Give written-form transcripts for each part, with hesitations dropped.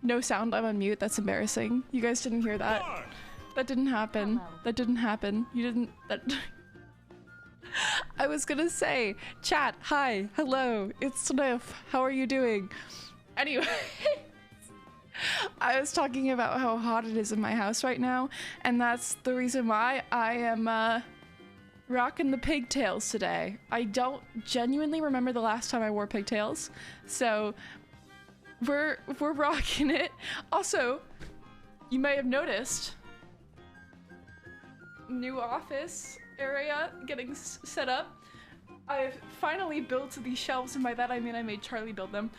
No sound, I'm on mute. That's embarrassing. You guys didn't hear that. That didn't happen. Hello. That didn't happen. You didn't. That. I was gonna say, chat, hi, hello, it's Sniff. How are you doing? Anyway, I was talking about how hot it is in my house right now, and that's the reason why I am rocking the pigtails today. I don't genuinely remember the last time I wore pigtails, so we're rocking it. Also, you may have noticed, new office area getting set up. I've finally built these shelves, and by that I mean I made Charlie build them.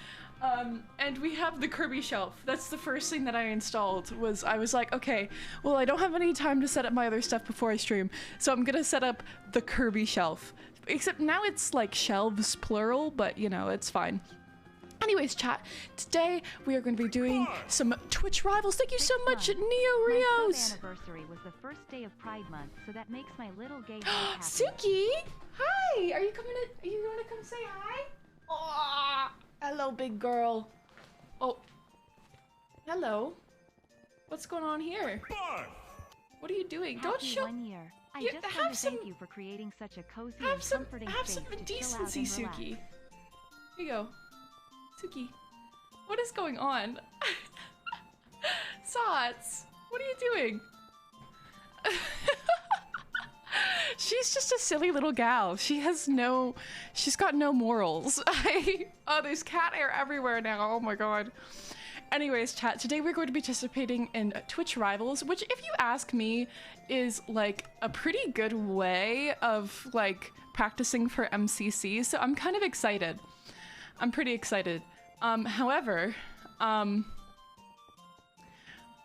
And we have the Kirby shelf. That's the first thing that I installed. I was like, okay, well, I don't have any time to set up my other stuff before I stream, so I'm gonna set up the Kirby shelf. Except now it's like shelves plural, but you know, it's fine. Anyways, chat, today we are going to be doing some Twitch rivals. Thank you so much, Neo Rios! My anniversary was the first day of Pride Month, so that makes my little gay heart happy. Suki! Hi! Are you going to come say hi? Oh, hello, big girl. Oh. Hello. What's going on here? What are you doing? Don't show- 1 year. I just want to thank you for creating such a cozy and comforting space to chill out and decency, relax. Suki. Here you go. Suki, what is going on? Sots, what are you doing? She's just a silly little gal. She's got no morals. Oh, there's cat hair everywhere now. Oh my god. Anyways, chat, today we're going to be participating in Twitch Rivals, which, if you ask me, is like a pretty good way of like practicing for MCC, so I'm kind of excited. I'm pretty excited. However, oh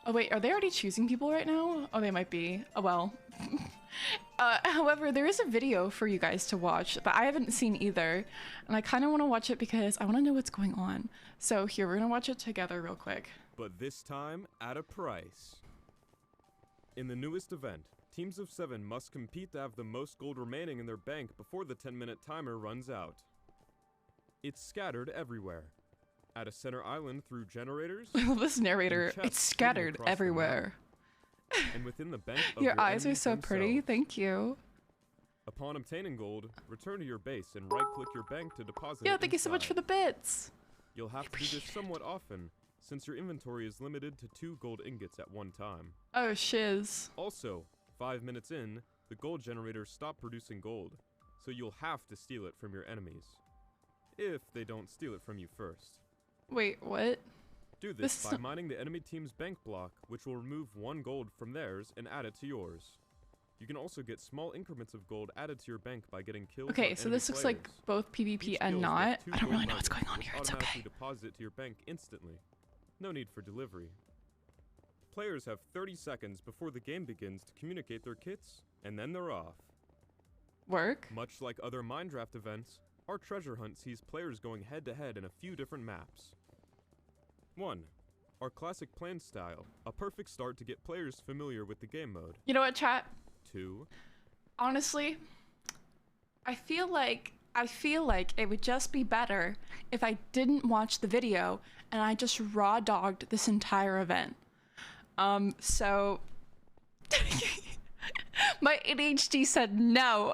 wait, are they already choosing people right now? Oh, they might be. Oh well. However, there is a video for you guys to watch that I haven't seen either, and I kind of want to watch it because I want to know what's going on. So here, we're gonna watch it together real quick. But this time, at a price. In the newest event, teams of 7 must compete to have the most gold remaining in their bank before the 10-minute timer runs out. It's scattered everywhere. At a center island through generators. This narrator, it's scattered everywhere. And within the bank of your eyes are so pretty, thank you. Upon obtaining gold, return to your base and right-click your bank to deposit Yo, it thank you so much for the bits. You'll have to do this somewhat often, since your inventory is limited to 2 gold ingots at one time. Oh, shiz. Also, 5 minutes in, the gold generators stop producing gold, so you'll have to steal it from your enemies. If they don't steal it from you first. Wait, what? Do this by mining the enemy team's bank block, which will remove 1 gold from theirs and add it to yours. You can also get small increments of gold added to your bank by getting killed. Okay, so this looks like both PvP and not. I don't really know what's going on here. It's okay. Deposit it to your bank instantly. No need for delivery. Players have 30 seconds before the game begins to communicate their kits, and then they're off. Work? Much like other Minedraft events, our treasure hunt sees players going head-to-head in a few different maps. 1. Our classic plan style, a perfect start to get players familiar with the game mode. You know what, chat? 2. Honestly, I feel like it would just be better if I didn't watch the video and I just raw dogged this entire event. So my ADHD said no.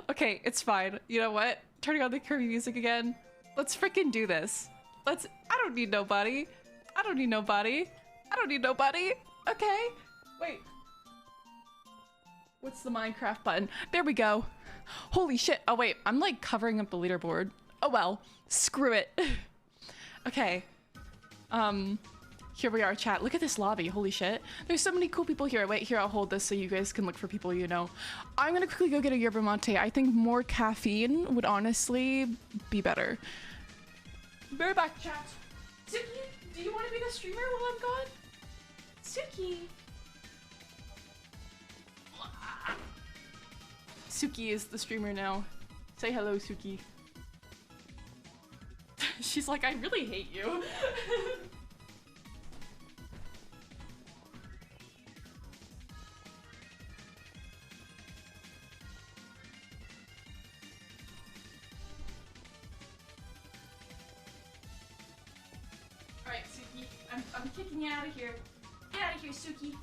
Okay, it's fine. You know what? Turning on the Kirby music again. Let's freaking do this. I don't need nobody. I don't need nobody. I don't need nobody. Okay. Wait. What's the Minecraft button? There we go. Holy shit. Oh wait, I'm like covering up the leaderboard. Oh well. Screw it. Okay. Here we are, chat. Look at this lobby. Holy shit. There's so many cool people here. Wait, here, I'll hold this so you guys can look for people you know. I'm gonna quickly go get a yerba mate. I think more caffeine would honestly be better. Be right back, chat. Suki, do you want to be the streamer while I'm gone? Suki. Suki is the streamer now. Say hello, Suki. She's like, I really hate you. I'm kicking you out of here. Get out of here, Suki.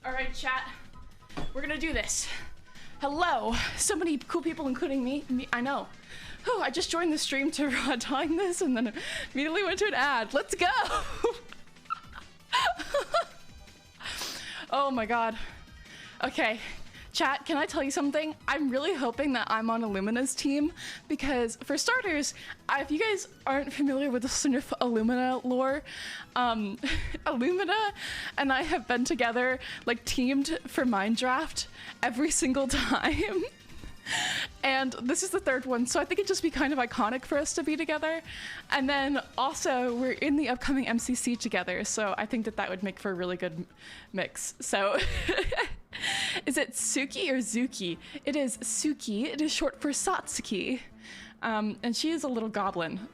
Alright, chat. We're gonna do this. Hello. So many cool people, including me. I know. Oh, I just joined the stream to raw dog this and then immediately went to an ad. Let's go! Oh my god. Okay. Chat, can I tell you something? I'm really hoping that I'm on Illumina's team because, for starters, if you guys aren't familiar with the Sniff Illumina lore, Illumina and I have been together, like, teamed for Minedraft every single time. And this is the third one, so I think it'd just be kind of iconic for us to be together. And then also, we're in the upcoming MCC together, so I think that that would make for a really good mix. So, is it Suki or Zuki? It is Suki. It is short for Satsuki. And she is a little goblin.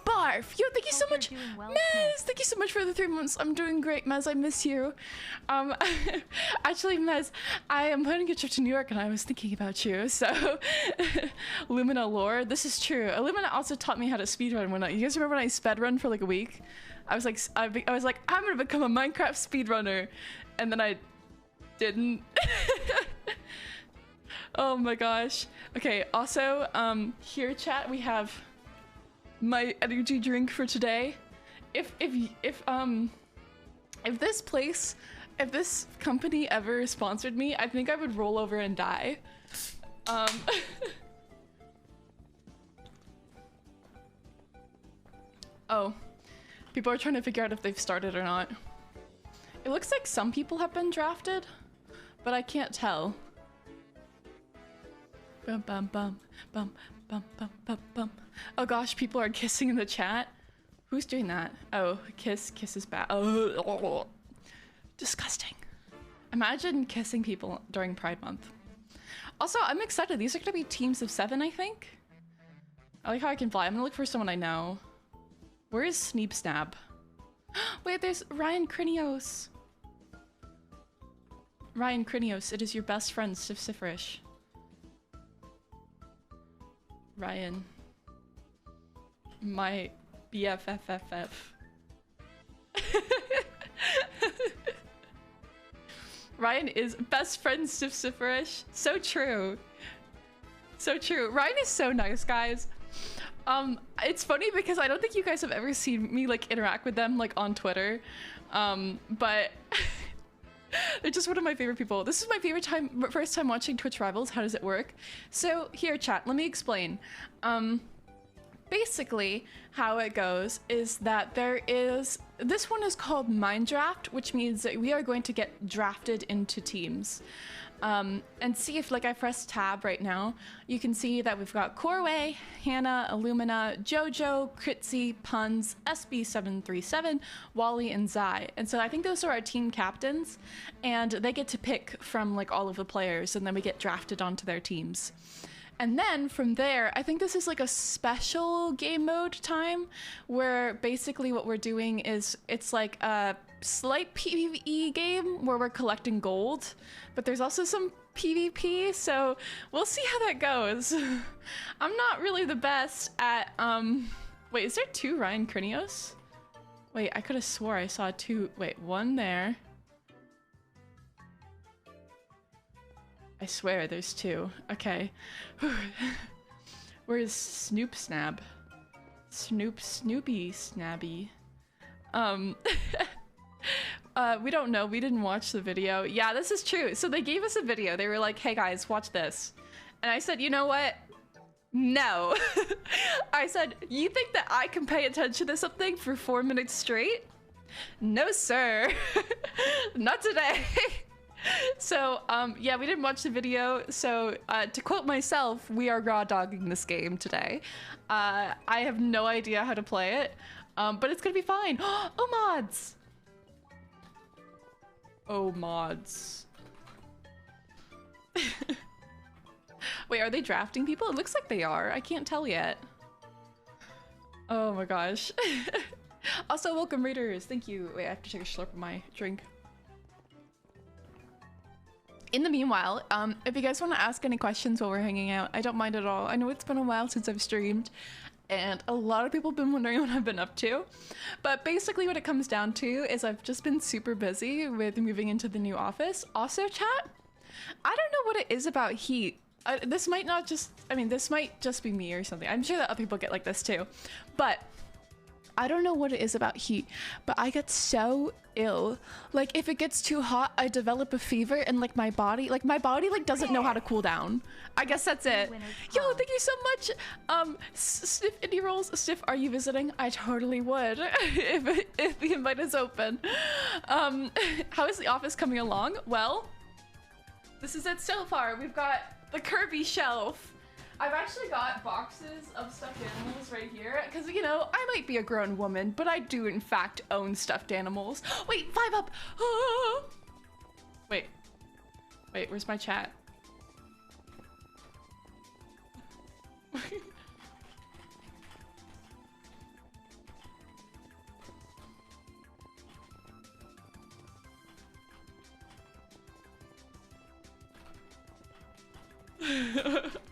Barf! Yo, thank you so much, well, Mez! Thank you so much for the 3 months. I'm doing great, Mez. I miss you. Actually, Mez, I am planning a trip to New York and I was thinking about you, so... Lumina lore, this is true. Illumina also taught me how to speedrun when you guys remember when I spedrun for like a week? I was like, I'm gonna become a Minecraft speedrunner. And then I didn't. Oh my gosh. Okay, also, here chat, we have my energy drink for today. If this company ever sponsored me, I think I would roll over and die. Oh, people are trying to figure out if they've started or not. It looks like some people have been drafted, but I can't tell. Bum bum bum bum bum bum bum bum. Oh gosh, people are kissing in the chat. Who's doing that? Oh, kiss is bad. Oh, disgusting. Imagine kissing people during Pride Month. Also, I'm excited. These are gonna be teams of 7, I think. I like how I can fly. I'm gonna look for someone I know. Where is Sneep Snab? Wait, there's Ryan Krinios. Ryan Krinios, it is your best friend, Snifferish. Ryan. My BFFFF. Ryan is best friend Snifferish. So true. So true. Ryan is so nice, guys. It's funny because I don't think you guys have ever seen me like interact with them like on Twitter. But they're just one of my favorite people. This is my first time watching Twitch Rivals. How does it work? So here, chat, let me explain. Basically, how it goes is that this one is called Minedraft, which means that we are going to get drafted into teams. And see if, like, I press tab right now, you can see that we've got Corway, Hannah, Illumina, Jojo, Kritzy, Puns, SB737, Wally, and Zai. And so I think those are our team captains, and they get to pick from, like, all of the players, and then we get drafted onto their teams. And then from there, I think this is like a special game mode time where basically what we're doing is it's like a slight PvE game where we're collecting gold, but there's also some PvP, so we'll see how that goes. I'm not really the best at, wait, is there 2 Ryan Krinios? Wait, I could have swore I saw 2, wait, 1 there. I swear there's 2. Okay. Where's Snoop Snab? Snoopy Snabby. We don't know. We didn't watch the video. Yeah, this is true. So they gave us a video. They were like, hey guys, watch this. And I said, you know what? No. I said, you think that I can pay attention to something for 4 minutes straight? No, sir. Not today. So, yeah, we didn't watch the video, so, to quote myself, we are raw dogging this game today. I have no idea how to play it, but it's gonna be fine. Oh, mods! Oh, mods. Wait, are they drafting people? It looks like they are. I can't tell yet. Oh my gosh. Also, welcome readers. Thank you. Wait, I have to take a slurp of my drink. In the meanwhile, if you guys want to ask any questions while we're hanging out, I don't mind at all. I know it's been a while since I've streamed, and a lot of people have been wondering what I've been up to. But basically what it comes down to is I've just been super busy with moving into the new office. Also, chat, I don't know what it is about heat. This might not just, I mean, this might just be me or something. I'm sure that other people get like this too. But I don't know what it is about heat, but I get so ill. Like, if it gets too hot, I develop a fever, and like my body like doesn't know how to cool down. I guess that's it. Yo, thank you so much. Sniff Indie Rolls. Sniff, are you visiting? I totally would if the invite is open. How is the office coming along? Well, this is it so far. We've got the Kirby shelf. I've actually got boxes of stuffed animals right here, because, you know, I might be a grown woman, but I do in fact own stuffed animals. Wait, 5 up! Ah! Wait, where's my chat?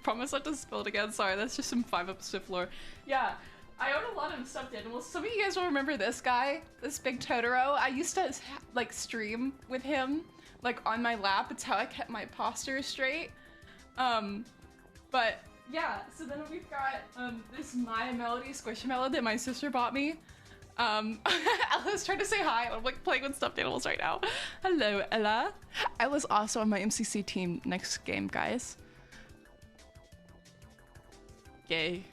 Promise not to spill it again. Sorry, that's just some 5 up Swift lore. Yeah, I own a lot of stuffed animals. Some of you guys will remember this guy, this big Totoro. I used to like stream with him, like on my lap. It's how I kept my posture straight. But yeah, so then we've got this My Melody Squishmallow that my sister bought me. Ella's trying to say hi. I'm like playing with stuffed animals right now. Hello, Ella. Ella's also on my MCC team next game, guys. Gay.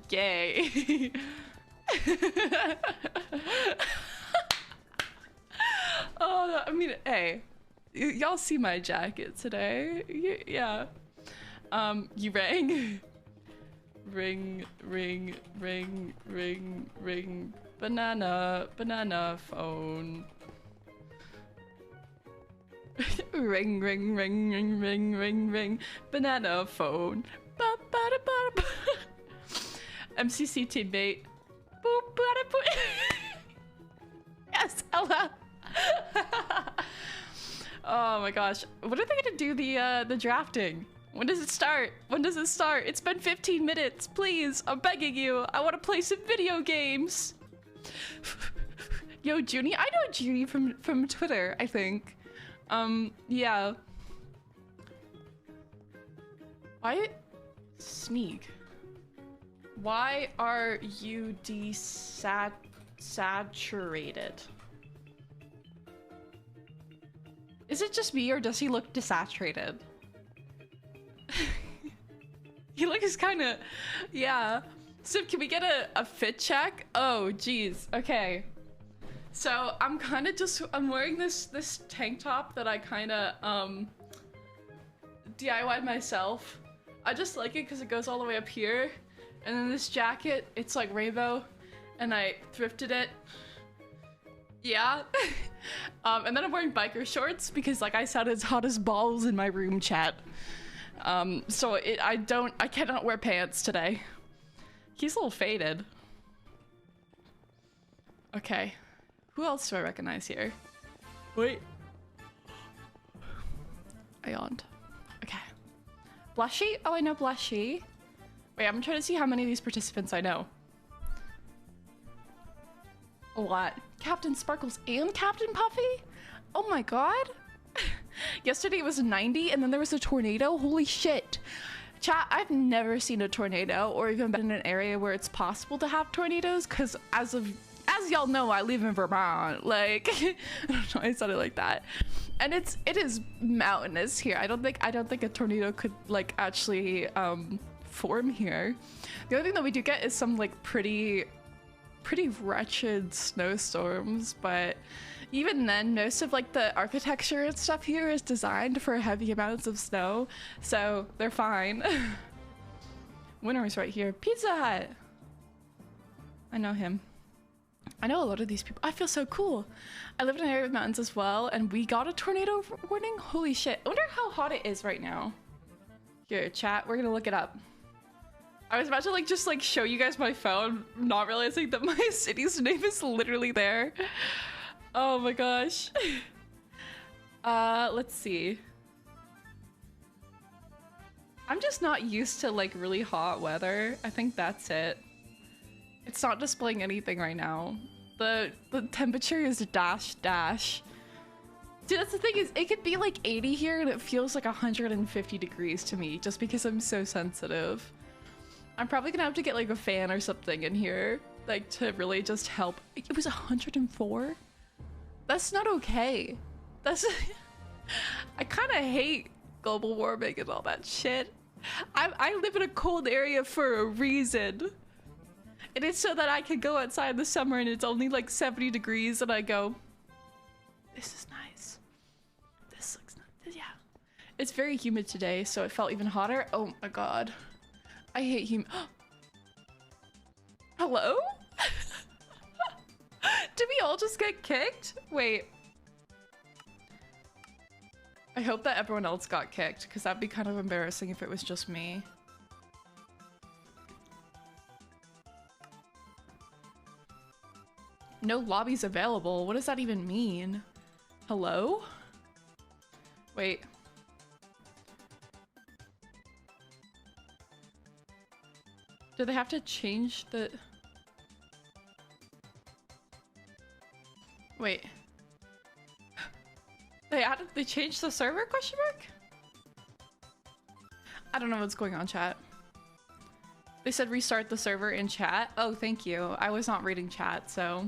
Gay. Oh, I mean, hey, y'all see my jacket today? Yeah. You rang? Ring, ring, ring, ring, ring. Banana phone. Ring, ring, ring, ring, ring, ring, ring. Banana phone. Ba ba da ba da ba. MCC teammate. Boop ba da boop. Yes, Ella. Oh my gosh. When are they gonna do the drafting? When does it start? When does it start? It's been 15 minutes. Please, I'm begging you. I want to play some video games. Yo, Junie. I know Junie from Twitter, I think. Yeah. Why? Sneak. Why are you desaturated? Is it just me, or does he look desaturated? He looks kind of, yeah. So can we get a fit check? Oh, geez. Okay. So I'm kind of I'm wearing this tank top that I kind of DIY'd myself. I just like it because it goes all the way up here. And then this jacket, it's like rainbow, and I thrifted it. Yeah. And then I'm wearing biker shorts because, like I said, it's hot as balls in my room, chat. So I cannot wear pants today. He's a little faded. Okay. Who else do I recognize here? Wait. I yawned. Okay. Blushy? Oh, I know Blushy. Wait, I'm trying to see how many of these participants I know. A lot. Captain Sparkles and Captain Puffy? Oh my god. Yesterday it was 90 and then there was a tornado. Holy shit. Chat, I've never seen a tornado or even been in an area where it's possible to have tornadoes, because as y'all know, I live in Vermont. Like, I don't know, I said it like that. And it is mountainous here. I don't think a tornado could like actually form here. The only thing that we do get is some like pretty wretched snowstorms, but even then, most of like the architecture and stuff here is designed for heavy amounts of snow, so they're fine. Winner's right here. Pizza Hut. I know him. I know a lot of these people. I feel so cool. I live in an area with mountains as well, and we got a tornado warning. Holy shit. I wonder how hot it is right now. Here, chat, we're gonna look it up. I was about to like just like show you guys my phone, not realizing that my city's name is literally there. Oh my gosh. Let's see. I'm just not used to like really hot weather. I think that's it. It's not displaying anything right now. The temperature is dash dash. Dude, that's the thing is it could be like 80 here and it feels like 150 degrees to me just because I'm so sensitive. I'm probably gonna have to get like a fan or something in here like to really just help. It was 104? That's not okay. That's I kind of hate global warming and all that shit. I live in a cold area for a reason. And it's so that I can go outside in the summer and it's only like 70 degrees and I go, this is nice. This looks nice. Yeah. It's very humid today, so it felt even hotter. Oh my god. I hate humid. Hello? Did we all just get kicked? Wait. I hope that everyone else got kicked, because that'd be kind of embarrassing if it was just me. No lobbies available? What does that even mean? Hello? Wait. Do they have to change the... Wait. They changed the server, question mark? I don't know what's going on, chat. They said restart the server in chat. Oh, thank you. I was not reading chat, so...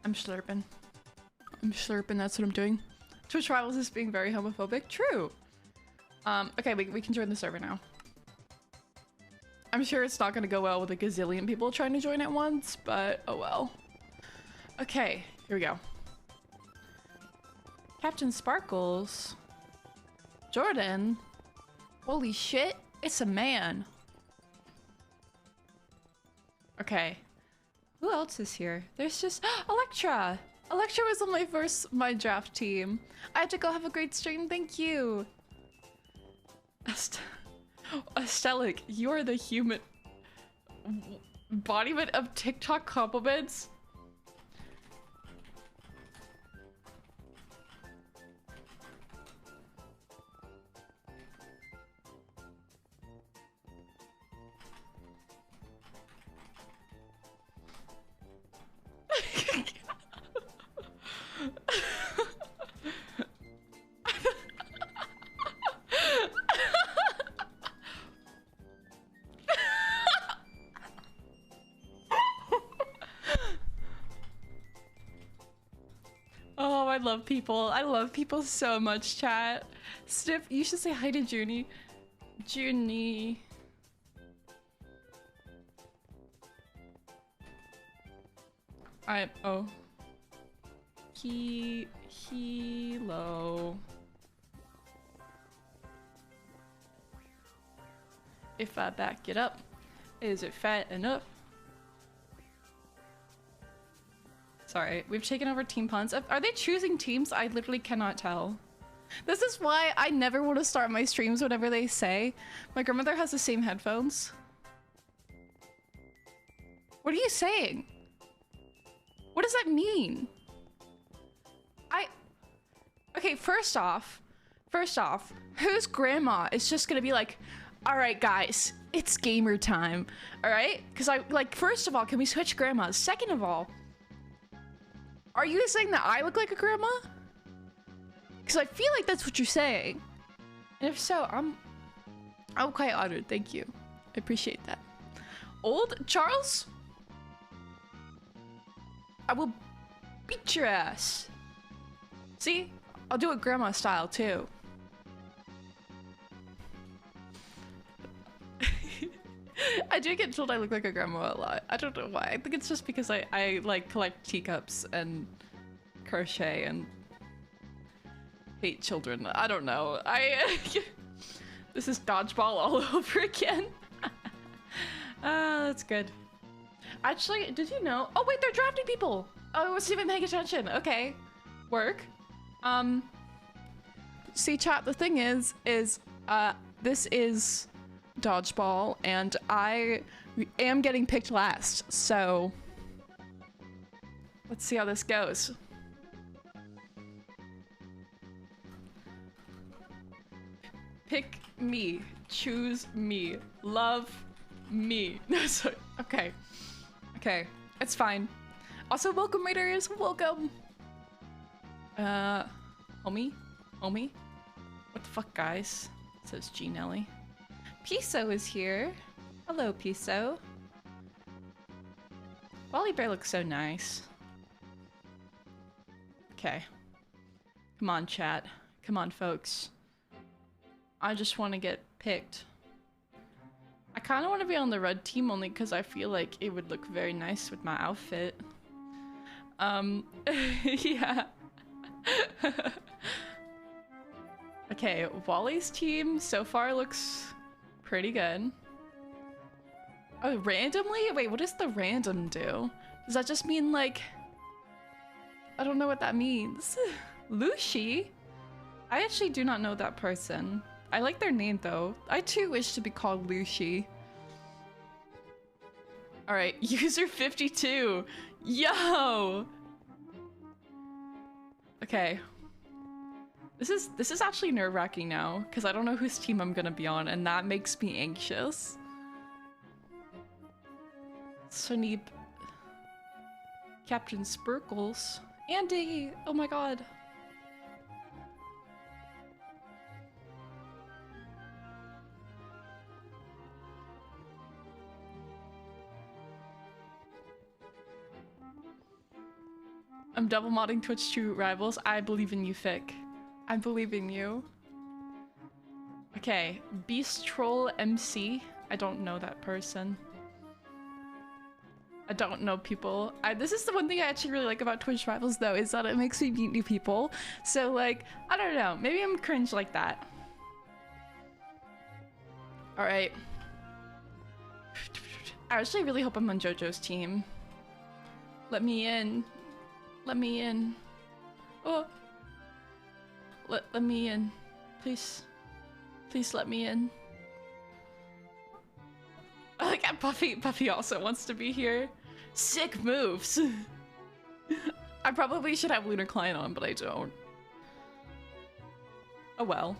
I'm slurping. I'm slurping, that's what I'm doing. Twitch Rivals is being very homophobic. True. Okay, we can join the server now. I'm sure it's not gonna go well with a gazillion people trying to join at once, but oh well. Okay, here we go. Captain Sparkles. Jordan. Holy shit, it's a man. Okay. Who else is here? There's just Electra! Electra was on my first Minedraft team. I had to go have a great stream, thank you. Astellic, you're the human embodiment of TikTok compliments. Oh, I love people. I love people so much, chat. Sniff, you should say hi to Junie. Junie. Oh. Hello. If I back it up, is it fat enough? Sorry, we've taken over Team Puns. Are they choosing teams? I literally cannot tell. This is why I never want to start my streams whenever they say. My grandmother has the same headphones. What are you saying? What does that mean? Okay, first off, whose grandma is just gonna be like, all right, guys, it's gamer time, all right? Because first of all, can we switch grandmas? Second of all, are you saying that I look like a grandma? Because I feel like that's what you're saying. And if so, I'm quite honored, thank you. I appreciate that. Old Charles? I will beat your ass. See? I'll do it grandma style too. I do get told I look like a grandma a lot. I don't know why. I think it's just because I like collect teacups and crochet and hate children. I don't know. This is dodgeball all over again. That's good. Actually, did you know? Oh wait, they're drafting people. Oh, I wasn't even paying attention. Okay, work. See, chat. The thing is, this is dodgeball, and I We am getting picked last, so let's see how this goes. Pick me, choose me, love me. Sorry. Okay. Okay, it's fine. Also, welcome raiders, welcome. Homie? Homie? What the fuck, guys? Says G Nelly. Piso is here. Hello, Piso. Wally Bear looks so nice. Okay. Come on, chat. Come on, folks. I just want to get picked. I kind of want to be on the red team only because I feel like it would look very nice with my outfit. Yeah. Okay, Wally's team so far looks pretty good. Oh, randomly? Wait, what does the random do? Does that just mean like... I don't know what that means. Lucy? I actually do not know that person. I like their name though. I too wish to be called Lucy. Alright, user 52. Yo! Okay. This is actually nerve-wracking now, because I don't know whose team I'm gonna be on, and that makes me anxious. Sunny... Captain Sparkles. Andy! Oh my god. I'm double modding Twitch 2 rivals. I believe in you, Fick. I believe in you. Okay, Beast Troll MC. I don't know that person. I don't know people. This is the one thing I actually really like about Twitch rivals though, is that it makes me meet new people. So like, I don't know, maybe I'm cringe like that. Alright. I actually really hope I'm on JoJo's team. Let me in. Let me in. Oh. Let me in. Please. Please let me in. I like how Buffy also wants to be here. Sick moves. I probably should have Lunar Klein on, but I don't. Oh well.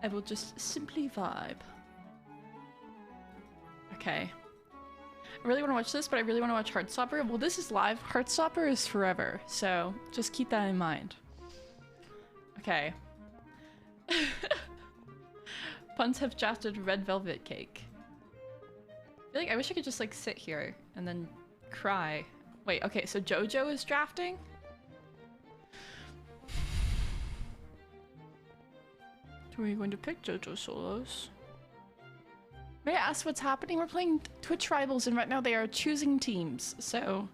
I will just simply vibe. Okay. I really want to watch this, but I really want to watch Heartstopper. Well, this is live. Heartstopper is forever, so just keep that in mind. Okay. Puns have drafted red velvet cake. I feel like I wish I could just like sit here and then cry. Wait, okay, so JoJo is drafting? Are we going to pick JoJo solos? May I ask what's happening? We're playing Twitch Rivals and right now they are choosing teams, so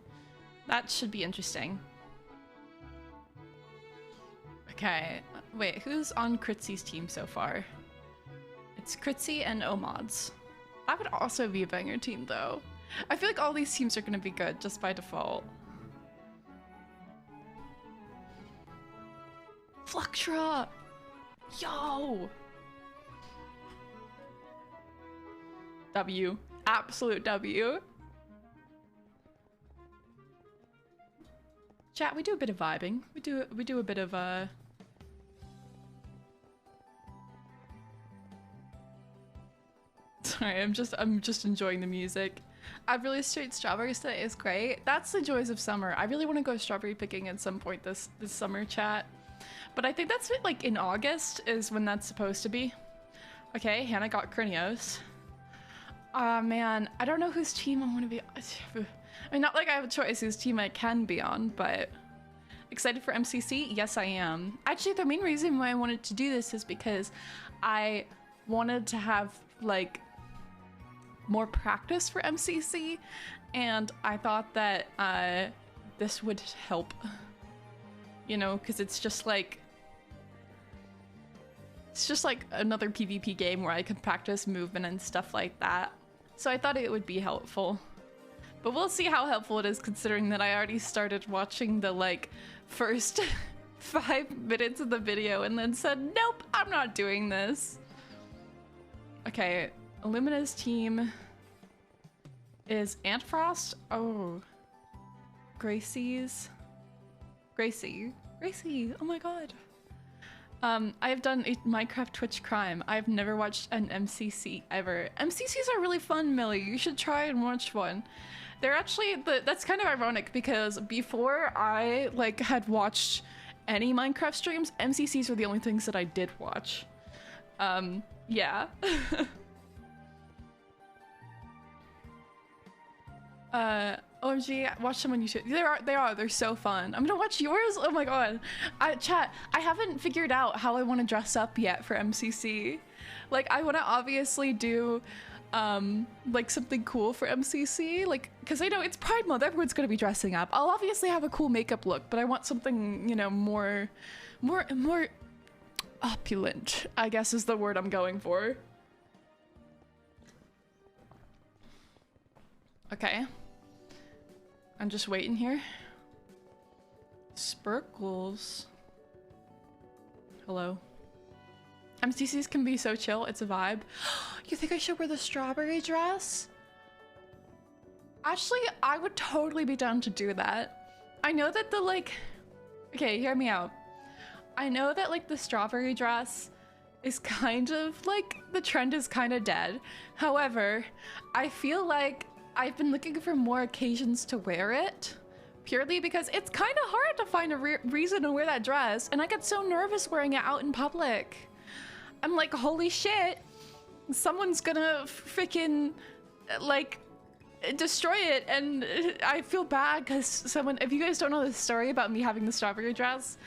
that should be interesting. Okay, wait, who's on Critzy's team so far? It's Critzy and Omods. That would also be a banger team though. I feel like all these teams are gonna be good just by default. Fluxtra! Yo! W. Absolute W. Chat, we do a bit of vibing. We do a bit of Sorry, I'm just enjoying the music. I've really straight strawberries today is great. That's the joys of summer. I really want to go strawberry picking at some point this summer, chat. But I think that's like in August is when that's supposed to be. Okay, Hannah got Krinios. Man, I don't know whose team I want to be. I mean, not like I have a choice whose team I can be on, but excited for MCC? Yes, I am. Actually, the main reason why I wanted to do this is because I wanted to have like more practice for MCC, and I thought that this would help. You know, because it's just like another PvP game where I can practice movement and stuff like that. So I thought it would be helpful. But we'll see how helpful it is considering that I already started watching the like first 5 minutes of the video and then said, nope, I'm not doing this. Okay, Illumina's team is Antfrost. Oh. Gracie. Oh my god. I have done a Minecraft Twitch crime. I've never watched an MCC ever. MCCs are really fun, Millie. You should try and watch one. They're actually, that's kind of ironic because before I like had watched any Minecraft streams, MCCs were the only things that I did watch. Yeah. OMG, watch them on YouTube. They're so fun. I'm gonna watch yours. Oh my god. Chat, I haven't figured out how I want to dress up yet for MCC. Like, I want to obviously do like something cool for MCC, like, because I know it's Pride Month, everyone's gonna be dressing up. I'll obviously have a cool makeup look, but I want something, you know, more opulent, I guess is the word I'm going for. Okay. I'm just waiting here. Sparkles. Hello. MCCs can be so chill, it's a vibe. You think I should wear the strawberry dress? Actually, I would totally be down to do that. I know that the like... Okay, hear me out. I know that like the strawberry dress is kind of like, the trend is kind of dead. However, I feel like I've been looking for more occasions to wear it, purely because it's kind of hard to find a reason to wear that dress, and I get so nervous wearing it out in public. I'm like, holy shit, someone's gonna freaking like destroy it, and I feel bad because someone, if you guys don't know the story about me having the strawberry dress,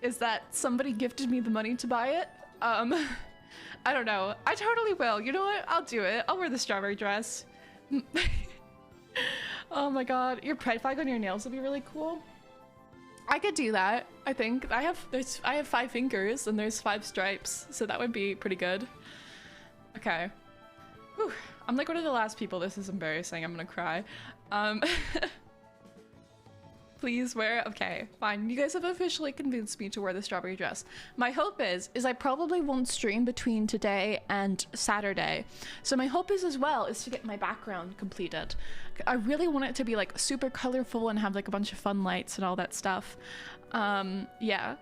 is that somebody gifted me the money to buy it. I don't know, I totally will. You know what, I'll do it. I'll wear the strawberry dress. Oh my god, your pride flag on your nails would be really cool. I could do that. I think I have 5 fingers and there's 5 stripes, so that would be pretty good. Okay. Whew. I'm like one of the last people. This is embarrassing. I'm gonna cry. Please wear. Okay, fine. You guys have officially convinced me to wear the strawberry dress. My hope is I probably won't stream between today and Saturday. So my hope is as well is to get my background completed. I really want it to be like super colorful and have like a bunch of fun lights and all that stuff. Yeah.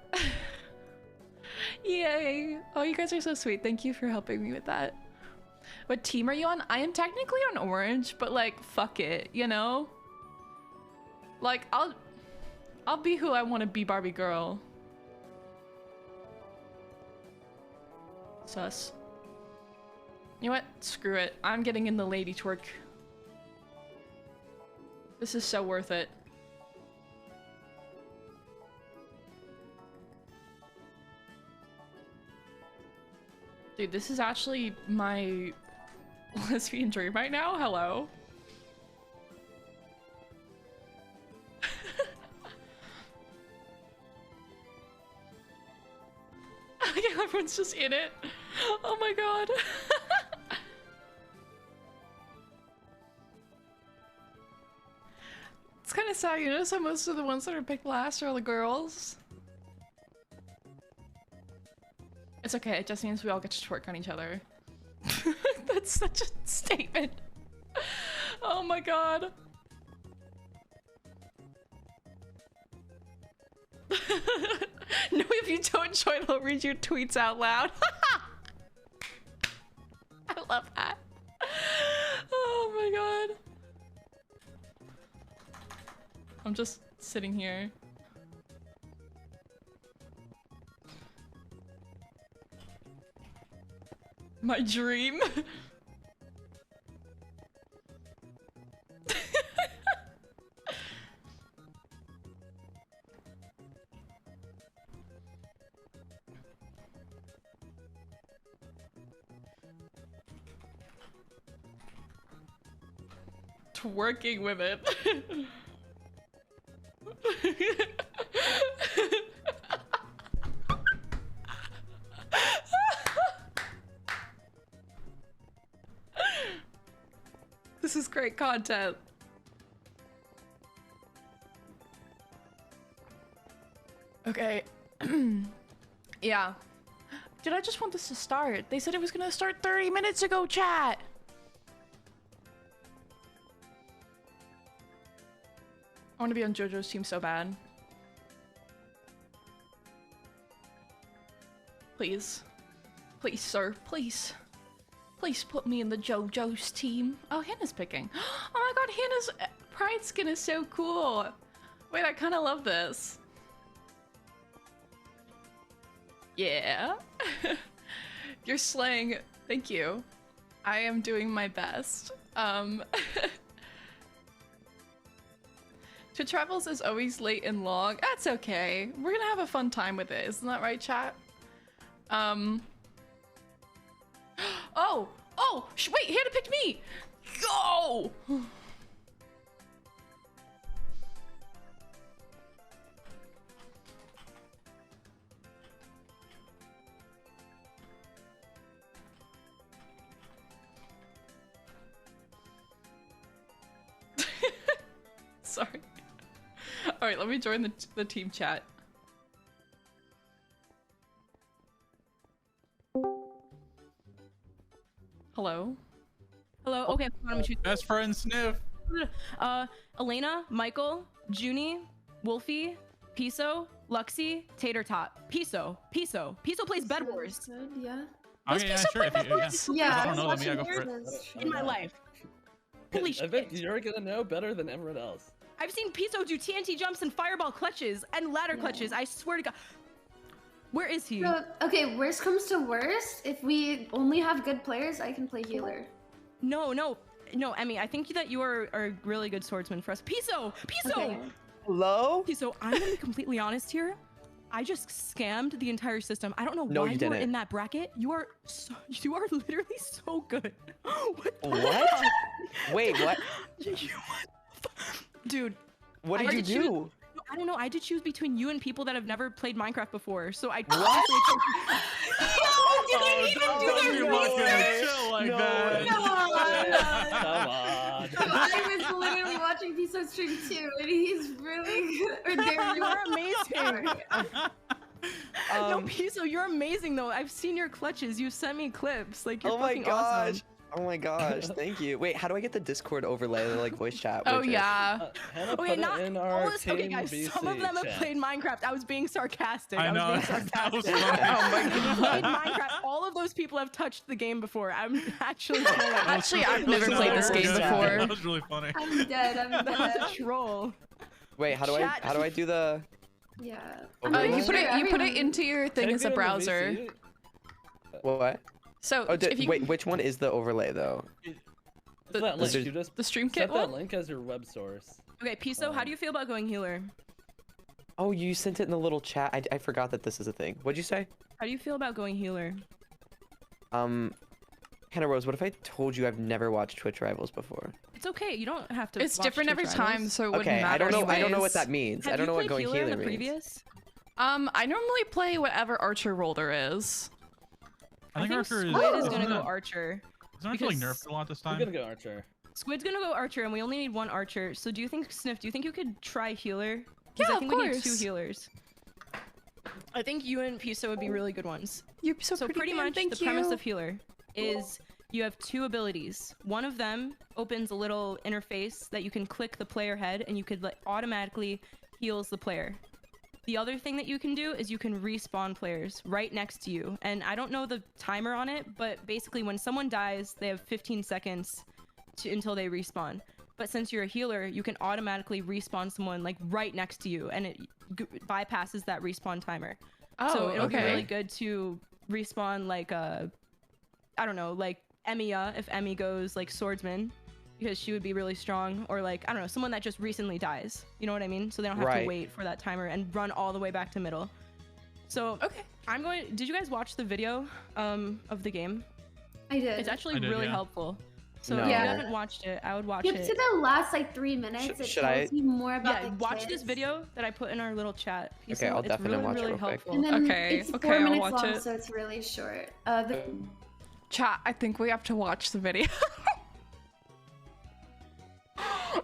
Yay. Oh, you guys are so sweet. Thank you for helping me with that. What team are you on? I am technically on orange, but like, fuck it, you know? Like, I'll be who I want to be, Barbie girl. Sus. You know what? Screw it. I'm getting in the lady twerk. This is so worth it. Dude, this is actually my lesbian dream right now. Hello. Everyone's just in it. Oh my god. It's kind of sad, you notice how most of the ones that are picked last are all the girls? It's okay, it just means we all get to twerk on each other. That's such a statement. Oh my god. No, if you don't join, I'll read your tweets out loud. I love that. Oh my god. I'm just sitting here. My dream. Twerking women. This is great content. Okay. Yeah. Did I just want this to start? They said it was gonna start 30 minutes ago, chat! I want to be on JoJo's team so bad. Please. Please, sir. Please. Please put me in the JoJo's team. Oh, Hannah's picking. Oh my god, Hannah's pride skin is so cool. Wait, I kind of love this. Yeah. You're slaying. Thank you. I am doing my best. Twitch Travels is always late and long. That's okay. We're gonna have a fun time with it. Isn't that right, chat? Oh! Oh! Wait, Hannah picked me! Go! Sorry. Alright, let me join the team chat. Hello? Hello? Okay, let me choose. Best friend Sniff. Elena, Michael, Junie, Wolfie, Piso, Luxie, Tater Tot. Piso plays Bed Wars. Good, yeah. Okay, yeah, sure. Yeah, I don't know them. Yeah, go for it. In my life. Holy I bet shit. you're gonna know better than everyone else. I've seen Piso do TNT jumps and fireball clutches and ladder clutches. I swear to God. Where is he? So, okay, worst comes to worst, if we only have good players, I can play healer. No, Emmy, I think that you are a really good swordsman for us. Piso! Okay. Hello? Piso, I'm gonna be completely honest here. I just scammed the entire system. I don't know No, why you you are didn't. in that bracket. You are literally so good. What? the What? fuck? Wait, what? Dude. What I did you had to choose- do? I don't know. I had to choose between you and people that have never played Minecraft before. So I What? You're not gonna chill like that. Come on. I was literally watching Piso stream too, and he's really good. Or they're You're amazing. No, Um, Piso, you're amazing though. I've seen your clutches. You sent me clips. Like you're oh my fucking gosh. awesome. Oh my gosh, thank you. Wait, how do I get the Discord overlay, the like voice chat? Oh with it? yeah. Hannah Okay, put not it in all our this. Team Okay, guys. Some of BC them have chat. played Minecraft. I was being sarcastic. I know. was being That was sarcastic. funny. Oh my If you god. played Minecraft, all of those people have touched the game before. I'm actually Actually, I've never played this game before. That was really funny. I'm dead, I'm That was dead. a troll. Wait, how do Chat. I do the Yeah. overlay? You put it into your thing Take as it a in the browser. VC. What? So Oh, if you wait, which one is the overlay though? It's that link. There's- You just the stream set kit that one. link as your web source. Okay, Piso, how do you feel about going healer? Oh, you sent it in the little chat. I forgot that this is a thing. What'd you say? How do you feel about going healer? Hannah Rose, what if I told you I've never watched Twitch Rivals before? It's okay. You don't have to. It's watch different every Twitch time, Rivals. so it wouldn't Okay, matter. I don't know what anyways. that means. Have I don't you know what played going healer in healer the means. previous? I normally play whatever archer role there is. I think Archer is. Squid is isn't gonna go it- Archer. Isn't Archer like because- nerfed a lot this I'm time? gonna go Archer. Squid's gonna go Archer, and we only need one Archer. So do you think, Sniff? Do you think you could try healer? 'Cause Yeah, I of think we need two course. healers. I think you and Piso would be really good ones. You're so, So pretty man, much thank the premise you. of healer is you have two abilities. One of them opens a little interface that you can click the player head, and you could like automatically heals the player. The other thing that you can do is you can respawn players right next to you. And I don't know the timer on it, but basically when someone dies, they have 15 seconds until they respawn. But since you're a healer, you can automatically respawn someone like right next to you, and it bypasses that respawn timer. Oh, So it'll be okay. really good to respawn like I don't know, like Emiya if Emmy goes like swordsman, because she would be really strong, or like I don't know, someone that just recently dies. You know what I mean? So they don't have Right. to wait for that timer and run all the way back to middle. So Okay. Did you guys watch the video of the game? I did. It's actually I did, really yeah. helpful. So No. if you Yeah. haven't watched it, I would watch Skip it. to the last like 3 minutes. It Should tells I- you more about Yeah, the watch kids. this video that I put in our little chat. Okay, I'll It's definitely really, watch it really real quick. helpful. And then Okay, it's okay, 4 I'll minutes watch long, it. so it's really short. Chat, I think we have to watch the video.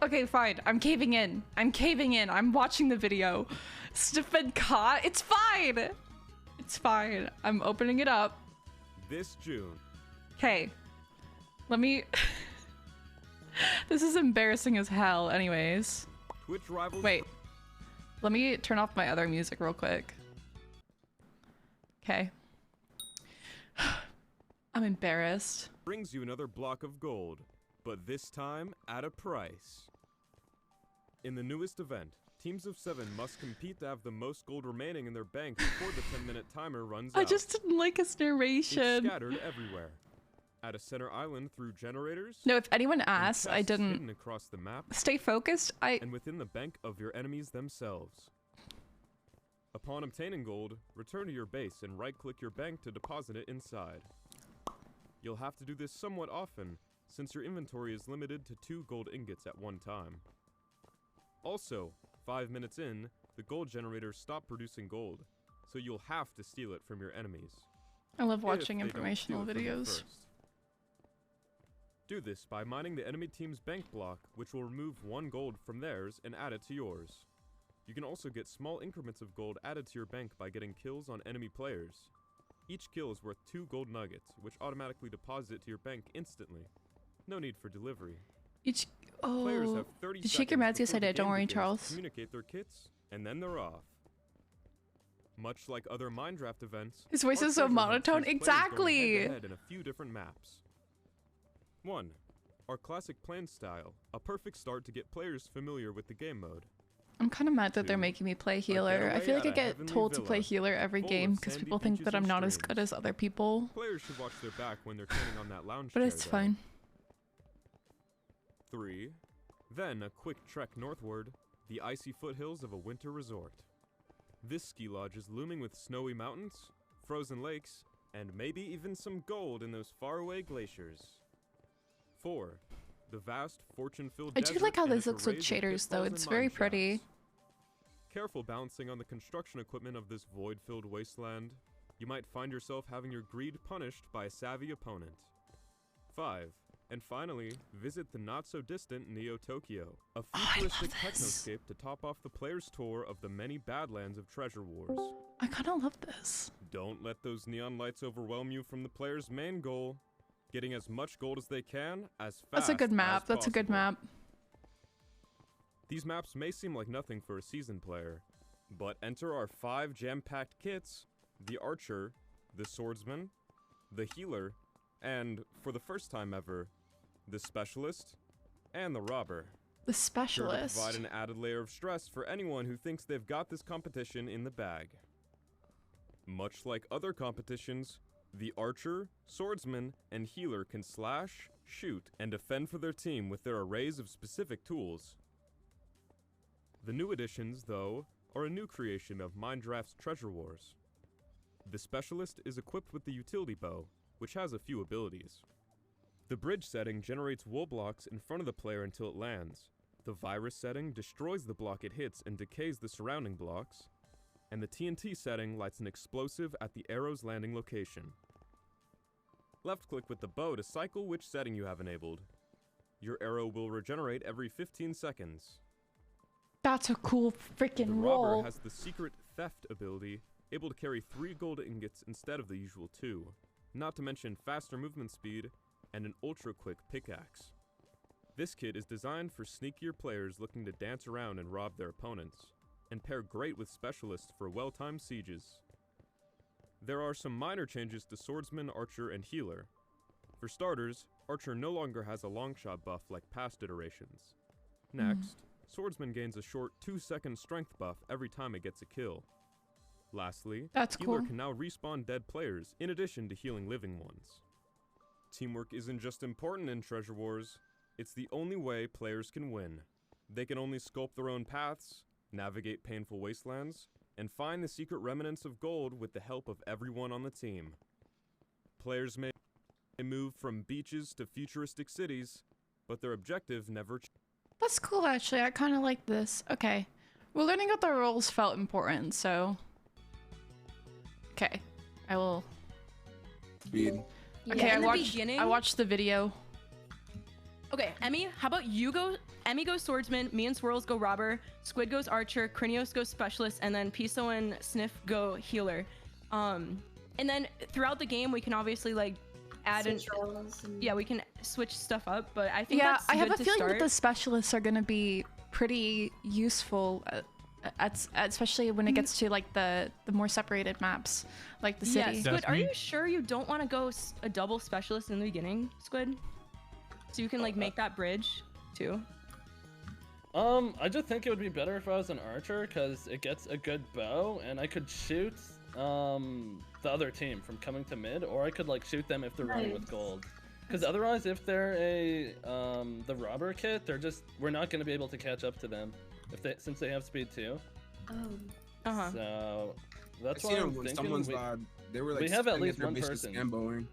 Okay, fine. I'm caving in. I'm watching the video. Stefan Ka, it's fine. It's fine. I'm opening it up. This June. Okay. Let me... This is embarrassing as hell anyways. Twitch rivals. Wait. Let me turn off my other music real quick. Okay. I'm embarrassed. Brings you another block of gold, but this time at a price. In the newest event, teams of 7 must compete to have the most gold remaining in their bank before the 10-minute timer runs out. I just didn't like his narration. It's scattered everywhere. At a center island through generators. No, if anyone asks, I didn't hidden across the map, stay focused. And within the bank of your enemies themselves. Upon obtaining gold, return to your base and right-click your bank to deposit it inside. You'll have to do this somewhat often, since your inventory is limited to 2 gold ingots at one time. Also, 5 minutes in, the gold generators stop producing gold, so you'll have to steal it from your enemies. I love watching informational videos. Do this by mining the enemy team's bank block, which will remove 1 gold from theirs and add it to yours. You can also get small increments of gold added to your bank by getting kills on enemy players. Each kill is worth 2 gold nuggets, which automatically deposit it to your bank instantly. No need for delivery. Players have 30 did you shake your mouth? Yes, I did. Don't worry, Charles. Communicate their kits, and then they're off. Much like other Minedraft events, his voice is so monotone. Exactly. Head-to-head in a few different maps. 1. Our classic plan style, a perfect start to get players familiar with the game mode. I'm kind of mad that they're making me play healer. I feel like I get told to play healer every game because people think that I'm not as good as other people. Players should watch their back when they're turning on that lounge but chair, it's fine. 3. Then a quick trek northward, the icy foothills of a winter resort. This ski lodge is looming with snowy mountains, frozen lakes, and maybe even some gold in those faraway glaciers. 4. The vast, fortune-filled I do like how this looks with shaders though, it's very pretty. Careful balancing on the construction equipment of this void-filled wasteland. You might find yourself having your greed punished by a savvy opponent. 5. And finally, visit the not-so-distant Neo-Tokyo, a futuristic technoscape to top off the player's tour of the many badlands of Treasure Wars. I kinda love this. Don't let those neon lights overwhelm you from the player's main goal. Getting as much gold as they can, as fast That's a good map. That's a good map. These maps may seem like nothing for a seasoned player, but enter our 5 jam-packed kits, the Archer, the Swordsman, the Healer, and, for the first time ever, the Specialist, and the Robber. The Specialist. Sure to provide an added layer of stress for anyone who thinks they've got this competition in the bag. Much like other competitions, the Archer, Swordsman, and Healer can slash, shoot, and defend for their team with their arrays of specific tools. The new additions, though, are a new creation of Minedraft's Treasure Wars. The Specialist is equipped with the Utility Bow, which has a few abilities. The Bridge setting generates wool blocks in front of the player until it lands. The Virus setting destroys the block it hits and decays the surrounding blocks. And the TNT setting lights an explosive at the arrow's landing location. Left-click with the bow to cycle which setting you have enabled. Your arrow will regenerate every 15 seconds. That's a cool freaking roll. The Robber has the secret Theft ability, able to carry 3 gold ingots instead of the usual 2, not to mention faster movement speed and an ultra-quick pickaxe. This kit is designed for sneakier players looking to dance around and rob their opponents, and pair great with specialists for well-timed sieges. There are some minor changes to Swordsman, Archer, and Healer. For starters, Archer no longer has a longshot buff like past iterations. Next, Swordsman gains a short 2-second strength buff every time it gets a kill. Lastly, Healer can now respawn dead players in addition to healing living ones. Teamwork isn't just important in Treasure Wars, it's the only way players can win. They can only sculpt their own paths, navigate painful wastelands, and find the secret remnants of gold with the help of everyone on the team. Players may move from beaches to futuristic cities, but their objective never changes. That's cool, actually. I kind of like this. Okay. Well, learning what the roles felt important, so... Okay. I will... Speed. Okay, Yeah, I watched the video. Okay, Emmy, how about you go... Emmy goes Swordsman, me and Swirls go Robber, Squid goes Archer, Krinios goes Specialist, and then Piso and Sniff go Healer. And then throughout the game, we can obviously like add in. Yeah, we can switch stuff up, but I think that's I have good a to feeling start. that the specialists are gonna be pretty useful, especially when it gets to like the more separated maps, like the city. Yeah, Squid, are you sure you don't want to go a double specialist in the beginning, Squid? So you can like make that bridge too. I just think it would be better if I was an archer, because it gets a good bow, and I could shoot the other team from coming to mid, or I could like shoot them if they're running with gold. Because otherwise, if they're the robber kit, we're not going to be able to catch up to them, since they have speed too. So that's why I'm thinking someone's they were like, we have at least one person.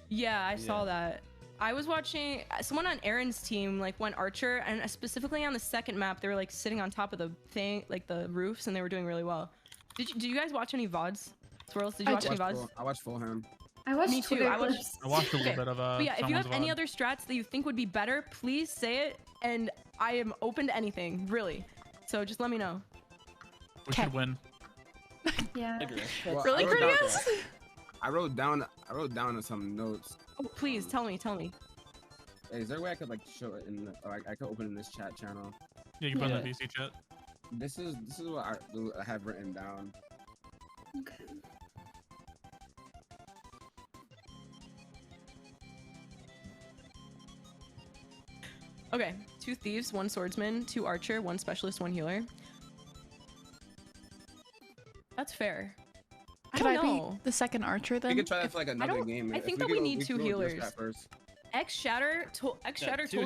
Yeah, I saw that. I was watching someone on Aaron's team like went archer, and specifically on the second map, they were like sitting on top of the thing, like the roofs, and they were doing really well. Did you guys watch any VODs? Swirls, did you watch any VODs? I watched Full Hand. I watched Me too. I watched a little bit of But yeah, if you have any VOD. other strats that you think would be better, please say it, and I am open to anything, really. So just let me know. We should win. Yeah. Well, Really, Critias? I wrote down some notes. Oh, please tell me. Hey, is there a way I could like show it in or I could open in this chat channel? Yeah, you can put it in the VC chat. This is what I have written down. Okay. Okay, 2 thieves, 1 swordsman, 2 archer, 1 specialist, 1 healer. That's fair. Could I know. be the second archer then? We could try that for like another game. I think that we need 2 healers. X Shatter told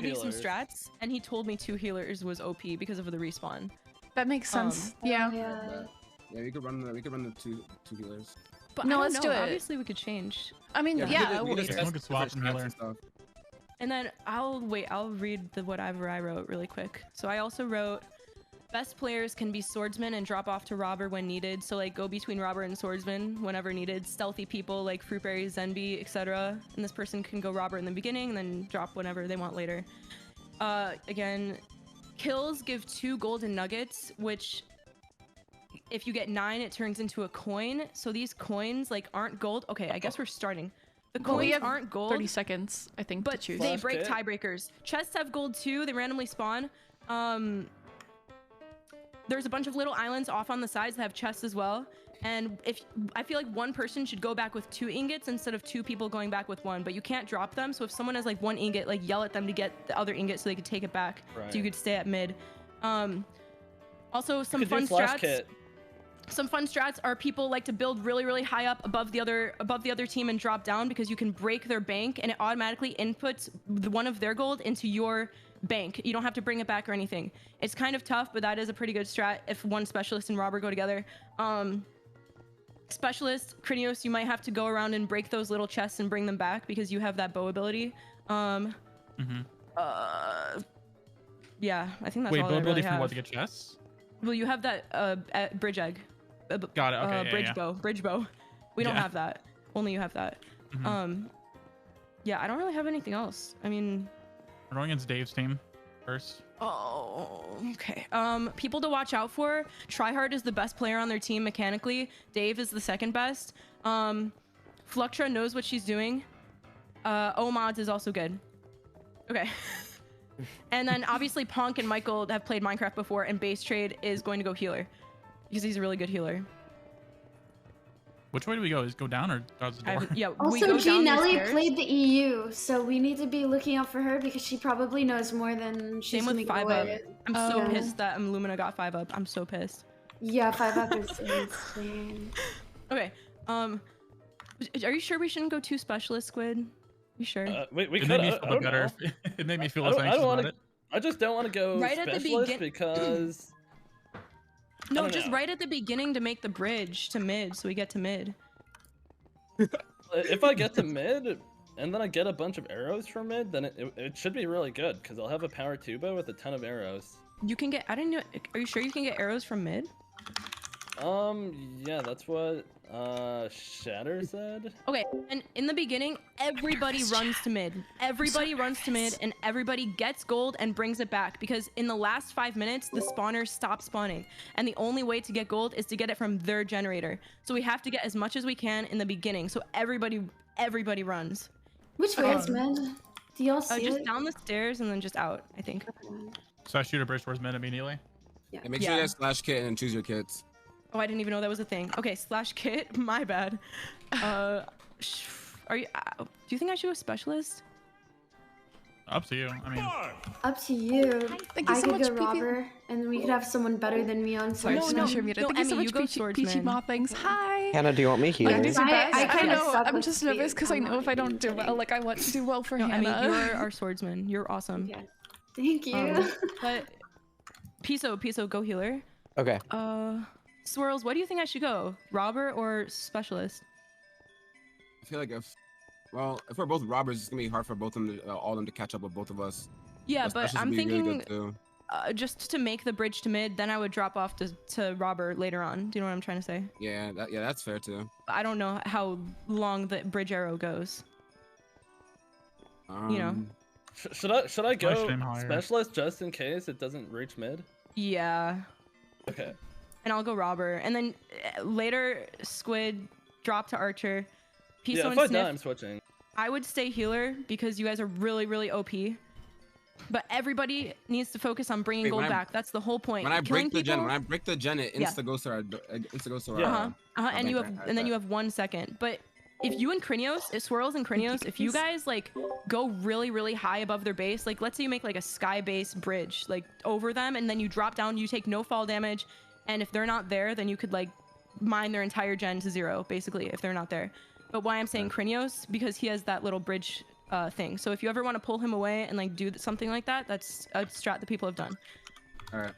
me some strats, and he told me 2 healers was OP because of the respawn. That makes sense. Yeah. Yeah, we could run the two healers. But no, I let's don't do know. it. Obviously, we could change. I mean, yeah. We just Someone could swap from healer. And then I'll read whatever I wrote really quick. So I also wrote, best players can be swordsmen and drop off to robber when needed. So like go between robber and swordsman whenever needed. Stealthy people like Fruitberry, Zenby, etc. And this person can go robber in the beginning and then drop whenever they want later. Again, kills give 2 golden nuggets, which if you get 9, it turns into a coin. So these coins like aren't gold. Okay, I guess we're starting. The coins aren't gold. 30 seconds, I think, but to choose. they break tiebreakers. Chests have gold too. They randomly spawn. There's a bunch of little islands off on the sides that have chests as well. And I feel like one person should go back with 2 ingots instead of 2 people going back with 1. But you can't drop them. So if someone has like 1 ingot, like yell at them to get the other ingot so they could take it back. Right. So you could stay at mid. Also, some fun strats. Some fun strats are people like to build really, really high up above the other team and drop down, because you can break their bank and it automatically inputs one of their gold into your bank. You don't have to bring it back or anything. It's kind of tough, but that is a pretty good strat if 1 specialist and robber go together. Specialist, Crinios, you might have to go around and break those little chests and bring them back because you have that bow ability. Yeah, I think that's all I really have. Wait, bow ability for what, to get chests? Well, you have that bridge egg. Got it. Okay. Bridge bow. We don't have that. Only you have that. Yeah, I don't really have anything else. I mean, we're going against Dave's team first. Oh, okay. People to watch out for. Tryhard is the best player on their team mechanically. Dave is the second best. Fluctra knows what she's doing. Omods is also good. Okay. And then obviously Ponk and Michael have played Minecraft before, and Base Trade is going to go healer because he's a really good healer. Which way do we go? Is go down or does the door? Yeah. Also, G-Nelly played the EU, so we need to be looking out for her because she probably knows more than she's Same with 5 up. I'm so yeah. pissed that Lumina got 5 up. I'm so pissed. Yeah, 5 up is insane. Okay. Are you sure we shouldn't go 2 specialist, Squid? You sure? We It could. made me feel better. It made me feel less anxious about it. I just don't want to go right at the specialist because. No, just right at the beginning to make the bridge to mid, so we get to mid. If I get to mid, and then I get a bunch of arrows from mid, then it should be really good, because I'll have a power 2 bow with a ton of arrows. You can get, I didn't know, are you sure you can get arrows from mid? Yeah, that's what Shatter said. Okay, and in the beginning, everybody runs to mid. Everybody runs to mid, and everybody gets gold and brings it back, because in the last 5 minutes, the spawners stop spawning, and the only way to get gold is to get it from their generator. So we have to get as much as we can in the beginning. So everybody runs. Which way is mid? Do y'all see just it? down the stairs and then just out, I think. So I shoot a bridge towards mid immediately. Yeah, make sure you guys slash kit and choose your kits. Oh, I didn't even know that was a thing. Okay, slash kit. My bad. Are you? Do you think I should go specialist? Up to you. I mean, Up to you. Thank you I so could much, go Peachy. robber, and we could have someone better than me on swordsman. No, Thank you so Emmy, much, you go Peachy swordsman. Maw. Thanks. Hi. Hannah, do you want me here? I do my best. I I kinda know. suck I'm with just speed. nervous because I I'm know not if I don't do well, like I want to do well for Hannah. I mean, you're our swordsman. You're awesome. Yeah. Thank you. But Piso, go healer. Okay. Swirls, what do you think I should go? Robber or specialist? I feel like if we're both robbers, it's gonna be hard for both of them, all of them to catch up with both of us. Yeah, but Specialists I'm would be really thinking good too. just to make the bridge to mid, then I would drop off to robber later on. Do you know what I'm trying to say? Yeah, that's fair too. I don't know how long the bridge arrow goes. You know. Should I go stream higher. specialist just in case it doesn't reach mid? Yeah. Okay. And I'll go robber, and then later squid drop to archer. Piso Yeah, if and I Sniff. die, I'm switching. I would stay healer because you guys are really OP. But everybody needs to focus on bringing gold back. That's the whole point. When I Killing break the gen, people- when I break the gen, it insta goes to our, Yeah. and you have 1 second. But if you and Krinios, Swirls and Krinios, if you guys like go really high above their base, like let's say you make like a sky base bridge like over them, and then you drop down, you take no fall damage, and if they're not there, then you could like mine their entire gen to 0 basically if they're not there. But why I'm saying Krinios, because he has that little bridge thing. So if you ever want to pull him away and like do something like that, that's a strat that people have done. All right.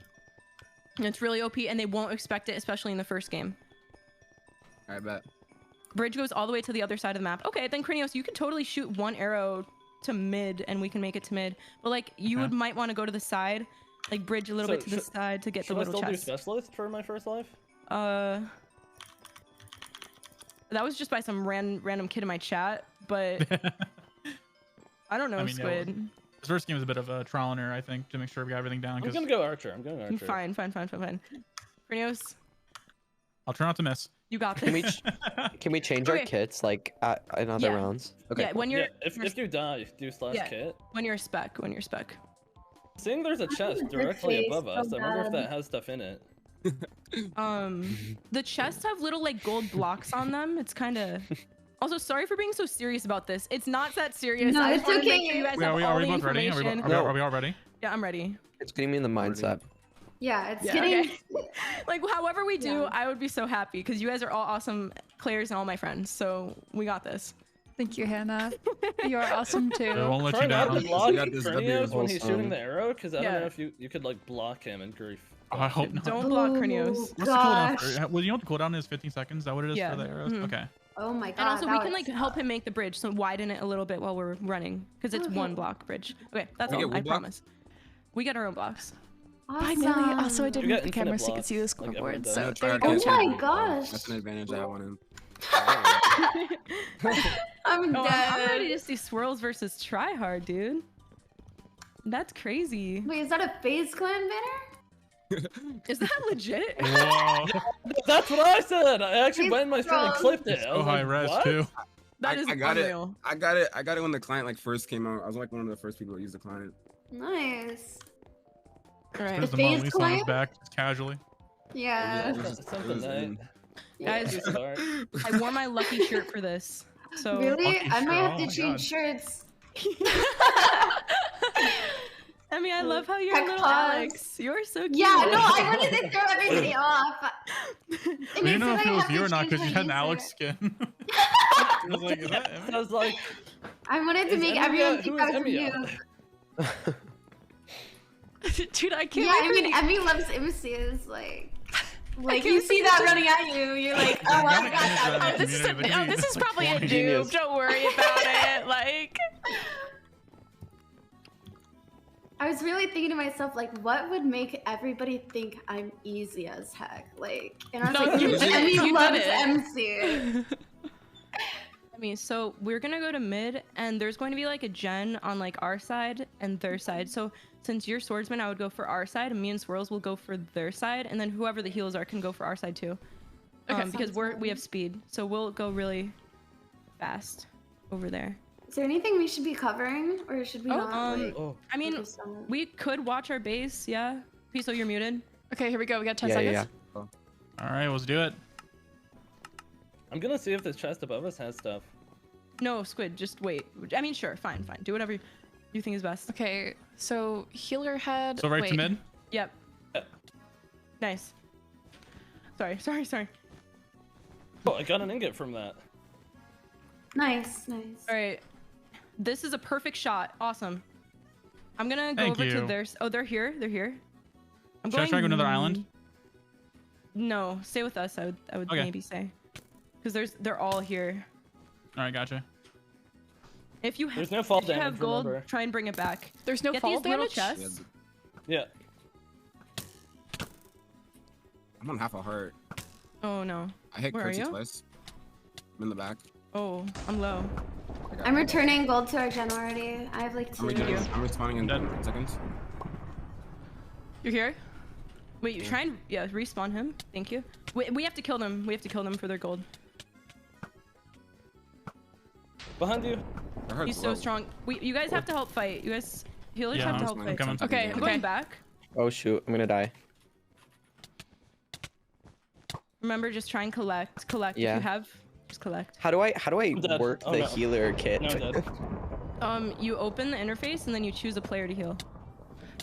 And it's really OP, and they won't expect it, especially in the first game. I bet. Bridge goes all the way to the other side of the map. Okay, then Krinios, you could totally shoot one arrow to mid, and we can make it to mid. But like, you might want to go to the side, like bridge a little bit to the side to get the little Should I chest. still do specialist for my first life? That was just by some random kid in my chat, but I don't know, I mean, Squid. This first game was a bit of a trial and error, I think, to make sure we got everything down. I'm gonna go archer. I'm going archer. Fine. Krinios, I'll try not to miss. you got Can this. we change our Okay. kits like in other Yeah. rounds? Okay. Yeah, when you're if you die, do slash kit. when you're a spec. Seeing there's a chest directly above us, I wonder if that has stuff in it. The chests have little like gold blocks on them. It's kind of. Also, sorry for being so serious about this. It's not that serious. No, I it's just wanna make okay. sure you guys Wait, have are all we the both ready? Are information. we all ready? Yeah, I'm ready. It's getting me in the mindset. Yeah, it's Yeah, getting. okay. Like, however we do, I would be so happy because you guys are all awesome players and all my friends. So we got this. Thank you, Hannah. You are awesome too. I won't let Try you not to down. block You got this, Krinios when he's awesome. shooting the arrow, because I don't Yeah. know if you could like block him and grief. Oh, I hope not. Don't block Oh, Krinios. What's the gosh. cooldown? Well, you know what the cooldown is? 15 seconds. Is that what it is Yeah. for the arrows? Mhm. Okay. Oh my god. And also, we that can was- like help him make the bridge, so widen it a little bit while we're running, because it's Okay. one block bridge. Okay, that's We get all. one I block? promise. We get our own blocks. Bye, Millie. Also, I Awesome. did You move got the camera infinite so you could see the blocks, like everyone scoreboard. does. So Yeah, there you try go. to Oh my catch gosh. That's an advantage I have on him. I'm Oh, dead. I'm ready to see Swirls versus Tryhard, dude. That's crazy. Wait, is that a FaZe Clan banner? Is that legit? Whoa. That's what I said. I actually went in my stream and Wrong. clipped it. I Oh, was high like, res what? too. That is I got unreal. it. I got it when the client like first came out. I was like one of the first people to use the client. Nice. All right. There's the FaZe Mona Lisa on his Clan? back, just casually. Yeah. It was just- it Something was night. in. Guys, Good start. I wore my lucky shirt for this. So Really? Lucky I might shirt, have oh to my change God. shirts. I mean, I love how you're Heck, little pause. Alex. You're so cute. Yeah, no, I wanted to throw everybody off. We didn't know if it was you or not because you had an Alex skin. skin. I was like, is that I was like, I wanted to Is make Emiya- everyone who think is I was Emiya? you. Dude, I can't. Yeah, I wait mean, for Emmy loves Imsias, like can't you see wait that to- running at you, you're like, oh, I got that. This is this is probably a Genius. noob. Don't worry about it. Like, I was really thinking to myself, like, what would make everybody think I'm easy as heck? Like, and I was like, you did it. Emmy You loves did it. MC. I mean, so we're gonna go to mid, and there's going to be like a gen on like our side and their side. So since you're swordsman, I would go for our side, and me and Swirls will go for their side, and then whoever the healers are can go for our side too. Okay, Because we have speed, so we'll go really fast over there. Is there anything we should be covering, or should we not? Like, I mean, focus on it? we could watch our base, yeah. Piso, you're muted. Okay, here we go. We got 10 Yeah, seconds. yeah. All right, let's do it. I'm gonna see if this chest above us has stuff. No, Squid, just wait. I mean, sure, fine. Do whatever you think is best. Okay, so healer head. So right wait. to mid. Yep. Nice. Sorry. Oh, I got an ingot from that. Nice. All right. This is a perfect shot. Awesome. I'm gonna go Thank over you. to their. Oh, they're here. I'm Should I try to go to another island? No, stay with us. I would Okay. maybe say, because they're all here. All right, gotcha. If you There's no fall if you damage, have gold, remember. try and bring it back. There's no Get fall these little damage? chests. Yeah. I'm on half a heart. Oh no. I hit Where are curtsy you? twice. I'm in the back. Oh, I'm low. I'm returning gold to our gen already. I have like 2. I'm respawning in 10 seconds. You're here? Wait, you try and respawn him. Thank you. We have to kill them. We have to kill them for their gold. Behind you. I heard He's so strong. You guys have to help fight. You guys healers Yeah, have to I'm help fight. coming. Okay, I'm going back. Oh shoot, I'm gonna die. Remember, just try and collect. Yeah. If you have, just collect. How do I dead. work Oh, the no. healer kit? No, I'm dead. You open the interface and then you choose a player to heal.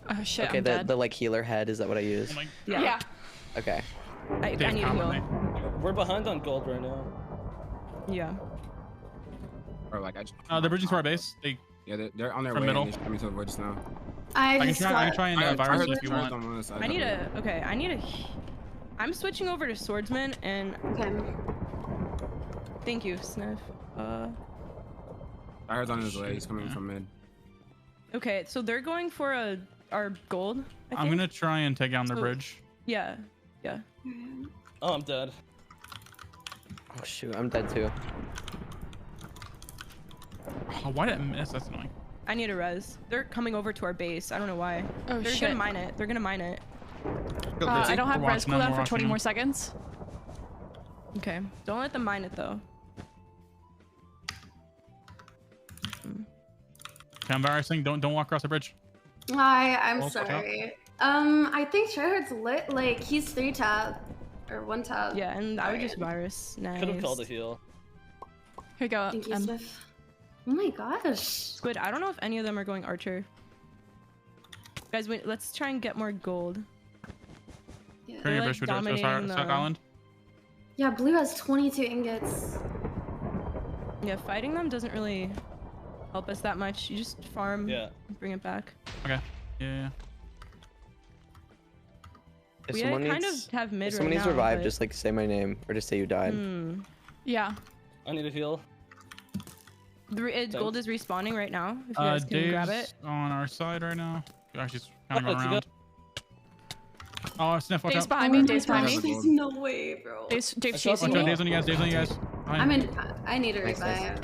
Oh shit, Okay, I'm dead. the like healer head, is that what I use? Oh my Yeah. Okay. I Dave, need to comment heal. me. We're behind on gold right now. Yeah. Or like I just, They're bridging to our base. yeah, they're on their From way. middle. And they're coming to avoid us now. I I just can try and virus heard if you want. on one side. I need a. I'm switching over to swordsman and Okay. thank you, Sniff. I heard on his way. He's coming from mid. Okay, so they're going for our gold. I I'm think? gonna try and take down the So- bridge. Yeah. Oh, I'm dead. Oh shoot, I'm dead too. Oh, why did I miss? That's annoying. I need a res. They're coming over to our base. I don't know why. Oh They're shit. gonna mine it. They're gonna mine it. I don't have We're res watching them, cooldown we're for 20 watching more them. seconds. Okay. Don't let them mine it though. Okay, I'm virusing. Don't walk across the bridge. Hi, I'm Well, sorry. I think Tryhard's lit. Like he's 3 tap or 1 tap. Yeah, and I would just virus. Nice. Could have called a heal. Here you go. Thank you, Sniff. Oh my gosh. Squid, I don't know if any of them are going archer. Guys, wait, let's try and get more gold. Yeah. Bring your like bridge to dominating Stuck the- Island. Yeah, blue has 22 ingots. Yeah, fighting them doesn't really help us that much. You just farm, Yeah. and bring it back. Okay. Yeah. If We someone kind needs, of have mid if someone right needs to now, revive, but- just like say my name or just say you died. Yeah. I need a heal. Gold is respawning right now. If you guys can grab it. Dave's on our side right now. Actually, he's kind Oh, of going let's around. Oh, Sniff, watch Dave's out. behind me. Dave's behind Dave's me. behind There's no way, bro. Dave's Watch chasing Watch out, me. Dave's on you guys. Dave's on you guys. I'm in. I need a Nice, nice. revive.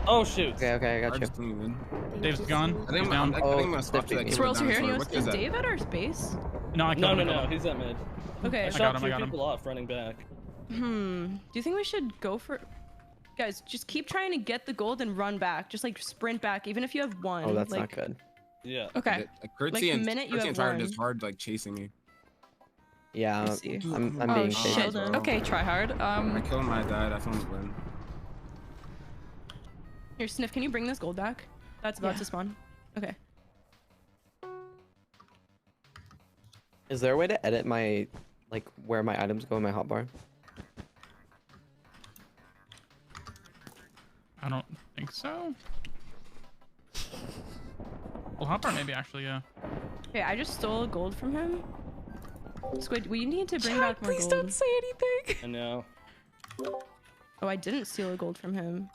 Oh shoot. Okay, I got you. Just leaving. Thank Dave's you gone. so much. I think He's I'm down. gonna swap to Sniffy. that. Swirls, you here? What Is is that? Dave at our space? No, I No, killed him. he's at mid. Okay. I got shot him, I 2 got him. people off running back. Do you think we should go for? Guys, just keep trying to get the gold and run back. Just like sprint back, even if you have one. Oh, that's like, not good. Yeah. Okay. Like Curtsy the and minute you Curtsy have and Tyrant one. is hard like chasing me. Yeah, Let's see. I'm Oh being shit. chased. bro. Okay, try hard. I kill him, I die. That's when we win. Here, Sniff, can you bring this gold back? That's about Yeah. to spawn. Okay. Is there a way to edit my, like, where my items go in my hotbar? I don't think so. Well, Hopper maybe actually, yeah. Okay, I just stole gold from him. Squid, we need to bring Chat, back more please gold. don't say anything. I know. Oh, I didn't steal a gold from him.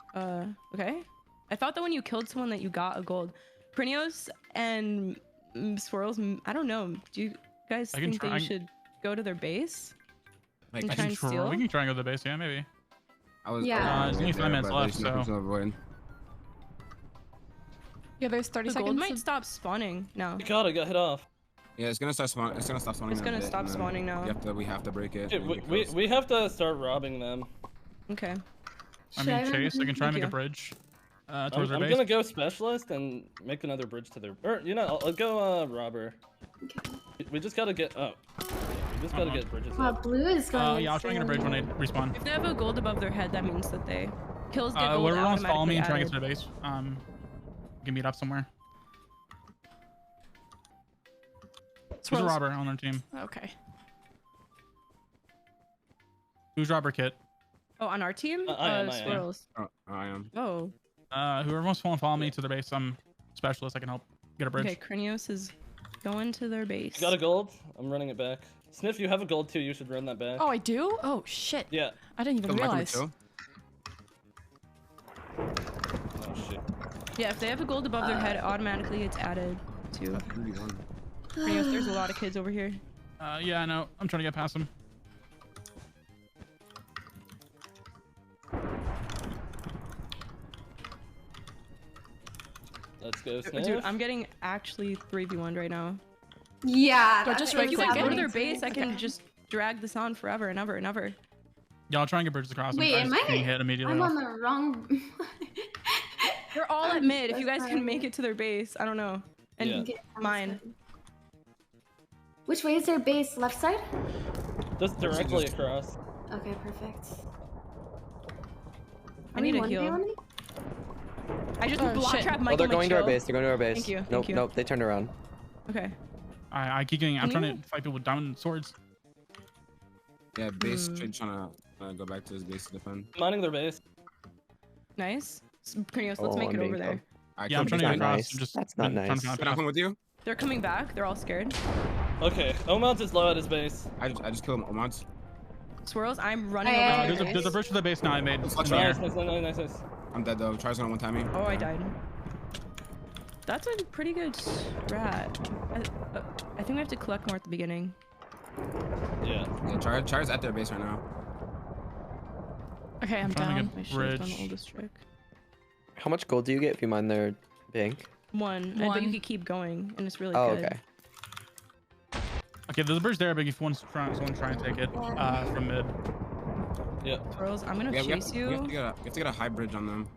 Okay. I thought that when you killed someone that you got a gold. Prinios and Swirls, I don't know. Do you guys think that you should go to their base Like, and try and steal? We can try and go to the base, yeah, maybe. Yeah. There's only 5 minutes left, so. Yeah, there's 30 The seconds. gold might stop spawning now. God, I got hit off. Yeah, it's gonna start spawning. It's gonna stop spawning. It's gonna stop spawning now. We have to break it. Dude, we have to start robbing them. Okay. I mean, Chase, I can try and make a bridge towards their I'm base. gonna go specialist and make another bridge to their. Or you know, I'll go robber. Okay. We just gotta get. Oh. We just gotta get bridges. Up. Blue is going. Yeah, I'll try and get a bridge when they respawn. If they have a gold above their head, that means that they kills get gold Whoever wants to follow me and try and added. get to the base, we can meet up somewhere. Who's a robber on our team? Okay. Who's robber kit? Oh, on our team? I am. Swirls. I am. Oh. Whoever wants to follow me to their base, I'm specialist. I can help get a bridge. Okay, Krinios is going to their base. Got a gold? I'm running it back. Sniff, you have a gold too. You should run that back. Oh, I do? Oh, shit. Yeah. I didn't even realize. Oh, shit. Yeah, if they have a gold above their head, automatically it's added to. Krinios, there's a lot of kids over here. Yeah, I know. I'm trying to get past them. Let's go, Sniff. Dude, I'm getting actually 3v1 right now. Yeah. But just if you guys go to get their base, I can just drag this on forever and ever and ever. Yeah, I'll try and get bridges across. Wait, am I? Being hit immediately. I'm on the wrong. They're all at mid. If you guys can make it to their base, I don't know. And mine. Which way is their base? Left side? Just directly across. Okay, perfect. I need a heal. I just block trap Michael. Oh, they're going to our base. They're going to our base. Thank you. Nope, nope. They turned around. Okay. I keep getting. I'm trying to fight people with diamond swords. Yeah, base trying to go back to his base to defend. Mining their base. Nice. Krinios, let's make it over there. Yeah, I'm trying to get across. Nice. Just That's not nice. Can I come with you? They're coming back. They're all scared. Okay, Omont is low at his base. I just killed him. Omont. Swirls, I'm running over there. There's a bridge to the base now. I made. Nice. I'm dead though. Try's gonna one-time me. Oh, I died. That's a pretty good strat. I think we have to collect more at the beginning. Yeah. Try's at their base right now. Okay, I'm down. I should have done the oldest trick. How much gold do you get if you mine their bank? One. But you could keep going, and it's really good. good. Okay. Okay, there's a bridge there, but if someone's trying to take it from mid. Yeah. Swirls, I'm gonna chase you. We have to get a high bridge on them.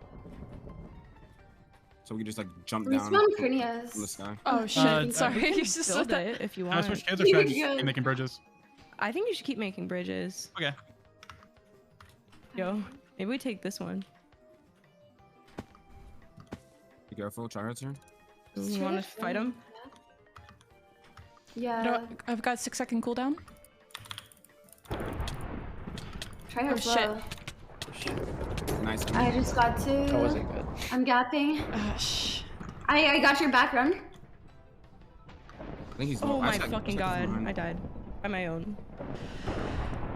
So we can just like jump We down spawn from Krinios. the sky. Oh shit, sorry. You You just build it if you want. Switch kids or should I just keep making bridges? I think you should keep making bridges. Okay. Yo, maybe we take this one. Be careful, Tryhard's here. You want to fight him? Yeah. No, I've got 6-second cooldown. Tryhard's shit. low. Nice. I just got to. That wasn't good. I'm gapping. I got your back run. I think he's Oh my fucking god, I died. By my own.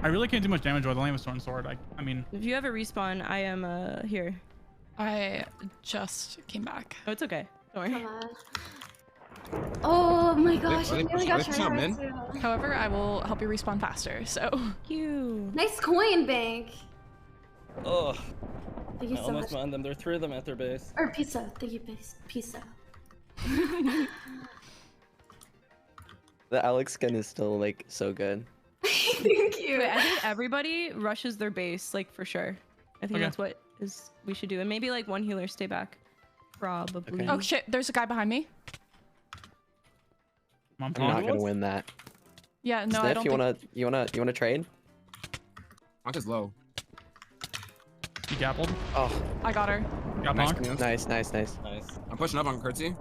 I really can't do much damage with only have a stone sword. I mean. If you have a respawn, I am here. I just came back. Oh, it's okay. Don't worry. Come on. Oh my gosh, I nearly got Tryhard too. However, I will help you respawn faster, so. You. Nice coin bank. Oh. Thank you I so almost much. mined them. There are 3 of them at their base. Or pizza. Thank you, pizza. The Alex skin is still like so good. Thank you. Wait, I think everybody rushes their base, like for sure. I think that's what we should do, and maybe like one healer stay back. Probably. Oh shit! There's a guy behind me. I'm not gonna win that. Yeah, no, Sniff, I don't. you wanna trade? Monk is low. You gappled? Oh. I got her. Got Monk? Nice. Nice. I'm pushing up on Curtsy.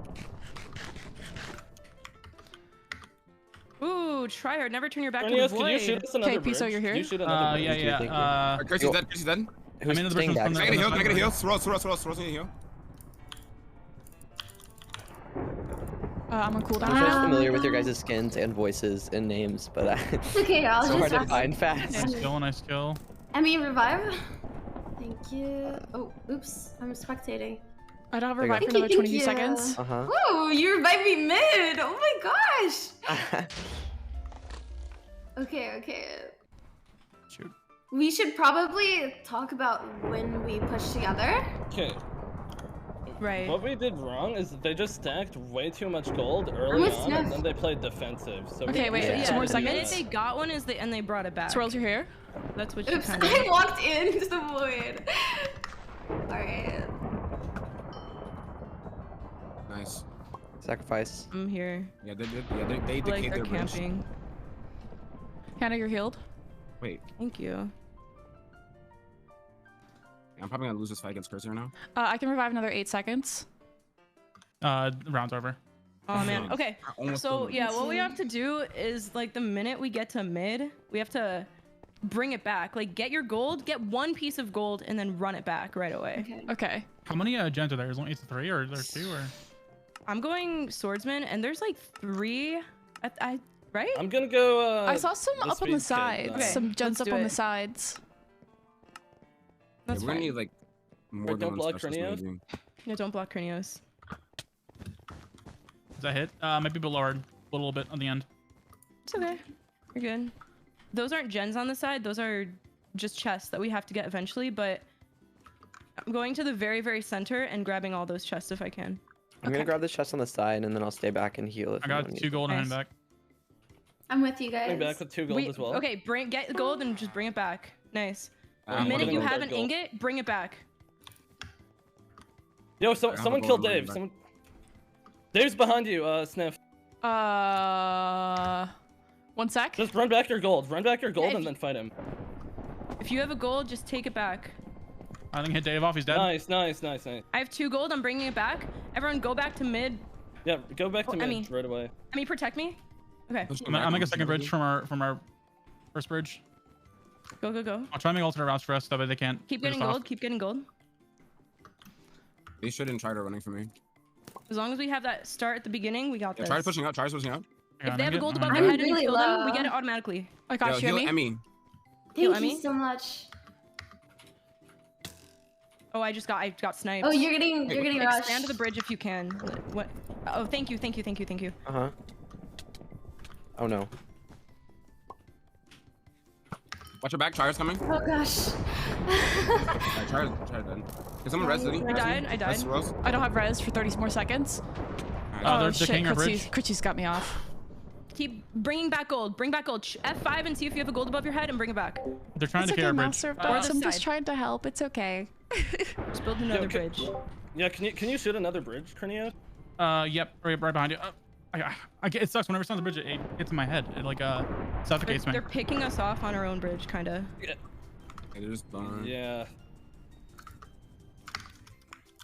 Ooh, Tryhard, never turn your back to the Krinios, void. can you shoot us another bridge? Piso, you're here? You shoot another bridge. Yeah. Curtsy's dead. Curtsy's dead. I'm in the bridge. Can I get a heal? Swirl, need a heal. I'm on cooldown. I'm just familiar with your guys' skins and voices and names, but Okay, I'll it's so hard just to find fast. Nice kill. I mean, revive. Thank you. Oh, oops. I'm spectating. I don't have a There you revive go. for another Thank 22 you. seconds. Ooh, you revived me mid! Oh my gosh! Okay. Shoot. We should probably talk about when we push together. Okay. Right. What we did wrong is they just stacked way too much gold I'm early with on, and Sniff. then they played defensive. So Okay, wait, we two more the seconds. minute they got one and they brought it back. Swirls, you're here. That's what you Oops, kind of. I walked into the void. Alright. Nice. Sacrifice. I'm here. Yeah, they Like decayed are their bridge. camping. Hannah, you're healed. Wait, Thank you. I'm probably gonna lose this fight against Cursor now. I can revive another 8 seconds. Round's over. Oh man. Okay. I almost So killed him. yeah, what we have to do is like the minute we get to mid, we have to bring it back. Like get your gold, get one piece of gold, and then run it back right away. Okay. How many gens are there? Is it 3 or there's 2 or? I'm going swordsman, and there's like 3. Right? I'm gonna go. I saw some the up on the speed kit, sides. Okay, Some gens let's up do on it. the sides. That's We're gonna fine. need like more Wait, than don't one block specialist Cranios? maybe. Yeah, don't block Cranios. Does that hit? Might be below a little bit on the end. It's okay. You're good. Those aren't gens on the side. Those are just chests that we have to get eventually, but I'm going to the very, very center and grabbing all those chests if I can. I'm gonna grab the chest on the side and then I'll stay back and heal if I got anyone 2 needs gold and Nice. I'm back. I'm with you guys. Coming back with 2 gold as well. Okay, get the gold and just bring it back. Nice. The I'm minute gonna you go have with an gold. ingot, bring it back. Yo, have a someone gold killed running Dave. back. Someone. Dave's behind you, Sniff. 1 sec. Just run back your gold. Run back your gold if and you- then fight him. If you have a gold, just take it back. I think hit Dave off. He's dead. Nice. I have 2 gold. I'm bringing it back. Everyone, go back to mid. Yeah, go back to Oh, mid Emmy. right away. Protect me. Okay, Push them I'm gonna back, make a push second them bridge back. from our first bridge. go. I'll try and make alternate routes for us, that way they can't. Keep push us getting off. gold. Keep getting gold. They shouldn't try to running for me. As long as we have that start at the beginning, we got Yeah, this. try pushing out. Try pushing out. Yeah, If they have a I'm gold gonna above get- their I'm head and you really kill them, we low. get it automatically. I got you, heal Emmy. Emmy. Yo, Thank you Emmy? so much. Oh, I got sniped. Oh, you're getting rushed. Expand to the bridge if you can. What? Oh, thank you. Uh-huh. Oh no. Watch your back. Try's coming. Oh gosh. Try then. Can someone res City? I died. Res Rose? I don't have res for 30 more seconds. Alright. they're shit, king or bridge. Critchy's got me off. Keep bringing back gold. Bring back gold. F5 and see if you have a gold above your head and bring it back. They're trying It's to okay, carry a bridge. Master of Or Darts. the I'm just side. trying to help. It's okay. Just build another Yo, bridge. Yeah, can you shoot another bridge, Cranio? Yep, right behind you. It sucks whenever it's on the bridge. It hits my head. It like suffocates me. They're picking us off on our own bridge, kinda. Yeah, they're just done. Yeah.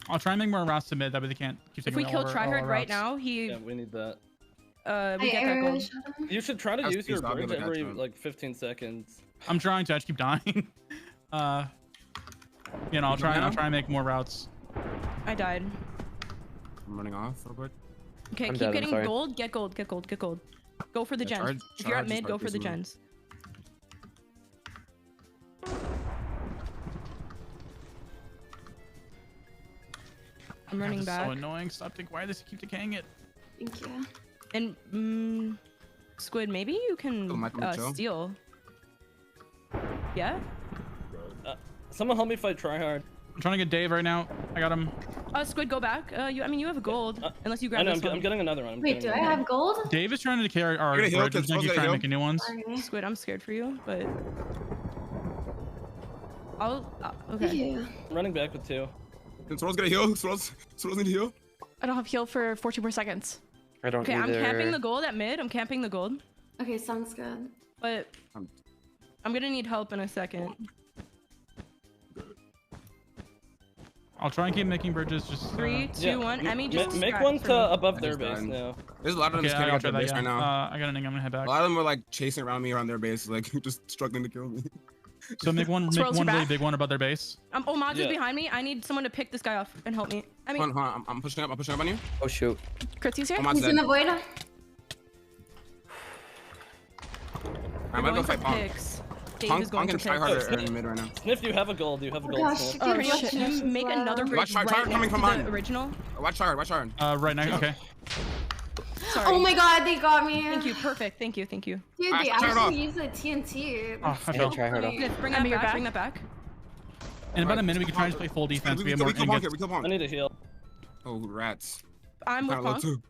I'll try and make more routes to mid. That way they can't keep If taking we kill all our Tryhard right routes. now, Yeah, we need that. we get that gold. You should try to That's use your too solid, bridge I got every you. like 15 seconds. I'm trying to. I just keep dying. I'll try and make more routes. I died. I'm running off real quick. Okay, I'm keep dead, I'm getting sorry. gold. Get gold. Go for the Yeah, gens. If you're at charge mid, is go for the reasonable. gens. I'm God, running this is back. so annoying. Stop. Why does he keep decaying it? Thank you. And Squid, maybe you can Oh, Michael, chill. steal. Yeah. Someone help me fight Tryhard. I'm trying to get Dave right now. I got him. Squid, go back. You have a gold, unless you grab I know, this I'm one. getting another one. Wait, do I have gold? Dave is trying to carry our You're gonna heal, bridge. kids. He's gonna keep Supposed to trying to heal. make new ones. Sorry. Squid, I'm scared for you, but okay. Yeah. Running back with 2. Can Swirl's gonna heal? Swirl's need to heal? I don't have heal for 14 more seconds. I don't Okay, either. I'm camping the gold at mid. I'm camping the gold, Okay, sounds good. but I'm gonna need help in a second. I'll try and keep making bridges. Just 3, 2, 1. Emmy, just make distract one for to me. above I their just base died. now. There's a lot of them Okay, just carrying I'll out their try that. base Yeah. right now. I got an I'm gonna head back. A lot of them were like chasing around me around their base, like just struggling to kill me. So make one Swirls, you're really back. big one above their base. Oh, Mods is Yeah. behind me. I need someone to pick this guy off and help me. I mean, Hold on, I'm pushing up on you. Oh shoot. Critzy's here. Come on, He's in the void. I'm gonna going go for fight Pong. picks. Dave Punk is going and for pick. Tryhard are in the mid right now. Sniff, you have a gold. You have a gold. gosh, Sniff. give me Can a you chance make as another well. bridge Watch right coming next from to mine. the original? Watch Tryhard. Right now. Okay. Sorry. Oh my god, they got me. Thank you. Perfect. Tink you. Dude, I they turned it off. actually use the TNT. Oh, I Yeah, fell. try hard. Smith, bring Emmy, that you're back. back? Bring that back. In about a minute, we can try and play full defense. We have more kill Punk here. ingots. We kill I Punk. need a heal. Oh, rats. I'm with Kinda low Punk. too.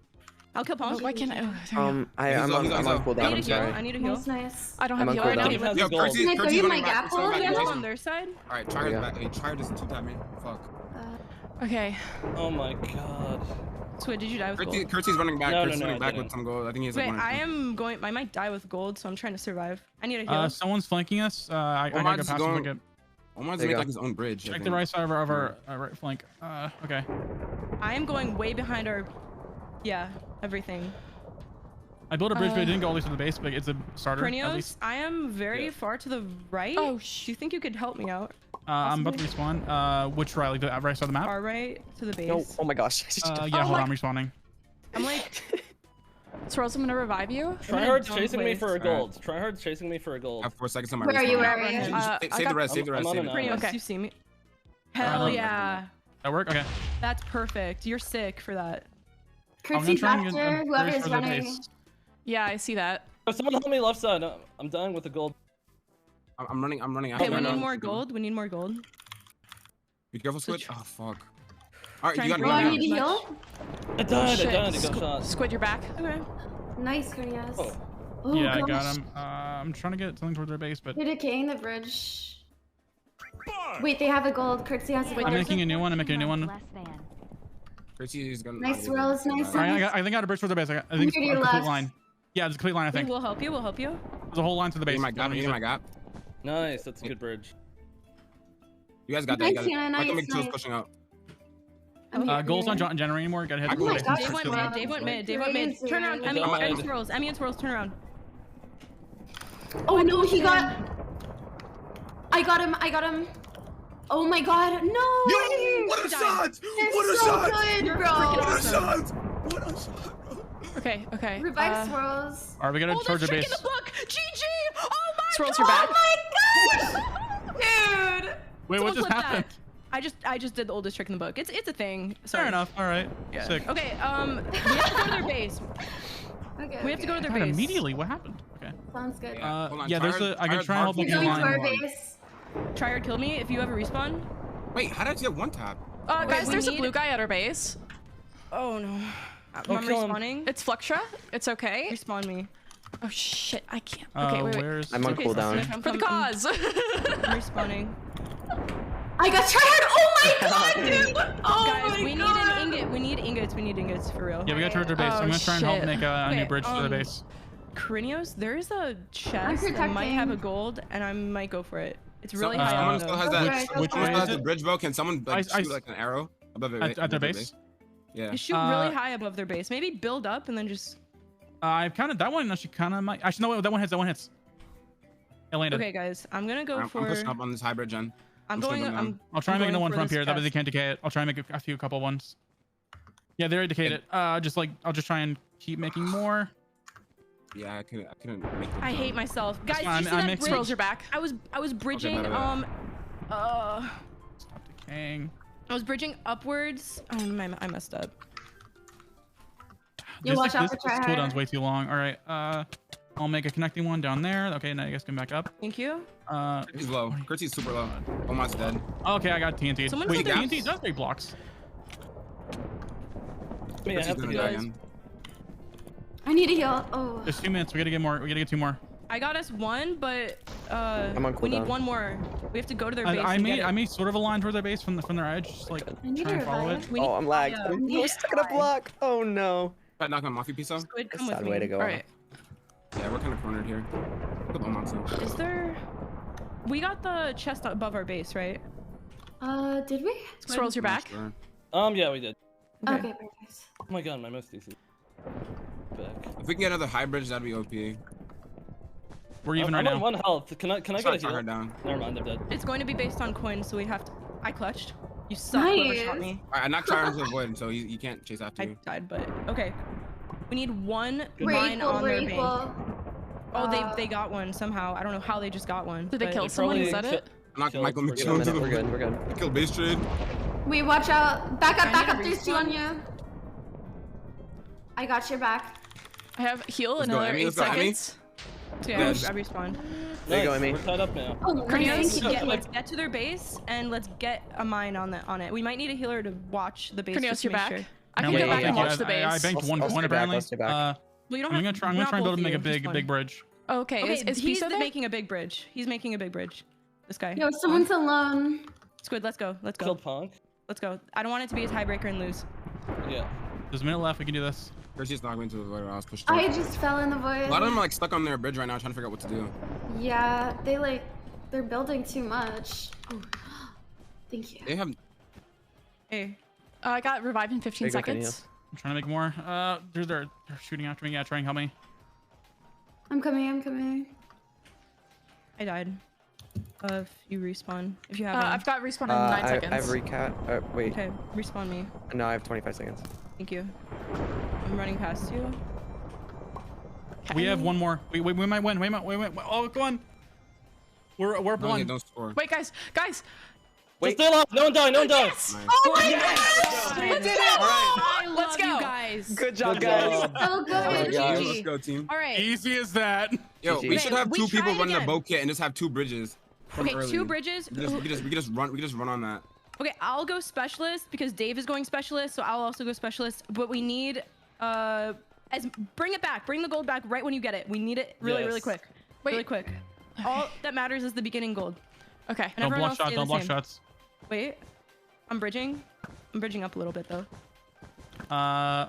I'll kill Punk. Why can't I? Oh, there we go. I'm on cooldown. I I'm need a heal. sorry. I need a heal. Nice. I don't I'm have on heal right now. cooldown. Team has Yo, a gold. Curtsy, Can I throw Curtsy's you my running back. gap Curtsy's hole running again? back. Heal Jason. on their side. Alright, Tryhard's back. Hey, Tryhard doesn't two-tap me. Fuck. Okay. Oh my god. Squid, did you die with gold? Curtsy's running back. No, Curtsy's no, running I back didn't. with some gold. I think he has like Wait, one or I two. am going. I might die with gold, so I'm trying to survive. I need a heal. Someone's flanking us. I gotta go Omar's past going- him. Omar's There you make go. like his own bridge. I Check think. the right side of our right flank. Okay. I am going way behind our. Yeah, everything. I built a bridge, but it didn't go all the way to the base. But it's a starter. At Cranios, least. I am very Yeah. far to the right. Oh, Do you think you could help me out? I'm about to respawn. Which right? Like the right side of the map? Far right to the base. No. Oh my gosh. Yeah, hold on. I'm respawning. I'm like, Swirls, I'm gonna revive you. Tryhard's dumb chasing me place. for a gold. Tryhard's chasing me for a I gold. have 4 seconds on my Where are you? respawn. Where are you? Just I Save got- the rest. Save the rest. I'm on Save an it. island. Cranios, Okay. you see me? Alright, Hell hold on. yeah. That work? Okay. That's perfect. You're sick for that. I'm Curtsy gonna try and back get there, a whoever bridge is for the running. base. Yeah, I see that. Oh, someone help me left side. I'm dying with the gold. I'm running. Okay, after we right need now. more gold. We need more gold. Be careful, Switch. Oh fuck. Alright, Try you and got Oh, I it. need to heal? I died. Shit. I died. I got shot. Squid, you're back. Okay. Nice, Cranios. Oh. Oh, Yeah, I gosh. got him. I'm trying to get something towards their base, but They're decaying the bridge. Wait, they have a gold. Curtsy has a gold. I'm making a new one. I'm making a new one. Less than. Curtsy is gonna. Nice swirls, nice Alright, I think I got a bridge for the base. I think it's Near a your complete left. line. Yeah, it's a complete line. I Okay, think we'll help you. We'll help you. there's a whole line to the base. You need my gap. Don't You use need it. my gap. Nice. That's a good bridge. You guys got that. You Nice, got it. Hannah, I can nice, make toes nice. pushing out. I'm here. Goals not generating anymore. Gotta hit I the can goal make base. toes Dave went pushing mid. out. Dave went mid. Dave went mid. Turn around. Emmy died. and swirls. Emmy and swirls. Turn around. Oh no, he got. I got him. I got him. Oh my god, no! Yo, what a shot! They're What a so shot! good, bro. What a shot! What a shot, bro! Okay, okay. Revive swirls. Alright, we gotta charge the their trick in base. the book. GG. Oh my Swirls, god. you're back. Oh my god! Dude! Wait, what Someone just flip that. happened? I just did the oldest trick in the book. It's a thing. Sorry. Fair enough. All right. Yeah. Sick. Okay. We have to go to their base. Okay, We have to go to their God, base. immediately. What happened? Okay. Sounds good. Hold on, Yeah, there's Tryhard- a. I can Tryhard's try and help hard them He's to get going a to our line. base. Tryhard killed me. If you ever respawn. Wait, how did you get one tap? Guys, we there's a need- blue guy at our base. Oh no. I'm kill him. respawning. It's Fluxtra. It's okay. Respawn me. Oh shit, I can't. Okay, wait, wait. Where's? I'm on Okay, cooldown. Smith, I'm For the coming- cause. I'm respawning. I got Tryhard! Oh my god, dude! Oh Guys, my we need god! an ingot. We need ingots. We need ingots for real. Yeah, we gotta charge their base. Oh, I'm gonna try and help shit. make a new Okay, bridge to the base. Cranios, there's a chest that might protecting. have a gold, and I might go for it. It's really Someone high up still has though. that. Which- Someone which still way has is the it? bridge bow. Can someone like I- shoot like an arrow above it? At their base? Yeah. You shoot really high above their base. Maybe build up and then just. I've counted that one. Actually, kind of might. Actually, no. That one hits. That one hits. It landed. Okay, guys, I'm gonna go I'm for. pushing up on this hybrid gen. I'm pushing going. them down. I'll try and make going another one for from this here. That way they chest. can't decay it. I'll try and make a couple ones. Yeah, they already decayed it. I'll just try and keep making more. Yeah, I couldn't make them. I hate myself, guys. Did you fine, see I'm that mixing- bridge? Swirls, you're back. I was bridging. my bad. Stop decaying. I was bridging upwards. I messed up. You watch out for Tryhard. cooldown's way too long. All right. I'll make a connecting one down there. Okay, now you guys can back up. Thank you. He's low. Kurtzy's super low. Almost dead. Okay, I got TNT. Someone Wait, put their- TNT does break blocks. I mean, I Kurtzy's have to gonna do die it. again. I need a heal. Oh. There's 2 minutes. We gotta get more. We gotta get 2 more. I got us one, but I'm on we need cooldown. one more. We have to go to their base. I and made get it. I made sort of a line toward their base from their edge, just like I need try to and follow revive. it. We need- Oh, I'm lagged. yeah, I'm we need stuck in a block. Oh no. Try to knock him off you, piece of. Squid, That's come a with sad me. way to go. All right. Yeah, we're kind of cornered here. Put them on too. Is there? We got the chest above our base, right? Did we? Swirls, you're back. Sure. Yeah, we did. Okay, perfect. Oh my god, my mouse DC. Back. If we can get another high bridge, that'd be OP. We're even I'm right on now. 1 health. Can I get Try a to her heal? down. Never mind, they're dead. It's going to be based on coins, so we have to. I clutched. You suck. Whoever shot Nice. me. Alright, I knocked Tryhard to avoid, so you can't chase after I you. died, but okay. We need one We're mine equal, on we're their base. equal. Oh, they got one somehow. I don't know how they just got one. Did they but- kill someone? Is that it? Knock Michael We're good. McJones. We're good. We're good. I killed base trade. Wait, watch out. Back I up. need a There's two on you. I got your back. I have heal Let's go, another Emmy, 8 let's go, Emmy. seconds. Yeah, I respawned. There you go, Amy. We're tied up now. Oh, nice. Let's get to their base and let's get a mine on it. We might need a healer to watch the base. Cornelius, just to you're make back. Sure. I can Yeah, go yeah, back yeah, and yeah. watch the base. I banked one I'll coin stay back, apparently. I'll stay back. Well, you don't I'm have. gonna try and build both make a of you, just big one. bridge. Okay, Okay, is he's Piso there? making a big bridge. He's making a big bridge. This guy. Yo, someone's alone. Squid, let's go. Let's go. Killed Punk. Let's go. I don't want it to be a tiebreaker and lose. Yeah. There's a minute left. We can do this. Percy's knocked me into the void. I was pushed I off. just fell in the void. A lot of them are like stuck on their bridge right now, trying to figure out what to do. Yeah, they're building too much. Oh, thank you. They have. Hey. I got revived in 15 There you go, seconds. I'm trying to make more. They're shooting after me. Yeah, try and help me. I'm coming. I died. If you respawn. If you have I've got respawn in 9 seconds. I have recat. Wait. Okay, respawn me. No, I have 25 seconds. Thank you. I'm running past you. We have one more. We might win. Wait. Oh, go on. We're up No, one. don't score. Wait, guys. Wait. Just stay alive. No one die. No one die. Nice. Oh my Yes! god! We did it! I love Let's go. you guys. Good job, Good guys. job. So good. my gosh. Let's go, team. All right. Easy as that. Yo, GG. we should have We two people tried running a again. boat kit and just have two bridges. From Okay, early. 2 bridges. We can just run on that. Okay, I'll go specialist because Dave is going specialist, so I'll also go specialist. But we need bring it back. Bring the gold back right when you get it. We need it really Yes. quick. Wait. Really quick. All that matters is the beginning gold. Okay. And Don't everyone block else shots. stay Don't the block same. shots. Wait. I'm bridging. I'm bridging up a little bit though.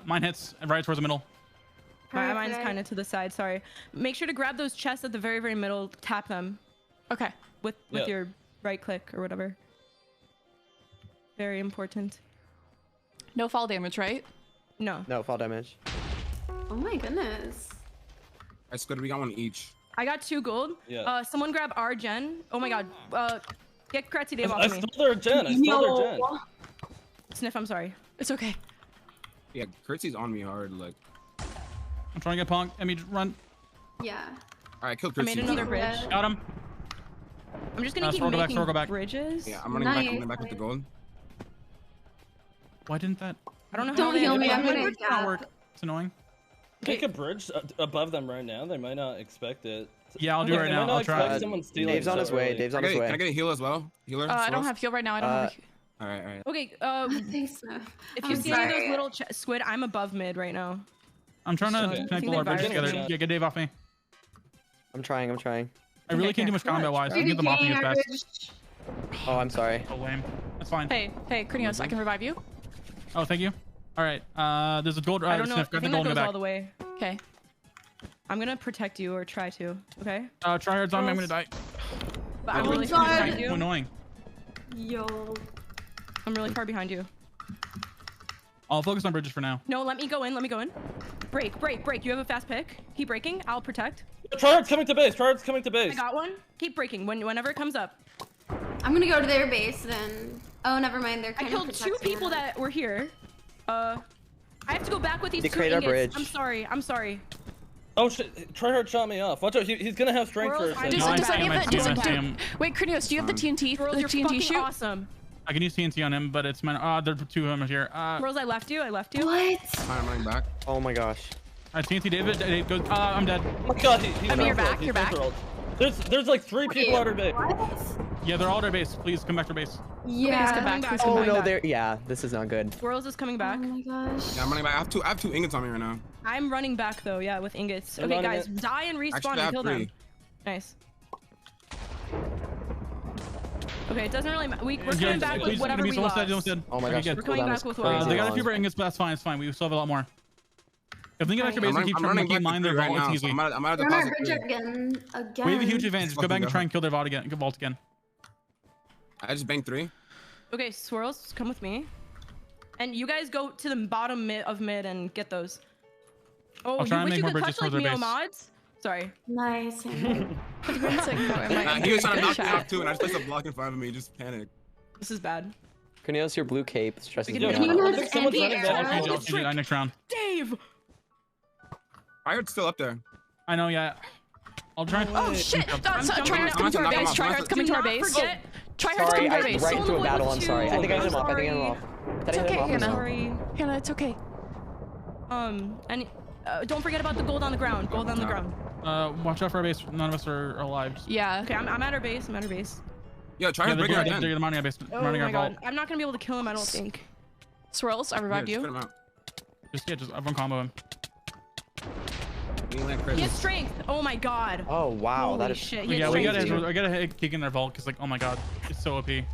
Mine hits right towards the middle. Mine's Perfect. kind of to the side. Sorry. Make sure to grab those chests at the very, very middle. Tap them Okay. with Yeah. your right click or whatever. Very important. No fall damage, right? No. No fall damage. Oh my goodness. That's good. We got one each. I got 2 gold. Yeah. Someone grab our gen. Oh my god. Get Kratzy Dave I off me. stole their gen. I stole their gen. Sniff, I'm sorry. It's okay. Yeah, Curtsy's on me hard. Like, I'm trying to get Punk. Emmy, run. Yeah. all right, kill I made Curtsy. another bridge. Yeah. Got him. I'm just gonna keep Sword, go back, making sword, go back. bridges. Yeah, I'm running back. I'm Nice. running back with the gold. Why didn't that? I don't know how Don't they heal me. did I'm that. gonna Not gap. work. It's annoying. Make a bridge above them right now. They might not expect it. Yeah, I'll do it Like, right they now. might not I'll try. expect someone stealing Dave's on so his way. early. Dave's on Can his I way. get a heal as well? Healer? I don't Swirls? have heal right now. I don't have. All right. Okay, Thanks, Sniff. if I'm you see any of sorry. those little Squid, I'm above mid right now. I'm trying to Okay. connect I all think our they bridges virus together. me. Yeah, get Dave off me. I'm trying. I really Okay, can't do much here. combat wise. I We're can get them off me getting as our fast. bridge. Oh, I'm sorry. So lame. That's fine. Hey, Cornelius, I can revive you. Oh, thank you. All right. There's a gold. I don't know. Sniff, I grab the think gold that and goes go all the back. way. Okay. I'm gonna protect you or try to. Okay. Try hard on me. I'm gonna die. But I'm Oh really my far God. behind So you. annoying. Yo. I'm really far behind you. I'll focus on bridges for now. No, let me go in. Let me go in. Break. You have a fast pick. Keep breaking. I'll protect. Tryhard's coming to base. Tryhard's coming to base. I got one. Keep breaking whenever it comes up. I'm gonna go to their base then. Oh, never mind. They're I kind killed of 2 people that were here. I have to go back with these They 2 create our ingots. bridge. I'm sorry. Oh shit! Tryhard shot me off. Watch out. He's gonna have strength Squirrels, for a I'm second. No, I Does see any him. of I it? see Does him. it I see do? him. Wait, Cornelius, do you have the TNT? Squirrels, The you're TNT fucking shoot? awesome. I can use TNT on him, but it's my. There are 2 of them here. Squirrels, I left you. What? I'm running back. Oh my gosh. TNT David. Dave goes. I'm dead. Oh my god, he's I mean, you're bankrolled, back, he's you're back. bankrolled. There's like 3 people at our base. What? Yeah, they're all at our base. Please come back to our base. Yeah. come back, please come Oh back. no, there. Yeah, this is not good. Squirrels is coming back. Oh my gosh. Yeah, I'm running back. I have two ingots on me right now. I'm running back though. Yeah, with ingots. They're Okay, running guys, it. die and respawn Actually, I and have kill 3. them. Nice. Okay, it doesn't really matter. We're Yeah, coming back please, with whatever we enemies almost dead, lost. almost dead. Oh my Okay, gosh. good. We're coming Cooldown back is with crazy what They got a long. few more ingots, but that's fine. It's fine. We still have a lot more. If they get back to Right. base, keep trying to keep mine their right vault. now. It's So easy. I'm out of Run our deposit. bridge 3. again. We have a huge advantage. Let's Go back fucking and try go. and kill their vault again. I just banked 3. Okay, swirls, come with me. And you guys go to the bottom of mid and get those. Oh, I'll try and wish make you more could bridges touch like towards their Neo base. mods? Sorry. Nice. He was trying to knock me off too, and I just placed a block in front of me. Just panicked. This is bad. Cornelius, your blue cape stresses We me can do out. it. I think someone's running I'll back. change it. I'll change it next round. Dave! Fired's still up there. I know, yeah. I'll try. Oh shit! Tryhard's coming to our base. Tryhard's coming to our base. Tryhard's coming to our base. Right into a battle. I'm sorry. I think I hit him off. I think I hit him off. It's okay, Hannah. Sorry. Hannah, it's okay. And don't forget about the gold on the ground. Gold on the ground. Watch out for our base. None of us are alive. Yeah. Okay, I'm at our base. I'm at our base. Yo, try to break it again. They're mining our base. Oh my god. I'm not gonna be able to kill him, I don't think. Swirls, I revived you. Just everyone combo him. He has strength. Oh my god. Oh wow, Holy that is. shit. Yeah, we gotta hit kick in their vault because like, oh my god, it's so OP. They're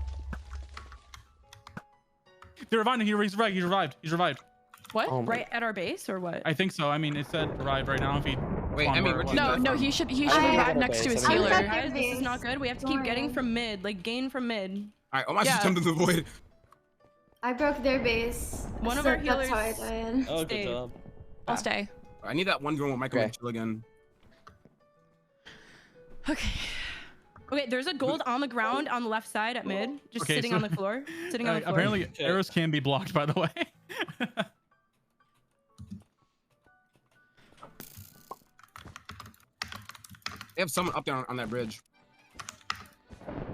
reviving. He's revived. What? Oh right at our base or what? I think so. I mean, it said revived right now. If he. Wait, Emmy, no, he should revive next to his healer. Guys, this is not good. We have to keep getting from mid, like gain from mid. Alright, Omar just jumped into the void. I broke their base. One of our healers. That's how I died. Oh, good job. I'll stay. I need that one drone with Michael chill again. Okay. Okay, there's a gold on the ground on the left side at mid, just sitting on the floor. Sitting on the floor. Apparently, arrows can be blocked, by the way. They have someone up there on that bridge.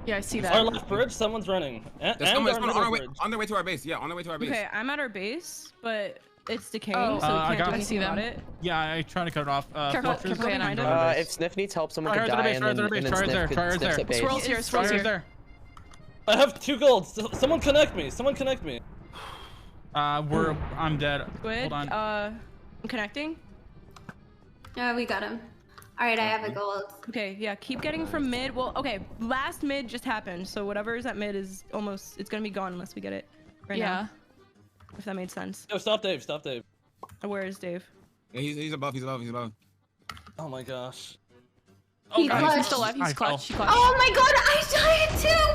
Yeah, I see that. Our left bridge, someone's running. And someone on their way to our base. Yeah, on their way to our base. Okay, I'm at our base, but it's decaying, Oh, so we can't do anything them. about it. Yeah, I try to cut it off. Careful behind him. If Sniff needs help, someone could die, and then Sniff could sniff at base. Swirls here. I have 2 golds. Someone connect me. I'm dead. Squid, Hold on. I'm connecting. Yeah, we got him. Alright, I have a gold. Okay, yeah, keep getting from mid. Well, okay, last mid just happened, so whatever is at mid is almost, it's gonna be gone unless we get it right now. If that made sense. Yo, stop Dave. Where is Dave? Yeah, he's above. Oh my gosh. He's still left. He's clutch. Oh my god, I died too!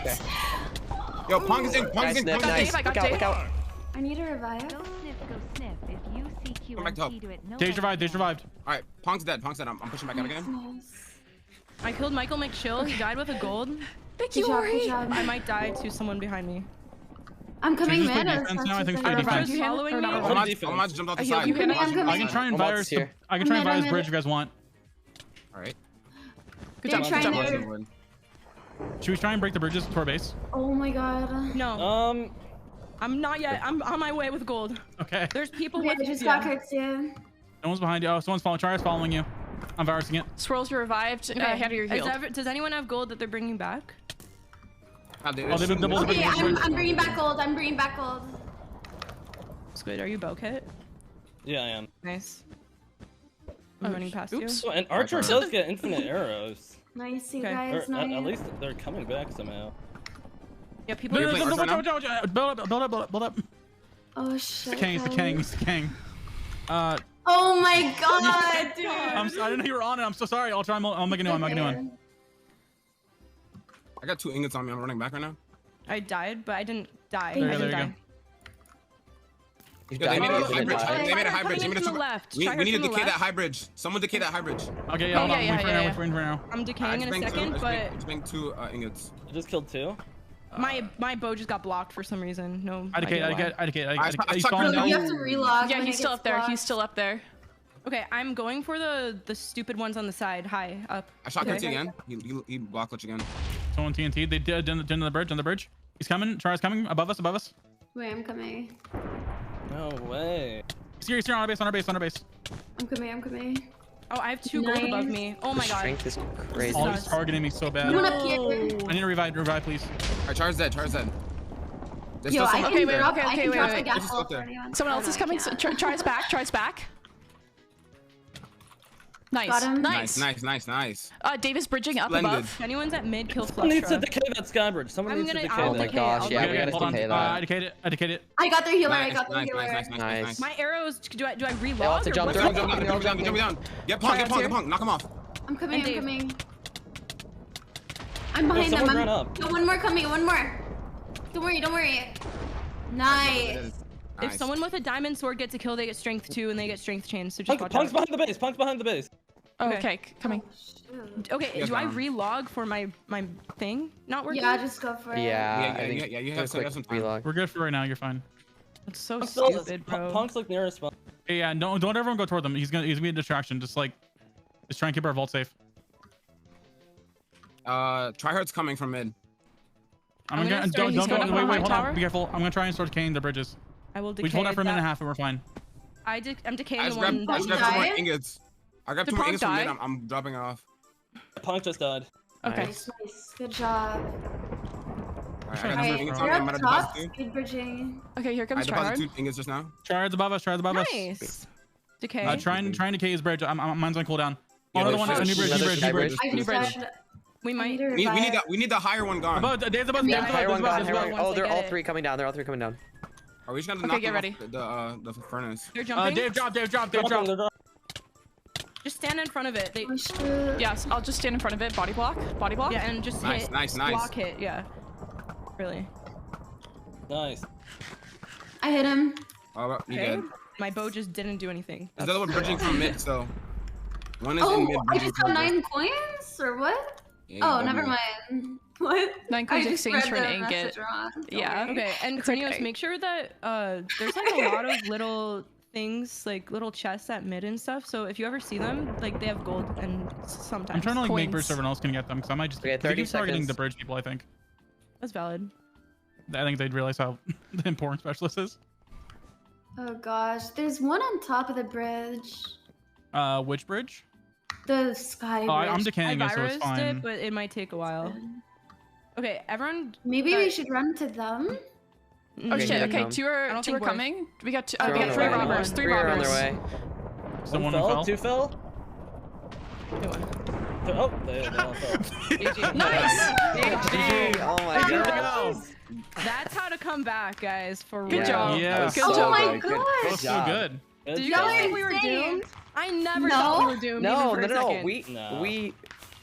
What? Yo, Pong is in. I got Dave. I need a revive. Go sniff. If you CQNT to it, no. Dave's revived. Alright, Pong's dead. I'm pushing back out again. I killed Michael McShill. He died with a gold. Thank you, Ori. I might die to someone behind me. I'm coming mid. I think it's defense. Following me? I'm just jumped off the side. I can try and virus bridge if you guys want. Alright. Good job. Should we try and break the bridges to our base? Oh my god. No. I'm not yet. I'm on my way with gold. Okay. There's people Yeah, with just got hits, yeah. No one's behind you. Oh, someone's following. Try's following you. I'm virusing it. Swirls, you're revived. Hannah, you're healed. Does anyone have gold that they're bringing back? They've been double. Okay, I'm bringing back gold. Squid, are you bow kit? Yeah, I am. Nice. I'm running past you. So an archer does get infinite arrows. Nice, you Okay. guys. Or Nice. at least they're coming back somehow. Yeah, people. Build up. Oh shit. It's the king. Oh my god, dude. I didn't know you were on it. I'm so sorry. I'll make a new one. I got 2 ingots on me. I'm running back right now. I died, but I didn't die. There I didn't you die. They made a high bridge. We need to decay that high bridge. Someone decay that high bridge. Okay, hold on. Wait for now. I'm decaying in a second, but I just banged 2 ingots. I just killed 2. my bow just got blocked for some reason. No. I decayed. You have to relog. Yeah, he's still up there. He's still up there. Okay, I'm going for the stupid ones on the side. High up. I shot Kurtz again. He blocked clutch again. Someone TNT. They did on the bridge. He's coming. Try's coming. Above us. Wait, I'm coming. No way. He's here on our base. I'm coming. Oh, I have 2 gold above me. Oh my god. Strength is crazy. Oh, he's targeting me so bad. One up here. I need to revive, please. Alright, Char's dead. Yo, I can drop the wait. gas wall for anyone. Someone else is coming. Try's back. Nice. Got him. Nice. Dave is bridging up Splendid. above. If anyone's at mid, kill Someone needs to Fluxtra. decay that skybridge. Someone needs to decay Oh my that. gosh, yeah, we gotta decay that. I decayed it. I got their healer. Nice. My arrows. Do I reload? They all have to jump. Jump down. Get Pong. Knock him off. I'm coming. I'm behind them. Run up. Yo, one more coming. One more. Don't worry. Nice. If someone with a diamond sword gets a kill, they get strength 2 and they get strength chains. So just watch Punk's out. behind the base. Okay, coming. Okay, do I relog for my thing not working? Yeah, just go for it. Yeah, you have some time. Relog. We're good for right now. You're fine. That's so stupid, bro. Punk's like nearest spawn. Hey, yeah, don't everyone go toward them. He's gonna be a distraction. Just try and keep our vault safe. Tryhard's coming from mid. I'm gonna don't he's going up wait, on hold tower. on. Be careful. I'm gonna try and start decaying the bridges. I will decay. We hold out for a minute and a half and we're fine. I'm decaying I the just one. grabbed 2 more ingots. I grabbed Did 2 more Punk ingots from mid. die? I'm dropping it off. Punk just died. Okay. Nice. Good job. Alright, I got 2 Alright, ingots you're on me. I'm up about to top. deposit 2. Speed bridging. Okay, here I comes deposited Tryhard. 2 ingots just now. Tryhard's above us. Tryhard's above us. Nice. Decay. Trying to decay his bridge. Mine's on cooldown. Yeah, Another oh, one. shit. A new bridge. New bridge. I New just bridge. said We I might. need to We revive. need the higher one gone. Above. There's above. Yeah, Higher one gone. Higher one. once Oh, they they're get all it. 3 coming down. They're all 3 coming down. Are we just gonna Okay, knock get them ready. off the furnace? They're jumping. Dave dropped. Just stand in front of it. They, Oh, shoot. Yes, I'll just stand in front of it. Body block. Body block. yeah, and just Nice, hit. nice, nice. Block hit. Yeah. Really. Nice. I hit him. Oh, you Okay. good. My bow just didn't do anything. There's the other one bridging from mid, so. One is in Oh, mid I bridging just got from 9 coins? Or what? Yeah, Oh, you never W. mind. What? 9 coins I just exchange read for an the ingot. message wrong. Don't Yeah. worry. Okay, and It's Cornelius, okay. make sure that there's like a lot of little things, like little chests at mid and stuff. So if you ever see them, like they have gold and sometimes. I'm trying to like make Coins. bridge so everyone else can get them because I might just. Okay, 'cause we 30 keep targeting seconds. the bridge people. I think. That's valid. I think they'd realize how important specialist is. Oh gosh, there's one on top of the bridge. Which bridge? The sky bridge. Oh, I'm I decaying it, so it's virused fine. it, but it might take a while. Okay, everyone. Maybe we should run to them. Oh Okay, shit. here they Okay, come. 2 I are don't 2 are think we're- coming. We got They're we on got their 3 way. robbers. 3 Three are on robbers. their way. Someone One fell. fell. 2 fell. Good one. Oh, they all fell. Nice. Oh my god. That's how to come back, guys. For Good real. job. Yeah. That was Good so job. Oh my good. gosh. Good Both so job. good. Did you Y'all guys are think we were insane. doomed? I never No. thought we were doomed. No, even no, for a no. second. No.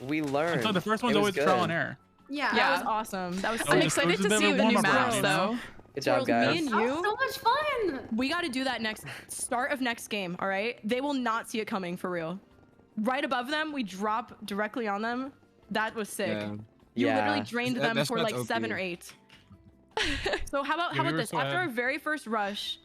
We learned. So the first one's It was always good. trial and error. Yeah. That was awesome. That was Oh, I'm just- excited it was a to bit of see a the new warm-up maps round, though. Good job, Swirls, me guys. and That was you, so much fun. we got to do that next start of next game. All right, they will not see it coming for real. Right above them, we drop directly on them. That was sick. Yeah. You Yeah. literally drained them That's for like OP. 7 or 8. So how about Yeah, we were this? so After ahead. our very first rush,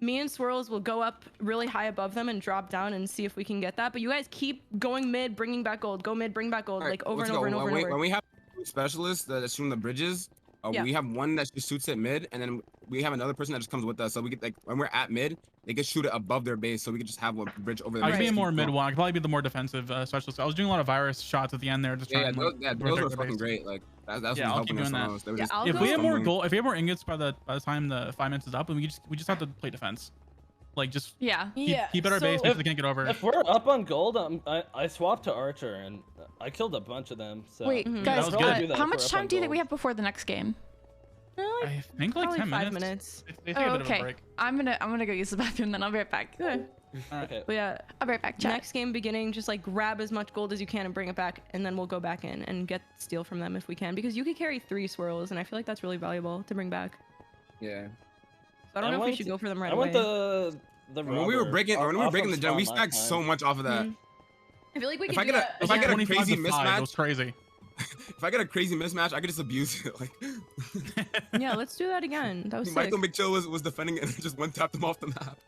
me and Swirls will go up really high above them and drop down and see if we can get that. But you guys keep going mid, bringing back gold. Go mid, bring back gold, Alright, like over let's and over go. and over and over. When we have specialists that shoot the bridges, Yeah. we have one that just shoots at mid, and then we have another person that just comes with us. So we get like when we're at mid, they can shoot it above their base, so we can just have a bridge over their I could base. be a more mid one. I could probably be the more defensive specialist. I was doing a lot of virus shots at the end there, just Yeah, trying to those protect were their fucking base. great. Like that's Yeah, what's I'll helping keep us doing the that. most. They were Yeah, just I'll If go- we have more stumbling. gold, if we have more ingots by the time the 5 minutes is up, and we just have to play defense. Like just Yeah. keep at our base, make sure they can't get over. If we're up on gold, I swapped to Archer and I killed a bunch of them. So Wait, Mhm. guys, That was good. Do that how if we're much up time on do you think gold. we have before the next game? I think like Probably 10 5 minutes. minutes. They take a Oh, bit of a okay. break. I'm gonna go use the bathroom, then I'll be right back. Good. Okay. But yeah, I'll be right back. Chat. next game beginning, just like grab as much gold as you can and bring it back, and then we'll go back in and get steal from them if we can, because you could carry 3 swirls, and I feel like that's really valuable to bring back. Yeah. So I don't know if we went should to- go for them right I away. went the When we were breaking the jump, we stacked stacked so much off of that. Mhm. I feel like we If could I do get a- that. if I get a 25 crazy to 5, mismatch- it was crazy. If I get a crazy mismatch, I could just abuse it. Like Yeah, let's do that again. That was sick. Michael McChill was defending it and just one tapped him off the map.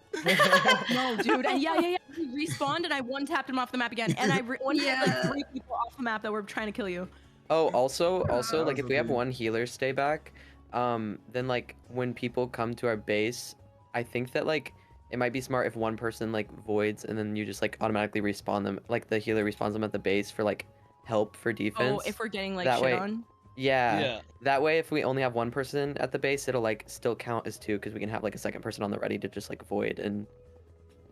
No, dude. And yeah. He respawned and I one tapped him off the map again, and I one tapped like 3 people off the map that were trying to kill you. Oh, also, That like was if we have okay. one healer stay back, then like when people come to our base, I think that like it might be smart if one person like voids and then you just like automatically respawn them, like the healer respawns them at the base for like help for defense. Oh, if we're getting like That shit way- on. Yeah. Yeah. That way, if we only have one person at the base, it'll like still count as 2 because we can have like a second person on the ready to just like void and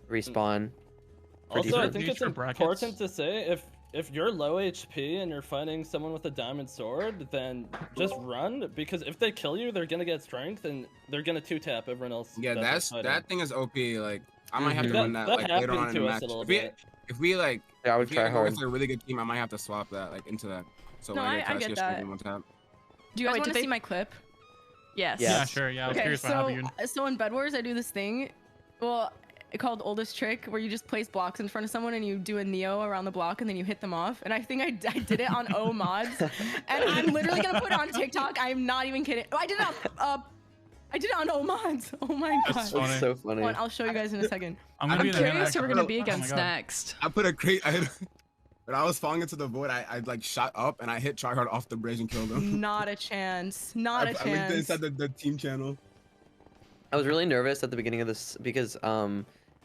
respawn. For Also, I defense. think Use it's for brackets. important to say if you're low HP and you're fighting someone with a diamond sword, then just run, because if they kill you, they're gonna get strength and they're gonna 2-tap everyone else. Yeah, fighting. that thing is OP. Like I might have to That- run that that like later happened on in to the us match. a little If we bit. if we like Yeah, I would if we try go hard. with a really good team, I might have to swap that like into that. So No, when I get touch, get get that. straight in one tap. Do you guys wait, want did to they- see my clip? Yes. Yeah. Yeah, sure. Yeah, I was Okay, curious about how you. so in Bed Wars, I do this thing, well, called Oldest Trick, where you just place blocks in front of someone and you do a Neo around the block and then you hit them off. And I think I did it on O mods, and I'm literally gonna put it on TikTok. I'm not even kidding. Oh, I did it on O mods. Oh my god. That's That's funny. so funny. Hold on, I'll show you guys in a second. I'm gonna I'm be in a hand curious who we're gonna be Oh my against God. next. I put a crate. When I was falling into the void, I like shot up and I hit Tryhard off the bridge and killed him. Not a chance. Not a I linked chance. it inside the team channel. I was really nervous at the beginning of this because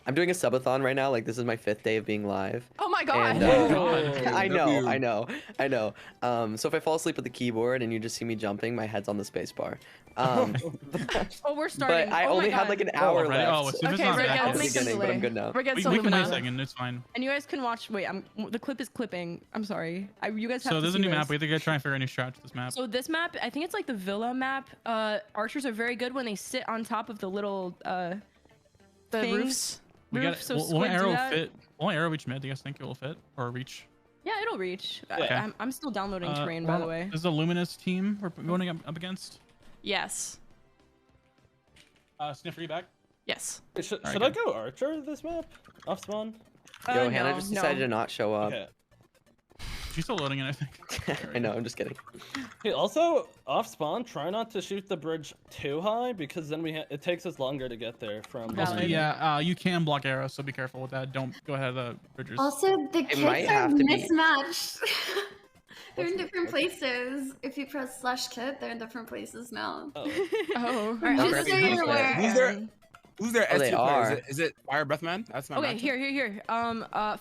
I'm doing a subathon right now. Like this is my 5th day of being live. Oh my god. And, I know. So if I fall asleep at the keyboard and you just see me jumping, my head's on the space bar. Oh, we're starting. But I only have like an hour left. Oh, so Okay, not Red bad. Gets- At the beginning, but I'm good now. Red Gets We can wait a Illumina. second. It's fine. And you guys can watch. Wait, the clip is clipping. I'm sorry. You guys have So to there's a see new this. map. We have to go try and figure a new strat to this map. So this map, I think it's like the villa map. Archers are very good when they sit on top of the little The things. roofs. We got so will squid do arrow that. fit? Will arrow reach mid? Do you guys think it will fit or reach? Yeah, it'll reach. Okay. I'm still downloading terrain, by the way. This is the Luminous team we're going up against. Yes. Sniffer, you back? Yes. Should Alright, I go Archer this map? Off spawn? Yo, Hannah no, just no. decided to not show up. Okay. She's still loading it, I think. I know, I'm just kidding. Hey, also, off spawn, try not to shoot the bridge too high because then it takes us longer to get there from. Valid. behind. Yeah, you can block arrows, so be careful with that. Don't go ahead of the bridges. Also, the It kits might are have to be- mismatched. They're in What's- different places. If you press /kit, they're in different places now. Oh. Oh. Just so you're aware. Who's their Oh, S they tier player? are. Is it Fire Breath Man? That's my Okay, matchup. here.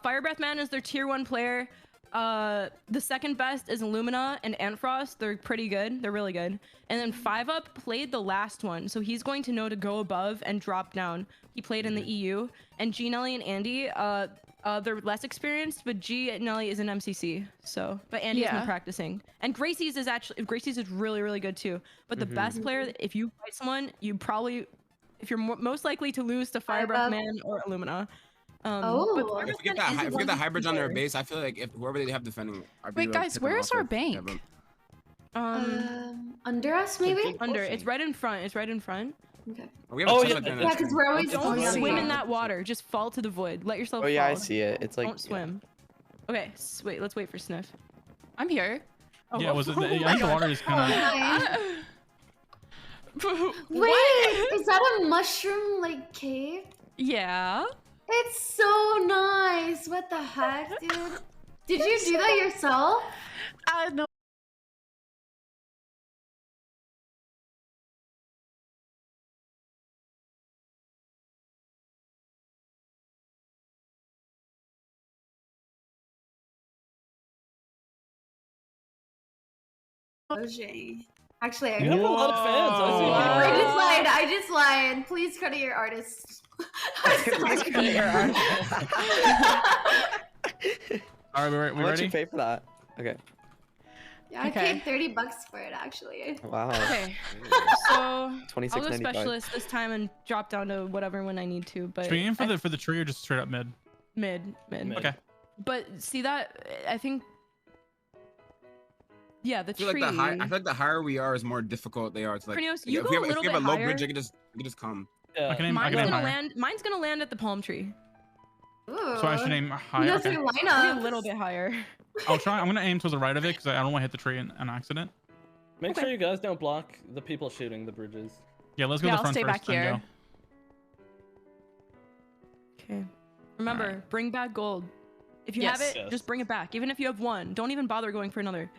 Fire Breath Man is their tier 1 player. The second best is Illumina and Antfrost. They're pretty good. They're really good. And then 5UP played the last one, so he's going to know to go above and drop down. He played in the EU. And G, Nelly, and Andy, they're less experienced, but G, Nelly is an MCC. So, but Andy's been Yeah. practicing. And Gracie's is really, really good too. But the best player, if you fight someone, if you're most likely to lose to Fire Breath Man or Illumina. Oh. If we get that high bridge on their base, I feel like if whoever they have defending. I'd be Wait, like, guys, pick them where's off our if they bank? have them. Under us, maybe? Under. It's right in front. It's right in front. Okay. We have a Oh, chest yeah, like that. Yeah, because we're always Don't going see swim it. in that water. Just fall to the void. Let yourself Oh yeah, I fall. see it. It's like Don't swim. Okay, wait. Let's wait for Sniff. I'm here. Oh, Yeah, was it? oh I my think the God. water is kind of. Wait, is that a mushroom like cave? Yeah. It's so nice. What the heck, dude? Did you do that yourself? No. Actually, You have a lot of fans. I see. I just lied. Please credit your artist. Please credit your art. All right, we How much ready? you pay for that? Okay. Yeah, I Okay. paid $30 for it actually. Wow. Okay. So I'll go 26.95. specialist this time and drop down to whatever when I need to. But Should we aim for the tree or just straight up mid? mid. Okay. But see that I think. Yeah, the I feel tree. like I feel like the higher we are, is more difficult they are. It's like Krinios, if you we go have, a if little we have a bit low higher. bridge, I can just come. Yeah. I can aim. I Mine's can aim gonna higher. land. Mine's gonna land at the palm tree. Ooh. So I should aim higher. Knows Okay. your Maybe lineup. a little bit higher. I'll try. I'm gonna aim towards the right of it because I don't want to hit the tree in an accident. Make sure you guys don't block the people shooting the bridges. Yeah, let's go Yeah, to the I'll front stay first. back Then here. go. Okay. Remember, Alright. bring back gold. If you have Yes. it, just bring it back. Even if you have one, don't even bother going for another.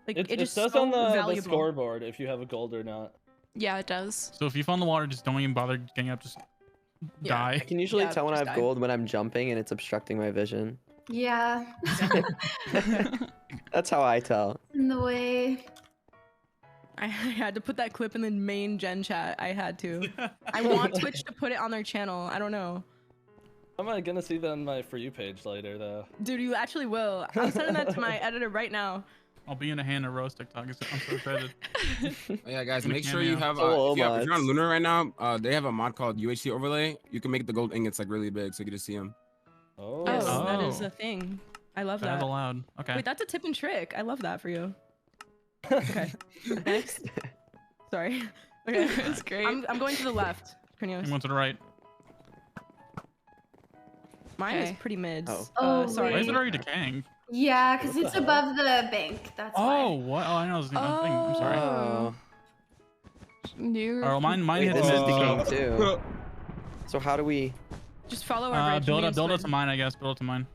Like It just says so on the valuable. scoreboard if you have a gold or not. Yeah, it does. So if you fall in the water, just don't even bother getting up. Just Yeah. I die. can usually Yeah, tell when I just have die. gold when I'm jumping and it's obstructing my vision. Yeah, That's how I tell. in the way. I had to put that clip in the main gen chat. I had to. I want Twitch to put it on their channel. I don't know. How am I gonna see that on my For You page later, though? Dude, you actually will. I'm sending that to my editor right now. I'll be in a hand of roast TikTok. I'm so excited. Oh, yeah, guys, Gonna make sure you cameo. have. Oh, If you're on mods. Lunar right now, they have a mod called UHC overlay. You can make the gold ingots like really big, so you can just see them. Oh. Yes, Oh. that is a thing. I love That is that. allowed. Okay. Wait, that's a tip and trick. I love that for you. Okay. Next. Sorry. Okay. It's great. I'm going to the left, I'm Krinios. going to the right. Mine is Okay. pretty mids. Oh. Oh, Sorry. Why is it wait. already decaying? Yeah, because What the it's hell? above the bank. That's Oh, why. what? Oh, I know this new thing. I'm sorry. Oh. New. Oh, mine Wait, hits this is mid. decaying So, too. So how do we? Just follow our bridge. build me up and to Squid. mine, I guess. Build up to mine.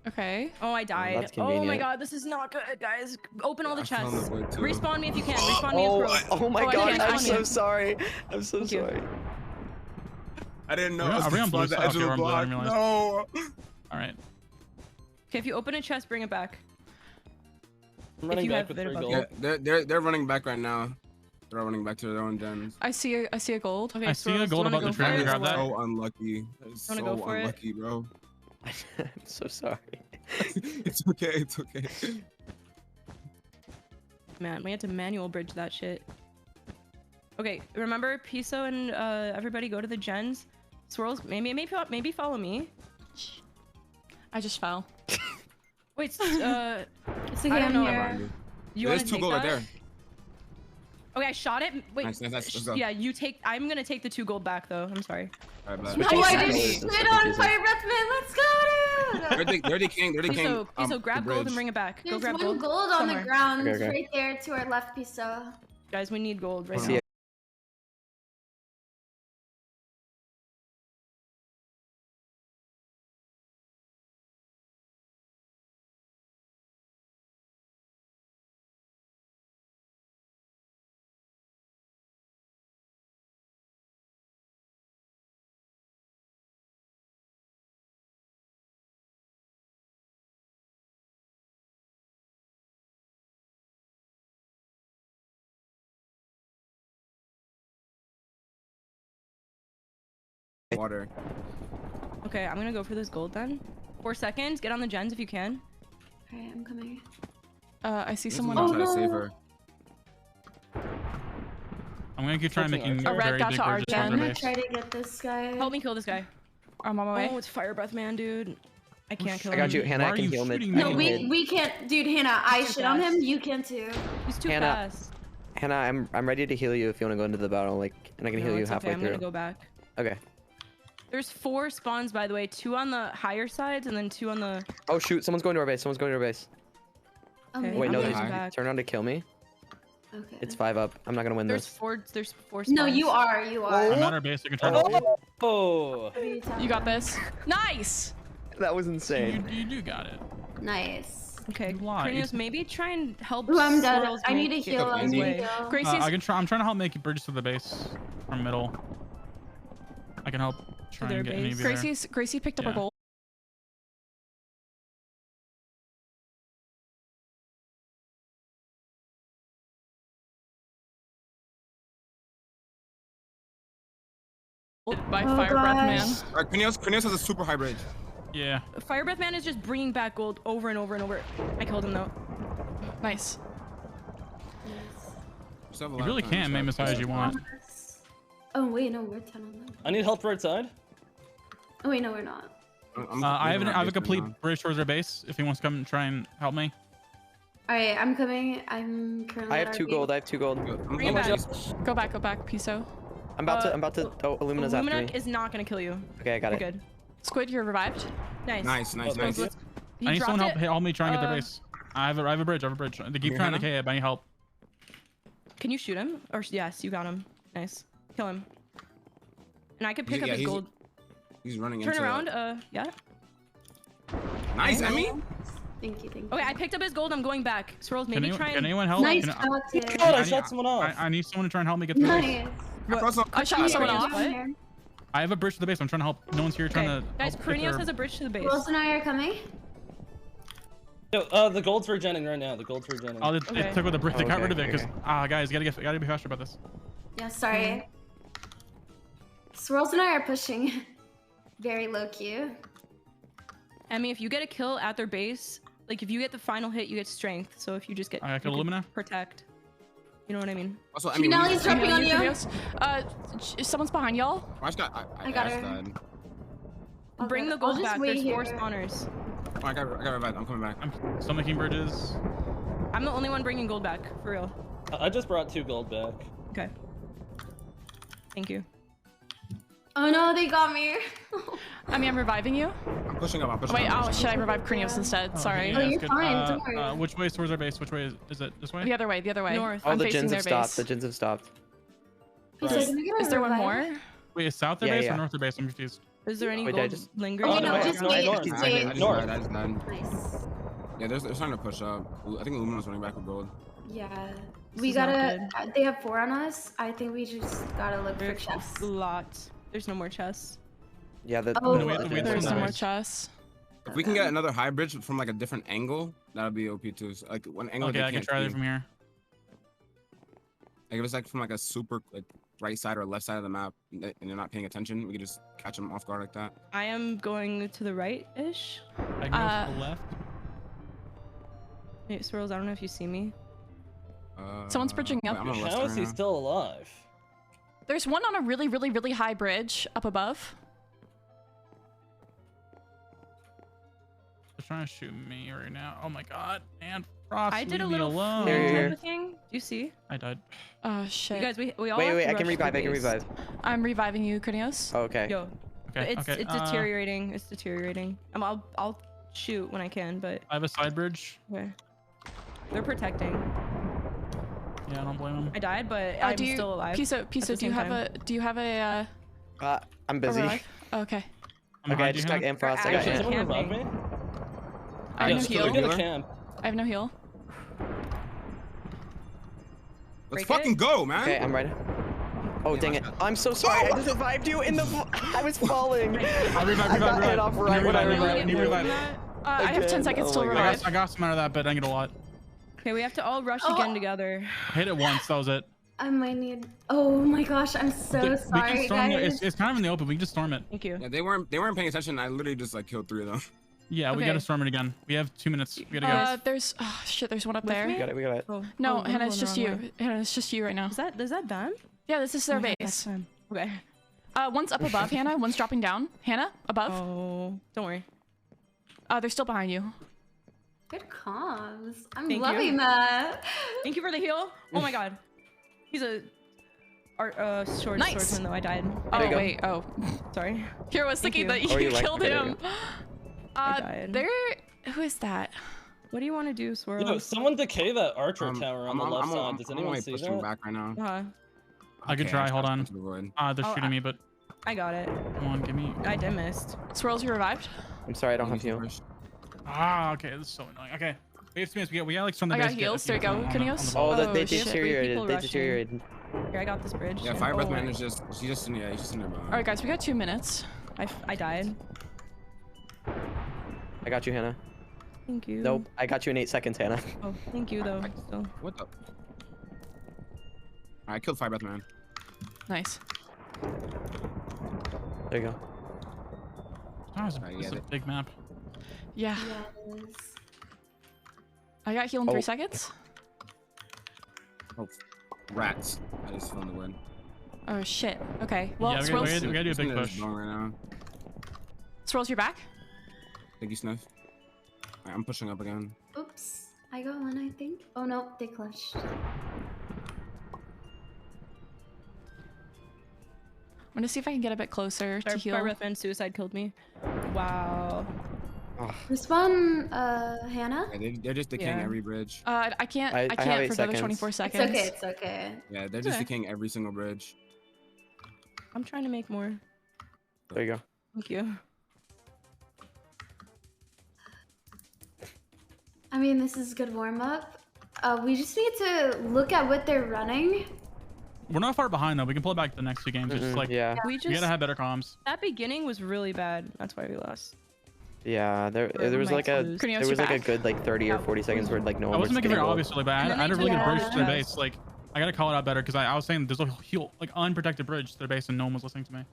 Okay. Oh, I died. that's Oh my convenient. god, this is not good, guys. Open all the I fell in the chests. void too. Respawn me if you can. Respawn me Oh, as Squirrels. oh my Oh, I god, can't I'm respawn so you. sorry. I'm so Thank you. sorry. I didn't know. Are we on blue the side? edge Okay, of we're the on blue, I block. didn't realize. No. All right. Okay, if you open a chest, bring it back. I'm running you back have with a bit 3 of gold. Yeah, they're running back right now. They're all running back to their own gens. I see a gold. Okay, I see a Squirrels, do you gold wanna above the go tree. for I'm it gonna or grab that. what? So unlucky. That is Wanna so go for it? unlucky, bro. I'm so sorry. It's okay. It's okay. Man, we had to manual bridge that shit. Okay, remember, Piso and everybody go to the gens. Swirls, maybe follow me. I just fell. Wait, It's okay, I don't I'm know. here. You There's wanna 2 take gold right that? there. Okay, I shot it. Wait, Nice, let's go. yeah, you take. I'm gonna take the 2 gold back though. I'm sorry. All right, No, bye. I Switching just sides. shit on Fire Breath Man. Let's go, dude. They're decaying. Piso, grab gold and bring it back. Go There's grab one gold. gold on somewhere. the ground Okay. right there to our left, Piso. Guys, we need gold right I now. see it. Water. Okay, I'm gonna go for this gold then. 4 seconds. Get on the gens if you can. Alright, I'm coming. I see someone. Someone Oh, try to save no. her. I'm gonna keep trying Switching making archer. A red very got big to our bridges gen. around I'm their gonna base. try to get this guy. Help me kill this guy. I'm on my way. Oh, it's Fire Breath Man, dude. I can't kill him. I got you, Hannah. Why I are can you heal mid. shooting I me? No, can we mid. we can't, dude. Hannah, I Too shit on him. fast. You can too. He's too Hannah, fast. Hannah, I'm ready to heal you if you want to go into the battle, like, and I can No, heal you it's halfway okay. I'm through. gonna go back. Okay. There's 4 spawns, by the way. 2 on the higher sides and then 2 on the. Oh shoot! Someone's going to our base. Someone's going to our base. Okay, Wait, I'm no, gonna there's go back. turn around to kill me. Okay. It's 5 up. I'm not gonna win There's this. 4 spawns. No, you are. You are. I'm at our base. I can try to. Oh. You got this. Nice. That was insane. You do got it. Nice. Okay, You lied. Krinios, maybe try and help. Ooh, I'm dead. Swirls I need to make it heal. I his need to way. heal. Gracie's. I'm trying to help make bridges to the base from middle. I can help try their and get any of you there. Gracie picked up Yeah. a gold. By Oh, Fire Breath Man. gosh. All right, Krinios has a super high bridge. Yeah. Fire Breath Man is just bringing back gold over and over and over. I killed him though. Nice. Still have a You lot really of time, can so- make as high as you want. Oh wait, no, we're 10 on them. I need help right side. Oh wait, no, we're not. I have leaving our a base complete right now. bridge towards our base. If he wants to come and try and help me. All right, I'm coming. I'm currently. I have at 2 our gold. base. I have 2 gold. I'm Bring it going back. to- Go back, Piso. I'm about to. Oh, Illumina's after me. Illumina is not gonna kill you. Okay, I got You're it. good. Squid, you're revived. Nice. Nice. He I need someone dropped help it. me try and get their Uh, base. I have a bridge. They keep You trying to Hannah? decay it, but I need help. Can you shoot him? Or yes, you got him. Nice. Kill him. And I could pick up his gold. He's running Turn into around. Yeah. Nice, Emmy. Thank you. Okay, I picked up his gold. I'm going back. Swirls, maybe try Can and. anyone help? Nice Can shot, dude. God, I need- shot someone off. I need someone to try and help me get through this. Nice. I shot someone Here, off. down here. I have a bridge to the base. I'm trying to help. No one's here trying Okay. to. Guys, help get Krinios their- has a bridge to the base. Wilson and I are coming. Yo, the gold's regenning right now. The gold's regenning. Oh, they Okay. took with the bridge. They got Okay, rid of it because okay. guys, gotta be faster about this. Yeah, sorry. Swirls and I are pushing. Very low key. Emmy, if you get a kill at their base, like if you get the final hit, you get strength. So if you just get I you kill can Illumina? Protect. You know what I mean? Also, Emmy, we Finale's need- jumping on you. Someone's behind y'all. I just got. I got ass her. died. I'll Bring get the it. I'll gold just back. wait There's 4 here. spawners. Oh, I got revived. I'm coming back. I'm still making bridges. I'm the only one bringing gold back, for real. I just brought 2 gold back. Okay. Thank you. Oh no, they got me. I mean, I'm reviving you. I'm pushing up. Wait, oh, should I revive Krinios instead? Sorry. Oh, that's you're good. fine, don't worry. Which way is towards our base? Which way is it? This way? The other way. North. Oh, I'm the facing gens their have stopped. base. The gens have stopped. Is, Is there one more? Wait, is south their Yeah, base yeah. or north their base? I'm confused. Is there any Wait, gold I just- lingering? Oh, in the no, just background? wait. I just died. I just died. Nice. Yeah, they're starting to push up. I think Lumina's running back with gold. Yeah. This We is not gotta. good. They have 4 on us. I think we just gotta look for There's chests. a lot. There's no more chests. Yeah, the. Oh, No, we have to wait There's till no more nice. chests. If we can get another high bridge from like a different angle, that'll be OP too. So, like one angle Okay, they I can can't try see. that from here. Like if it's like from like a super like right side or left side of the map, and you're not paying attention, we can just catch them off guard like that. I am going to the right-ish. I can go to the left. Hey, Swirls, I don't know if you see me. Someone's bridging up. wait, I'm on the left How side is right he now. still alive? There's one on a really, really, really high bridge up above. They're trying to shoot me right now. Oh my god. And Frost, I did a leave me little alone. Here, flame here. type of thing. Do you see? I died. Oh shit. You guys, we all Wait, have wait, to I can rush the revive. I can base. revive. I'm reviving you, Krinios. Oh, okay. Yo, Okay, it's okay. deteriorating. It's deteriorating. I'll shoot when I can, but I have a side bridge. okay. They're protecting. Yeah, I don't blame him. I died, but I'm do you, still alive. Piso, the do you same have time. do you have a I'm busy. revive? Oh, okay. I'm Okay, I behind just you, got Hannah. Amfrost. I got Actually, Can Ant. someone revive camping. me? I have Yeah, no so heal. we Get a healer? camp. I have no heal. Let's Break fucking it? go, man. Okay, I'm ready. Oh, dang it. I'm so sorry. I just revived you in the. I was falling. I revived, I got hit off right when I revived Need you. revive. I have 10 Again, seconds oh till my revive. I got some out of that, but I didn't get a lot. Okay, we have to all rush Oh. again together. I hit it once, that was it. I might need. Oh my gosh, I'm so We can sorry, storm it. guys. It's kind of in the open. We can just storm it. Thank you. Yeah, they weren't paying attention. I literally just like killed 3 of them. Yeah, we Okay. gotta storm it again. We have 2 minutes. We gotta go. There's oh shit, there's one up With there. me? We got it. We got it. Oh, No, oh, I'm Hannah, it's going just the you. wrong way. Hannah, it's just you right now. Is that them? Yeah, this is their Okay, base. that's them. Okay. One's up above, Hannah. One's dropping down. Hannah, above. Oh, don't worry. They're still behind you. Good comms. I'm Thank loving you. that. Thank you for the heal. Oh my god. He's a sword Nice. swordsman though. I died. Oh you go. wait, Sorry. Here was Thank thinking you. that Oh, you you like killed it, there him. you I died. There. Who is that? What do you want to do, Swirl? Yo, someone decay that archer tower on the left side. I'm Does only anyone see pushing that? back right now. I could Okay, try. just Hold got on. into the void. They're Oh, shooting me, but I got it. come on, give me. I missed. Swirls, you revived. I'm sorry. I don't have heal. Okay, this is so annoying. Okay, we have 2 minutes. We got like storm the I got base. heals. There you go, Kunios. Oh, Oh, they shit. deteriorated. People They rushing. deteriorated. Here, I got this bridge. Yeah, Fire Breath Oh, Man is just he's just in there. All right, guys, we got 2 minutes. I died. I got you, Hannah. Thank you. Nope. I got you in 8 seconds, Hannah. Oh, thank you though. Still. What the? I killed Fire Breath Man. Nice. There you go. Oh, it's I it's get a it. big map. Yeah. Yes. I got heal in 3 Oh. seconds. Oh, rats! I just found the win. Oh shit. Okay. Well, Yeah, we Swirls, gotta do a big Sniff is push. going right now. Swirls, you're back. Thank you, Sniff. Alright, I'm pushing up again. Oops. I got one, I think. Oh no, they clutched. I'm gonna see if I can get a bit closer to heal. Fire Breath Man suicide killed me. Wow. Respawn, Hannah? Yeah, they're just decaying Yeah. every bridge. I can't. I I have can't 8 for another seconds. 24 It's seconds. okay, it's okay. Yeah, they're just Okay. decaying every single bridge. I'm trying to make more. There you go. Thank you. I mean, this is good warm up. We just need to look at what they're running. We're not far behind though. We can pull it back to the next 2 games. It's just like Yeah. We we just gotta have better comms. that beginning was really bad. That's why we lost. Yeah. There was might like a lose. Krinios, there was you're like a back. good like 30 or 40 seconds where like no I one was wasn't making it getting very gold. obvious, really, but I And had then a they really good took bridge it to their out. base. Like I gotta call it out better because I was saying there's a heal like unprotected bridge to their base and no one was listening to me.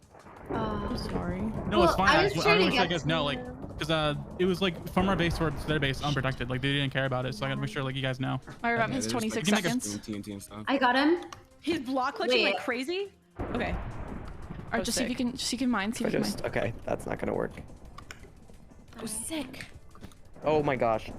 I'm sorry. No, Well, it's fine. I I was just trying to want to let you get guys know, to- like, because it was like from our base to their base unprotected. Like they didn't care about it, so I gotta make sure like you guys know. My revive Yeah, has they're just, 26 You can make a- seconds. doing TNT and stuff. I got him. He's block clutching Wait. like crazy. Okay. Or just see if you can. Just see if you can mine. See I if you can just mine. okay. That's not gonna work. Oh, sick. Oh my gosh.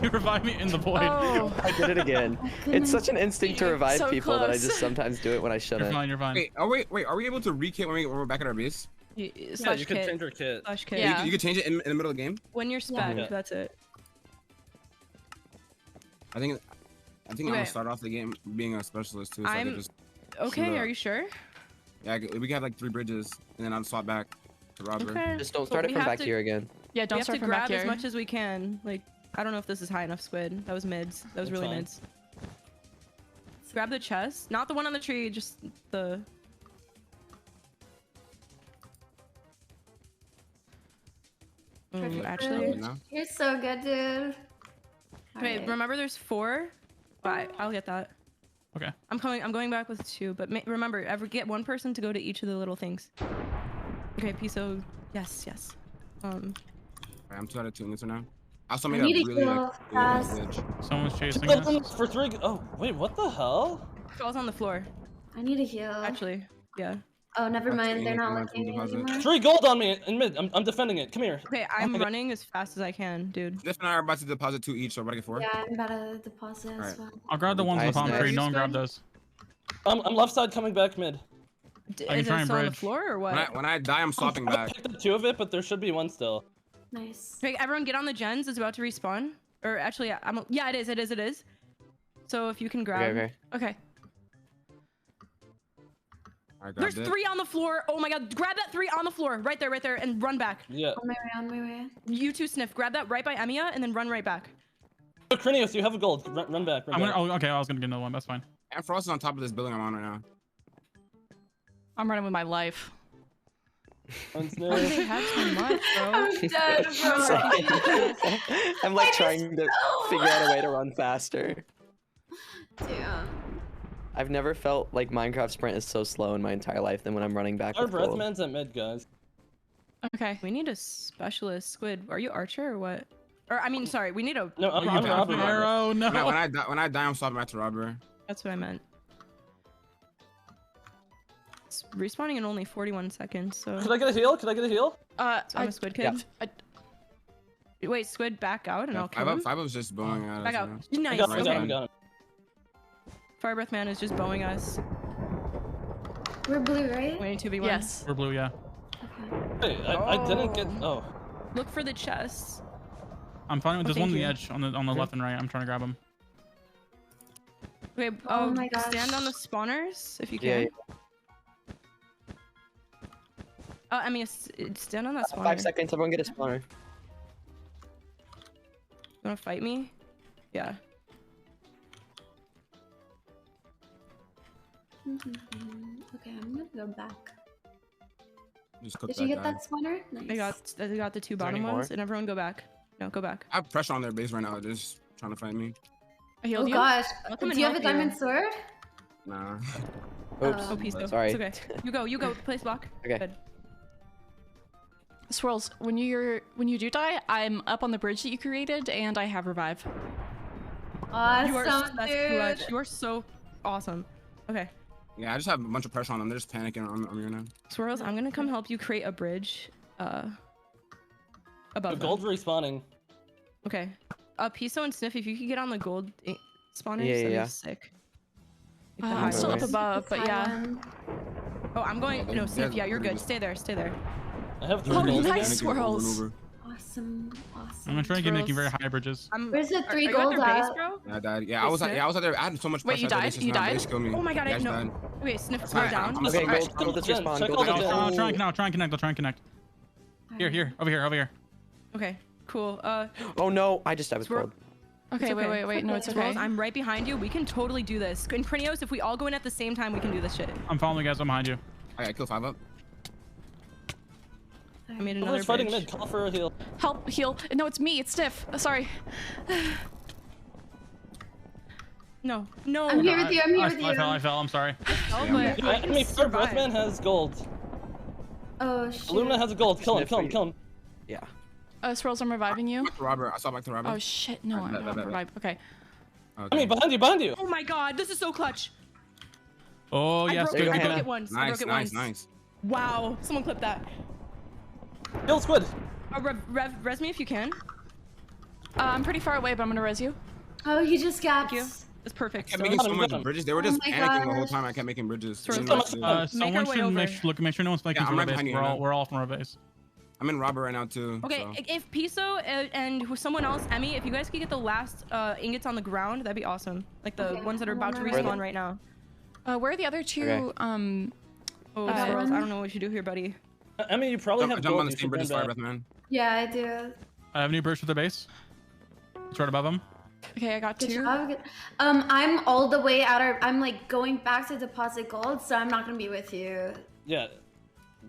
You revive me in the void. Oh. I did it again. It's such an instinct to revive So people that I close. just sometimes do it when I You're shouldn't. fine. You're fine. Wait, are we able to re-kit when we're back at our base? Yeah, Slash you can kit. change your kit. Slash kit. Yeah. You can change it in the middle of the game. When you're spec, Yeah. that's it. I think I'm Okay. gonna start off the game being a specialist too. So I I'm- could just Okay, Shoot are up. you sure? we can have like 3 bridges and then I'll swap back. to robber. Okay. Just don't start it from back here again. Yeah, We don't have start to from back grab as here. much as we can. Like, I don't know if this is high enough, Squid. That was mids. That was That's really fine. mids. Grab the chest. Not the one on the tree, just the... Actually... You're so good, dude. Okay, Alright. remember there's 4? Bye. I'll get that. Okay. I'm going back with 2, but remember, get one person to go to each of the little things. Okay, Piso. Yes, yes. I'm 2 out of 2 in this one now. I also I made a need to really heal fast. Someone's chasing Two of us. them for 3. Oh, wait, what the hell? Falls on the floor. I need to heal. Actually, yeah. Oh, never That's mind. They're the not aim looking deposit. anymore. 3 gold on me in mid. I'm defending it. Come here. Okay, I'm running as fast as I can, dude. This and I are about to deposit 2 each, so we're about to get 4. Yeah, I'm about to deposit as Alright. well. I'll grab the ones in the palm Nice. tree. You No one grab good? those. I'm left side coming back mid. I can Is try it and still on the bridge. floor or what? When I die, I'm swapping I back. picked up 2 of it, but there should be 1 still. Nice. Okay, everyone get on the gens. It's about to respawn. Or actually, yeah, it is. So if you can grab. Okay, okay. Okay. I grabbed There's it. 3 on the floor. Oh my god, grab that 3 on the floor. Right there, and run back. Yeah. On my way. You 2 Sniff. Grab that right by Emiya and then run right back. Oh, Crinios, you have a gold. Run back. I'm gonna. Oh, okay. I was gonna get another one. That's fine. And Frost is on top of this building I'm on right now. I'm running with my life. Why do they have so much, bro? I'm dead, bro. I'm like trying to figure out a way to run faster. Damn. I've never felt like Minecraft sprint is so slow in my entire life than when I'm running back Our with gold. Breathman's at mid, guys. Okay. We need a specialist. Squid, are you Archer or what? Or I mean, sorry, we need a. No, I'm You robber. arrow. No. When I die, I'm swapping back to robber. That's what I meant. It's respawning in only 41 seconds, so. Could I get a heal? So I'm a Squid kid. Wait, Squid, back out and I'll kill him. 5 was just bowing at us. Back out. you know? Nice. I got Okay. him. Fire Breath Man is just bowing us. We're blue, right? Waiting 2v1. Yes. We're blue. Yeah. Okay. Hey, I didn't get. Oh. Look for the chest. I'm fine with Oh, this one on thank the you. edge, on the left and right. I'm trying to grab him. Okay, Oh my gosh. stand on the spawners if you Yeah, can. I mean, stand on that spawner. 5 seconds. Everyone get a spawner. You wanna fight me? Yeah. Okay, I'm gonna go back. Just cook Did that you get guy. that spawner? Nice. I got the 2 there bottom any ones, more? and everyone go back. No, go back. I have pressure on their base right now. They're just trying to fight me. I Oh healed you. gosh. I'll come Do and you have a help you. diamond sword? Nah. Oops. Oh, peace though. Sorry. It's okay. You go. Place block. Okay. Good. Swirls, when you do die, I'm up on the bridge that you created, and I have revive. Awesome, You are that's dude. clutch. You are so awesome. Okay. Yeah, I just have a bunch of pressure on them. They're just panicking on me right now. Swirls, I'm gonna come help you create a bridge. The Above them. gold respawning. Okay. Piso and Sniff, if you could get on the gold spawners, Yeah, that'd yeah. be sick. I'm still up Nice. above, but yeah. One. Oh, I'm going. Yeah, No, they- Sniff. yeah, Yeah, you're they're good. just- Stay there. Stay there. I have 3 Oh, gold. nice. Panicking over and swirls. over. Awesome. I'm gonna try and get making very Swirls. high bridges. Where's the 3 are you at gold their base, at? bro? Yeah, I died. Yeah, Wait, I was Sniff? out there. I had so much Wait, pressure. you I thought they died? just You now, they died? just killed me. Oh my god, Yeah, I just know. died. Okay, Sniff, That's go fine. down. I'm Okay, Alright, gold. Gold, let's respawn. check Gold, all the let's gens. respawn. I'll try and connect. I'll try and connect. Here. Over here. Okay, cool. Oh no, I was Swir- gold. Okay, It's okay. wait. No, it's Swirls, okay. I'm right behind you. We can totally do this. And Crinios, if we all go in at the same time, we can do this shit. I'm following you guys. I'm behind you. I kill 5 up. I made another Whoever's fighting bridge. mid, call for a heal. Help, heal. No, it's me. It's Stiff. Sorry. No. I'm here with you. I'm here with you. I fell. I'm sorry. Oh, Yeah, but I I can mean, our survive. Breathman has gold. Oh shit. Illumina has a gold. Kill him. Yeah. Swirls, I'm reviving you. Back to robber. I saw back to robber. Oh shit, no, I'm not revived. Okay. I mean, behind you. Oh my god, this is so clutch. Oh yes. I broke Hannah. it once. I Nice, broke it nice, once. nice. Wow, someone clip that. Kill Squid. Res me if you can. I'm pretty far away, but I'm gonna res you. Oh, he just gapped. Thank you. It's perfect. I kept So- making so Got much him. bridges. They were Oh just my panicking the whole gosh. time. I kept making bridges. Sure. Didn't know what to do. Make our Someone way should over. make sure no one's flanking Yeah, from I'm our right base. behind you, We're all from our base. I'm in robber right now too. Okay, so. if Piso and someone else, Emmy, if you guys could get the last ingots on the ground, that'd be awesome. Like the Okay, ones that are I'm about to on my way. respawn right now. Where are the other two? Okay. Oh, Uh, Swirls, I don't know what you do here, buddy. I mean, you probably have jump gold. on the You same should bridge as bend Fire back. Breath Man. Yeah, I do. I have new bridge for the base. It's right above them. Okay, I got Good 2. job. I'm all the way at our. I'm like going back to deposit gold, so I'm not gonna be with you. Yeah.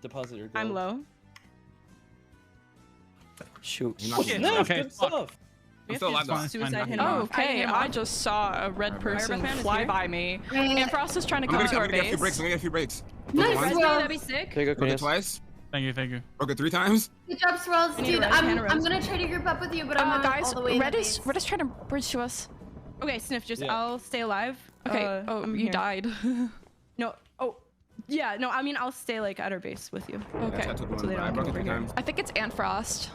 Deposit your gold. I'm low. Shoot. You're not gonna- Nice, Okay, good fuck. stuff. I'm still alive, though. Fine, Suicide fine. hit him Oh, off. okay. hit him I off. just saw a red Fire person Breath Man is fly here. by me. Right. And Frost is trying to I'm come gonna, to I'm our gonna get a few base. breaks. I'm gonna get a few breaks. Nice, Broke it bro. once, That'd be sick. There you go, broke it Cornelius. twice, Thank you, thank you. broke it 3 times. Good job, Swirls. I need Dude, a red, I'm Hannah Rose. gonna try to group up with you, but I'm not Guys, all the way in Red the is base. trying to bridge to us. Okay, Sniff, just Yeah. I'll stay alive. Okay. Oh, I'm you here. died. No. Oh. Yeah. No. I mean, I'll stay like at our base with you. Okay. I took one, So they but I don't broke it come 3 over here. times. I think it's Frost.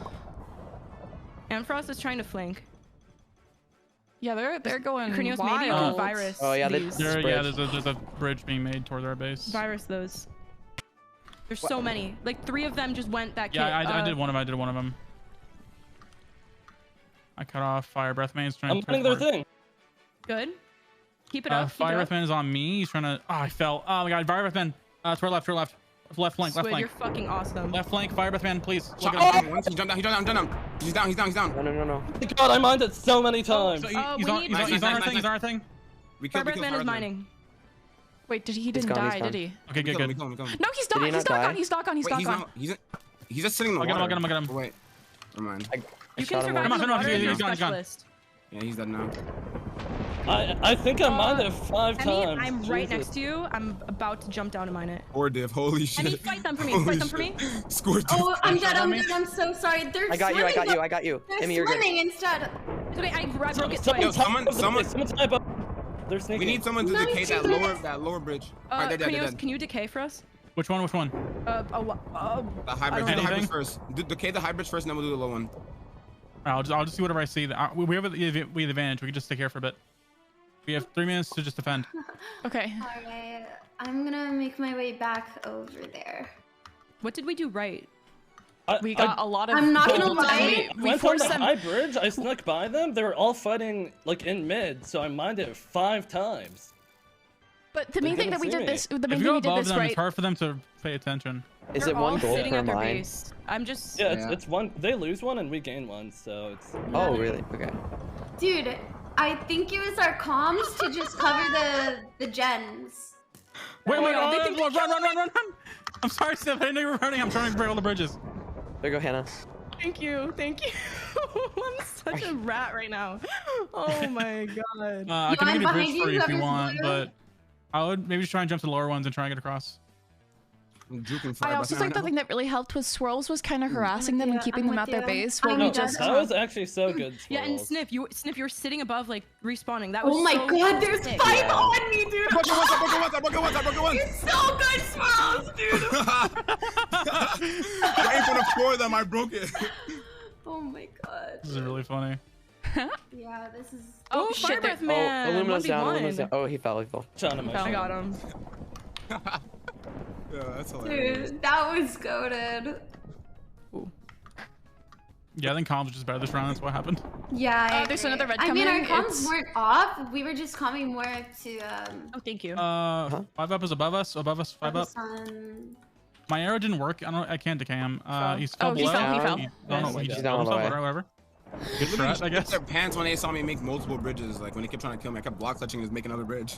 And Frost is trying to flank. Yeah, they're going Cornelius, wild. maybe you can virus. Oh, yeah, they- these. There- There's a bridge being made towards our base. Virus those. There's so many. Like 3 of them just went that kit. Yeah, I did one of them. I did one of them. I cut off Fire Breath Man. He's trying I'm to running their thing. Good. Keep it up. Keep Fire it Breath up. Man is on me. He's trying to. Oh, I fell. Oh my god, Fire Breath Man. To our left, left flank, left Squid, you're flank, fucking awesome. left flank. Fire Breath Man, please. Look Shot. at him. Once he jumped down. He jumped down. He's down. He's down. He's down. No, no, no, no. Oh my God, I mined it so many times. So we he's on. need- He's on Nice, our nice, thing. He's nice. on our thing. We Fire killed Breath Man is Fire Breath Man. mining. Wait, he didn't gone, die, he's did gone. he? Okay, We good, killed him, good. we killed him. No, he's Did not. he He's not not die? gone. He's not gone. He's Wait, not he's gone. not. He's just sitting in the I'll get him, water. I'll get him. Oh, wait. Never mind. I You can shot him survive once. in the No, water he's if you're a gone, he's gone. specialist. Yeah, he's dead now. I think I mined it 5 I mean, times. I'm right Jesus. next to you. I'm about to jump down and mine it. Or div. Holy shit. I mean, fight them for me. Holy Fight them for shit. me. Scored Oh, I'm dead. I'm me? dead. I'm so sorry. They're I got you, I swimming, got you, but I got you. They're Amy, you're good. swimming instead. It's okay. I broke it Someone twice. someone- type up. They're We sneaking. need someone to Nice, decay that two lower minutes. bridge. Alright, they're dead, they're Cornelius, dead. can you decay for us? Which one? Which one? The high bridge. Do the high bridge Anything? first. Decay the high bridge first, and then we'll do the low one. I'll just do whatever I see. We have the advantage. We can just stay here for a bit. We have 3 minutes to just defend. Okay. Alright, I'm gonna make my way back over there. What did we do right? We got a lot of. I'm not gold, gonna and lie. We Went on forced the them. high bridge. I snuck by them. They were all fighting like in mid, so I mined it 5 times. But the main thing that we didn't did see this, the If main you thing go we did above this them, right. it's hard for them to pay attention. Is They're it one all gold sitting per at their mine? base. I'm just. Yeah, Yeah. it's one. They lose one and we gain one, so it's. Oh, really? Okay. Dude, I think it was our comms to just cover the gens. Wait, Oh my wait, God, they oh, think run! I'm sorry, Steph. I didn't know you were running. I'm trying to break all the bridges. There you go, Hannah. Thank you. Thank you. I'm such a rat right now. Oh my God. I can I'm make a behind bridge you, for you if you whoever's want, blue. but I would maybe just try and jump to the lower ones and try and get across. I'm juking I fire also breath think the now. thing that really helped was Swirls was kind of harassing them and you, keeping I'm them with at their you. base. I'm While we with just. you. That was actually so good. Yeah, and Swirls. Sniff, you're sitting above like respawning. That was Oh my so god, there's sick. 5 Yeah. on me, dude! I broke it once. You're so good, Swirls, dude! Right in front of 4 of them, I broke it. Oh my god. This is really funny. Yeah, this is... Oh, shit, Fire Breath they- Man. Oh, Illumina's down, 1v1. Illumina's down. Oh, he fell. Shot him, I got him. Yeah, that's hilarious. Dude, that was goated. Yeah, I think comms was just better this round. That's what happened. Yeah, I there's agree. another red I mean, our coming, comms it's- weren't off. We were just coming more to, Oh, thank you. 5 up is above us. 5 up. focus on... My arrow didn't work. I can't decay him. He's Oh, fell he below. fell, he fell. Oh no, Nice. he just He's down all the way. whatever. Good Literally strat, I guess. their pants when they saw me make multiple bridges. Like when they kept trying to kill me, I kept block touching and just make another bridge.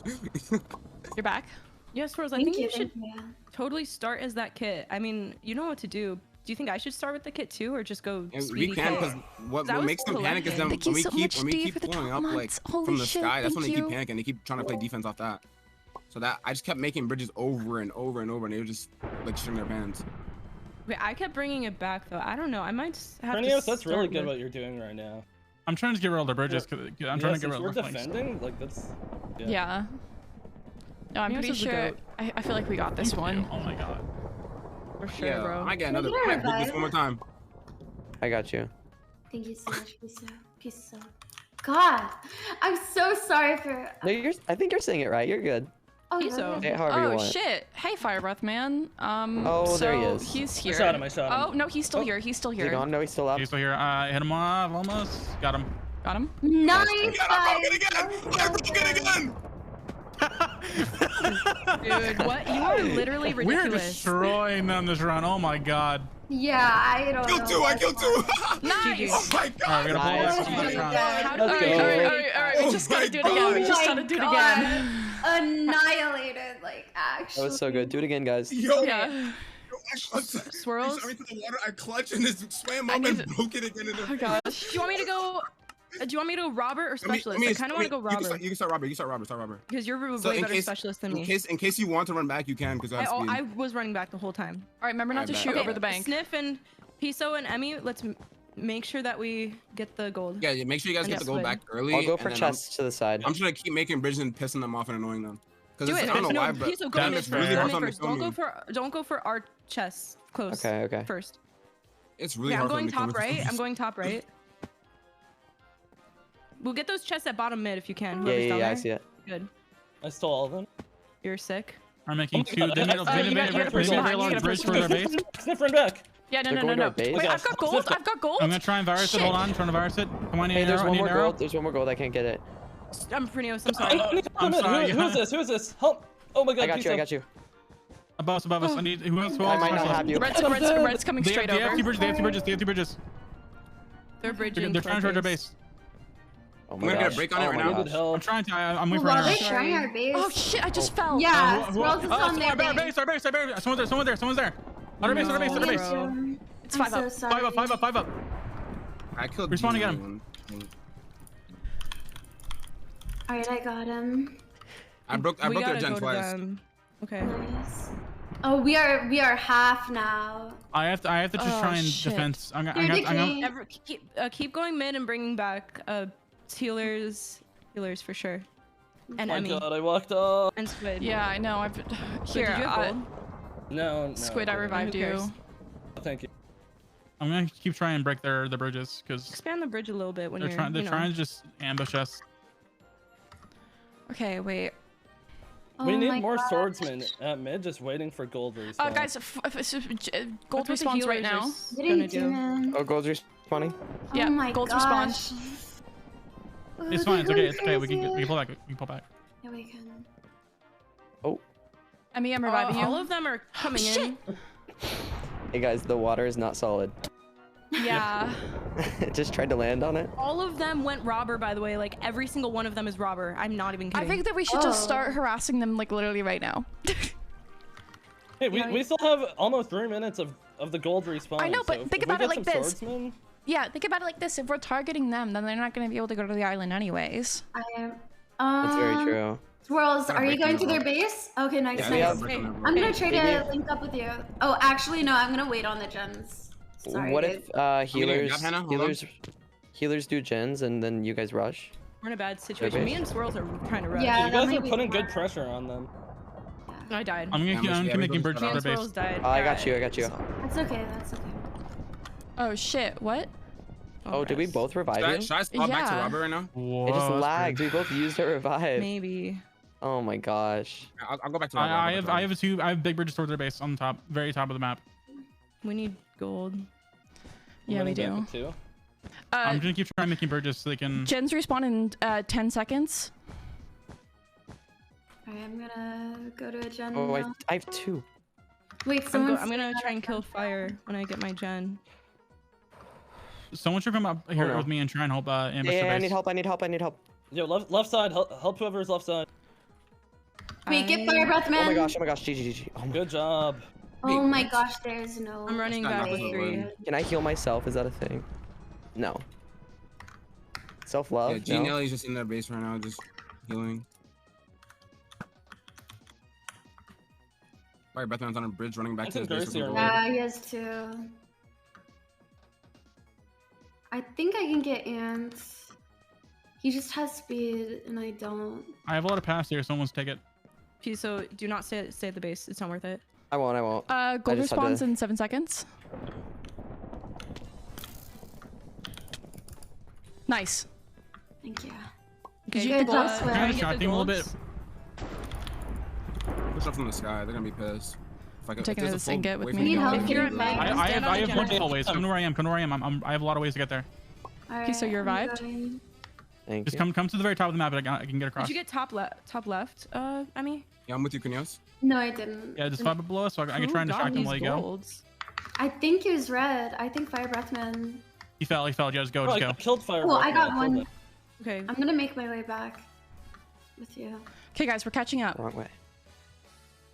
You're back. Yes, Rose, I Thank think you you, should thank you. totally start as that kit. I mean, you know what to do. Do you think I should start with the kit too, or just go And speedy we can kit? because what That was makes them panic is them Thank when you we so keep much, when we Dave, keep for the pulling 12 up like months. Holy from the shit, sky. That's when they thank keep you. panicking. They keep trying to play defense off that. So that I just kept making bridges over and over and over, and they were just like shitting their pants. Wait, I kept bringing it back though. I don't know. I might just have Cornelius, to. that's really start good with- what you're doing right now. I'm trying to get rid of all the bridges. I'm trying to get Since rid we're of the flanks. defending, like that's. Yeah. No, I'm Yours pretty is the sure. goat. I feel like we got this one. Oh my god. For sure, Yeah, bro. I get another. Can I I bridge this revive? one more time. I got you. Thank you so much, peace out. God, I'm so sorry for... No, I think you're saying it right. You're good. Oh, He's no, so- Say it however you Oh want. shit! Hey, Fire Breath Man. Oh, there he so is. He's here. shot him, I shot him. Oh no, he's still Oh. here. He's still Is he here. gone? No, he's still up. He's still here. Hit him off almost. Got him. Got him. Nice, Yeah, I broke it again. I broke it again. Dude, what? You are literally We're ridiculous. destroying them this run. Oh my god. Yeah, I don't know. Killed two. I killed two. Nice. Oh my god. All right, we gotta pull Nice. this round. Alright. We just gotta do it again. We just gotta do it again. Annihilated, like, actually. That was so good. Do it again, guys. Yo. Yeah. Swirls? I went to the water. I clutched and it swam up need and to- broke it again in the Oh gosh. Do you want me to go? Do you want me to go Robert or Specialist? I kind of want to go Robert. You can start Robert. You can start Robert. Start Robert. Because you're a So way in better case- specialist than me. In case you want to run back, you can because I have speed. I was running back the whole time. Alright, remember not to Alright, shoot bet. over the bank. Sniff and Piso and Emmy, let's make sure that we get the gold. Yeah, make sure you guys And get the gold win. back early. I'll go and for then chests to the side. I'm just gonna keep making bridges and pissing them off and annoying them. Do Because it. I don't know No, why, but Piso, go That in is first. fair. really Go hard in to first. kill Don't go for our chests close. Okay. First. it's really Yeah, I'm hard for going them to kill top me. right. I'm going top right. We'll get those chests at bottom mid if you can. Yeah, Whoever's yeah, down yeah. I there. see it. Good. I stole all of them. You're sick. I'm making Oh my two. God. They made you gotta push a behind, very you large gotta bridge push for their base. Sniff, run back. Yeah, no. They're going to our base? Wait, I've got gold. I've got gold. I'm gonna try and virus it. Hold on, I'm trying to virus it. Come on, I need Hey, an there's arrow. I one need more an arrow. gold. There's one more gold. I can't get it. I'm Frenios. I'm sorry. I'm sorry. Who is this? Who is this? Help! Oh my god. I got you. I Piso. got you. Above us. I need. Who else? I might not have you. Red's coming They straight have over. two bridges. They have two bridges. They have two bridges. They're bridging. They're trying to charge our base. Oh I'm my gonna get a gosh. break on it Oh right my now. Needed gosh. help. I'm trying to. I'm waiting for Well, an they're arrow. trying our base. Oh shit! I just fell. Yeah, Swirls is on their Our base. base. Our base. Someone's there. On our base. No. It's I'm 5 up. so sorry. 5 up. I killed Respawn Gino. again. Alright, I got him. I broke We their gotta gen go to twice. them. Okay. Nice. Oh, we are half now. I have to just Oh, try and shit. defense. I'm You're gonna. the king. Keep going mid and bringing back healers for sure. And Oh my Emmy. god, I walked off. And Squid. Yeah, I know. Wait, Here, did you have gold? No. Squid, I revived Who cares? you. Thank you. I'm gonna keep trying and break their bridges because Expand the bridge a little bit when they're you're. trying. They're trying to just ambush us. Okay, wait. We Oh need my more gosh. swordsmen at mid, just waiting for gold respawn. Guys, gold What the respawns right healers now. are What are you gonna do? doing? Oh, gold's respawning. Yeah, oh my gold's gosh. respawn. Oh, It's they're fine. It's okay. going It's okay. We can crazy. pull back. We can pull back. Yeah, we can. Emmy, I'm reviving you. All of them are coming in. Hey guys, the water is not solid. Yeah. Just tried to land on it. All of them went robber, by the way. Like every single one of them is robber. I'm not even I kidding. think that we should just Oh. start harassing them like literally right now. Hey, we still have almost 3 minutes of the gold respawn. I know, but so if think we about it get like some this. swordsmen- Yeah, think about it like this. If we're targeting them, then they're not going to be able to go to the island anyways. I am. That's very true. Swirls, Gotta are you break going them to their up. base? Okay, nice, Yeah, nice. yeah, Hey, break them I'm up. gonna try Maybe- to link up with you. Oh, actually, no, I'm gonna wait on the gens. Sorry, What dude. if healers Hannah, hold on. healers do gens and then you guys rush? We're in a bad situation. base. Me and Swirls are trying to rush. Yeah, You that guys might are be putting good smart. pressure on them. I died. I'm gonna Yeah, keep. I'm yeah, keep we making both bridges got to Me their and base. Swirls died. Oh, I got you. That's okay, that's okay. Oh shit, what? Oh, did we Christ. both revive you? Should I spawn back to Yeah. Robert right now? Whoa, It just that's lagged. crazy. We both used a revive. Maybe. Oh my gosh. I'll go back to Robert. I'll I go have. back to I have two. I have big bridges towards their base on the top, very top of the map. We need gold. Yeah, we I'm running do. back too. I'm gonna keep trying making bridges so they can. Gens respawn in 10 seconds. Alright, I'm gonna go to a gen. Oh, now. I have two. Wait, someone's. I'm gonna try and kill fire when I get my gen. Someone should come up here no. with me and try and help ambush Yeah, the I base. need help. I need help. I need help. Yo, left side, help whoever's left side. Wait, get fire breath, man. Oh my gosh. Oh my gosh. GG. Oh my. Good job. Oh my gosh, there's no. I'm running That's not back with nothing. 3. Can I heal myself? Is that a thing? No. Self-love? Yeah, G No? Nelly's just in their base right now, just healing. Alright, Bethman's on a bridge running back I to his think base. with Darcy the are gold. Yeah, he has two. I think I can get ants. He just has speed, and I don't. I have a lot of pass here. Someone's take it. So do not stay at the base. It's not worth it. I won't. I won't. Gold just had respawns to- in 7 seconds. Nice. Thank you. Did you Good get the job, gold? Squid. Kind you of get shot the team a little bit. golds? Push up from the sky, they're gonna be pissed. If I could, taking if there's this a full ingot with wave me. from Need the help gold- If you're at getting med, back? I stand have. on I the have gen. multiple ways. Come to where I am. Come to where I am. I have a lot of ways to get there. Alright, so you I'm revived? going. Thank Just you. come to the very top of the map, and I can get across. Did you get top left? I mean. Yeah, I'm with you, Kunios. No, I didn't. Yeah, just five below us, so I can try and distract him while you go. I think he was red. I think Fire Breathman. He fell. Yeah, just go. I killed Fire. Oh, I got killed one. it. Okay. I'm gonna make my way back with you. Okay, guys, we're catching up. Wrong way.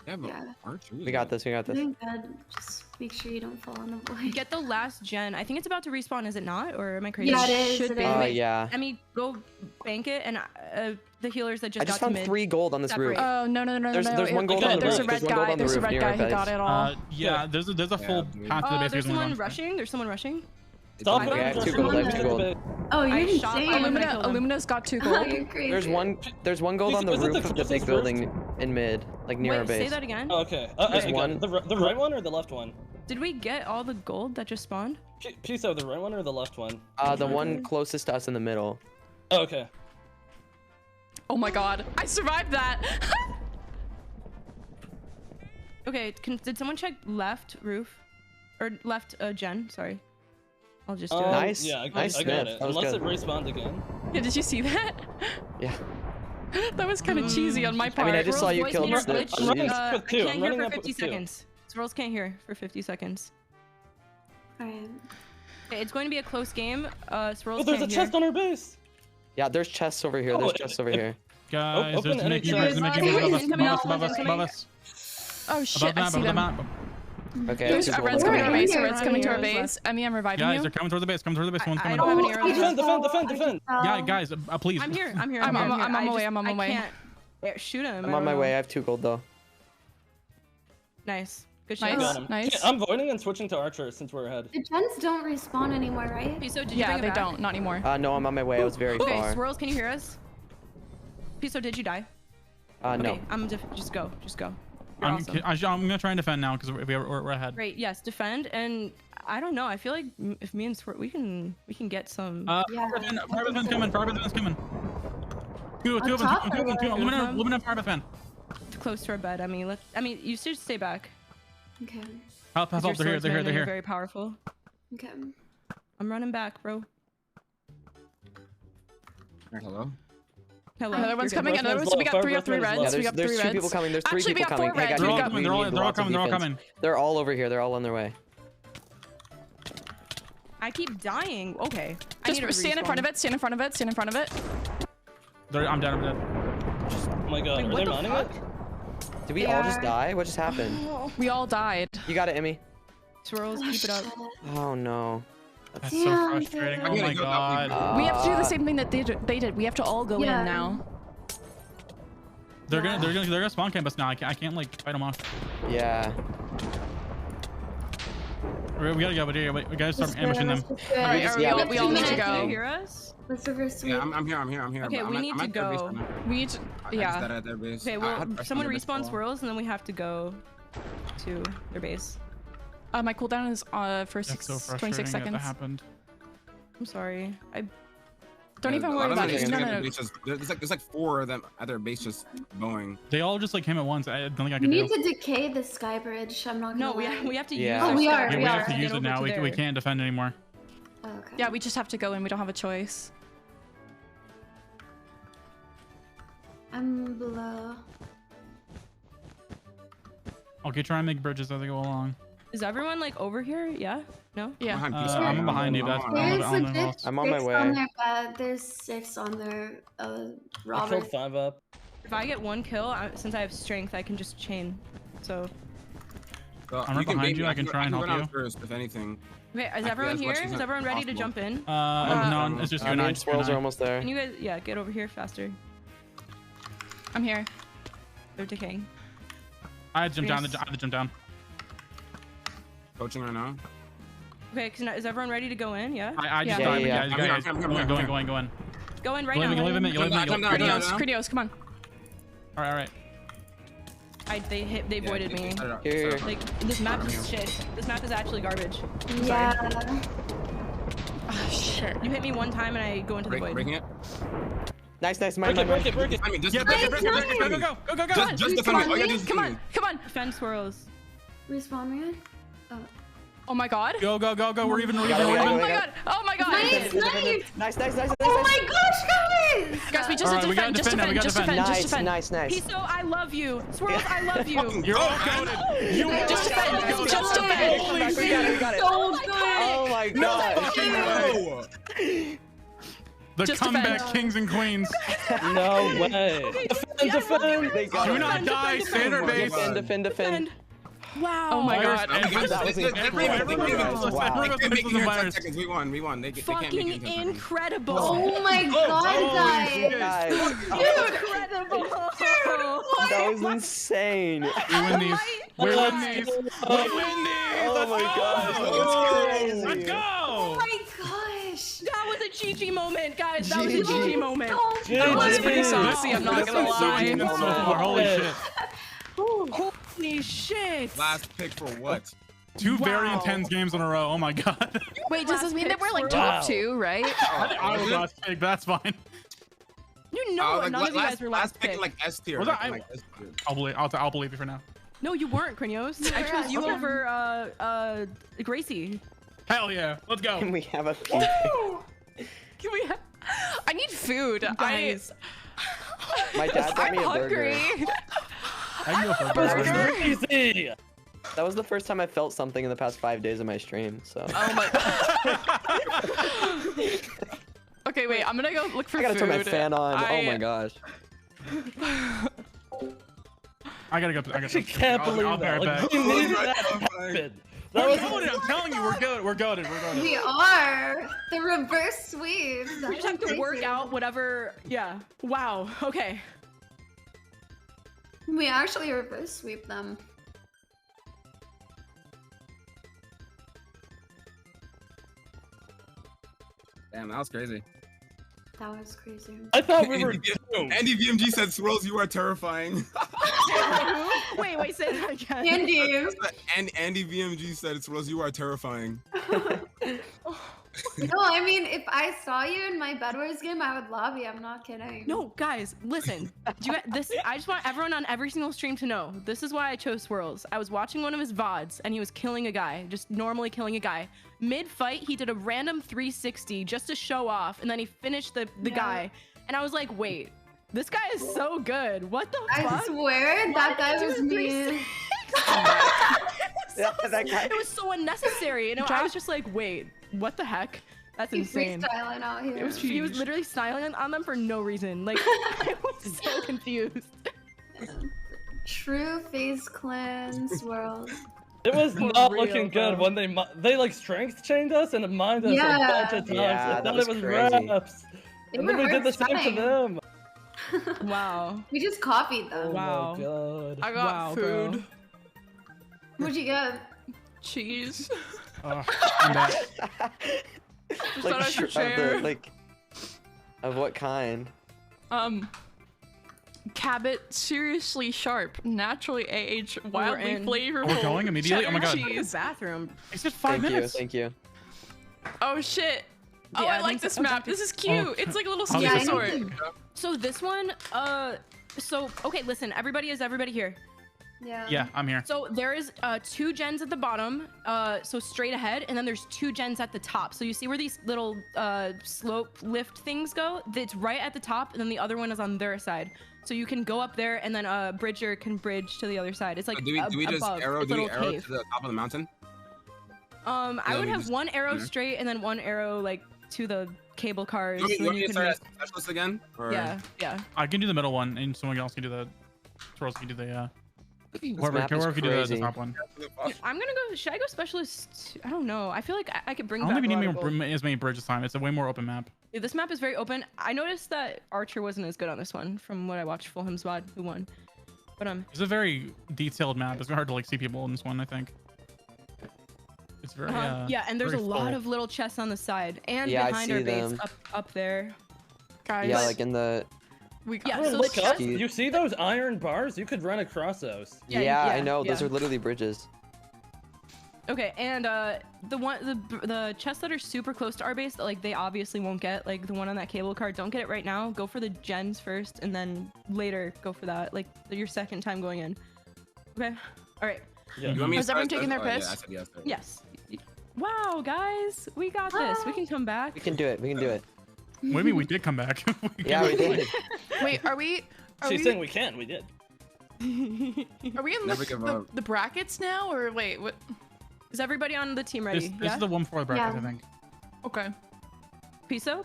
Yeah, but Yeah. Archer. We got this. We got this. Doing good. Just make sure you don't fall on the void. Get the last gen. I think it's about to respawn, is it not? Or am I crazy? Yeah, it is. Should It be. is. Wait, Yeah. I mean, go bank it, and the healers that just I just got found to mid. 3 gold on this roof. separate. Oh no. There's one gold on the There's a roof. red There's one gold guy. on the There's a roof red near guy our who got base. it all. Yeah, there's a full path to the base. There's we someone want. rushing. There's someone rushing. Stop Okay, I have 2 gold. I have 2 gold. Oh, you're I insane. shot one of them. Illumina's got 2 Oh, gold. you're crazy. There's one gold on the Was it the roof of the big closest building in mid, like near our Wait, base. say that again. Oh, okay. There's I got one. it. The right one or the left one? Did we get all the gold that just spawned? Piso, the right one or the left one? The one closest to us in the middle. Oh, okay. Oh my god, I survived that. Okay, did someone check left roof? Or left gen, sorry. I'll just do it. Nice. Yeah, Nice I got Smith. it. That was Unless good. it respawned again. Yeah, did you see that? Yeah. That was kind of cheesy on my part. I mean, I just saw you Voice kill meter the. glitch. I'm running I with two. I'm can't hear running for up with 50 two. seconds. Swirls can't hear for 50 seconds. Alright. Okay, it's going to be a close game. Swirls Oh, there's a can't hear. chest on our base. Yeah, there's chests over here. Oh, There's chests over here. Guys, open there's any Mickey. chest. There's Mickey above us. Oh shit, I see them. Okay. There's I have 2 Red's gold. coming to our base. Here, Red's coming to our here. base. Emmy, I'm reviving Guys, you. they're coming towards the base. Come towards the base. One's coming. I don't have an arrow. Defend. Yeah, guys, please. I'm here. I'm on my way, I'm on my way. I can't shoot him. I'm on my way. I have 2 gold though. Nice. Good Nice. shot. Got him. Nice. Okay, I'm voiding and switching to Archer since we're ahead. The gens don't respawn anymore, right? Piso, did you Yeah, bring it they back? don't. Not anymore. No, I'm on my way. I was very Okay, far. Swirls, can you hear us? Piso, did you die? No. Okay, just go. You're awesome. I'm gonna try and defend now because we're ahead. Great, yes, defend, and I don't know. I feel like if me and Swirl, we can get some. Yeah. Firebatman's coming. Two of them. Lumina Firebatman. Close to our bed. I mean, you should stay back. Okay. Help, Your they're here. swordsman, They're you're here. very powerful. Okay. I'm running back, bro. Hello. Hello. Another one's you're good. coming. Another one's. We got 3 reds. Yeah, We got 3 there's 2 reds. people coming. There's 3 Actually, we people got 4 coming. Hey, reds. guys, We we got- need They're all lots of coming. defense. They're all over here. They're all on their way. I keep dying. Okay. I Just need to stand in front of respawn. it. Stand in front of it. Stand in front of it. I'm dead. Oh my god, Wait, are what they the mining fuck? it? Did we all just die? What just happened? We all died. You got it, Emmy. Swirls, keep it up. Oh no. That's Yeah, so frustrating. I'm Oh gonna my go that way. god. We have to do the same thing that they did. We have to all go Yeah. in now. They're gonna spawn camp us now. I can't like fight them off. Yeah. We gotta go, but we gotta start ambushing them. Alright, Yeah, we all need to Can you go. hear us? What's the first Yeah, week? I'm here. Okay, but we I'm need at to their base go. right now. We need to, I just yeah. died at their base. Okay, I well, had pressed someone on their base for a respawns while. Swirls, and then we have to go to their base. My cooldown is for That's so 26 frustrating that seconds. happened. I'm sorry. Don't even A lot worry of about them it. just No, at no, their no. base just- There's like 4 of them at their base just going. They all just like came at once. I don't think I We can need do. to decay the sky bridge. I'm not gonna No, lie. we have to Yeah. use. Oh, our we stuff are, Yeah, we we are. have to get use it over now. to We there. can't defend anymore. Oh, okay. Yeah, we just have to go in. We don't have a choice. I'm below. Okay, try and make bridges as they go along. Is everyone like over here? Yeah? No? Yeah. Behind Peace. I'm behind you. That's There's on the legit lost. I'm on my 6 way. on their bed. There's 6 on their I Robert. killed 5 up. If I get 1 kill, since I have strength, I can just chain. So, Well, I'm right can behind bait you, me. I can try and go help down you. First, if anything. okay, is I everyone feel as here? much as Is everyone ready to possible. jump in? No, it's just you and Me I. and Swirls are almost there. Can you guys, yeah, get over here faster. I'm here. They're decaying. I had to jump down. I had to jump down. Coaching right now. Okay, is everyone ready to go in? Yeah? I just Yeah. died. Yeah. But guys, I'm go here. in. Go in right You now. live in it. Critios, come on. All right. They voided me. Here. Like, this map is shit. This map is actually garbage. I'm Yeah. sorry. Oh, shit. You hit me 1 time and I go into the void. Breaking it. Nice. Break it. I mean, just Yeah, just go. just defend me. All you gotta do is Come on. defend me. Come on. Defend Swirls. Respawn me. Oh my god. Go. We're even. Got it, Oh got it, my got god. Oh my god. Nice, nice. Nice. Oh my gosh, We just have to defend. Just defend. Just defend. Just defend. Nice. Piso, I love you. Swirls, I love you. You're all goated. You are Just defend. all Just defend. Holy We got it. So good. Oh my god. No. The Just comeback defend. kings and queens. No way. Defend. They got Do it. not die. Stay in our base. Defend. Wow. Oh my Players god. and That was incredible. everyone Wow. places We won. They can't make Fucking it in 10 seconds. incredible. Oh my god, guys. Guys, Incredible. that was insane. We win these. We win these. We win these. Oh my gosh, that Let's was crazy. Let's go. Oh my gosh. That was a GG moment, guys. That was a GG moment. That was pretty saucy. I'm not This gonna is so lie. intense so far. Holy shit. Holy shit. Last pick for what? Two very Wow. intense games in a row. Oh my god. Wait, does this mean that we're like Wow. top 2, right? I was last pick, but that's fine. You know none of you guys were last pick. like S tier. Was I- like S tier. I'll believe you for now. No, you weren't, Krinios. I chose you over Gracie. Hell yeah. Let's go. Can we have a few? Can we? I need food. Guys. My dad got I'm me a hungry. burger. I can go for a That burger. was crazy. That was the first time I felt something in the past 5 days of my stream. So Oh my. Okay, wait. I'm gonna go look for I gotta food. turn my fan on. Oh my gosh. I gotta go. I can't believe I'll bear that. it Like, back. we needed that to happen. That We're was goated. I'm telling you, we're good. We're goated. We're goated. We are the reverse sweeps. We just have to work out whatever. Yeah. Wow. Okay. We actually reverse sweep them. Damn, that was crazy. That was crazy. I thought we were doomed. Andy VMG said, "Swirls, you are terrifying." Wait, say that again. Andy. And Andy VMG said, "Swirls, you are terrifying." No, I mean, if I saw you in my Bed Wars game, I would lobby. I'm not kidding. No, guys, listen. Do you, this? I just want everyone on every single stream to know. This is why I chose Swirls. I was watching one of his VODs, and he was killing a guy, just normally killing a guy. Mid-fight, he did a random 360 just to show off, and then he finished the guy. And I was like, wait, this guy is so good. What the I fuck? swear that Why did guy he was do a me. 360? That guy. It was so unnecessary, and I was just like, wait, what the heck? That's He's insane. freestyling out here. He was literally styling on them for no reason. Like, I was so confused. True face cleanse world. It was For not real, looking bro. good when they like strength chained us and mined us Yeah. a bunch of times. Yeah, I that thought was it was crazy. reps. They And then were we did the hard same to trying. them. Wow. We just copied them. Wow. Oh my god. I got Wow, bro. food. What'd you get? Cheese. I'm back. Just Like, thought I sh- should of share. of what kind? Cabot, seriously sharp, naturally aged, wildly in. flavorful. We're going immediately? Oh my cheddar God. cheese. Bathroom. It's just 5 minutes. Thank you. Oh shit. Oh, Yeah, I like this map. This is cute. It's like a little I'll ski do this. resort. So this one, okay, listen, everybody here. Yeah. Yeah, I'm here. So there is 2 gens at the bottom, so straight ahead, and then there's 2 gens at the top. So you see where these little slope lift things go? It's right at the top, and then the other one is on their side. So you can go up there, and then Bridger can bridge to the other side. It's like do we just above. arrow? It's a Do we little arrow cave. to the top of the mountain? I would we have just- 1 arrow Mhm. straight, and then 1 arrow like to the cable cars. You and then want me you to can start make- as specialist again? Or... yeah. I can do the middle one, and someone else can do the. Swirls can do the. Whoever map is can do the crazy. top one. I'm gonna go. Should I go specialist? I don't know. I feel like I could bring I back don't think a we lot need of gold. as many bridges time. It's a way more open map. Yeah, this map is very open. I noticed that Archer wasn't as good on this one from what I watched Fulham's VOD, who won. But It's a very detailed map. It's very hard to like see people in this one. I think. It's very. yeah, and there's a very lot full. of little chests on the side and Yeah, I behind our see base them. up there. Guys, Yeah, like in the. we got Yeah, Oh, so look the up. chest- You see those iron bars? You could run across those. Yeah, I know. Those yeah. are literally bridges. Okay, and the chests that are super close to our base that like they obviously won't get, like the one on that cable car, don't get it right now. Go for the gens first, and then later go for that, like your second time going in. Okay. All right. Yeah. You want me to Is everyone start taking their first? piss? Yeah, I said yes. Yes. Wow, guys, we got this. We can come back. We can do it. We can do it. What do you mean we did come back? Yeah, we did. Wait, are we? She's saying we can. We did. Are we in Never give up. the brackets now, or wait, what? Is everybody on the team ready? This is the one before the bracket, I think. Okay. Piso?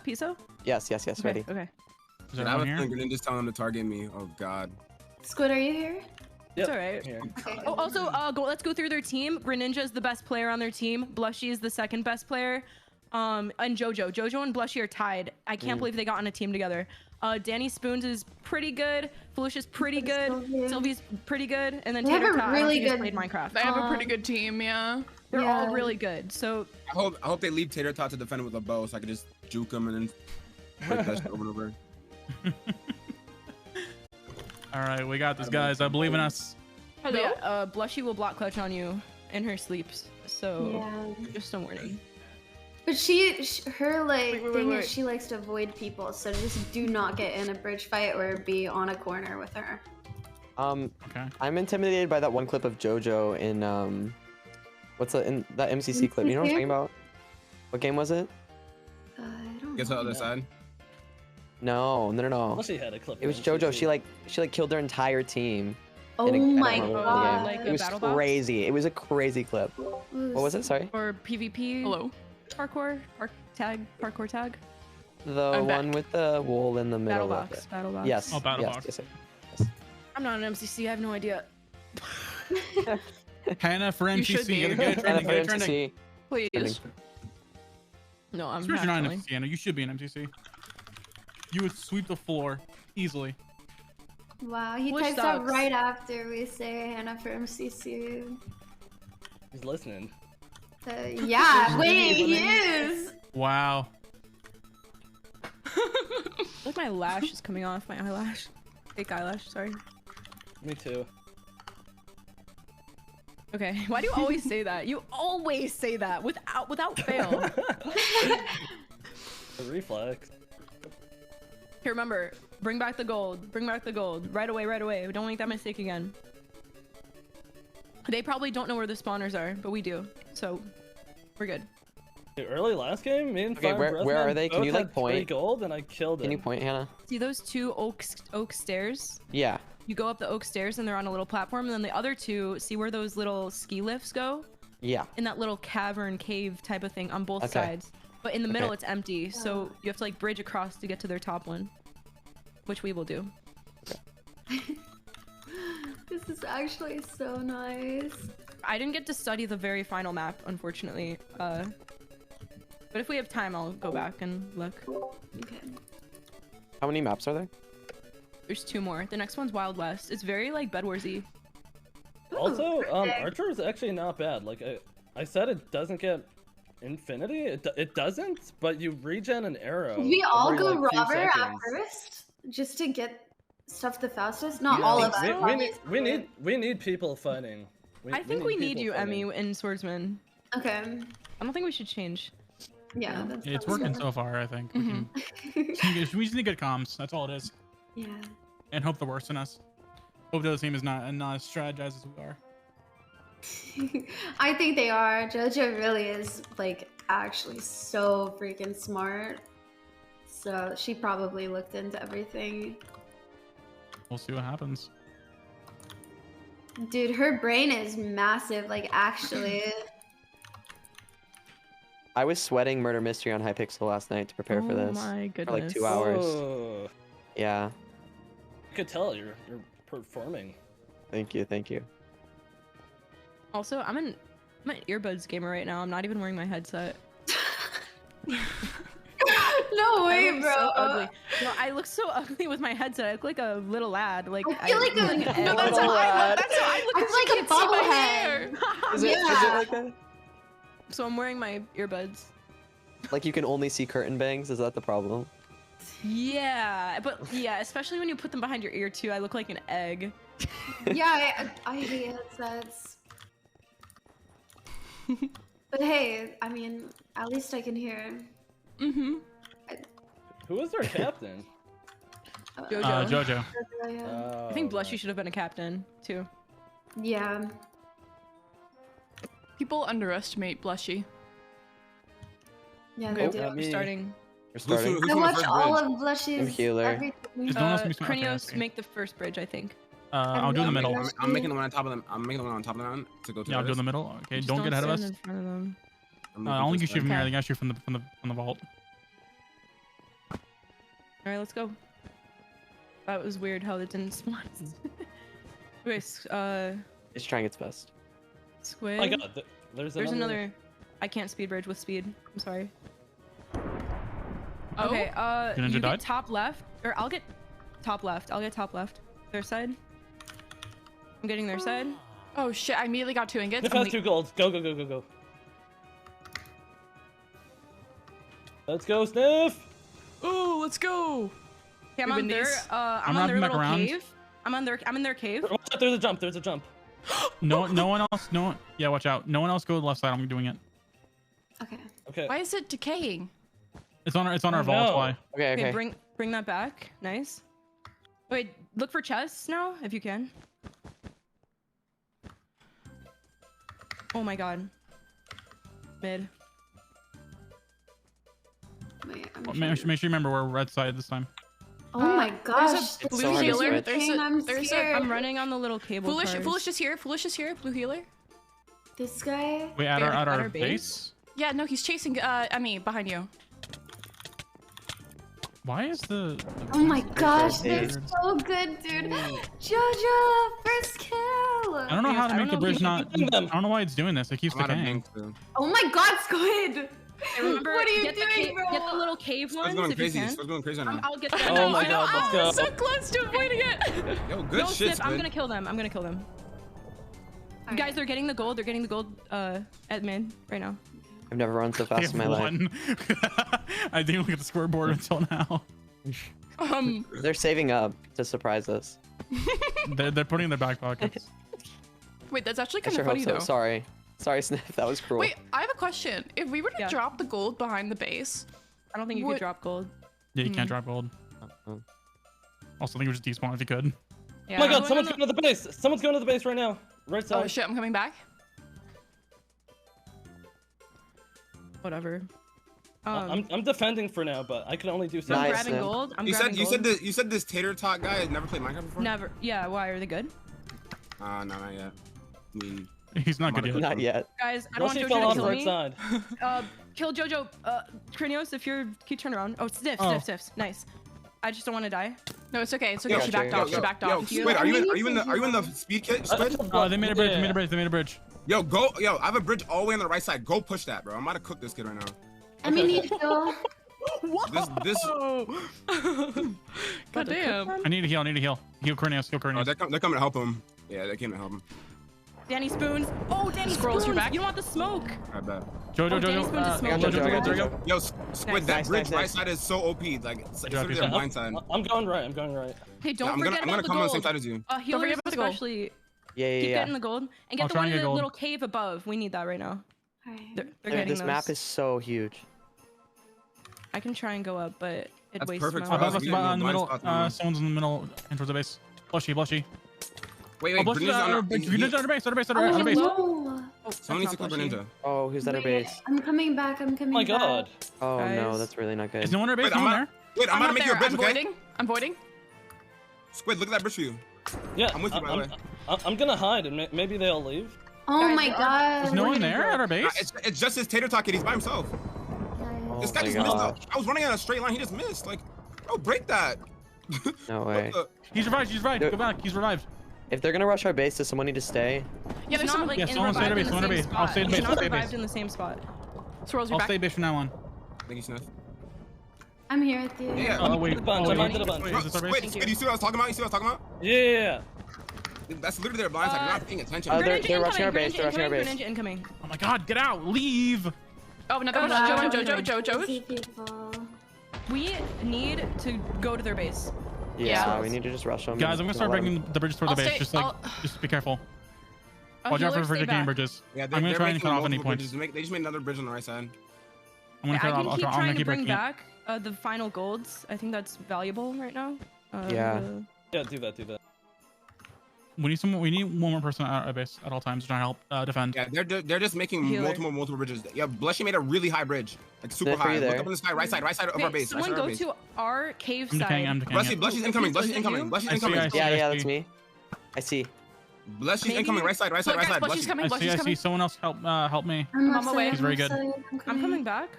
Yes, ready. Okay. Is I there have a one here? feeling Greninja's telling him to target me. Oh god. Squid, are you here? Yep. It's alright. Here. Okay. Oh, also, let's go through their team. Greninja is the best player on their team. Blushy is the second best player. And Jojo. Jojo and Blushy are tied. I can't believe they got on a team together. Danny Spoons is pretty good. Felicia's pretty good. Sylvie's pretty good. And then They have Tater a Tot, really I don't think good- has played Minecraft. They have a pretty good team, yeah. They're Yeah. all really good. So I hope they leave Tater Tot to defend it with a bow so I can just juke him and then break that shit over and over. All right, we got this, guys. I believe in us. Hello. yeah, Blushy will block clutch on you in her sleeps. So Yeah. just a warning. But her Wait, thing wait. is she likes to avoid people, so just do not get in a bridge fight or be on a corner with her. Okay. I'm intimidated by that one clip of JoJo in in that MCC clip. You know what I'm talking about? What game was it? I don't Guess know. the other side. No. Well, she had a clip. It was in JoJo. MCC. She killed their entire team. Oh I don't my remember what god. game. Like It a was battle box? crazy. It was a crazy clip. What was it? Sorry. Or PvP. Hello. Parkour tag. The I'm one back. with the wool in the middle Battle of box. it. Battle box. Yes. Oh, battle yes, box. yes. I'm not an MCC. I have no idea. Hannah for You should MCC. be. Get it trending. Get it trending. MCC. Please. No, I'm Especially not. not an MCC, Hannah. You should be an MCC. You would sweep the floor easily. Wow, he Which types out sucks. right after we say Hannah for MCC. He's listening. Yeah, wait, he is! Wow. Like my lash is coming off. My eyelash. Fake eyelash. Sorry. Me too. Okay. Why do you always say that? You always say that without fail. The reflex. Here, remember. Bring back the gold. Bring back the gold. Right away. Right away. Don't make that mistake again. They probably don't know where the spawners are, but we do. So, we're good. Dude, early last game, me and Okay, Fire where Breathman are they? Can both you, like, had 3 point? gold and I killed him. Can you point, Hannah? See those 2 oak stairs? Yeah. You go up the oak stairs and they're on a little platform, and then the other 2, see where those little ski lifts go? Yeah. In that little cavern cave type of thing on both Okay. sides. But in the middle, Okay. it's empty, so you have to like bridge across to get to their top one, which we will do. This is actually so nice. I didn't get to study the very final map, unfortunately. But if we have time, I'll go back and look. Okay. How many maps are there? There's 2 more. The next one's Wild West. It's very like Bed Warsy. Also, perfect. Archer is actually not bad. Like I said, it doesn't get infinity. It doesn't, but you regen an arrow. Did we all every, go like, few robber at seconds. first? Just to get stuff the fastest? Not Yeah, all of us. we need people fighting. I think we need people you, fighting. Emmy, in Swordsman. Okay. I don't think we should change. Yeah, No. that's It's working so far, I think. We just need to get comms. That's all it is. Yeah. And hope the worst in us. Hope the other team is not as strategized as we are. I think they are. JoJo really is like actually so freaking smart. So she probably looked into everything. We'll see what happens. Dude, her brain is massive, like actually. I was sweating Murder Mystery on Hypixel last night to prepare for this. my For like goodness. 2 hours. Oh, Yeah. you could tell you're performing. Thank you. Thank you. Also, I'm an earbuds gamer right now. I'm not even wearing my headset. No I way, look bro. So ugly. No, I look so ugly with my headset. I look like a little lad. Like I feel like look a- an no, egg. That's how I look. That's how I look. I 'cause feel you like a can't see my bobblehead. hair. Is it Yeah. like that? So I'm wearing my earbuds. Like you can only see curtain bangs? Is that the problem? Yeah, but yeah, especially when you put them behind your ear too. I look like an egg. Yeah, I hate headsets. But hey, I mean, at least I can hear. Mm-hmm. Who is our captain? Jojo. Jojo. Oh, I think Blushy should have been a captain too. Yeah. People underestimate Blushy. Yeah, Okay, they Oh, do. let we're me- starting. starting. who's I on the watch first all bridge? of Blush's healer. everything. Is no one else missing? Okay, I Krinios, see. make the first bridge, I think. I'll do the middle. I'm making the one on top of them. I'm making the one on top of them to go to. Yeah, I'll do the middle. Okay, Just don't get ahead of us. stand in front of them. I only get you from here. I think I shoot from the vault. All right, let's go. That was weird how it didn't spawn. Okay, It's trying its best. Squid. Oh my god, there's another. I can't speed bridge with speed. I'm sorry. Oh? Okay, Ninja you died? get top left, or I'll get top left. I'll get top left. Their side. I'm getting their side. Oh shit! I immediately got 2 ingots. Sniff has 2 golds. Go, go, go, go, go. Let's go, Sniff! Ooh, let's go! Okay, I'm We on win their. these? I'm on their little cave. I'm in their cave. Watch out, there's a jump, there's a jump. No one else. No one. Yeah, watch out. No one else go to the left side. I'm doing it. Okay. Okay. Why is it decaying? It's on our Oh, vault. no. Why? Okay. Bring that back. Nice. Wait, look for chests now if you can. Oh my god. Mid. Wait, Make sure you remember we're red side this time. Oh my gosh. There's a It's blue so hard to healer. switch. There's a I'm running on the little cable. Foolish. cars. Foolish is here. Foolish is here. Blue healer. This guy. Wait, at At our our base? base? Yeah, no, he's chasing Emmy behind you. Why is the Oh my gosh, they're weird? so good, dude. Jojo, first kill. I don't know how to make the bridge not. I don't know why it's doing this. It keeps I'm out of decaying. bank too. Oh my god, Squid. Remember, What are you get doing, bro? Get the little cave Squid's ones going if you crazy. can. Squid's going crazy right now. I'll get them. Oh my I know, god, let's go. I'm so close to avoiding it. Yo, good Go shit, Sniff, I'm Squid. gonna kill them. I'm gonna kill them. Guys, they're getting the gold. They're getting the gold at mid right now. I've never run so They fast in have my life. one. I didn't look at the scoreboard until now. They're saving up to surprise us. They're putting in their back pockets. Wait, that's actually I kind sure of hope funny so. though. Sorry, Sniff. That was cruel. Wait, I have a question. If we were to Yeah. drop the gold behind the base, I don't think you What- could drop gold. Yeah, you can't drop gold. Oh. Also, I think it was just despawn if you could. Yeah. Oh my god, someone's going to the base! Someone's going to the base right now. Right oh side. shit, I'm coming back. Whatever. I'm defending for now, but I can only do so I'm Nice, grabbing Sniff. gold. I'm You grabbing said gold. you said this tater tot guy had never played Minecraft before? Never. Yeah. Why are they good? No, not yet. I mean, He's not good yet. Not yet. Guys, I don't want Yoshi Jojo fell to off kill right me. side. Kill Jojo. Krinios, if you're, can you turn around? Oh, Sniff. Nice. I just don't want to die. No, it's okay. It's okay. Yo, She backed yo, off. She backed Yo, off. Squid, are you in the speed kit, Squid? Oh, they made a bridge. They Yeah. made a bridge. They made a bridge. Yo, go. Yo, I have a bridge all the way on the right side. Go push that, bro. I'm about to cook this kid right now. I mean, you kill. This. God damn. I need to heal. I need to heal. Heal Cornelius. Heal Oh, Cornelius. they're coming to help him. Yeah, they came to help him. Danny Spoons. Oh, Danny Squirrels, Spoons. you're back? You don't want the smoke. I bet. Jojo, Oh, Danny Jojo. Spoon's a smoke. I got Jojo, I got There we go. Jojo. Yo, Squid, that Nice, bridge nice, right nice. side is so OP. Like, it's dropped literally you. their blind side. I'm going right, I'm going right. Hey, don't I'm forget gonna about the come on the gold. same side as you. Healers forget about the gold. especially. Yeah, Keep yeah, getting yeah. the gold and get I'll the try one and in get the gold. little cave above. We need that right now. Alright. They're Dude, getting this those. map is so huge. I can try and go up, but it That's wastes perfect my for us. Above us, We have no in the blind middle. spots anymore. Someone's in the middle. Towards the base. Blushy. Wait, Oh, Blushy's Greninja's on our base. Greninja's on our base. On our base. On our Oh, base. no. Someone needs to clip Greninja. Oh, who's at our Wait, base? I'm coming back. Oh my god. Oh no, Guys. that's really not good. Is no one at our base? Wait, No I'm one not- there? Wait, I'm about to make you a bridge, I'm okay? voiding. I'm voiding. Squid, look at that bridge for you. Yeah, I'm with you, by the way. I'm gonna hide and maybe they'll leave. Oh Guys, my we're- god. Is no We're one gonna there go. at our base? It's just his tater tot kid. He's by himself. Oh This guy my just missed. gosh. I was running on a straight line. He just missed. Like, bro, break that. No What way. the- He's revived. He's revived. Dude. Go back. He's revived. If they're gonna rush our base, does someone need to stay? Yeah, He's there's not someone. like Yeah, in someone stay at revived our in base, the someone at our same base. I'll spot. stay at He's base, not I'll stay at revived base. in the same spot. Swirls, you're I'll back. stay base from now on. Thank you, Sniff. I'm here with you. Yeah. Oh wait. bunch, Oh, I might wait. did a bunch. Wait, Bro, is this our Squid, base? Squid, you see what I was talking about? You see what I was talking about? Yeah. That's literally their blind side. You're not paying attention. They're rushing our base. They're rushing our base. Greninja incoming. Oh my God! Get out! Leave! Oh, another one. Wow. Jojo. Easy people. We need to go to their base. Yeah, we need to just rush them. Guys, I'm gonna start breaking the bridges toward the I'll base. stay- Just be careful. Oh, Watch out for healers, stay decaying back. bridges. Yeah, I'm gonna try and cut off any multiple points. bridges. They just made another bridge on the right side. I'm gonna I cut can off. keep I'm trying gonna to keep bring breaking it. back the final golds. I think that's valuable right now. Yeah. Yeah, do that. We need one more person at our base at all times to try and help defend. Yeah, they're just making multiple bridges. Yeah, Blushy made a really high bridge, like super Sniff, are high. you Look there? up in the sky, right side of our base. Someone go to our cave I'm decaying, side. I'm decaying. Blushy's incoming. Blushy's incoming. Blushy's incoming. Yeah, that's me. I see. Blushy's incoming. Right side. Blushy's coming. I see. Someone else help me. I'm on my way. She's very good. I'm coming back.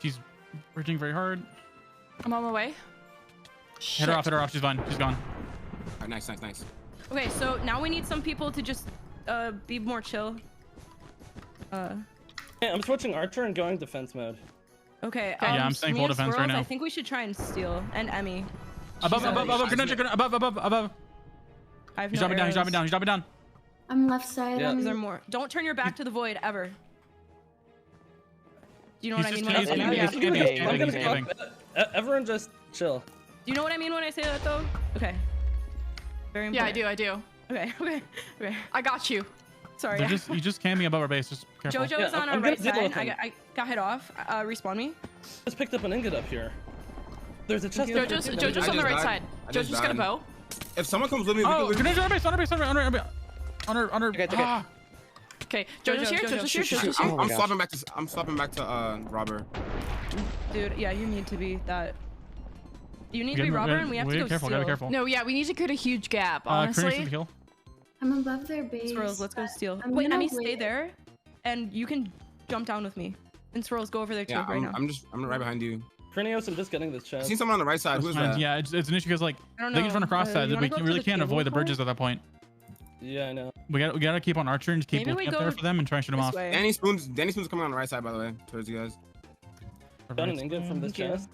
She's bridging very hard. I'm on my way. Hit her off. She's fine. She's gone. All right, nice. Okay, so now we need some people to just be more chill. Hey, I'm switching Archer and going defense mode. Okay. Yeah, I'm staying full defense right now. I think we should try and steal. And Emmy. Above. Above. He's dropping down. I'm left side. Yeah. Is there more? Don't turn your back to the void ever. Do you know what I mean when I say that? Everyone just chill. Do you know what I mean when I say that though? Okay. Very important. Yeah, I do. Okay. I got you. Sorry. You just can't be above our base. Just careful. Jojo is on our right side. I got hit off. Respawn me. Just picked up an ingot up here. There's a chest. Jojo's on the right side. Jojo's got a bow. If someone comes with me, we can. On her. Okay, Jojo's here. I'm swapping back to Robber. Dude, yeah, you need to be that. You need to be Robber, and we have to go careful, steal. careful. No, yeah, we need to create a huge gap, honestly. I'm above their base. Swirls, let's go steal. I'm Wait, gonna Emmy, stay there, and you can jump down with me. And Swirls, go over there too right now. I'm right behind you. Krinios, I'm just getting this chest. I seen someone on the right side. Who's that? Yeah, it's an issue because like I don't they can know. run across that. You We wanna go really to the can't avoid the cable bridges at that point. Yeah, I know. We gotta keep on Archer and just keep Maybe looking we up there go for them and try and shoot them this off. way. Danny Spoon's coming on the right side, by the way, towards you guys. Got an ingot from this Thank you. chest.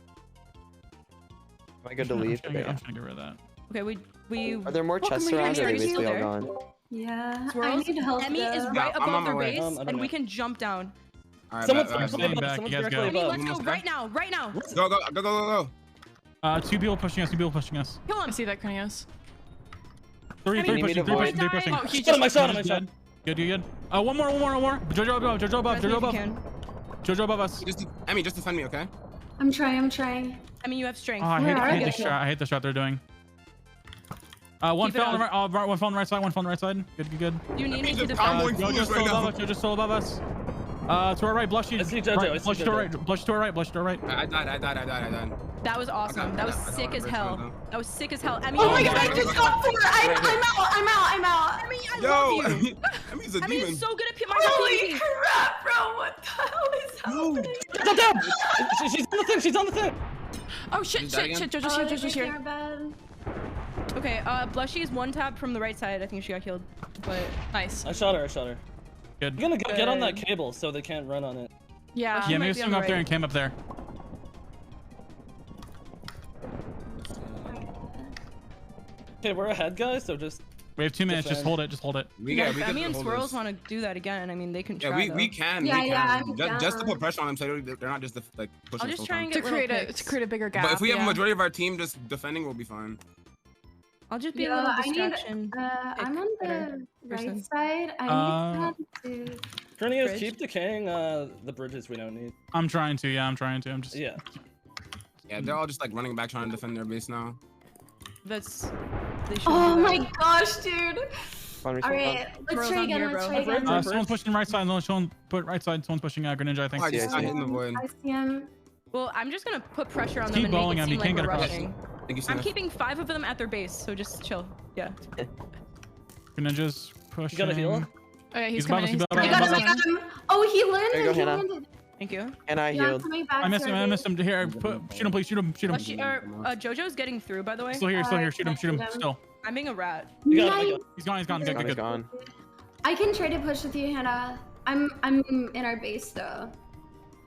Am I good to leave? I'm trying to get rid of that. Okay, we. Are there more chests Welcome, around? Or are they Krinios, basically all there. gone? Yeah, I Swirls, need help. Emmy is though. right I'm on above my their way. base, I don't and know. we can jump down. All right, Someone's all right. staying back, someone's you guys directly go. Emmy, above. let's go right now, right now. Go. Two people pushing us. Kill I him. see that, Krinios. Three need me to pushing. avoid. Oh, he I just. shot him. Good. One more. Jojo above. Guys, if you can. Jojo above us. Emmy, just defend me, okay? I'm trying. I mean, you have strength. Oh, I Where are hate they? this shot. I hate the shot they're doing. One Keep it fell on the on. right. One fell on the right side. One fell on the right side. Good. You need me to Just defend. comboing Jojo's fools still right above now. us. Jojo's still above us. To our right. Blushy. I see Jojo, I see Blushy to our Jojo. right. Blushy to our right. Blushy to our right. I died. That was awesome. That was sick as hell. That was sick as hell. Emmy, Oh my god, I just got 4! I'm out! Emmy, I Yo, love you. Emmy's a Emmy demon. is so good at my Holy POV. crap, bro! What the hell is happening? Stop down! She's on the thing! Oh shit! Jojo's here. Bad. Okay, Blushy is one tap from the right side. I think she got killed. But Nice. I shot her. Good. You're gonna get on that cable so they can't run on it. Yeah. Yeah, might maybe be swing on up the there right. and came up there. Okay, we're ahead, guys, so just... We have 2 minutes. Just hold it. Yeah, if Emmy and Swirls want to do that again, I mean, they can try. we can. Yeah, we can. Just to put pressure on them, so they're not just like pushing. I'll just us try and To get create a bigger gap. But if we have a yeah. majority of our team just defending, we'll be fine. I'll just be a Yeah, little I need. distraction. I'm on better the person. right side. I need to. Krinios, Bridge. keep decaying the bridges we don't need. I'm trying to. Yeah, I'm trying to. I'm just. Yeah. Yeah, they're all just like running back trying to defend their base now. They should Oh do my that. gosh, dude! Alright, Alright, let's Swirls try on again. here, Let's bro. try again. Someone's pushing right side. Someone put right side. Someone's pushing Greninja. I think. Oh, I just got hit in the void. I see him. Well, I'm just gonna put pressure on Just them keep and make bowling it them, seem you like can't we're get across. rushing. Thank you, I'm Sniff. keeping 5 of them at their base, so just chill. Yeah. Greninja's pushing. You got a heal? Oh yeah, he's above coming. us, He's he's above coming. us. I got him. Oh, he landed. There you go, he Hannah. landed. Thank you. And I Yeah, I'm healed. coming back. I missed him. sorry. I missed him. Here, shoot him, please. Shoot him. Blushy, Jojo's getting through, by the way. Still here. Shoot him. Still. I'm being a rat. You got it, Nice. He's gone. Good. Gone. I can try to push with you, Hannah. I'm in our base though.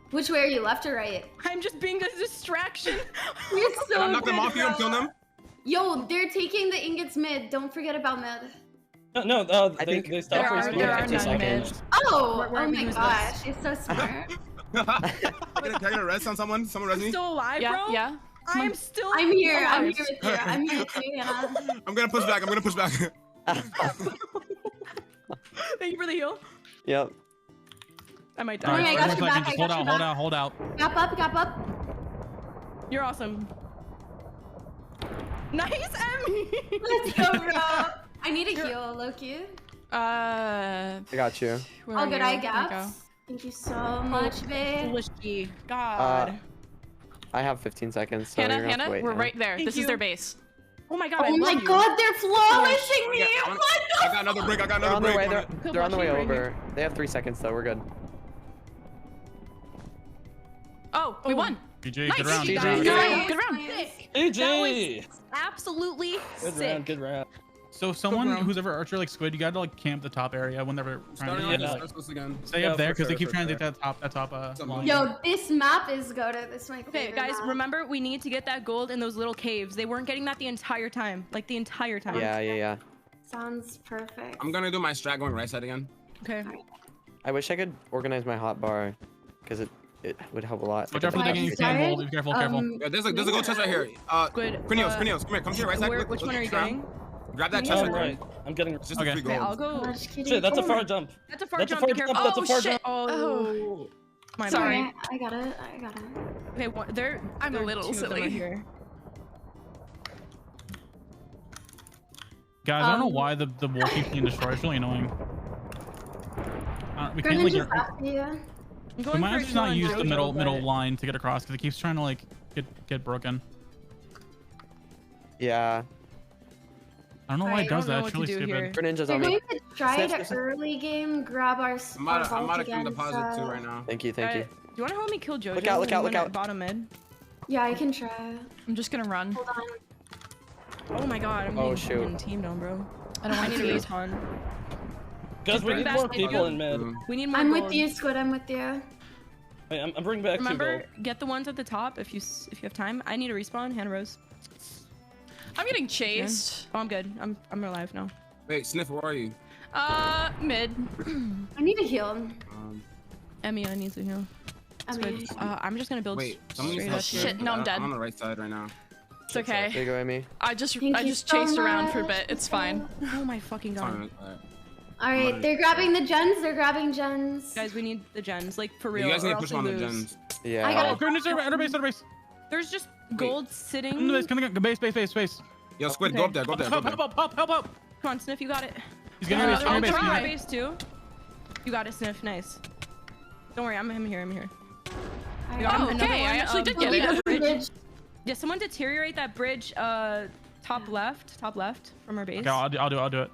Which way are you, left or right? I'm just being a distraction. You're Can so I knock them good, off you and bro. kill them? Yo, they're taking the ingots mid. Don't forget about mid. No, I think they stopped there for are- there are 50 none mid. seconds. Oh, Where oh my is gosh, he's so smart. Can I get a res on someone? Someone res me? Still alive, Yeah, bro? yeah. I'm still I'm here. I'm alive. here with you. I'm here with you, Hannah. I'm gonna push back. Thank you for the heal. Yep. I might Oh, die. yeah, I got Just you back, I got you hold out. Gap up. You're awesome. Nice, Emmy. Let's go, bro. I need a heal, Loki. I got you. Oh, good eye gaps. Thank you so much, babe. God. I have 15 seconds, so Hannah, you're gonna have to wait. we're Hannah. right there. This is their base. Oh my god, Oh my god, they're flawlessing me! I got another brick. I got They're another on their brick. way. They're on the way over. They have 3 seconds, though. We're good. Oh, we won. GG, Nice. good round. Good round. GG. Absolutely Good sick. round. Good round. So someone who's ever archer like Squid, you gotta like camp the top area whenever trying Starting to on get the like, specialist again. stay up there because they keep trying to get that top line. Yo, this map is goated. This is my Okay, favorite guys, map. remember we need to get that gold in those little caves. They weren't getting that the entire time. Like the entire time. Yeah. Sounds perfect. I'm gonna do my strat going right side again. Okay. I wish I could organize my hotbar, because it would help a lot. Watch out for the digging gold. Be careful, careful. Yeah, there's a gold chest right here. Good. Crineos, come here, come to your right side. Which one are you getting? Grab that chest right. I'm getting. It's just Okay. a free Okay, gold. I'll go. Shit, that's a far jump. That's a far jump. Be careful. That's a far shit. jump. Oh. My Sorry. bad. I got it. Okay, I'm a they're little two of them silly. right here. Guys, I don't know why the wall keeps being destroyed. It's really annoying. We can't like. We might just not use the middle line to get across because it keeps trying to like get broken. Yeah. I don't know why it does that. It's really stupid. Greninja's We're on going me. to try to early game grab our I'm out of deposit too right now. Thank you. Do you want to help me kill Jojo? Look out. Bottom mid. Yeah, I can try. I'm just gonna run. Hold on. Oh my god, I'm getting teamed on, bro. I don't want need to a respawn. Guys, we need more people in mid. We need more I'm gold. with you, Squid. I'm with you. Wait, I'm bringing back 2 Remember, gold. get the ones at the top if you have time. I need a respawn. Hannah Rose. I'm getting chased. Oh, I'm good. I'm alive now. Wait, Sniff, where are you? Mid. I need a heal. Emmy, I need to heal. Emmy. I'm just gonna build Someone needs straight to up Shit, no, I'm dead. I'm on the right side right now. It's okay. There you go, Amy. I just Thank you chased so around for a much. bit. It's fine. Oh my fucking god. Alright, they're grabbing the gens. They're grabbing gens. Guys, we need the gens, like for real. You guys need or to else push we on the lose. gens. Yeah. I got Oh, Greninja, outer base. There's just gold sitting. Come to the base, space. Yo, Squid, go up there, go up there. Help. Come on, Sniff, you got it. He's getting base, I'll base. try base too. You got it, Sniff. Nice. Don't worry, I'm here. Oh, okay, I actually did get it. Bridge. Yeah, someone deteriorate that bridge, top left from our base. Okay, I'll do it.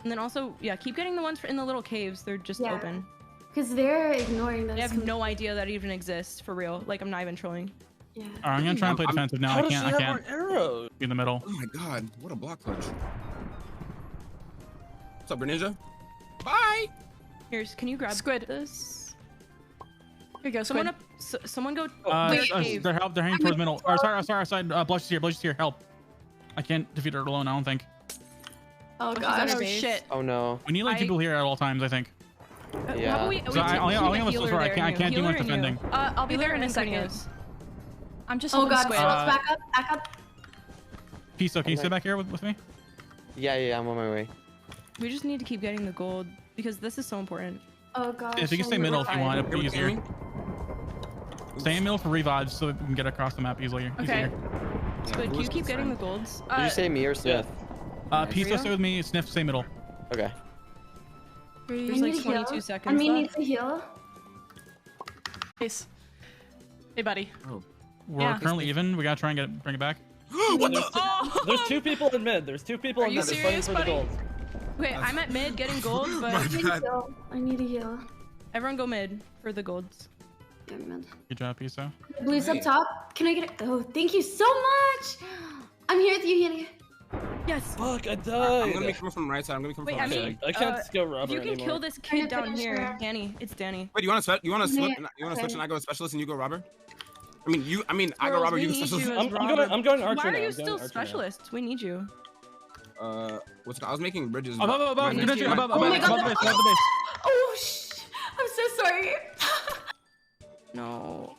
And then also, yeah, keep getting the ones in the little caves. They're just open. Because they're ignoring this. They have no idea that it even exists, for real. Like, I'm not even trolling. Yeah. Alright, I'm gonna try and play defensive now. I can't. Arrows. Be in the middle. Oh my god, what a block clutch. What's up, Greninja? Bye! Here's, can you grab Squid. this? Here you go, Someone Squid. someone go. They're hanging towards middle. Sorry. Blush is here. Help. I can't defeat her alone. I don't think. Oh she's gosh. on her Oh base. shit. Oh no. We need like people here at all times. I think. Yeah. So I only have a source where I can't do much defending. I'll be there in a second. I'm just Oh holding god, Squid. back up. Piso, can you stay back here with me? Yeah, I'm on my way. We just need to keep getting the gold because this is so important. Oh gosh. If you can stay middle if you want, it'll be easier. Amy? Stay in middle for revives so we can get across the map easily. Okay. Squid, can you keep getting the golds? Did you say me or Sniff? Piso, stay with me. Sniff, stay middle. Okay. There's like 22 seconds I mean, left. needs to heal. Nice. Hey, buddy. Oh. We're currently even. We gotta try and bring it back. What the? There's 2 people in mid. There's 2 people Are in you mid. They're fighting serious, for the buddy? gold. Okay, I'm at mid getting gold, but I need a heal. everyone go mid for the golds. Yeah, man. Good job, Piso. Blue's up top. Can I get it? Oh, thank you so much. I'm here with you, Hanny. Yes. Fuck, I I'm died. gonna be coming from the right side. I'm gonna be coming Wait, from I the right mean, side. I can't go If robber you can anymore. kill this kid down finish here, her. Danny. It's Danny. Wait, you wanna flip? You wanna Okay. switch and I go specialist and you go robber? I go robber, we you go need specialist. you as I'm Robert. going archer Why now. are you I'm still going archer now. specialist? We need you. I was making bridges. Above, my- Greninja, above Oh my God. the base. Oh, I'm so sorry. No.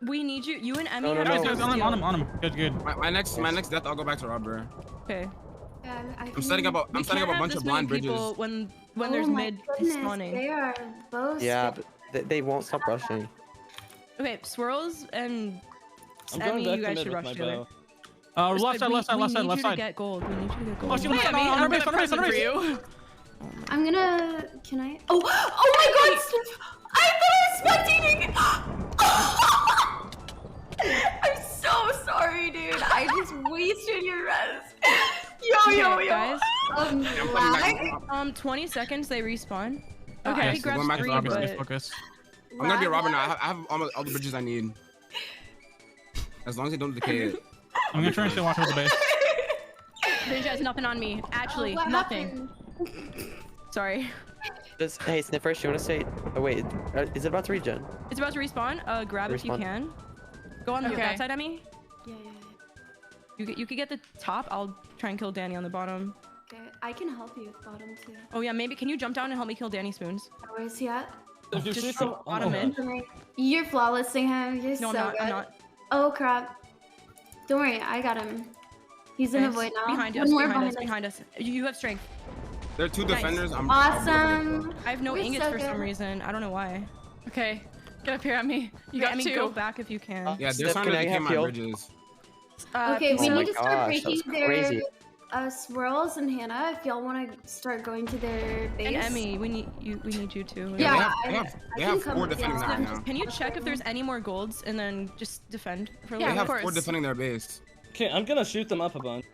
We need you. You and Emmy No, have no, to no. steal. On him. Good. My next death, I'll go back to robber. Okay. I'm setting up a We bunch can't have of this blind many bridges. people when Oh there's my mid goodness, spawning. They are both. Yeah, but they won't stop rushing. Okay, Swirls and I'm going Emmy, back you to guys mid should with rush my together. bow. Left side, left side, left side, left We need you to side. get gold. We need you to get gold. Oh, she left side, on our base, on our base, on our base. I'm gonna. Can I? Oh my God! Sniff. I thought I was spectating. I'm so sorry, dude. I just wasted your res. Yo. Guys. Lag? 20 seconds. They respawn. Okay. He grabs going back to 3, Robin, but... Focus. I'm gonna be a robber now. I have almost all the bridges I need. As long as they don't decay it. I'm gonna try and stay watch over the base. Ninja has nothing on me. Actually, nothing. Sorry. Just hey, Snifferish, you wanna say? Oh wait, is it about to regen? It's about to respawn. Grab if you can. Go on the that side, Emmy. Yeah. You could get the top. I'll try and kill Danny on the bottom. Okay, I can help you with bottom too. Oh yeah, maybe can you jump down and help me kill Danny Spoons? Where is he at? Just bottom mid. You're flawlessing him. You're No, so I'm good. not. I'm not. Oh crap! Don't worry, I got him. He's in a void now. Behind us. Behind us. You have strength. There are 2 defenders. I'm Awesome. I have no We're ingots so for some good. reason. I don't know why. Okay, get up here at me. You got 2. Go back if you can. Yeah, they're Sniff, trying to can I decay have my heal? bridges. Okay, we Oh my need to start gosh, that breaking was their crazy. swirls and Hannah. If y'all want to start going to their base. And Emmy, we need you too. Yeah, They have 4 defending that right now. Can you check if there's any more golds and then just defend for a They little have bit? 4 defending their base. Okay, I'm gonna shoot them up a bunch.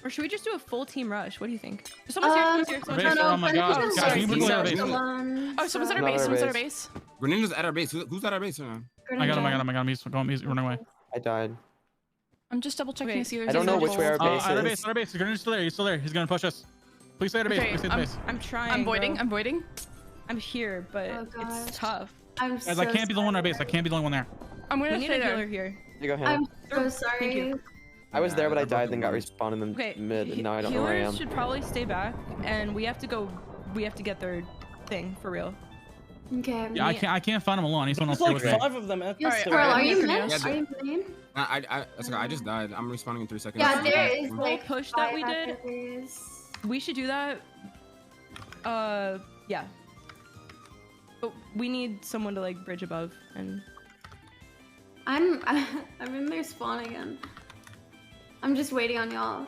Or should we just do a full team rush? What do you think? Someone's here. Someone's here. Oh my God, guys, can you move to our base? Oh, someone's at our base. Someone's at our base. Greninja's at our base. Who's at our base right now? I got him. He's running away. I died. I'm just double checking to see if I don't know which way our base is. At our base. Greninja's still there. He's still there. He's gonna push us. Please stay at our base. Please stay at the base. I'm trying. I'm voiding. bro. I'm voiding. I'm here, but it's tough. I'm Guys, I can't be the one at our base. I can't be the only one there. I'm We gonna need stay a there. healer here. You go, Hannah. I'm so sorry. Thank you. I was there, but I died, then got respawned in the Okay. mid, and now I don't know where I Healers am. should probably stay back, and we have to go. We have to get their thing for real. Okay. Yeah, I can't find him alone. I need someone There's else to like stay with me. 5 of them at Yo, the Squirrel, are you Yeah, mid? Are you main? I just died. I'm respawning in 3 seconds. Yeah, there is like push that we 5 did. after this. We should do that. Yeah. But we need someone to like bridge above and. I'm in their spawn again. I'm just waiting on y'all.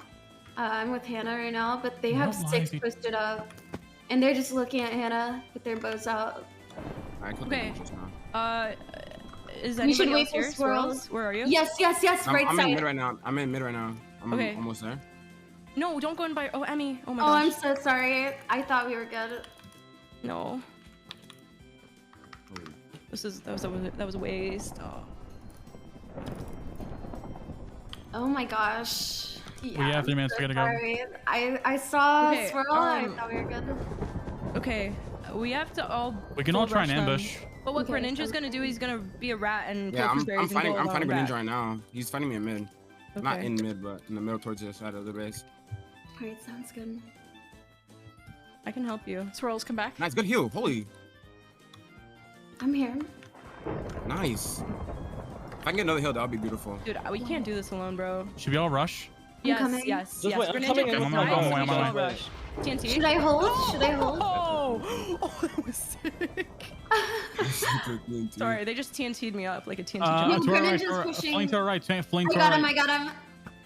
I'm with Hannah right now, but they have No, 6 Ivy. posted up, and they're just looking at Hannah with their bows out. Okay. Is We should anybody wait else for here? swirls. Where are you? Yes, right I'm side. in mid right now. I'm in mid right now. I'm Okay. almost there. No, don't go and buy. Oh, Emmy. Oh my Oh, I'm gosh. so sorry. I thought we were good. No. That was a waste. Oh. Oh my gosh. Yeah, We have 3 I'm minutes. so We gotta go. sorry. I saw Okay, swirl. I thought we were good. Okay, we have to all. We can all full try and rush them. ambush. But what Okay, Greninja's sounds gonna do, he's gonna be a rat and Yeah, kill I'm berries and fighting. go I'm alone fighting Greninja back. right now. He's fighting me in mid. Not Okay. in mid, but in the middle towards the side of the base. Alright, sounds good. I can help you. Swirls, come back. Nice, good heal. Holy, I'm here. nice. If I can get another heal, that would be beautiful. Dude, we can't do this alone, bro. Should we all rush? Yes, coming. yes, Just yes. wait, I'm Greninja, coming in come with my on, bow. we I'm on my should way. rush. TNT. Should I hold? Should I hold? Oh, that was sick. Sorry, they just TNT'd me up like a TNT jump. To our right, Greninja's pushing. flank to our right, flank I to our got him. right. I got him.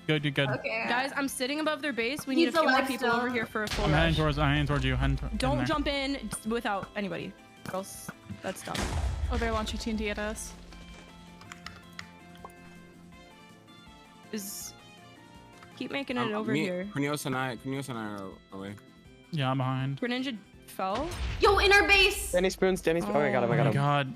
Good. Okay. Guys, I'm sitting above their base. We He's need a few more alive people still. over here for a full I'm heading rush. towards you. Don't jump in without anybody, or else that's dumb. Oh, they're launching TNT at us. Keep making it over here. Cornelius and I are away. Yeah, I'm behind. Greninja fell. Yo, in our base. Danny Spoons. Oh, I got him. Oh my god.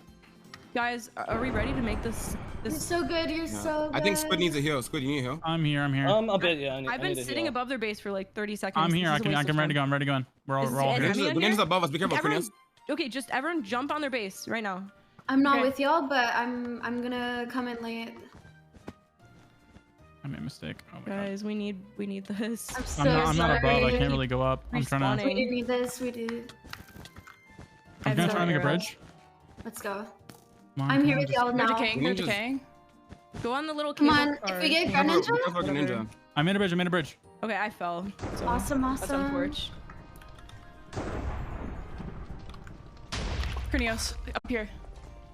Guys, are we ready to make this? You're so good. You're so good. I think Squid needs a heal. Squid, you need a heal? I'm here. A bit, yeah. I've been sitting above their base for like 30 seconds. I'm here. This is a waste I'm of ready to time. go. I'm ready to go. We're all here. Emmy in here? Greninja's above us. Be careful, Everyone- Cornelius. Okay, just everyone jump on their base right now. I'm not Okay. with y'all, but I'm gonna come in late. I made a mistake. Oh my god. Guys, we need this. I'm so I'm not above. I sorry. can't really go up. I'm trying to. We did need this. We did. I'm gonna try to make a arrow. bridge. Let's go. Come on, I'm come here on, with just- y'all They're now. decaying. They're decaying. Go on the little Come cable on. car. If we get Be careful, Greninja. Greninja. I made a bridge. I made a bridge. Okay, I fell. So Awesome, That's awesome. unfortunate. Cornelius, up here.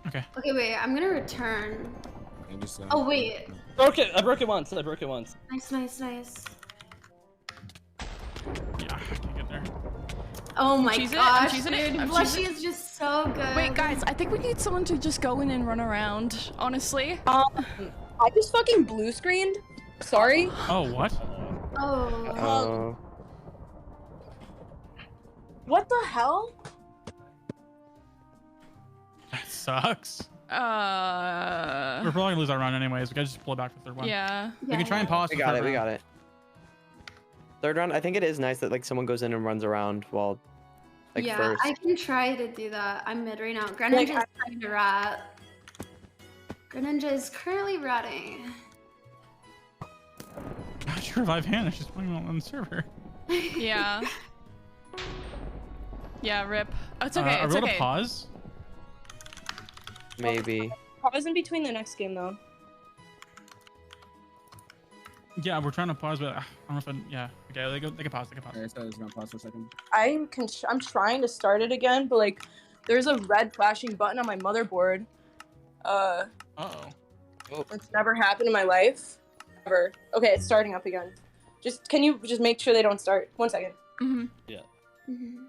Okay. Okay, wait. I'm gonna return. Thank you, sir. Oh wait. Broke it. I broke it once. Nice, nice, nice. Yeah, I can't get there. Oh my Cheese it, gosh, cheese it, dude. Blushy is just so good. Wait, guys, I think we need someone to just go in and run around, honestly. I just fucking blue screened. Sorry. Oh, what? Oh. What the hell? That sucks. We're We're probably gonna lose our round anyways. We gotta just pull it back to the third one. Yeah. We can try and pause. We got it. We got it. Third round. I think it is nice that like someone goes in and runs around while like yeah, first. I can try to do that. I'm mid right now. Greninja is trying to rat. Greninja is currently ratting. How'd you revive Hannah? She's playing on the server. Yeah. Yeah, rip. Oh, it's okay, Are it's we able okay. to pause? Maybe. Pause in between the next game though. Yeah, we're trying to pause, but I don't know if yeah. Okay, they can pause. Okay, so it's gonna pause for a second. I'm trying to start it again, but like, there's a red flashing button on my motherboard. It's never happened in my life, ever. Okay, it's starting up again. Can you just make sure they don't start? 1 second. Mm-hmm. Yeah. Mm-hmm.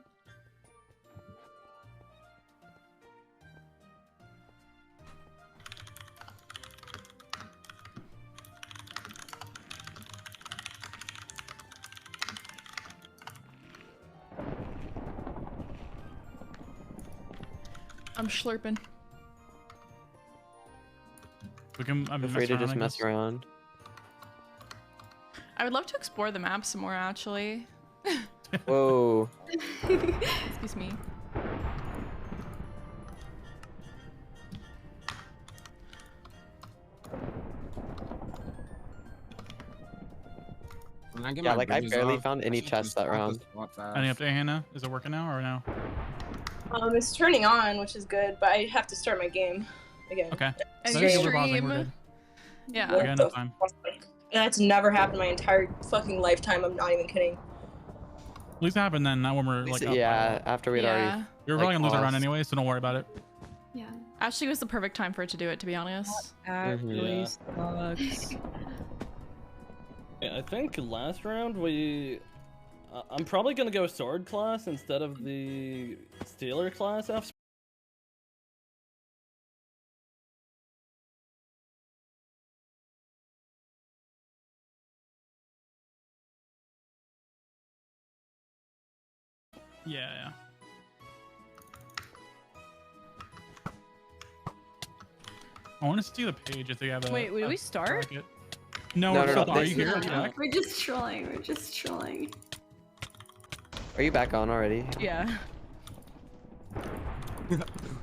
I'm slurping. We can. I'm afraid to just mess around. I would love to explore the map some more, actually. Whoa. Excuse me. Yeah, like I barely found any chests that round. Any update, Hannah? Is it working now or no? It's turning on, which is good, but I have to start my game again. Okay. And So your we're pausing, we're stream. good. Yeah. We got enough time. That's never happened my entire fucking lifetime. I'm not even kidding. At least it happened then, not when we're like. up Yeah, by after we'd already. We were probably gonna lose our round paused. anyway, so don't worry about it. Yeah. Actually, was the perfect time for it to do it, to be honest. Actually Yeah. sucks. Yeah, I think last round I'm probably gonna go sword class instead of the stealer class after. Yeah. I want to see the page if they have a. Wait, did we start? bracket. No, No, we're no, still. no, Are you this here? is- Are you back? We're just trolling. We're just trolling. Are you back on already? Yeah.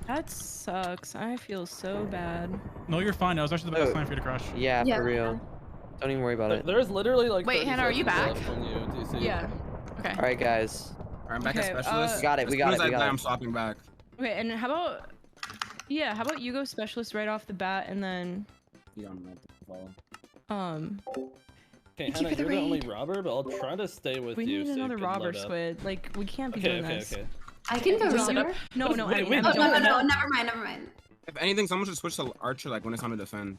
That sucks. I feel so bad. No, you're fine. That was actually the best Oh. time for you to crush. Yeah, Yeah. for real. Don't even worry about it. There's literally like. Wait, 30 Hannah, are you seconds back? left on you, DC. Yeah. Okay. All right, guys. Alright, I'm back Okay, as specialist. We got it, As we got soon it, as I we got die, it. I'm swapping back. Okay, and how about? Yeah, how about you go specialist right off the bat, and then You don't know to follow. Okay, Thank you Hannah, for the you're the only raid. robber, but I'll try to stay with we you. need so you another can robber load up. squid. Like we can't be Okay, doing okay, this. okay. I can go Just sit wrong. up. No, no, Wait, I wait, Oh, don't. no, never mind, never mind. If anything, someone should switch to Archer like when it's time to defend.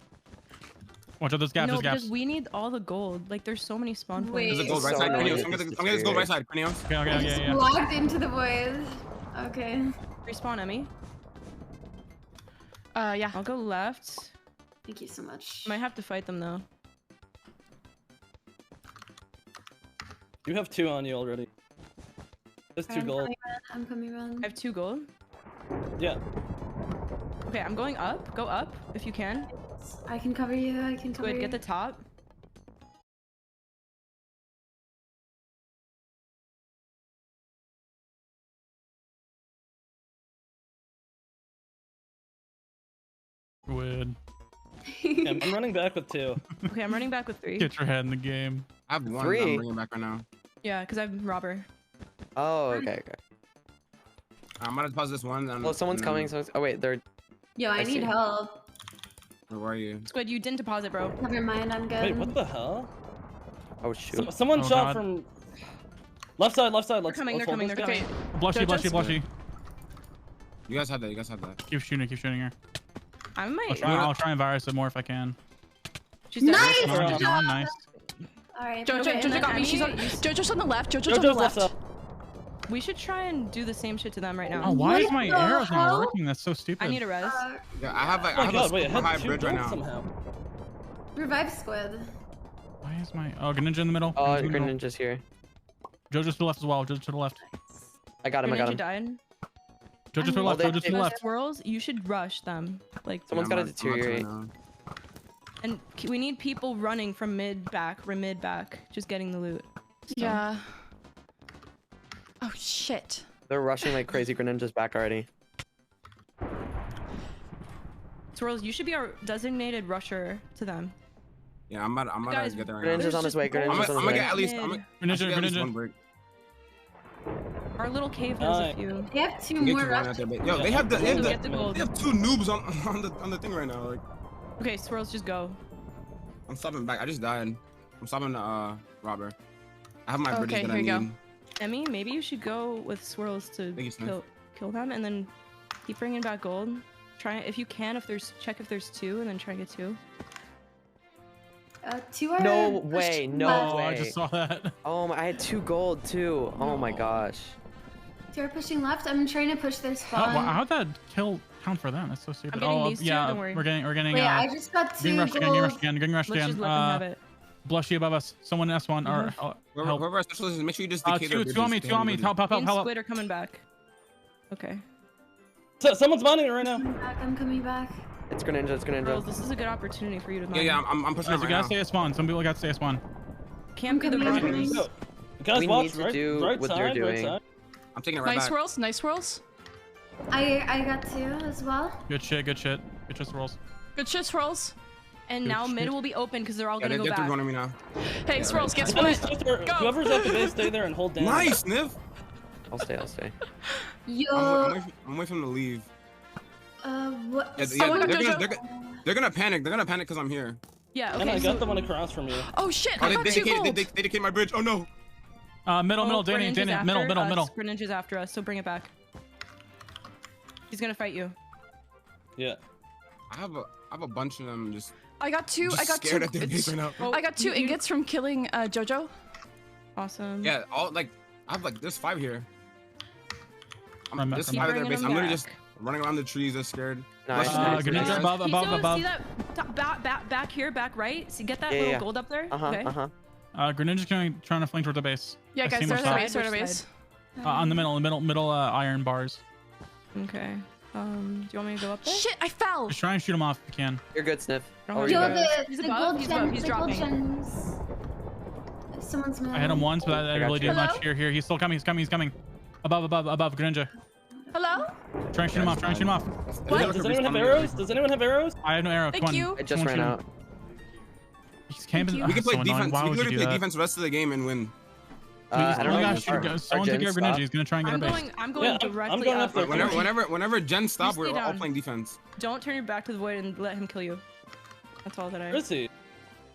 Watch out, there's gaps. No, There's gaps. because we need all the gold. Like there's so many spawn Wait. points. There's a gold It's right so side, annoying Cranios. that I'm this gonna is this gold right weird. side, Cranios. Okay, I okay, just yeah. logged into the void. Okay. Respawn, Emmy. Yeah. I'll go left. Thank you so much. Might have to fight them though. You have 2 on you already. There's 2 gold. I'm coming around. I have 2 gold. Yeah. Okay, I'm going up. Go up if you can. I can cover you. I can cover Good. you. Get the top. Would Yeah, I'm running back with 2. Okay, I'm running back with 3. get your head in the game. I have one. Three. I'm bringing back right now. Yeah, because I'm robber. Oh, okay, okay. I'm gonna pause this one. Then, Well, someone's coming. Someone's. Oh wait, they're. Yo, I I need see. help. Where are you? Squid, you didn't deposit, bro. Never mind, I'm good. Wait, what the hell? Oh shoot. Someone Oh, shot God. from left side, left side. They're coming. They're coming. They're Okay. coming. Blushy, Go, blushy, just- blushy. You guys have that. You guys have that. Keep shooting her. I'll try and virus it more if I can. She's Nice! Nice. Alright. Jojo got me. Jojo's on the left. Jojo's on the Jojo's left. We should try and do the same shit to them right now. Oh, why is my What the arrows not hell? working? That's so stupid. I need a res. Yeah, I have like Oh I my have god, a wait, I super had high 2 bridge right gold now. somehow. Revive squid. Why is my Greninja in the middle? Oh, Greninja in the middle. Greninja's here. Jojo's to the left as well. Jojo to the left. I got him. Greninja died. Jojo to the left. Jojo to the Those left. swirls, you should rush them. Like Someone's got to deteriorate. And we need people running from mid back, just getting the loot. So. Yeah. Oh shit. They're rushing like crazy. Greninja's back already. Swirls, you should be our designated rusher to them. Yeah, I'm about Guys, to get there right now. Greninja's on his way. Greninja's on his I'm gonna way. get at least. I should get at least Greninja. one break. Our little cave has a few. They have 2 Get more to one rushes. at their base. Yo, they have the Get the gold. they have 2 noobs on the thing right now. Like, Okay, Swirls, just go. I'm stopping back. I just died. I'm stopping Robber. I have my bridges Okay, that here I you need. go. Emmy, maybe you should go with Swirls to Thank you, Sniff. kill them, and then keep bringing back gold. Try if you can. Check if there's 2, and then try to get 2. 2 are No way. pushed No left. way. I just saw that. Oh my! I had 2 gold too. Oh my gosh. 2 are pushing left. I'm trying to push their spawn. How'd that kill count for them? That's so stupid. getting Oh, these two, yeah. don't worry. We're getting. Wait, I just got 2 Getting rushed again. Getting gold. rushed again. Getting rushed Let's again. just let them have it. Blushy above us. Someone S1 or help. Whoever our specialist is, make sure you just decay their Two on me. bridges. Two on me. Help! Help! Me Help! and Help! Squid are coming back. Okay. So, someone's mining it right now. I'm coming back. It's Greninja. It's Girls, Greninja. this is a good opportunity for you to mine. Yeah, I'm pushing Guys, it you gotta right stay now. at spawn. Some people gotta stay at spawn. Can't be the coming. runners. Yo, guys, We watch need to right, do right what side, they're right doing. side. I'm taking it right Nice back. swirls. Nice swirls. I got 2 as well. Good shit. Good shit. Good shit rolls. Good shit, swirls. And Good now mid shit. will be open because they're all Yeah, gonna they're go through back. one of me now. Hey, swirls, guess Whoever's what? at Go. the base, stay there and hold down. Nice, Sniff. I'll stay. I'll stay. Yo. I'm waiting for them to leave. What? Yeah, Someone got they're gonna panic. They're gonna panic because I'm here. Yeah. And Okay. I So got the one across from you. Oh shit! Oh, I got 2 gold. they decayed my bridge. Oh no. Middle. Danny. Greninja's Middle. after us. Middle. Greninja's after us, so bring it back. He's gonna fight you. Yeah. I have a bunch of them just. I got 2. Just I got scared 2. at their base right now. I got 2 ingots from killing Jojo. Awesome. Yeah, all like I have like there's 5 here. Run back, There's run 5 at back. their Bringing base. them I'm literally back. just running around the trees. They're scared. Nice. Flush is Greninja nice. above. See that? Back here, back right. See, get that Yeah, little yeah. gold up there. Uh huh. Okay. Uh huh. Greninja's trying to flank towards the base. Yeah, I guys, see him they're on at top. the base. They're at the Which base. On the middle iron bars. Okay. Do you want me to go up there? Shit! I fell. Just try and shoot him off if you can. You're good, Sniff. Don't I'll worry Yo, revive. about it. the, He's the above, gold he's gems. above, he's the gold dropping. gems. Someone's I hit him once, but that I didn't got really do you. much. Here. He's still coming. He's coming. Above, Greninja. Hello? Try and shoot him off. Does anyone have arrows? Does anyone have arrows? I have no arrow. Thank Come on. you. I just Someone ran shoot him. out. He's camping. you. We can play so annoying. defense. Why We would can you do literally play that? defense the rest of the game and win. I don't know. Guys, someone take care of Greninja. He's gonna try and get I'm our base. going. I'm going Yeah, directly I'm going up. up there. Whenever Jen stops, You we're stay all down. playing defense. Don't turn your back to the void and let him kill you. That's all that I. Where is he?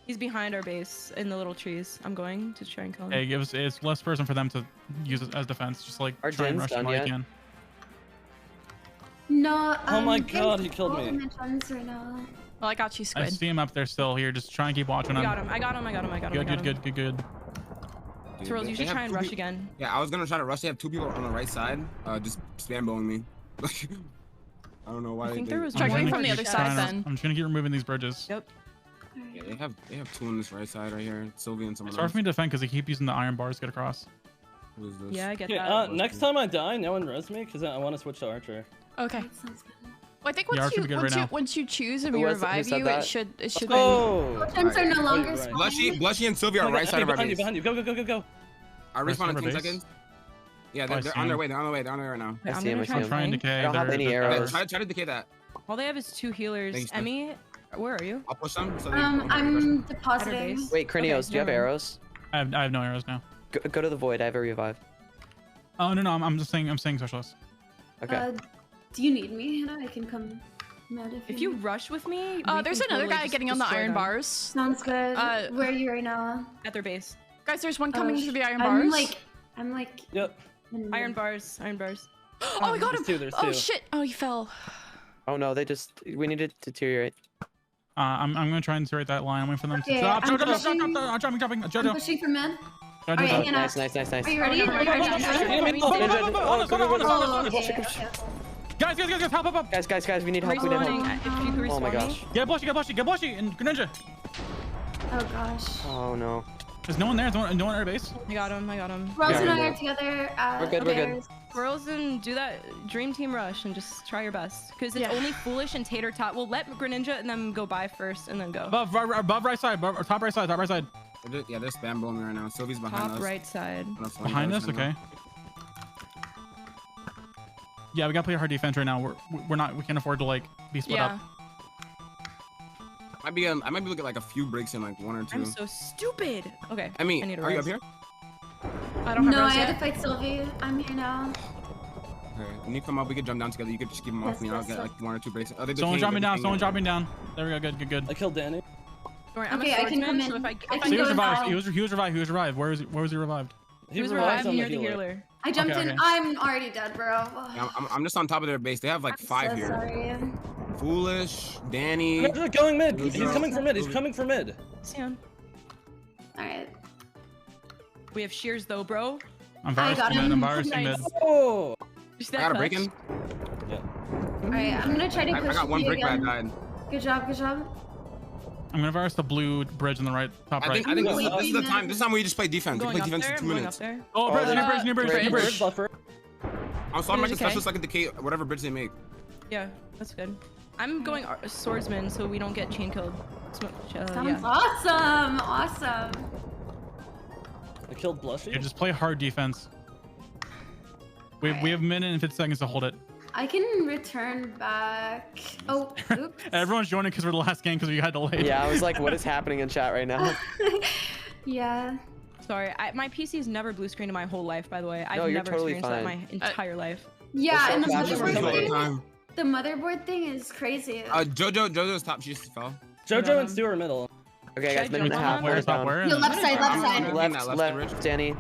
He's behind our base in the little trees. I'm going to try and kill him. Hey, it's less person for them to use it as defense. Just like Are try and gens rush him done while you yet? can. No. Oh my James God, he killed holding me. the guns right now. Well, I got you, I Squid. see him up there still. Here, just try and keep watching I him. got him. I got him. Good. Dude, Swirls, you they should have try and two rush peop- again. Yeah, I was gonna try to rush. They have 2 people on the right side, just spamboing me. Like, I don't know why. I think they, there was Try one going for from the other side shadows. then. I'm just gonna keep removing these bridges. Yep. Yeah, they have 2 on this right side right here. Sylvia and someone It's hard else. for me to defend because they keep using the iron bars to get across. Who is this? Yeah, I get Okay, that. next time I die, no one res me because I want to switch to Archer. Okay. That sounds good. Well, I think Yeah, once ours should be good right now. once you choose and we Who revive said you, that? it should. Oh! Gems are no longer Right. spawning. Blushy and Sylvia are right side of our behind you, base. behind you. Go. I Right respawn side in of 10 our base? seconds. Yeah, I they're see on their him. way. They're on their way right now. Wait, I I'm see him, gonna I see try him. and Try and find- decay. I don't have They're- any they're- arrows. Try to decay that. All they have is 2 healers. Thanks, Emmy, where are you? I'll push them. So they I'm At our depositing. base. Wait, Krinios, do you have never mind. arrows? I have no arrows now. Go to the void. I have a revive. Oh no, I'm just saying. I'm saying specialist. Okay. Do you need me, Hannah? I can come. Med If you rush with me, we There's can another totally guy just getting on the destroy iron them. bars. Sounds good. Where are you right now? At their base. Guys, there's one coming through the iron I'm bars. Yep. Iron bars. Oh, I got him. There's two. Oh shit! Oh, he fell. Oh no, we need to deteriorate. I'm gonna try and deteriorate that line. I'm waiting for them Okay, to drop. I'm Jojo, pushing- dropping. I'm Jojo. pushing for mid. Jojo. Alright, Oh, Hannah. nice. Are you ready? Are you ready? Guys, help. Guys, we need help. We need Respawning. help. If you could Oh my respawn gosh. me. Get Blushy, and Greninja. Oh gosh. Oh no. There's no one there. No one at our base. I got him. Rose Yeah, and I we are know. together. We're good. Girls, and do that dream team rush and just try your best. Because it's Yeah. only Foolish and Tater Tot. We'll let Greninja and them go by first and then go. Above right side. Top right side. Yeah, they're spam blowing me right now. Sylvie's behind Top us. right side. Behind us. Okay. Yeah, we gotta play hard defense right now. We can't afford to like be split Yeah. up. I might be looking at like a few breaks in like 1 or 2. I'm so stupid. Okay. I mean, need a are you up res. here? I don't have No, I Rose had yet. to fight Sylvie. I'm here now. Okay. When you come up, we could jump down together. You could just keep them off Yes, me. I'll yes, get yes. like 1 or 2 breaks. Oh, they're Someone decaying, drop me they're down. decaying. Someone drop me down. There we go. Good. I killed Danny. Alright, I'm Okay, a I can come swordsman, in. so if I I can can He go was in revived. now. He was revived. Where was he revived? he was revives revived on near the healer. I jumped Okay, in. okay. I'm already dead, bro. Yeah, I'm just on top of their base. They have like 5 so here. Sorry. Foolish, Danny. They're going mid. He's Loser. coming for mid. See him. Alright. We have shears though, bro. I'm I got virusing mid. him. I'm virusing Nice. mid. Oh. You see I that got a break clutch? in. Alright, I'm gonna try to I push got 1 you break, but I again. died. Good job. I'm gonna virus the blue bridge on the right, top I right. think I'm this is the waiting. time. This is the time where you just play defense. You Going play up defense there. in 2 I'm going minutes. up there. Oh, bridge, Oh, new bridge. Bridge buffer. I'm sorry, like Bridge, the okay. specialist, I can decay whatever bridge they make. Yeah, that's good. I'm going swordsman so we don't get chain killed. Sounds Yeah. awesome. I killed Blushy. Yeah, just play hard defense. We have a minute and 50 seconds to hold it. I can return back. Oh, oops. Everyone's joining because we're the last game because we got delayed. Yeah, I was like, what is happening in chat right now? Yeah. Sorry, my PC's never blue screened in my whole life, by the way. I've No, you're never totally experienced that fine. my entire life. Yeah, and the What's up, motherboard All the thing. time. The motherboard thing is crazy. Jojo's top. She just fell. Jojo and Stu are middle. Okay, guys, Should I minute and a jump half. on Where We're is top? down. Where? Yo, left side. Left Left, Danny.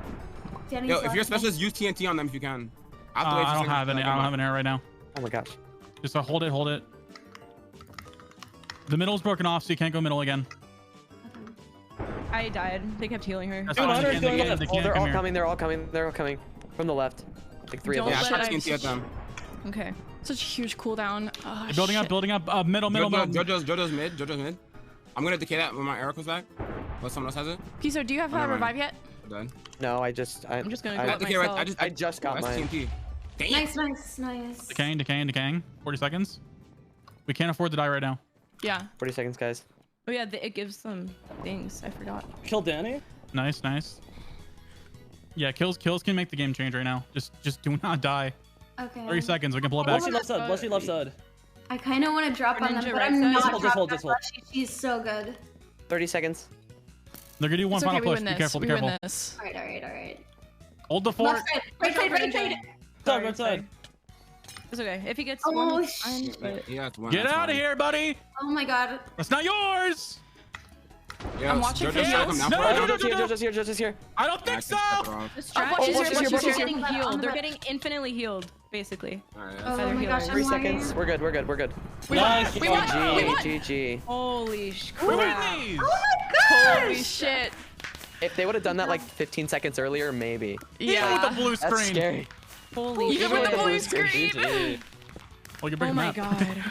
Danny's Yo, if left. you're a specialist, use TNT on them if you can. I have to wait I 2 don't seconds have to any. get I don't them have an arrow right now. Oh my gosh. Just hold it. The middle's broken off, so you can't go middle again. I died. They kept healing her. That's Dude, fine. Honor's going left. They Oh, can't they're come all here. coming. They're all coming from the left. Like 3 of Don't Yeah, I them. shot let TNT at them. Okay. Such a huge cooldown. Oh, Building shit. up. Middle. Jojo's mid. I'm gonna decay that when my arrow comes back. Unless someone else has it. Piso, do you have Oh, never revive yet? Done. No, I'm just gonna I- go I up decay right. myself. I just got that's mine. TNT. Dang it. Nice. Decaying. 40 seconds. We can't afford to die right now. Yeah. 40 seconds, guys. Oh yeah, it gives them things. I forgot. Kill Danny. Nice. Yeah, kills can make the game change right now. Just do not die. Okay. 30 seconds. We can blow it back. Blushy left side. I kind of want to drop on them, Ninja but right I'm side. not Just hold, dropping just on hold. Blushy. She's so good. 30 seconds. They're gonna do one It's final okay, we push. win Be this. careful. We Be careful. win this. Alright. Hold the fort. Left side. Right side. Right side. It's okay. If he gets Oh, one, it's shit. fine, but- Yeah, it's one. Get that's out of fine. here, buddy. Oh my god. That's not yours. Yeah, I'm watching Jojo's for trying to you. come down No, for no, it. no, Jojo's here. I don't think so. The strat Blushy's is here, they're Blushy's here. getting On the healed. They're left. getting infinitely healed, basically. Alright, Oh that's my gosh, I'm 3 lagging. seconds. We're good. We won. We won. GG. Holy We're crap. winning these. Holy shit. If they would have done that like 15 seconds earlier, maybe. Yeah. With the blue That's screen. scary. Holy Even shit. with the blue screen. screen. Oh, you're Oh breaking my map. god.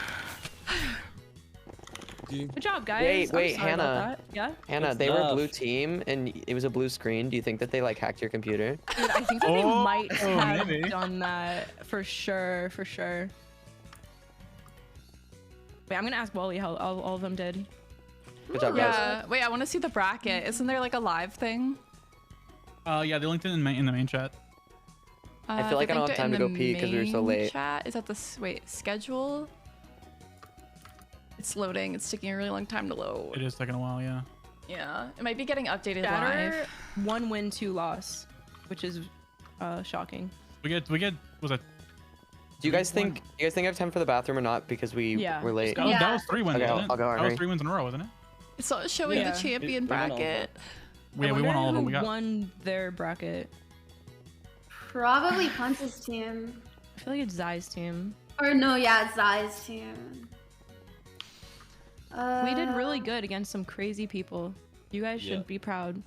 Good job, guys. Wait, I'm sorry Hannah. about that. Yeah? Hannah, Good they were stuff. blue team and it was a blue screen. Do you think that they like hacked your computer? Dude, I think that they Oh, might have maybe. done that for sure. Wait, I'm gonna ask Wally how all of them did. Good job, guys. Yeah. Wait, I want to see the bracket. Isn't there like a live thing? Yeah, they linked it in the main chat. I feel like I don't have time to go pee 'cause we were so late. Chat? Is that the wait schedule? It's loading. It's taking a really long time to load. It is taking a while, yeah. Yeah, it might be getting updated Shatter, live. 1 win, 2 loss, which is shocking. We get was it? Do you guys think I have time for the bathroom or not? Because we Yeah, were late. That, that was 3 wins, Okay, wasn't it? I'll go, That was Henry. 3 wins in a row, wasn't it? It's all showing Yeah. the champion We won all of bracket. We won all of them. We got. won their bracket. Probably Punch's team. I feel like it's Zai's team. Or no, yeah, it's Zai's team. We did really good against some crazy people. You guys should be proud.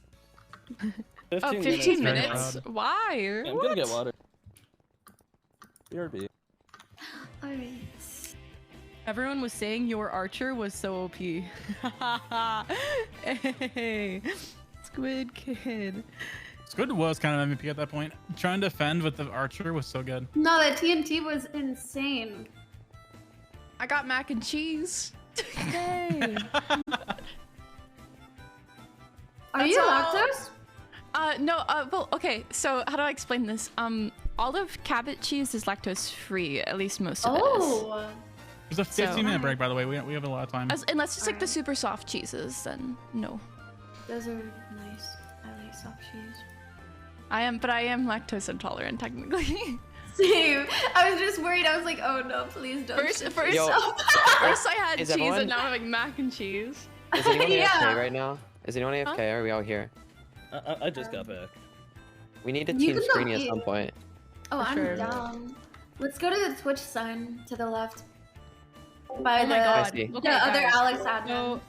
15 minutes? Why? Yeah, I'm gonna get water. BRB. Everyone was saying your archer was so OP. Hey, Squid Kid. Squid was kind of MVP at that point. Trying to defend with the archer was so good. No, the TNT was insane. I got mac and cheese. Hey. Are you lactose? No, well, okay, so how do I explain this? All of Cabot cheese is lactose free, at least most of it is. There's a 15-minute break, by the way. We have a lot of time. Unless it's like the super soft cheeses, then no. Those are nice. I like soft cheese. I am lactose intolerant, technically. Same. I was just worried. I was like, oh no, please don't. First I had cheese, and now I'm like mac and cheese. Is anyone AFK right now? Is anyone AFK? Or are we all here? I just got back. We need a team screening at some point. Oh, I'm down. Let's go to the Twitch sign to the left. By oh my god. the Okay, other guys. Alex admin.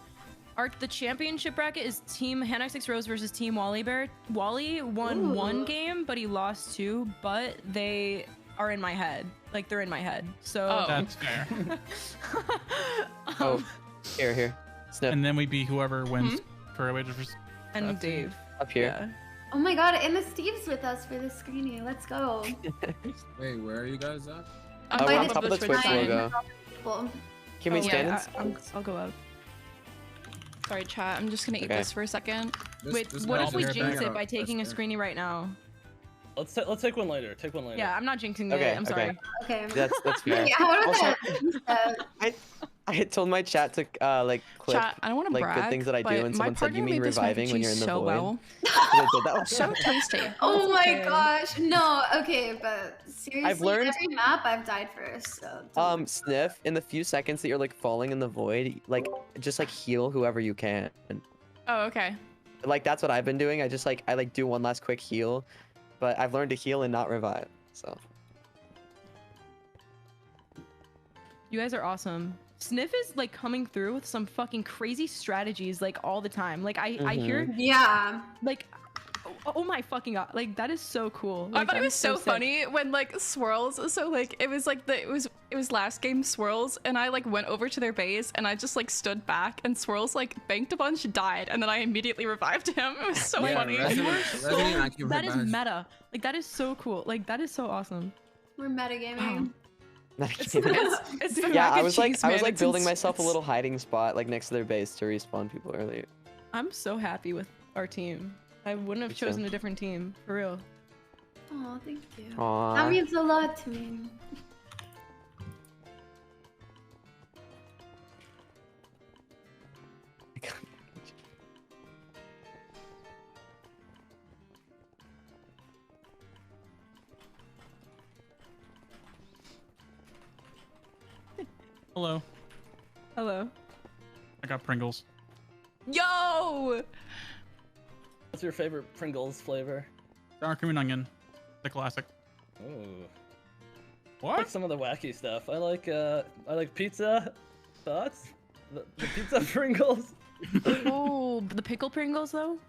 So, the championship bracket is Team Hanax Rose versus Team Wally Bear. Wally won 1 game, but he lost 2, but they are in my head. Like, they're in my head. So That's fair. Here. Sniff. And then we beat whoever wins for a wager for and Dave. Up here. Yeah. Oh my god, and the Steve's with us for the screening. Let's go. Wait, where are you guys at? We're on top of the Twitch logo. Cool. Can we stand? I'll go up. Sorry, chat. I'm just gonna eat this for a second. Wait, what if we jinx it by taking a screening right now? Let's take one later. Take one later. Yeah, I'm not jinxing it. I'm sorry. Okay. That's fair. Yeah, what about I told my chat to like clip Chat, I don't want to like brag, good things that I do, and someone said you mean reviving when you're in the so void. well. I did that. So toasty. Oh my gosh. No, okay, but seriously, I've learned- every map I've died first, so Sniff, in the few seconds that you're like falling in the void, like just like heal whoever you can. Oh, okay. Like that's what I've been doing. I do one last quick heal, but I've learned to heal and not revive. So You guys are awesome. Sniff is like coming through with some fucking crazy strategies like all the time. Like I hear like oh my fucking god, like that is so cool. Like, I thought it was so sick. funny when like Swirls, so like it was like it was last game Swirls, and I like went over to their base and I just like stood back and Swirls like banked a bunch, died, and then I immediately revived him. It was so funny. That is meta. Like that is so cool. Like that is so awesome. we're metagaming. It's yeah, I was like it's building myself a little hiding spot like next to their base to respawn people earlier. I'm so happy with our team. I wouldn't have chosen a different team, for real. Oh, thank you. Aww. That means a lot to me. Hello. Hello. I got Pringles. Yo! What's your favorite Pringles flavor? Sour cream and onion. The classic. Ooh. What? I like some of the wacky stuff. I like pizza. Thoughts? The pizza Pringles. Oh, the pickle Pringles though?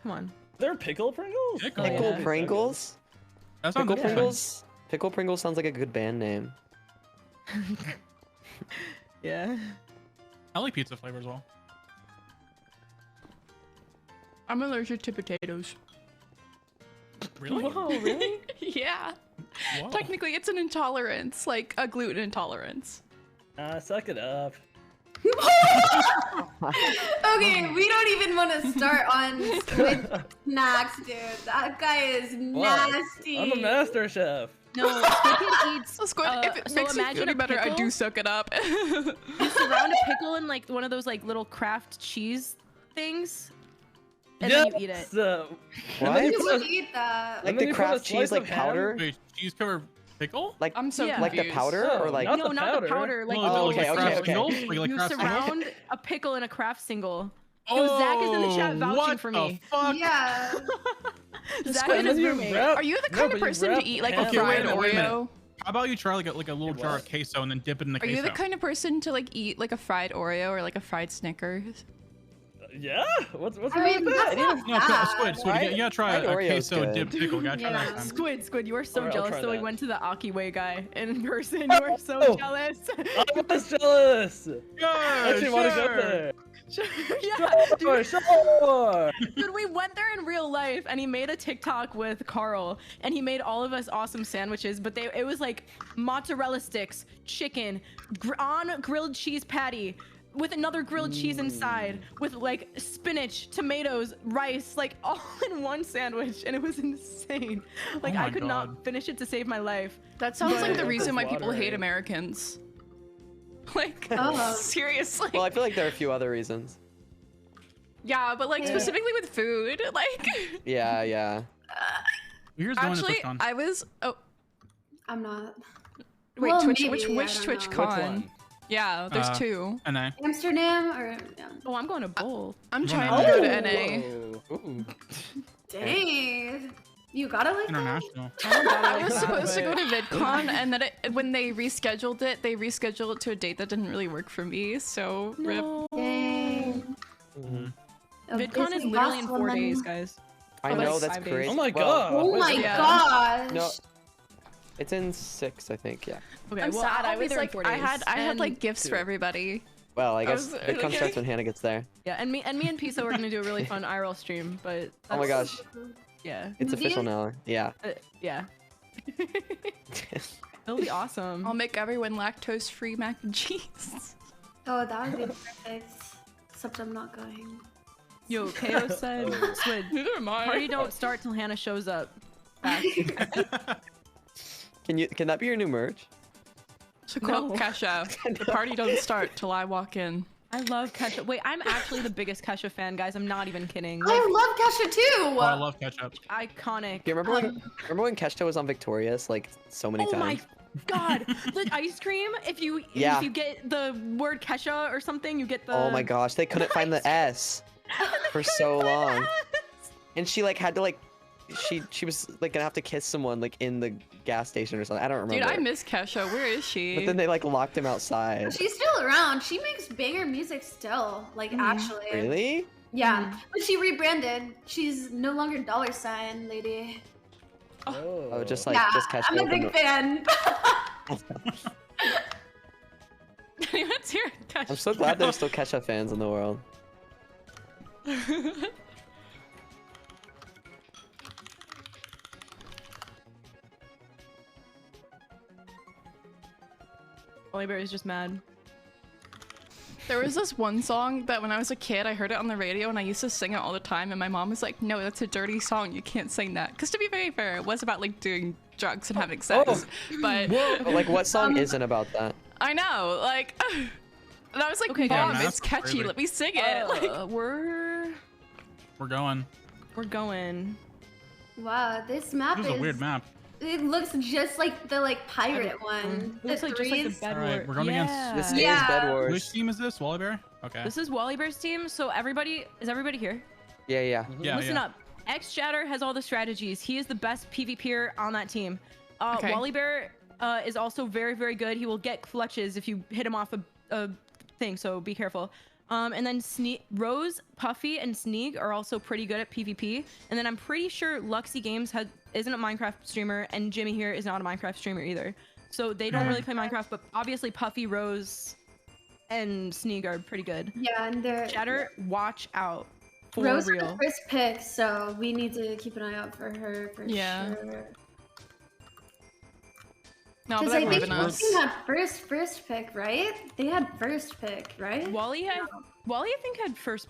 Come on. They're pickle Pringles? Pickle Pringles? That sounds Pickle interesting. Pringles? Pickle Pringles sounds like a good band name. Yeah. I like pizza flavor as well. I'm allergic to potatoes. Really? Whoa, really? Yeah. Whoa. Technically, it's an intolerance, like a gluten intolerance. Suck it up. Okay, we don't even want to start on Squid snacks, dude. That guy is nasty. I'm a master chef. No, Squid Kid eats. If it makes you feel better, I do suck it up. You surround a pickle in like one of those like little Kraft cheese things, and then you eat it. What? You would eat that. Like the Kraft cheese like powder? Wait, cheese covered pickle? Like I'm so like the confused. powder or like No, not the powder. Like Oh, okay, okay, okay. you surround a pickle in a Kraft single. Yo, Zach is in the chat vouching for me. Fuck? Yeah. Zach is his roommate. Are you the kind of person to eat like a fried Oreo? How about you try like a little jar of queso and then dip it in the Are queso? you the kind of person to like eat like a fried Oreo or like a fried Snickers? Yeah? What's I wrong mean, with that's that? not No, bad. Squid, you gotta try a Oreo's queso good. dip pickle. You gotta try that. Squid, you are so Alright, I'll jealous try that we that. went to the Akiway guy in person. You are so jealous. I was jealous. Yeah, I actually want to go there. Yeah, Sure. dude, we went there in real life, and he made a TikTok with Carl, and he made all of us awesome sandwiches. But it was like mozzarella sticks, chicken, on grilled cheese patty, with another grilled cheese inside, with like spinach, tomatoes, rice, like all in one sandwich, and it was insane. Like my I could God. not finish it to save my life. That sounds like the But- reason why Water, people hate right? Americans. Like, Oh. seriously. Well, I feel like there are a few other reasons. Yeah, but like Yeah. specifically with food, like. Yeah. Here's the one to Actually, push on. I was. Oh, I'm not. wait, Well, Twitch. maybe, Which I don't Twitch know. con? Which one? Yeah, there's Uh, two. NA. Amsterdam or Oh, I'm going to bowl. I'm Go trying on. to go to NA. Ooh. dang. You gotta like that? International. I was supposed to go to VidCon, and then when they rescheduled it, they rescheduled it to a date that didn't really work for me. So rip. Dang. A VidCon is busy literally in boss 4 woman. days, guys. I Oh, know that's that's 5 days. crazy. Oh my Well, god. Oh Wait, my Yeah. gosh. No, it's in 6, I think. Yeah. Okay, I'm well, sad. I'll I be was there in like, 4 I days. had like and- gifts for everybody. Well, I I guess was- it comes okay. starts when Hannah gets there. Yeah, and me and Pisa were gonna do a really fun IRL stream, but Oh my that's- gosh, yeah, it's Did official you? now. Yeah. yeah. It'll be awesome. I'll make everyone lactose-free mac and cheese. Oh, that would be perfect. Except I'm not going. Yo, KO said, Squid, Neither am I. party don't start till Hannah shows up. Back. Can that be your new merch? So quote No. Kesha, the party don't start till I walk in. I love Kesha. Wait, I'm actually the biggest Kesha fan, guys. I'm not even kidding. I Like, love Kesha too. Oh, I love ketchup. iconic. Do you remember when Keshta was on Victorious like so many Oh my times? god, the ice cream. If you Yeah. get the word Kesha or something, you get the. Oh my gosh, they couldn't find the S for so long. And she like had to like she was like gonna have to kiss someone like in the gas station or something. I don't Dude, remember. I miss Kesha. Where is But she? then they like locked him outside. She's still around. She makes banger music still. Like actually. Really? Yeah. But she rebranded. She's no longer $sign lady. Oh, just like yeah, just Keshta. I'm a opened big the- fan. Anyone's here? I'm so glad there's still Kesha fans in the world. Oliver is just mad. There was this one song that when I was a kid, I heard it on the radio and I used to sing it all the time. And my mom was like, no, that's a dirty song. You can't sing that. Because to be very fair, it was about like doing drugs and having sex. But But like, what song isn't about that? I know, like, and I was like, Okay, Mom, guys. it's catchy. Crazy. Let me sing it. Like, We're going. going. Wow, this map This is a weird map. It looks just like the like pirate one. It looks like just like the bed Alright, war. we're going against- This Yeah. is Bed Wars. Which team is this? Wallybear? Okay. This is Wallybear's team. So everybody, is everybody here? Yeah. Yeah, Listen yeah. up. X-Jatter has all the strategies. He is the best PvPer on that team. Okay. Wallybear is also very, very good. He will get clutches if you hit him off a thing, so be careful. And then Rose, Puffy, and Sneak are also pretty good at PvP. And then I'm pretty sure Luxy Games isn't a Minecraft streamer, and Jimmy here is not a Minecraft streamer either. So they don't really play Minecraft, but obviously Puffy, Rose, and Sneak are pretty good. Yeah, and they're Jatter, watch out. For Rose was real. the first pick, so we need to keep an eye out for her for Yeah. sure. no, Because but I I've think given the us. team had first pick, right? They had first pick, right? Wally, I think had first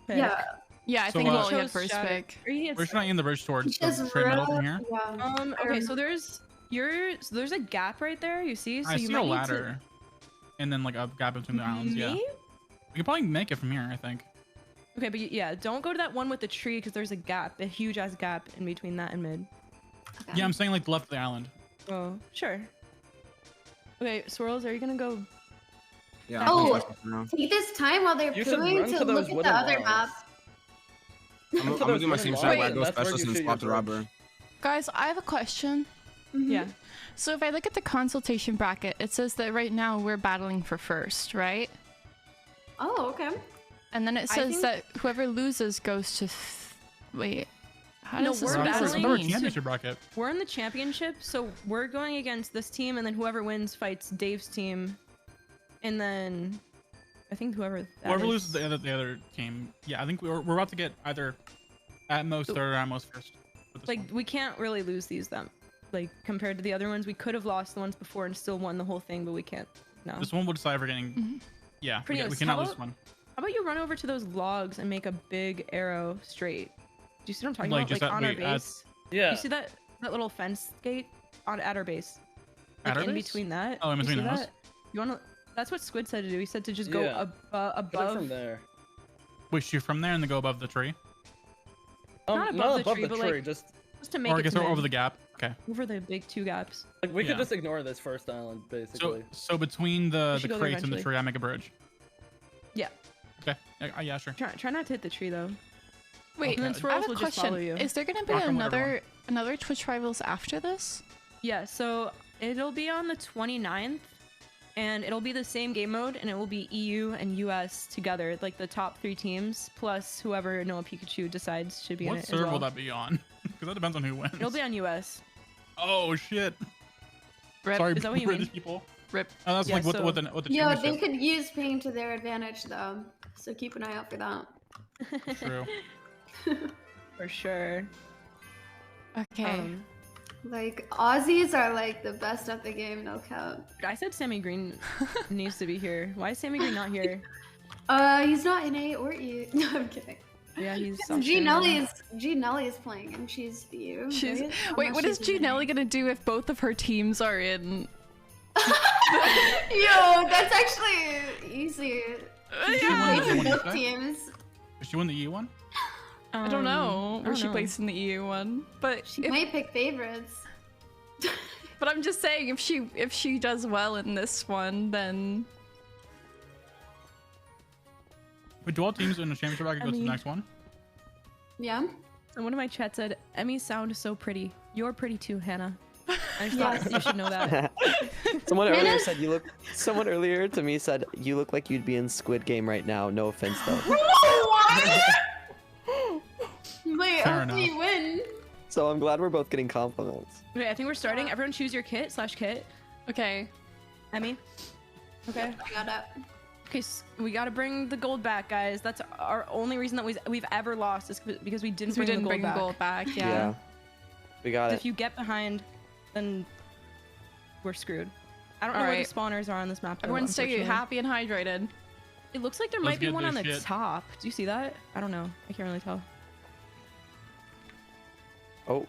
pick. Yeah. Yeah, I So, think uh, Wally had Chose first Shatter. pick. Or he had We're just not in the bridge towards Just the straight middle from here. Yeah. Okay, so there's there's a gap right there, you see? So I you see might a need to- ladder. And then like a gap between the islands, yeah. Me? We can probably make it from here, I think. Okay, but yeah, don't go to that one with the tree because there's a gap, a huge ass gap in between that and mid. Yeah, I'm saying like the left of the island. Oh, sure. Okay, Swirls, are you gonna go? Yeah. Oh, I'm gonna now. take this time while they're You should pooing run to to look those at the wooden other walls. map. I'm gonna do my same shot where I go That's where specialist you and shoot spot the your robber. Guys, I have a question. Yeah. So if I look at the consultation bracket, it says that right now we're battling for first, right? Oh, okay. And then it says that whoever loses goes to. Wait. How does this we're battling. We're championship bracket. We're in the championship, so we're going against this team, and then whoever wins fights Dave's team, and then I think whoever loses the other team. Yeah, I think we're about to get either at most third or at most first. Like we can't really lose these like compared to the other ones. We could have lost the ones before and still won the whole thing, but we can't. No. This one will decide if we're getting. Yeah, we cannot lose one. How about you run over to those logs and make a big arrow straight? Do you see what I'm talking about? Just like on our base. Yeah. You see that little fence gate at our base? Like at our in base? between that. Oh, in between those. You wanna? That's what Squid said to do. He said to just go above. from there. We shoot from there and then go above the tree. Not above the tree, but like just to make or I it guess over the gap. Okay. over the big two gaps. like we could just ignore this first island basically. So between the should go there crates and the eventually. tree, I make a bridge. Yeah. Okay. Yeah, sure. Try not to hit the tree though. Wait, And then I Swirls have a will just question. follow you. Is there gonna be Rock 'em with everyone. another Twitch Rivals after this? Yeah, so it'll be on the 29th, and it'll be the same game mode, and it will be EU and US together, like the top 3 teams, plus whoever Noah Pikachu decides should be in What it as server well. will that be on? Because that depends on who wins. It'll be on US. Oh shit. Rip. Sorry, Is that what you British mean? people. Rip. Oh, that's Yeah, like what so- the Yo, they championship. could use ping to their advantage though, so keep an eye out for that. True. For sure. Okay. Like Aussies are like the best at the game, no cap. I said Sammy Green needs to be here. Why is Sammy Green not here? He's not in A or E. No, I'm kidding. Yeah, he's. G Nelly is playing and she's EU. She's right? wait. Unless What is she's G in Nelly gonna do if both of her teams are in? Yo, that's actually easy. She Play won the for one, both right? teams. Did she win the E one? I don't know where I she don't know. placed in the EU one, but She might pick favorites. but I'm just saying if she does well in this one, then But do all teams in the championship bracket go to the mean- next one? Yeah. And one of my chat said, "Emmy sound is so pretty. You're pretty too, Hannah." I just thought you should know that. Someone earlier said you look. Someone earlier to me said you look like you'd be in Squid Game right now. No offense though. Wait, Fair hopefully you win. So I'm glad we're both getting compliments. Okay, I think we're starting. Everyone choose your kit/kit. okay. Emmy. Okay. I got it. Okay, we gotta bring the gold back, guys. That's our only reason that we've ever lost is because we didn't We bring didn't the bring gold the back. gold back. Yeah. Yeah. We got If it. you get behind, then we're screwed. I don't know where Alright. the spawners are on this map. Though, Everyone stay unfortunately. happy and hydrated. It looks like there Let's might be get one on this the shit. top. Do you see that? I don't know. I can't really tell. Oh,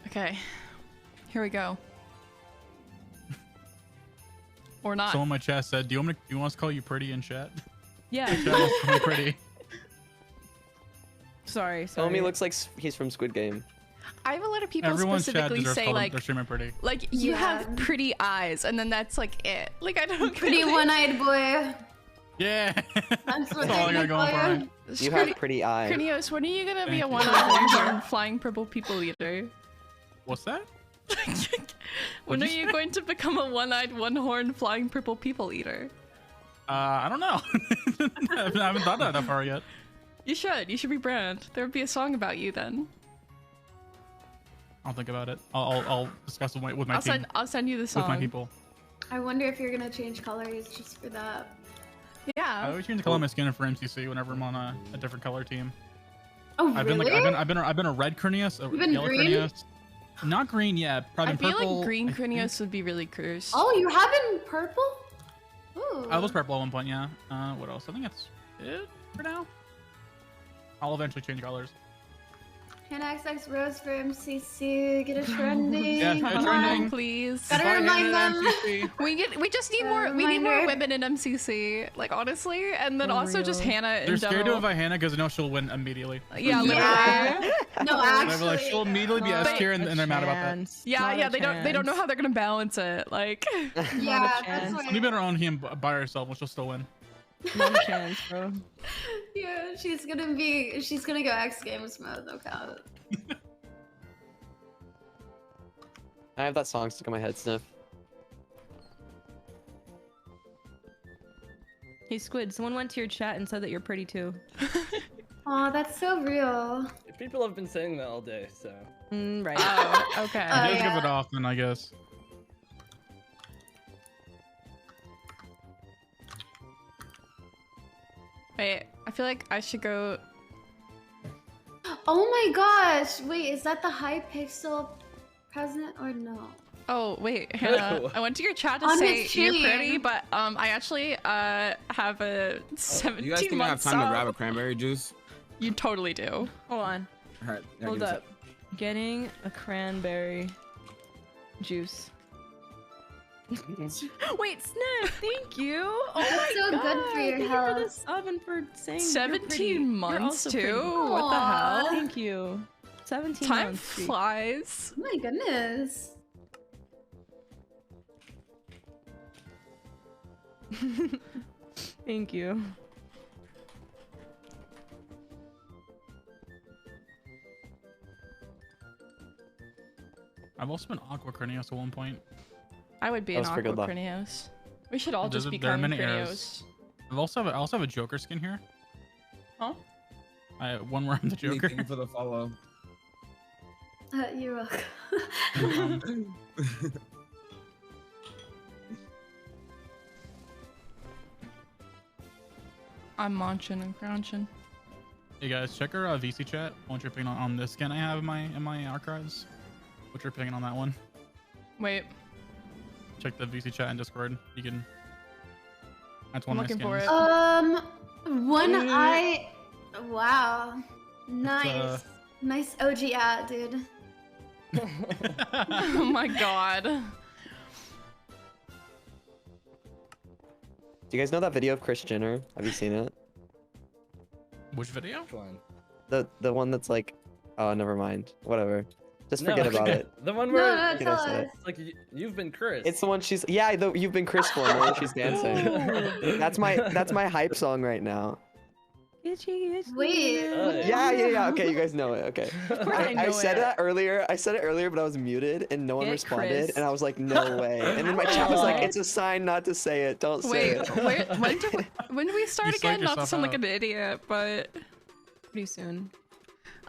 Okay. Here we go. Or not. Someone in my chat said, "Do you want us to call you pretty in chat?" Yeah. Chat wants to call me pretty. sorry. Tommy looks like he's from Squid Game. I have a lot of people Everyone's chat specifically deserves say called like their streamer pretty. you Yeah. have pretty eyes, and then that's like it. Like I don't Pretty get it. one-eyed boy. Yeah. That's what all I they're got gonna going call for you. You have pretty eyes. Krinios, when are you gonna be Thank a you. one-eyed one-horn flying purple people eater? What's that? When are What'd you you going to become a one-eyed one-horn flying purple people eater? I don't know. I haven't thought that far yet. You should. You should be brand. There would be a song about you then. I'll think about it. I'll discuss it with my team. I'll send you the song. With my people. I wonder if you're gonna change colors just for that. I Yeah. always change the color of my skin for MCC whenever I'm on a different color team. Oh, I've really? been a red Krinios, a You've been yellow green? Krinios. Not green yet. Probably I feel purple. like green I think. Krinios would be really cursed. Oh, you have been purple? Ooh. I was purple at one point, yeah. What else? I think that's it for now. I'll eventually change colors. Hannah XX Rose for MCC. Get a trending. Yeah, Come get on. trending. Please. Gotta Bye, remind Hannah, them. MCC. We just need more. We need more Reminder. women in MCC. Like honestly, and then For also just real. Hannah in They're scared to general. invite Hannah because they know she'll win immediately. Yeah, literally. Yeah. No, They're like, actually. she'll immediately be S tier and they're mad about that. Yeah, they don't know how they're gonna balance it. Like, Yeah, that's chance. why. Leave it on him by herself, but she'll still win. Not a chance, bro. Yeah, she's gonna go X Games mode. No cap. I have that song stuck in my head, Sniff. Hey Squid, someone went to your chat and said that you're pretty too. Aw, that's so real. People have been saying that all day, so. Right. Oh, okay. He does give it often, I guess. Wait, I feel like I should go. Oh my gosh! Wait, is that the Hypixel present or no? Oh wait, Hannah, Ew. I went to your chat to On say his you're stream. pretty, but I actually have a 17 You guys think I have month time to grab a sub. cranberry juice? You totally do. Hold on. All right. yeah, Hold give me a up. Getting a cranberry juice. Wait, Sniff, thank you. Oh That's my so God. good for your Thank you health. for the sub and for saying 17 you're months also too? pretty. What the Aw. hell? Thank you. 17 Time months. streak. flies. Oh my goodness. Thank you. I've also been Aqua Cranios at one point. I would be That an was for Aqua good luck. Cranios. We should all just There are become many Cranios. eras. I also have a Joker skin here. Huh? One where I'm the Thank Joker. you for the follow. You're welcome. I'm munching and crunching. Hey guys, check our VC chat. Once you're picking on this skin I have in my archives. What you're picking on that one. Wait, Check the VC chat in Discord. You can. That's I'm one of my looking for skins. it. One eye. Wow. Nice. uh, Nice OG ad, dude. Oh my god. Do you guys know that video of Kris Jenner? Have you seen it? Which video? Which one? The one that's like, oh, never mind. Whatever. Just No, forget about it. The one No, where no, What can tell I say? us. it's like you've been Chris. It's the one she's you've been Chris one where she's dancing. That's my hype song right now. Wait. Yeah. Okay, you guys know it. Okay. I I know said it. that earlier. I said it earlier, but I was muted and no one Get responded. Chris. And I was like, no way. And then my chat was like, What? it's a sign not to say it. Don't say Wait, it. when do we start You psyched again? Not to yourself sound like out. an idiot, but Pretty soon.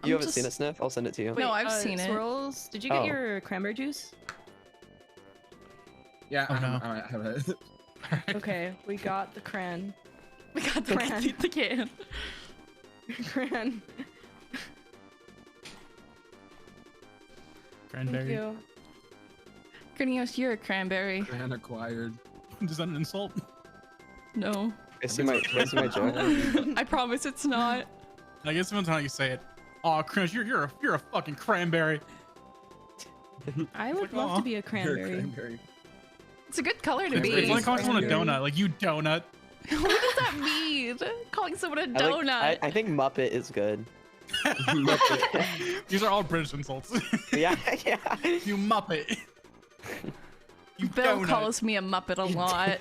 You haven't just- seen it, Sniff? I'll send it to you. No, I've seen it. Swirls, did you get Oh. your cranberry juice? Yeah, Oh, no. I have it. Okay, we got the cran. we got the Cran. the can. Cran. Thank Cranberry. you. Cranios, you're a cranberry. And acquired. Is that an insult? No. I see my joke. I promise it's not. I guess depends on how you say it. Oh, Chris, you're a fucking cranberry. I would like, love aw. to be a cranberry. Cranberry. It's a good color to It's, be. it's like calling someone a Cranberry. donut. Like you donut. What does that mean? Calling someone a I, donut. like, I think Muppet is good. These are all British insults. Yeah. You Muppet. You Bill donut. calls me a Muppet a lot.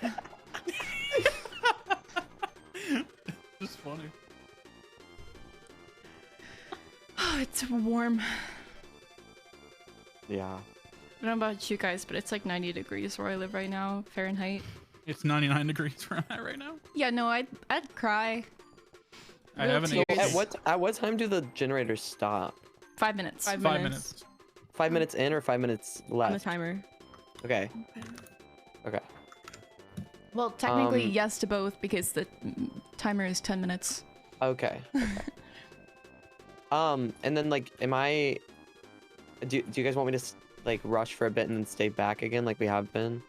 Just funny. It's warm. Yeah. I don't know about you guys, but it's like 90 degrees where I live right now, Fahrenheit. It's 99 degrees where I'm at right now. Yeah, no, I'd cry. I Real haven't. tears. At what time do the generators stop? 5 minutes. 5 5 minutes. minutes. 5 minutes in or 5 minutes On the left? timer. Okay. Okay. Well, technically, Um, yes to both because the timer is 10 minutes. Okay. And then like, do you guys want me to like rush for a bit and then stay back again like we have been?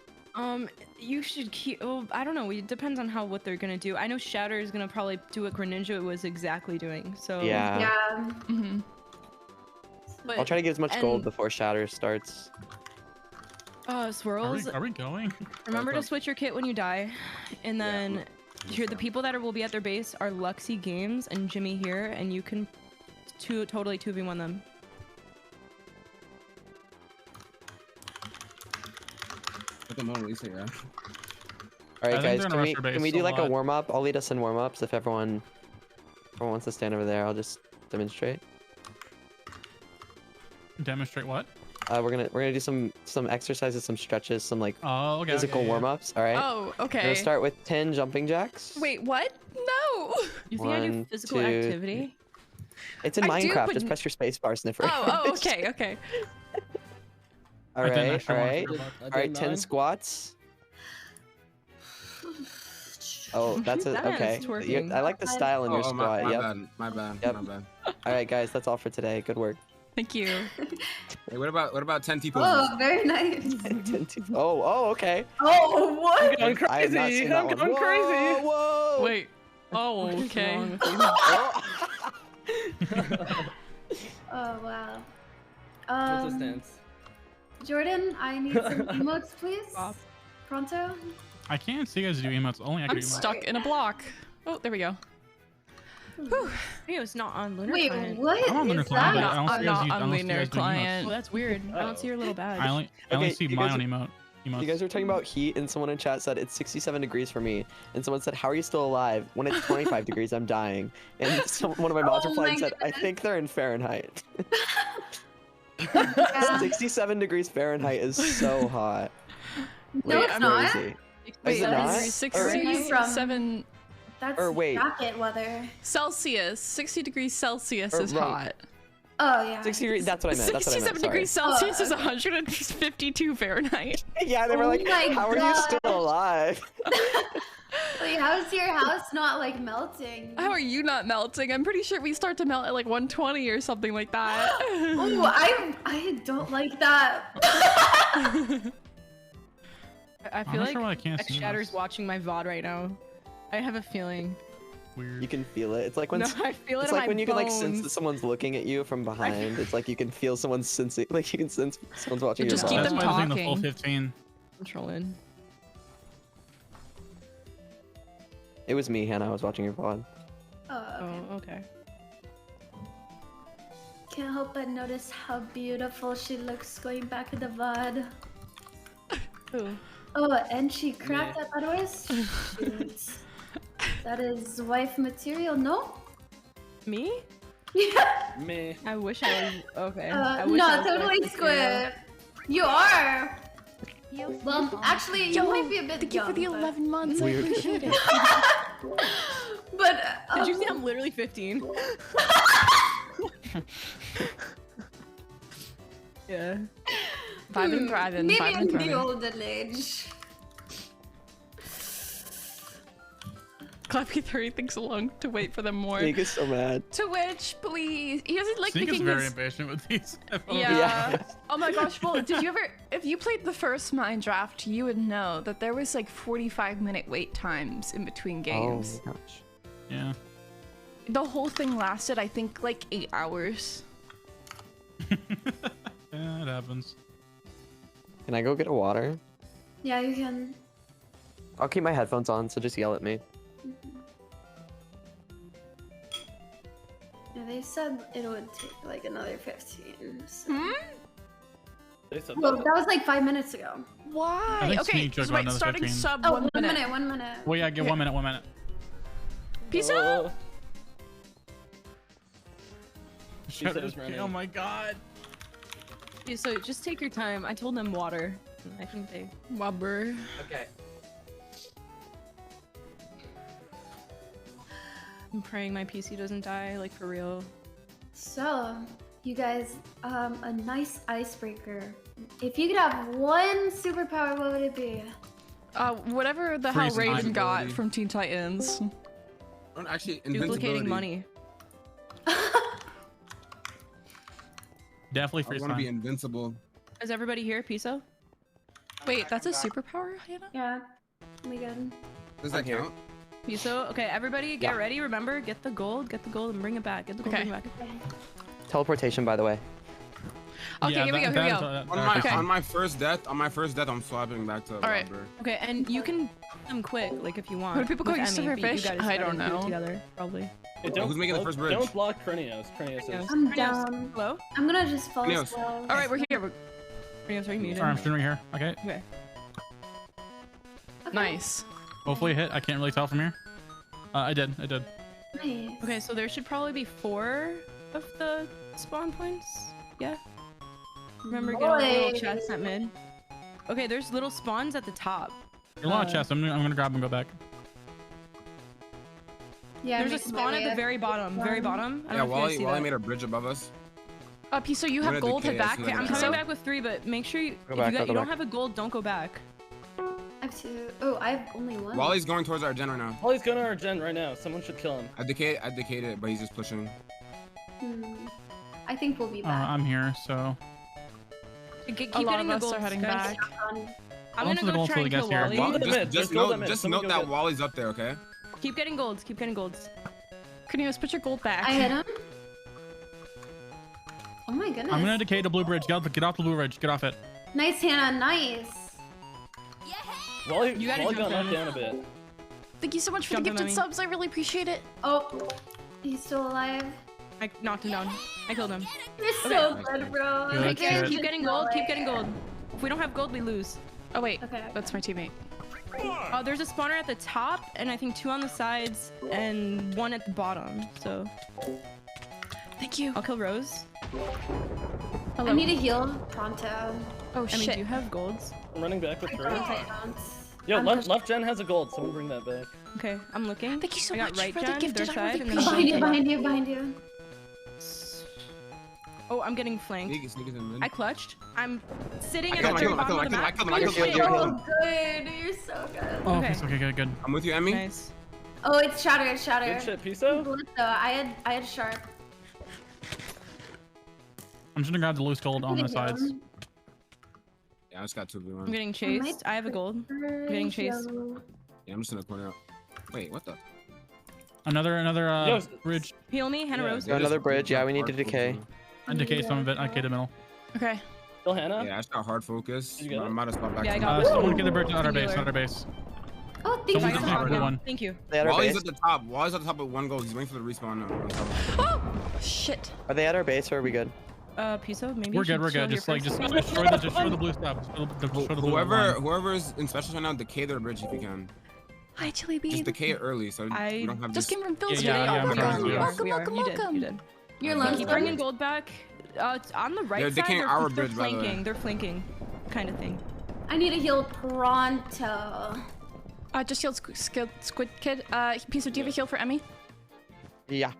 You should keep. Oh, I don't know. It depends on what they're gonna do. I know Shatter is gonna probably do what Greninja was exactly doing. So Yeah. Yeah. Mm-hmm. But, I'll try to get as much gold and- before Shatter starts. Swirls. Are we going? Remember to Okay. switch your kit when you die, and then here the people that will be at their base are Luxy Games and Jimmy here, and you can totally 2v1 them. Look at Mona Lisa, yeah. All I right, think guys. they're gonna Can rush we our base can we do a like a lot. warm up? I'll lead us in warm ups if everyone wants to stand over there. I'll just demonstrate. Demonstrate what? We're gonna do some exercises, some stretches, some like physical yeah. warm-ups. All right. Oh, okay. We're gonna start with 10 jumping jacks. Wait, what? No. You think I do 1, physical 2, activity? It's in I do, Minecraft. but- Just press your space bar, Sniffer. Oh, okay, okay. All I did an right. extra All one right. for your All right. 10 squats. Oh, that's That man's okay. twerking. I like the style in your squat. My Yep. bad. My bad. Yep. My bad. All right, guys. That's all for today. Good work. Thank you. Hey, what about 10 T poses? Oh, very nice. Oh, okay. Oh, what? I'm going I have not seen crazy. that I'm one. going crazy. Whoa! Wait. Oh, okay. Oh, wow. What's the stance? Jordan, I need some emotes, please. Stop. Pronto? I can't see you guys do emotes. Only I can I'm do emotes. stuck in a block. Oh, there we go. Whew. It's not on Lunar Wait, Client. what? I'm on Lunar is Client, that? but I don't see I'm you guys not use- I on don't see you Lunar guys doing emotes. Client. Well, that's weird. I don't see your little badge. I only Okay, see you mine guys on emotes. You guys were talking about heat, and someone in chat said it's 67 degrees for me. And someone said, "How are you still alive? When it's 25 degrees, I'm dying." And one of my mods Oh replied my and said, "I goodness. think they're in Fahrenheit." Yeah. 67 degrees Fahrenheit is so hot. No, Like, it's not. crazy. Wait, Is it not? 67 That's Or wait. jacket weather. Celsius. 60 degrees Celsius Or is right. hot. Oh, yeah. 60 degrees. That's what I meant. That's what I 67 meant. degrees Sorry. Celsius is 152 Fahrenheit. Yeah, they were Oh like, my "How are you God. still alive?" Wait, how's your house not like melting? How are you not melting? I'm pretty sure we start to melt at like 120 or something like that. Oh, I don't like that. I I'm feel not like sure why I can't see X-Shatter's this. watching my VOD right now. I have a feeling. Weird. You can feel it. It's like when No, I feel it it's in like my when you can like sense bones. that someone's looking at you from behind. It's like you can feel someone's sensing. Like you can sense someone's watching your Just keep VOD. them That's why I was doing the full talking. 15. I'm trolling. It was me, Hannah. I was watching your VOD. Oh, okay. Oh, okay. Can't help but notice how beautiful she looks going back to the VOD. Who? Oh, and she cracked that, by the way. Shoot. That is wife material, no? Me? Yeah. Me. I wish I was. Okay. I wish No, I was totally wife material. Squid. You are. Well, actually, you might be a bit Thank you young, for the but- 11 months. I Weird. appreciate it. But Did you say I'm literally 15? Yeah. Vibing, thriving, maybe vibing, in the thriving. olden age. Clappy 30 thinks along to wait for them more. Sneak is so mad. To which, please. He doesn't like Sneak is making very his... impatient with these. Yeah. Oh my gosh, well, did you ever... If you played the first Minedraft, you would know that there was like 45-minute wait times in between games. Oh my gosh. Yeah. The whole thing lasted, I think, like 8 hours. Yeah, it happens. Can I go get a water? Yeah, you can. I'll keep my headphones on, so just yell at me. Yeah, they said it would take like another 15. So. They said Well, that. that was like 5 minutes ago. I Why? think Okay, Sneak took so about wait, another starting 15. sub Oh, 1 minute. 1 minute. Well, yeah, get 1 minute, 1 minute. Peace out! Shut said it's up. running. Oh my god. Yeah, so just take your time. I told them water. I think they. Wobber. Okay. I'm praying my PC doesn't die, like for real. So, you guys, a nice icebreaker. If you could have one superpower, what would it be? Whatever the hell Freeze Raven got invisibility. from Teen Titans. Actually, Duplicating invincibility. money. Definitely I freeze want to be time. invincible. Is everybody here, Piso? Wait, that's a superpower, Hannah? Yeah, we good. Does that count? Piso? Okay, everybody get Yeah. ready. Remember, get the gold and bring it back. Get the gold, Okay. bring it back. Teleportation, by the way. Okay, Yeah, here we go, that- here we that- go. that- On that- my Okay. on my first death, I'm swapping back to Alright. Robber. Okay, and you can put them quick, like if you want. When people go with use Emmy, but you Snifferish? guys I gotta don't do it know. Together, probably. Hey, Who's making the first bridge? Don't block Krinios. Krinios is. I'm Krinios, down. Hello? I'm gonna just fall Neos. slow. Alright, we're here. Krinios, are you muted? Sorry, I'm shooting right here. Okay. Okay. Okay. Nice. Hopefully it hit. I can't really tell from here. I did. Nice. Okay, so there should probably be 4 of the spawn points. Yeah. Remember, get all the little chests at mid. Okay, there's little spawns at the top. There's a lot of chests. I'm gonna grab and go back. Yeah, there's a spawn at the very bottom. Very bottom. I don't know if you guys see Wally that. made a bridge above us. Piso, you have gold. Head back. Okay, I'm coming back with 3, but make sure you, if you don't have a gold, don't go back. I have 2. Oh, I have only 1. Wally's going towards our gen right now. Wally's going to our gen right now. Someone should kill him. I decated it, but he's just pushing. I think we'll be back. I'm here, so. Keep getting the gold. Are heading back. I'm gonna go try and kill Wally. Just note that Wally's up there, okay? Keep getting golds. Keep getting golds. Cornelius, put your gold back. I hit him. Oh my goodness. I'm gonna decay the blue bridge. Get off the blue bridge. Get off it. Nice, Hannah. Nice. Wally, you gotta Wally jump got knocked down a bit. Thank you so much for the gifted subs. I really appreciate it. Oh, he's still alive. I knocked him down. I killed him. You're so good, bro. Okay, keep getting gold. Keep getting gold. If we don't have gold, we lose. Oh wait, that's my teammate. There's a spawner at the top, and I think 2 on the sides, and 1 at the bottom. So. Thank you. I'll kill Rose. Hello. I need a heal pronto. Oh shit. I mean, do you have golds? I'm running back with 3. I don't. Yo, left gen has a gold. Someone bring that back. Okay, I'm looking. Thank you so I got much right for the gen, gifted. their side, and then behind you. Oh, I'm getting flanked. I clutched. I'm sitting at the very bottom of the map. You're so good. You're so good. Oh, okay, good. I'm with you, Emmy. Nice. Oh, it's shatter. It's shatter. Good shit, Piso. I had sharp. I'm just gonna grab the loose gold on the sides. Yeah, I just got 2 blue ones. I'm getting chased. I have a gold. I'm getting chased. Yeah, I'm just in the corner. Wait, what the? Another bridge. Heal me, Hannah Rose. Another bridge. Yeah, we need to decay. I decay some of it. I decay the middle. Okay. Kill Hannah. Yeah, I just got hard focus. I'm about to spot back. Yeah, I got someone get the bridge on our base. On our base. Oh, thank you. Thank you. Wally's at the top. Wally's at the top with 1 gold. He's waiting for the respawn. Oh shit. Are they at our base or are we good? Piso, maybe. We're good. Just destroy the blue stuff. Whoever's in specials right now, decay their bridge if you can. Hi, Chili Bee. Just decay it early, so we don't have just came from Phil's video. Welcome. You did. You're alone. Keep bringing gold back. On the right they're side, decaying our bridge, they're by the flanking. way. They're flanking, kind of thing. I need a heal pronto. Just healed Squid Kid. Piso, do you have a heal for Emmy? Yeah.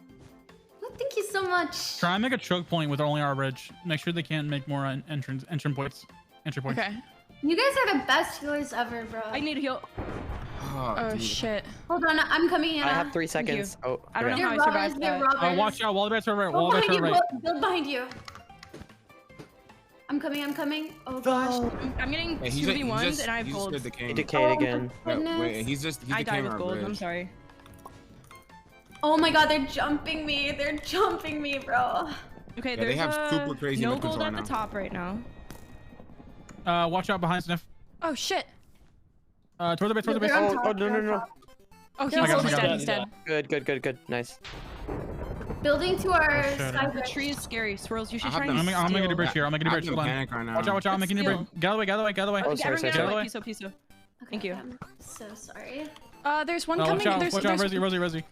Oh, thank you so much. Try and make a choke point with only our bridge. Make sure they can't make more entry points. Okay. You guys are the best healers ever, bro. I need a heal. Oh shit. Hold on, I'm coming in. I have 3 seconds. Oh, I don't know how I survived that. Watch out, wall bats are right. Wall bats are right. Build behind you. I'm coming. Oh gosh. I'm getting 2v1s and I have gold. He decayed again. Wait, he's I died with gold. bridge. I'm sorry. Oh my god, they're jumping me. They're jumping me, bro. Okay, they have super crazy no gold at the top right now. Watch out behind Sniff. Oh shit. Toward the base. Oh, no. Oh, he's dead. Good. Nice. Building to our side. The tree is scary. Swirls, you should try I'm and making a bridge here. I'm making a bridge. Right Watch out. I'm making a bridge. Get out of the way. Oh, sorry. Piso. Thank you. I'm so sorry. There's one coming. Watch out, Rosie.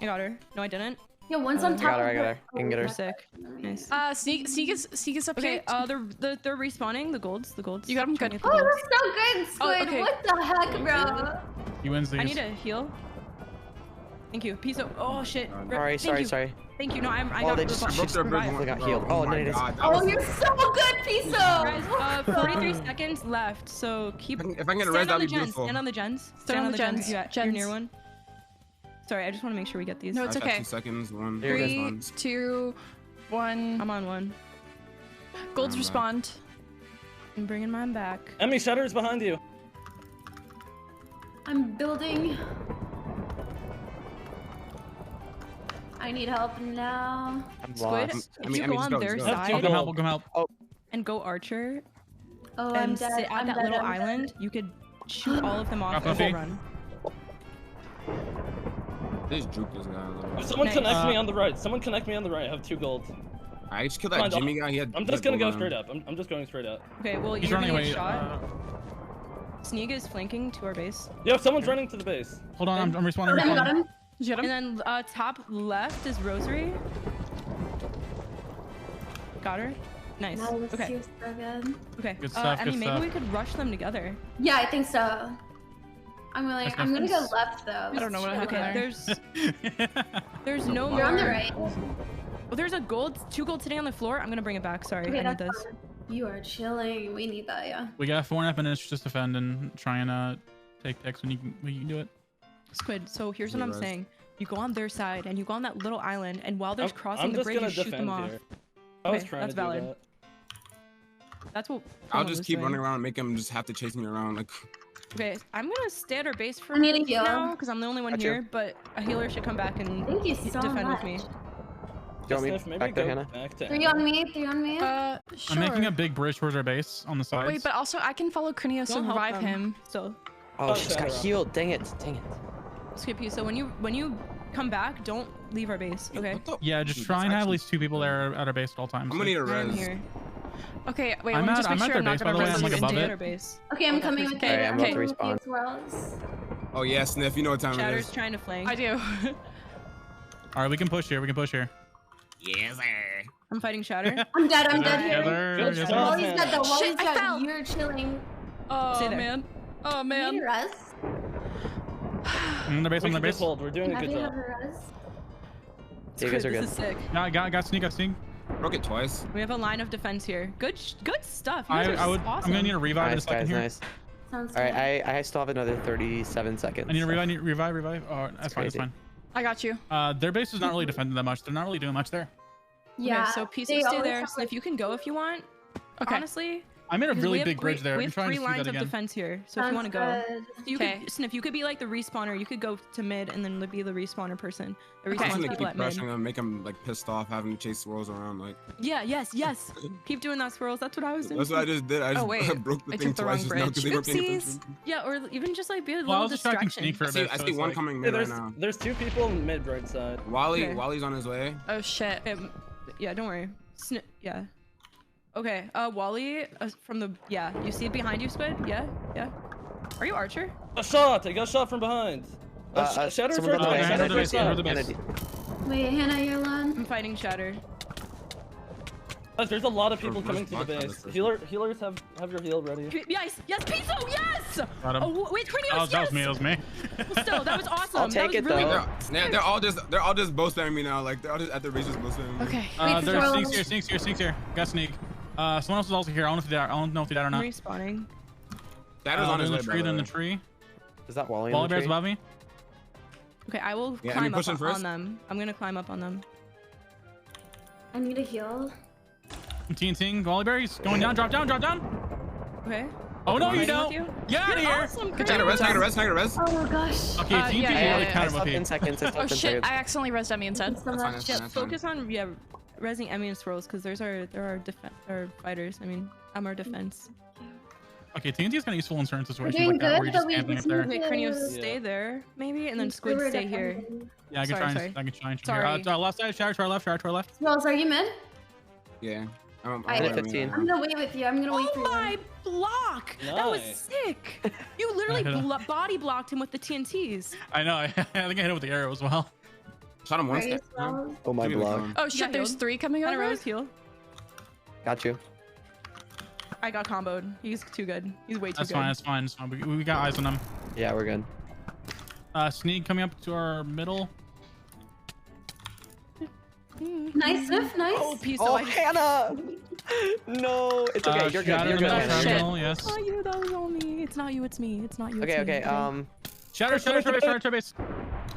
I got her. No, I didn't. Yeah, one's on top. I got her. You can get her. Sick. Nice. Sneak is up here. They're respawning the golds. You got them good. Oh, that's so good, Squid. Okay. What the heck, bro? He wins these. I need a heal. Thank you. Piso. Oh shit. Sorry. Thank you. No, I Oh, got they just got healed. Oh, no, Oh, you're so good, Piso. Guys, 43 seconds left. So keep. If I can get a res, that'd be beautiful. Stand on the gens. Stand on the gens. You're near one. Sorry, I just want to make sure we get these. No, it's okay. 2 seconds. 1. 3, 2, 1. I'm on 1. Golds respond. I'm bringing mine back. Emmy, Shutter's behind you. I'm building. I need help now. Squid, if you go on their side We'll come help. Oh. and go Archer Oh, and sit at that little island, you could shoot all of them off and we'll run. They just juke this guy a little bit. Someone connect me on the right. I have 2 gold. I just killed that Jimmy guy. I'm just gonna go straight up. I'm just going straight up. Okay, well, He's you're running gonna away. get shot. Sneak is flanking to our base. Yo, someone's running to the base. Hold on, I'm respawning. Got him. And then top left is Rosary. Got her. Nice. Okay. You're so good. Okay. Good stuff, Emmy, good maybe stuff. we could rush them together. Yeah, I think so. I'm gonna go left though. I don't know what happened Okay. There's no You're on the more- right. Oh, there's a two gold sitting on the floor. I'm gonna bring it back. Sorry, Okay, I need that's this. fine. You are chilling. We need that, yeah. We got 4.5 minutes just defend and try and take picks when you can do it. Squid. So here's what Yeah, I'm right. saying. You go on their side and you go on that little island, and while there's crossing I'm the just bridge, you gonna shoot them defend off. here. I was Okay, trying that's to do valid. that. That's what. I'll Primo just was keep doing. running around and make them just have to chase me around. Like, Okay, I'm gonna stay at our base for I need a heal. now because I'm the only one Got you. here. But a healer should come back and Thank you so defend much. with me. Do you want me Sniff, maybe back there, go Hannah? back to 3 on me. 3 on me. Sure. I'm making a big bridge towards our base on the sides. Wait, but also I can follow Krinios Don't and help revive them. him. So Oh, she's got Shadow. healed. Dang it. Dang it. skip you. So when you come back, don't leave our base. Okay. what the- Yeah, just Dude, try that's and have at actually- least 2 people there at our base at all times. I'm gonna need a I'm res. here. Okay, wait, I'm let me at- just make I'm at sure their I'm not base, by gonna the way, I'm, run like, this above into it. At our base. Okay, I'm coming with you. Okay, I'm about to Okay. respawn. Swirls. Oh yeah, Sniff, you know what time it Chatter's is. trying to flank. I do. All right, we can push here. We can push here. Yes, sir. I'm fighting Shatter. I'm dead. I'm dead here. Together, Good together. job. Wally's dead though. Wally's Shit, I dead. fell. You're chilling. Oh Stay there. man. Oh Need man. a res? I'm on the base. We On the can base. just hold. We're doing a Have good you job. have a res? Yeah, you guys are This good. is sick. Got sneak. Got sneak. Broke it twice. We have a line of defense here. Good stuff. You guys are I would. awesome. I'm gonna need a revive in a Nice, second guys. here. Nice. Sounds All good. right, I still have another 37 seconds. I need a so- revive. I need revive. Oh, that's fine. That's crazy. fine. I got you. Their base is not really defending that much. They're not really doing much there. Yeah. Okay, so pieces they stay always there. have, So if you can go if you want. Okay. Honestly. I made a because we really have big bridge there. We I'm have trying 3 to do lines that of again. defense here. So if you want to go. Good. You Okay. could, Sniff, you could be like the respawner. You could go to mid and then be the respawner person. The I'm just respawns gonna people keep at mid. pressuring them, make them like pissed off, having to chase swirls around. Like Yeah, yes. Keep doing that, swirls. That's what I was doing. that's what I just did. I just Oh, wait. broke the I thing took the twice wrong just now because they bridge. weren't paying Oopsies. attention. Yeah, or even just like be a Well, I little was distracting distraction. sneak for a I see, bit. I so see it's one like- coming Yeah, mid right there's now. there's 2 people mid right side. Wally's on his way. Oh shit. Yeah, don't worry. Yeah. Okay, Wally, from the, you see it behind you, Squid? Yeah. Are you Archer? A shot! I got shot from behind. Shatter someone first got the side, base, Shatter the first base, side. the base. Kennedy. Wait, Hannah, you're alone. I'm fighting Shatter. There's a lot of people Where's coming to the Mark on base. this person? Healers have your heal ready. Yes, Pizzo, yes! Got him. Oh, wait, Cornelius, Oh, that was me. That was me. Well, still, that was awesome. I'll take that was it, really though. They're all just bow spamming me now. Like they're all just at the base just bow spamming me. Okay. Wait, There's so- sneaks here. Got sneak. Someone else is also here. I don't know if they died or I'm not. respawning. Shadow's on his in way. the by tree. the They're in way. the tree. Is that Wally in Wally the bears tree? above me. Okay, I will Yeah, climb Emmy, up pushing on first. them. I'm gonna climb up on them. I need a heal. I'm TNTing. Wally bear. He's going down. Drop down. Okay. Oh no, Am I you fighting don't. with you? Get out of You're here. awesome, Can I Cornelius. get a res? Oh gosh. Okay, TNT yeah, is yeah, really yeah. kind I of stopped OP. in seconds. I Oh stopped in shit, seconds. I accidentally rezzed Emmy instead. So That's fine, much. that's fine, that's fine. Focus on resing Emmy and swirls because there are fighters. I mean, I'm our defense. Okay, TNT is kind of useful in certain We're situations doing like that where good, you're but just we camping up just there. need Okay, Cornelius, Yeah. stay there maybe, and then We Squid were stay here. defending. Yeah, I can Sorry, try and try and Sorry. left side, Shatter to our left, Shatter to our left. Swirls, are you mid? Yeah. I'm I- waiting, 15. yeah. I'm gonna wait with you. I'm gonna wait for Oh you. my block! That was Nice. sick. You literally I hit him. body blocked him with the TNTs. I know. I think I hit it with the arrow as well. Shot him Are once. you Swirls? Oh my block. Oh shit, got there's healed. 3 coming And a over. rose heal. Got you. I got comboed. He's too good. He's way too That's good. fine. That's fine. That's fine. We got eyes on them. Yeah, we're good. Sneak coming up to our middle. Nice, Sniff, nice. Oh, piece Oh, of Hannah! No, it's okay. You're good. Shatter You're in the good, middle, Hannah. Shatter in You're the good. middle, yes. It's not you, that was all me. It's not you, it's me. It's not you, it's Okay, me. okay. Shatter base.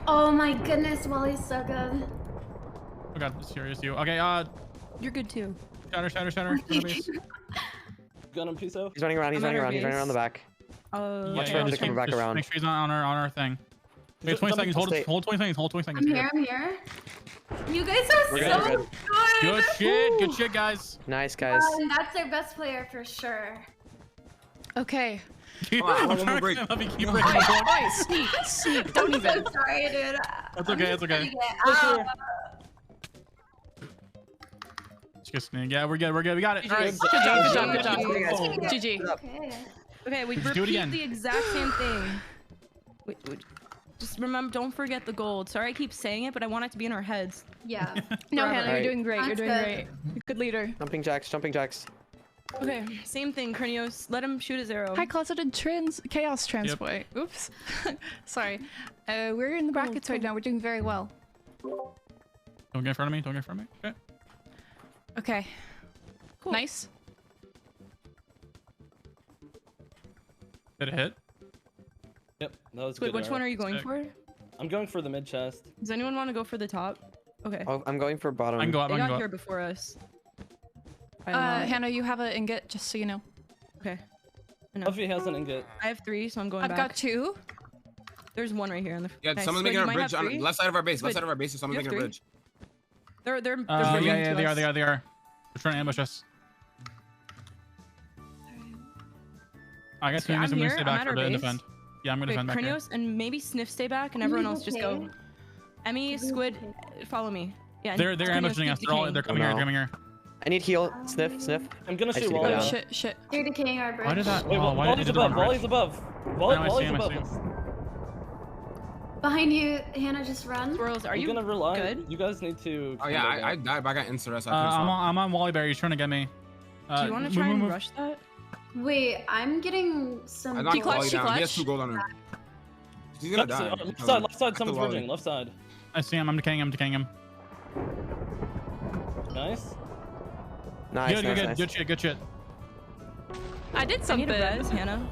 Oh my goodness, Wally's so good. Oh god, it's serious you. Okay, You're good too. Shatter base. Gun him, Piso. He's running around. He's I'm at running our around. He's running base. around the back. Watch for him to just come back just around. Make sure he's not on our thing. Wait, 20 seconds. I'll stay. Hold 20 seconds. Hold 20 seconds. I'm here, I'm here. You guys are We're good, so we're good. good. Good shit, guys. Nice, guys. That's our best player for sure. Okay. I'm on, one trying more to break. climb up and keep Oi, breaking the block. oi, sneak, don't I'm even. so sorry, dude. That's okay, it's okay. Just sneak. Yeah, we're good. We got it. All right. Good job. GG. GG. Okay. Okay, we Let's do it repeat again. the exact same thing. Wait. Just remember, don't forget the gold. Sorry I keep saying it, but I want it to be in our heads. Yeah. No, Forever. Hannah, you're doing great. You're That's doing good. great. Good leader. Jumping jacks, jumping jacks. Okay, same thing, Krinios. Let him shoot his arrow. Hi, closeted chaos transport. Oops. Sorry. We're in the brackets right now. We're doing very well. Don't get in front of me. Don't get in front of me. Okay. Okay. Cool. Nice. Did it hit? Yep, that was Wait, good. which one are you going Sick. for? I'm going for the mid chest. Does anyone want to go for the top? Okay. Oh, I'm going for bottom. I can go up. They I can got go here up. before us. By a lot. Hannah, you have an ingot, just so you know. Okay. I know. Fluffy has an ingot. I have 3, so I'm going I've back. got 2. There's 1 right here on the. Yeah, Nice. someone's Squid, making you a might bridge have on 3? left side of our base. Squid, Left side of our base. So someone's you making a have bridge. They're Yeah, moving yeah, to they are. us. They are. They're trying to ambush us. I guess Okay, I'm I'm gonna here, stay I'm back at for our the base. defend. Yeah, I'm gonna Wait, defend back here. Krinios and maybe Sniff stay back, and Are you everyone else just go. okay? Emmy, Squid, follow me. Yeah. They're Krinios, ambushing keep us. They're all. decaying. They're coming here. no. They're coming here. I need heal. Sniff, sniff. I'm gonna I shoot see the Wally. guy Oh, down. shit, shit. They're decaying our bridge. Why did that? Wait, Oh, why did Wally's it do the above. wrong Wally's bridge? above. I Wally's see him, I above see him. us. Behind you, Hannah, just run. Swirls, are I'm you gonna rely. good? You guys need to. Oh yeah, I died, but I got insta rest. I'm on Wally Bear. He's trying to get me. Do you want to try and rush that? Wait, I'm getting some. I knocked clutch, Wally she down. He has clutch. 2 gold on her. She's gonna die. Left side. Someone's Wally. bridging. Left side. I see him. I'm decaying him. Decaying him. Nice. Nice, Good, nice, good, nice. good shit. Good shit. I did I need something. a res, Hannah.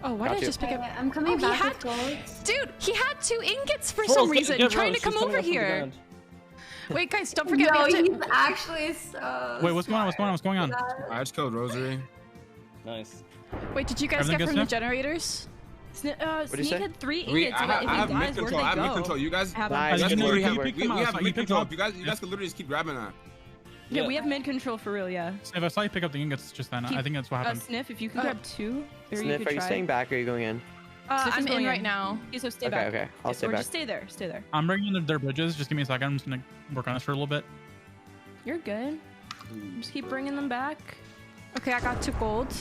Oh, why Got did I you. just pick up? I'm coming Oh, he back had- with gold. Dude, he had 2 ingots for Swirls, some get- reason, get trying Rose. to come She's coming over up from the here. ground. Wait, guys, don't forget. No, we have he's to... actually so. Wait, what's going on? What's going on? What's going on? I just killed Rosary. Nice. Wait, did you guys Everything get good, from the Sniff? generators? What'd you Sneak say? had 3 We, ingots. I have if you mid guys, where'd control. they I have mid go? control. You guys, Have Nice. You That's can good. literally you have. can pick We them up. have You mid pick them control. up. You guys could literally just keep grabbing that. Yeah, we have mid control for real, yeah. If I saw you pick up the ingots just then, I think that's what happened. Sniff, if you can grab 2, or you Sniff, could are you try. staying back or are you going in? Sniff is I'm going in right now. Okay, so stay Okay, back. okay. I'll stay or back. just stay there. Stay there. I'm bringing in their bridges. Just give me a second. I'm just gonna work on this for a little bit. You're good. Just keep bringing them back. Okay, I got 2 gold.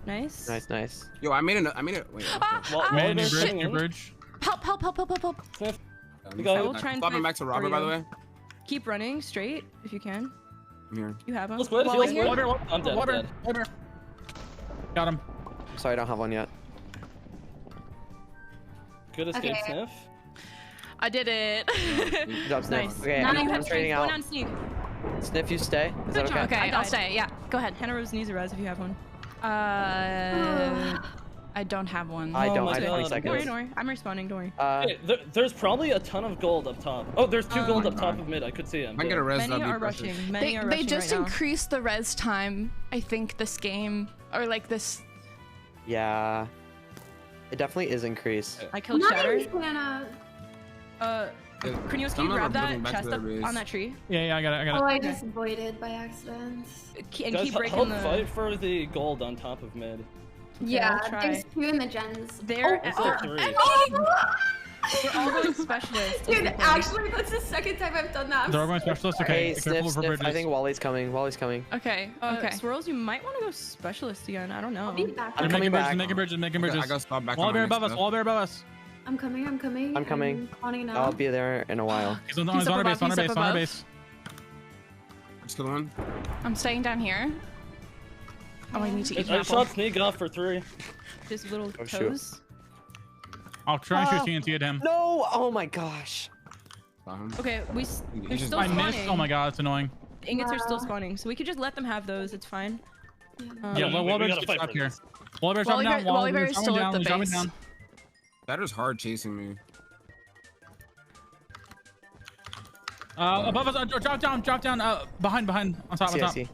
Nice. Nice, nice. Yo, I made it. Wait. Man, new they're bridge, coming new in. bridge. Help, help, help, help, help, help. Sniff. You go. I will try and Swapping fight back to for Robert, by the you. way. Keep running straight if you can. I'm here. You have him. Heal Squid. Wally Heal here? Squid. I'm dead. I'm dead. Water. Got him. Sorry, I don't have one yet. Good escape, Okay. Sniff. I did it. Good job, Sniff. Nice. Okay, Now you I'm have trading going out. on sneak. Sniff, you stay. Is that Good okay? job. Okay, I I'll died. stay. Yeah, go ahead. Hannah Rose needs a res if you have one. I don't have one. I don't. my I have 20 God. Don't worry, seconds. don't worry. I'm responding, don't worry. Hey, there's probably a ton of gold up top. Oh, there's 2 gold up top of mid. I could see him. I can get a res. Many That'd be are precious. rushing. Many They, are they rushing just right now. increased the res time, I think, this game. Or like this. Yeah. It definitely is increased. I killed Shatter. Nice, Hannah. Krinios, can Some you of grab them are moving that back to chest their up base. on that tree? Yeah, I got it. Oh, I just voided by accident. And Guys, keep breaking help the... fight for the gold on top of mid. Yeah, I'll try. there's 2 in the gens. They're, There's they're, still 3. they're all going specialists. Dude, actually, that's the second time I've done that. I'm They're all going so specialist. sorry. Okay, Hey, careful Sniff, for Sniff. bridges. I think Wally's coming. Wally's coming. Okay, okay. Swirls, you might want to go specialist again. I don't know. I'll be back. They're coming making bridges. back. Making bridges. Making I bridges. got stopped back. Wall on bear my above next us. stuff. Wall bear above us. I'm coming. I'm coming. Spawning now. I'll be there in a while. He's on He's our up base. above, On our he's up base. On our above. base. Just kill one. I'm staying down here. Oh, I need to eat an I apple. shot sneak off for 3. Just little Oh, shoot. toes. I'll try and shoot TNT at him. No! Oh my gosh. Saw him. Okay, they're just- still I spawning. missed. Oh my god, that's annoying. The ingots are still spawning, so we could just let them have those. It's fine. Yeah, we Wall bear's gotta fight up for here. this. Wall bear's Wally dropping bear- down. Wally bear is still at the He's dropping base. down. That is hard chasing me. Above us. Drop down. Behind. On top. See, I see.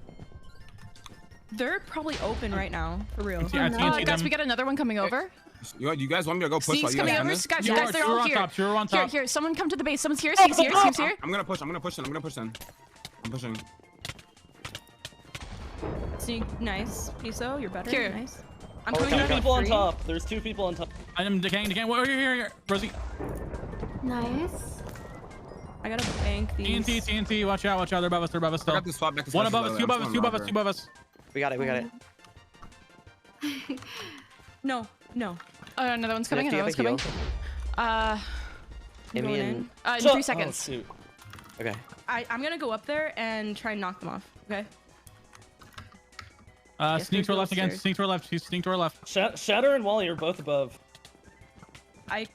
They're probably open right now, for real. Yeah, TNT Guys, them. we got another one coming over. You guys want me to go push while Sneak's you guys coming defend over. this? Guys, You guys, are- they're you were all on here. top, you were on Here, top. here. Someone come to the base. Someone's here. Sneak's here. Sneak's here. I'm gonna push then. I'm pushing. Sneak, nice. Piso, you're better. Here. Nice. I'm Oh, coming okay, back 2 with people on 3. top. There's 2 people on top. I'm decaying. Whoa, here. Rosie. Nice. I gotta bank these. TNT. Watch out. They're above us. I still. got this swap back. One above us. Two above us. We got it. No. Oh, another one's coming. Do you Another have one's a coming. heal? I'm Amy going and in. In 3 seconds. Oh, shoot. okay. I'm gonna go up there and try and knock them off. Okay. Sneak to our left again. Stairs. Sneak to our left. Sneak to our left. Shatter and Wally are both above. I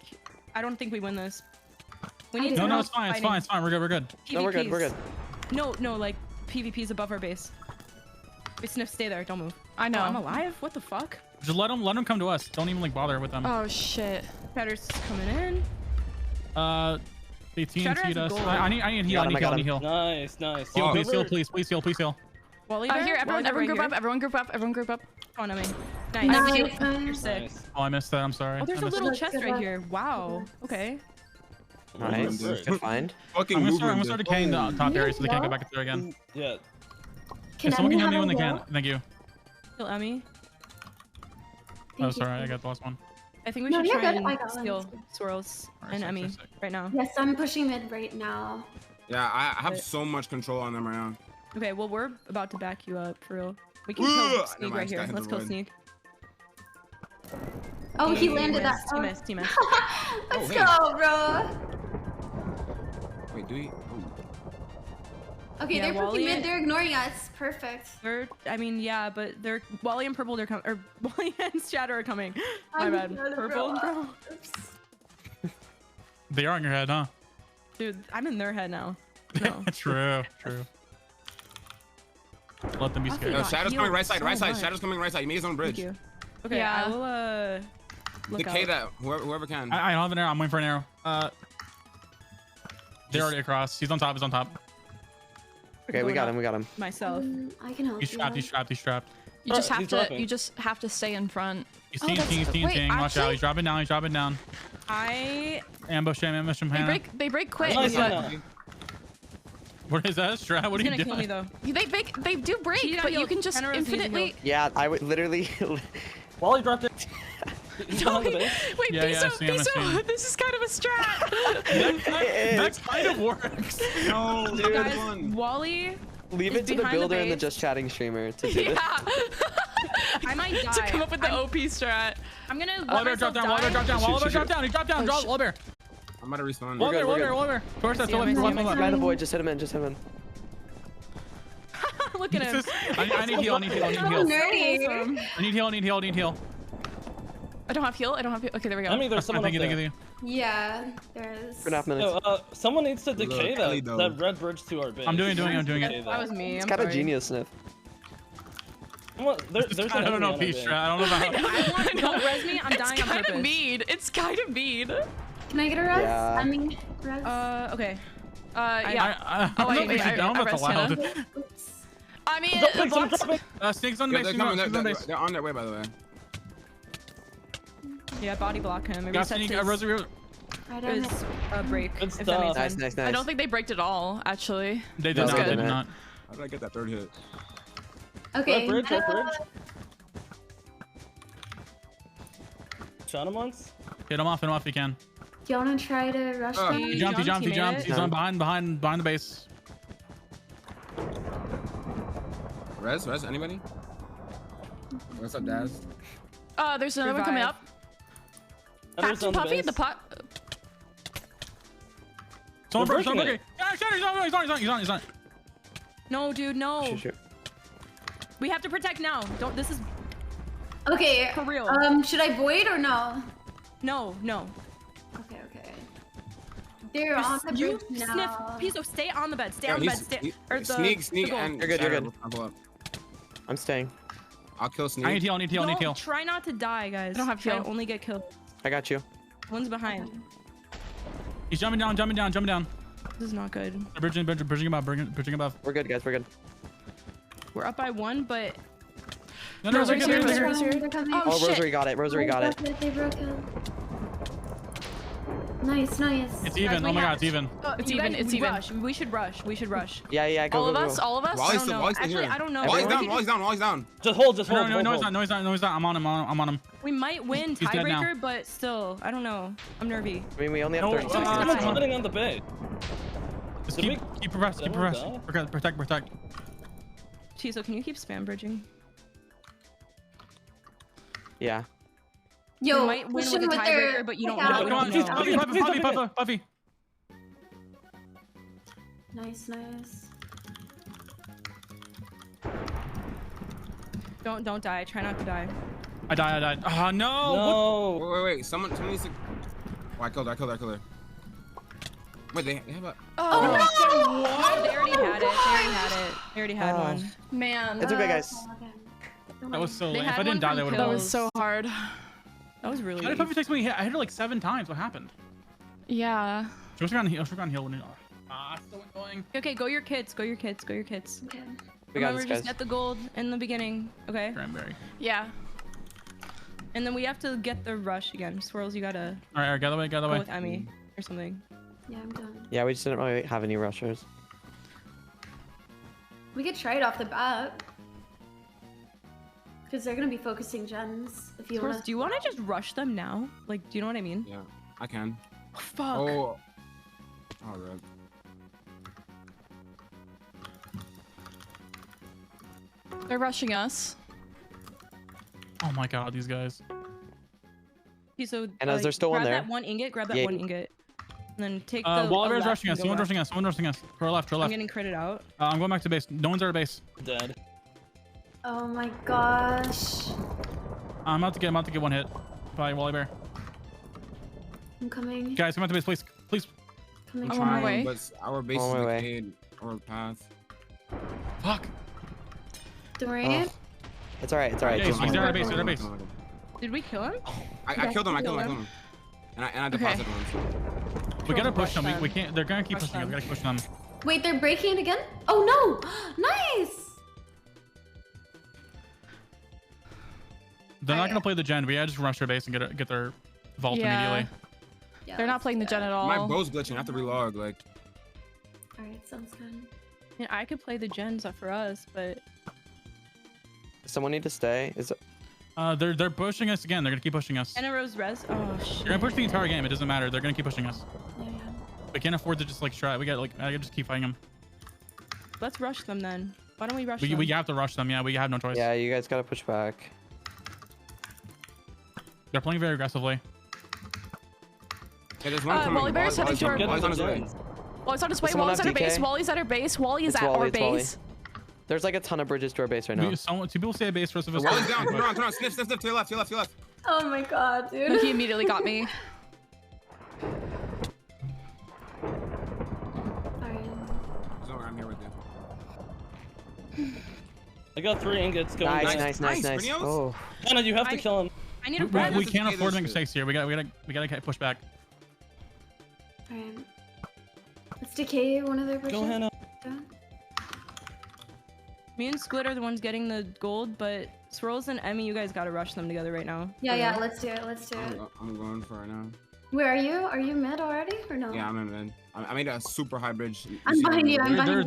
don't think we win this. We need No, some no, help it's fine. It's fighting. fine. It's fine. We're good. We're good. No, we're good. We're good. No, like PvP's above our base. Wait, Sniff, stay there. Don't move. I know. Oh, I'm alive. What the fuck? Just let them come to us. Don't even like bother with them. Oh shit. Shatter's coming in. They Shatter has TNT'd us. gold. I need heal. I need heal. Nice, nice. Heal, please, Whoever- heal, please, please heal, please heal. Wally Here, there? everyone, Wally's everyone right group here. up, everyone group up, everyone group up. Oh, no, me. Nice. Nice. Nice. You're sick. Nice. Oh, I missed that. I'm sorry. Oh, there's I a missed little it. chest right here. Wow. Okay. Nice. Dude. Good find. Fucking I'm movement. gonna start decaying the top area so they can't go back up there again. Yeah. If someone can heal me when they Emmy have can. a Thank you. Kill Emmy. Oh, sorry. I got the last one. I think we No, should you're try good. I and got one. steal Swirls Alright, and sick, Emmy sick, sick. right now. Yes, I'm pushing mid right now. Yeah, I have so much control on them right now. Okay, well, we're about to back you up, for real. We can Ugh! kill Never Sneak mind, right this guy here. has Let's a kill void. Sneak. Oh, he landed that. Team miss, team miss. Let's hey. go, bro. Wait, do we? Oh. Okay, Yeah, they're pushing Wally- mid. They're ignoring us. Perfect. I mean, yeah, but they're Wally and Purple. They're coming, or Wally and Shatter are coming. My I'm bad. good, Purple, bro. Oops. They are on your head, huh? Dude, I'm in their head now. No. True. True. Let them be I scared. forgot. Shadow's healed coming right side, so right side. much. Shadow's coming right side. He made his own Thank bridge. you. Okay, Yeah. I will look Decay out. that. Whoever can. I don't have an arrow. I'm waiting for an arrow. They're already across. He's on top. He's on top. Okay, we Going got up him. We got him. myself. I can help He's you. trapped. He's trapped. He's trapped. You just Oh, have he's to. dropping. You just have to stay in front. He's Oh, TNTing. He's that's- wait, TNTing. Watch out. actually- He's dropping down. He's dropping down. I Ambush him. Ambush him. They Hannah. break quick. Nice, but Hannah. What is that, Strat? What he's are you gonna kill me doing? though. they do break, He got but you healed. can just Hannah is easy infinitely. Yeah, I would literally. Wally dropped it. He's behind the base. Wait, Yeah, yeah, I Piso, see him, I see Piso, him. this is kind of a strat. That kind of works. No, Dude. Guys, Wally. Leave Is it to the behind the builder and the base. just chatting streamer to do Yeah. I might die. To come up with the OP strat. I'm gonna let Wallbear myself drop down. die. Wallbear drop down. Shoot, Wallbear shoot, drop shoot. down. He dropped down. Oh, Drop shit. Wallbear. I'm about to respawn. We're good, we're good. Wallbear. Towards that. See him, Left, I see left, him, I left. see Behind the void, just hit him in. Just hit him in. Look at him. This is- I need heal. I need heal. I need So heal. nerdy. Awesome. I need heal. I need heal. I need heal. I don't have heal. I don't have heal. Okay, there we go. I mean, there's someone Thank up you. Thank there. you. Yeah, there's. 2.5 minutes. Yo, someone needs to decay Ellie, that, though. that red bridge to our base. I'm doing it. Someone I'm doing decay it. That was me. It's I'm kind of sorry. genius, Sniff. There's I an don't know, enemy on Strat. our I don't know about. Don't res me. I'm It's dying on kind purpose. of mean. It's kind of mean. Can I get a res? Yeah. I mean, res. Okay. Yeah. I Oh, don't know wait, if I that's rest allowed. Hannah. Oops. I mean, Don't the pick, someone box. drop it. Snake's on Yeah, base. they're Snake's coming. on base. They're on their way, by the way. Yeah, body block him. It Got resets Sneak. his, Rosary. I don't his know. break. Good If that stuff. makes Nice, sense. nice, nice. I don't think they breaked at all, actually. They No, did they not. They did didn't. not. How did I get that third hit? Okay. Red bridge, red bridge. Shot him once. Hit him off. Hit him off if you can. Do you want to try to rush Oh. them? He jumped. He jumped. He made jumped. it. He's on behind the base. Res, anybody? What's up, Daz? There's another one coming Revive. up. Shatter's Captain on the Puffy, base. the pot. Someone We're first. Someone breaking first. Yeah, Shatter. He's on. No, dude, no. Shoot, shoot. We have to protect now. Don't. This is Okay. For real. Should I void or no? no. Okay. They're on the You bridge sniff. now. Piso, stay on the bed. Stay Yeah, on the bed. he's- Stay. he- Or the, Sneak, the gold. and You're good, you're Shadow. good. I'll pull up. I'm staying. I'll kill Sneak. I need heal. I need heal. I need Don't heal. try not to die, guys. I don't have Try heal. to only get killed. I got you. One's behind. He's jumping down. This is not good. Bridging above. We're good, guys. We're good. We're up by one, but No, we're Rosary's good. here, We're good. Rosary's They're coming. Oh, Oh, shit. Rosary got it. Rosary got it. They broke it. Nice. It's even. we Oh my have- god, it's even. It's you even, guys, it's we even. rush. We should rush. Yeah. Go, All of go, us, go. all of us. I Wally's don't still, know. Wally's still Actually, here. I don't know. Wally's Or down, we could Wally's down. Just hold, just No, hold. no, hold, no, hold. he's not. I'm on him. We might win He's dead now. tiebreaker, but still, I don't know. I'm nervy. I mean, we only have No, 30 seconds. Someone's Uh, running on the bay. Just Did keep press. Did everyone Protect. Chiso, can you keep spam bridging? Yeah. Yo, we might win push with a him with their tiebreaker, but you don't kick out. know. Come on, No. Puffy. Nice. Don't die. Try not to die. I died. Oh no! No. Wait. Someone needs to. Oh, I killed her. Wait, they have a. Oh, They already had it. They already had one. man. It's okay, guys. That was so They lame. If had I didn't one die, from they would That have. was so hard. That was really How did Puffy text me? I hit her like 7 times. What happened? Yeah. She was on heal when it. So annoying. Okay, go your kits. Okay. We got Remember, this, just guys. get the gold in the beginning, okay? Cranberry. Yeah. And then we have to get the rush again. Swirls, you gotta All right, gather go away. with Emmy or something. Yeah, I'm done. Yeah, we just didn't really have any rushers. We could try it off the bat. Because they're gonna be focusing gens. If you Swirls, wanna. do you want to just rush them now? Like, do you know what I mean? Yeah, I can. Oh, fuck. Oh. All right. They're rushing us. Oh my god, these guys. Okay, so And as there's still one grab there. that one ingot. Grab that Yeah. one ingot. And then take the. Wallabear's left rushing and us. go Someone's left. rushing us. Someone rushing us. To our left. To our I'm left. getting critted out. I'm going back to base. No one's at our base. Dead. Oh my gosh. I'm about to get one hit by Wallabear. I'm coming. Guys, come out to base, please. Coming. I'm on my way. But our base On is my way. decayed. Our path. Fuck. Don't worry. Oh. It's alright. Yeah, he's Come on, at our come base. on, He's at our come on, base. come on, come on. Did we kill him? I killed him. kill him. And I deposited one. We gotta push Rush them. We them. can't. They're gonna keep Rush pushing us. We them. gotta keep pushing them. Wait, they're breaking it again? Oh no! Nice! They're not gonna play the gen. We gotta just rush their base and get their vault immediately. Yeah, They're not let's playing the do gen it. at all. My bow's glitching. I have to relog. Like. Alright, sounds good. Yeah, I could play the gens up for us, but Someone need to stay. Is They're pushing us again. They're gonna keep pushing us. Anna Rose res. Oh shit. They're gonna push the entire game. It doesn't matter. They're gonna keep pushing us. Yeah. We can't afford to just like try. We gotta I gotta just keep fighting them. Let's rush them then. Why don't we rush We them? have to rush them. Yeah, we have no choice. yeah, you guys gotta push back. They're playing very aggressively. Yeah, there's one coming. Wally Bear's heading to our Wally's on his way. Wally's on his way. Someone Wally's have at our base. DK? Wally's at our base. Wally is It's at Wally, our it's Wally. base. There's like a ton of bridges to our base right now. Two people stay at base. Rest of us. Wally's down. Turn around. Sniff. To your left. Oh my god, dude. He immediately got me. Alright. I'm here with you. I got 3 ingots going. Nice. Nice, Oh. Anna, you have to kill him. I need a We bread. can't Let's afford to take make this mistakes here. We gotta push back. Alright. Let's decay one of their bridges. Go, Hannah. Me and Squid are the ones getting the gold, but Swirls and Emmy, you guys gotta rush them together right now. Yeah, let's do it. I'm going for it now. Where are you? Are you mid already or no? Yeah, I'm in mid. I made a super high bridge. I'm behind you.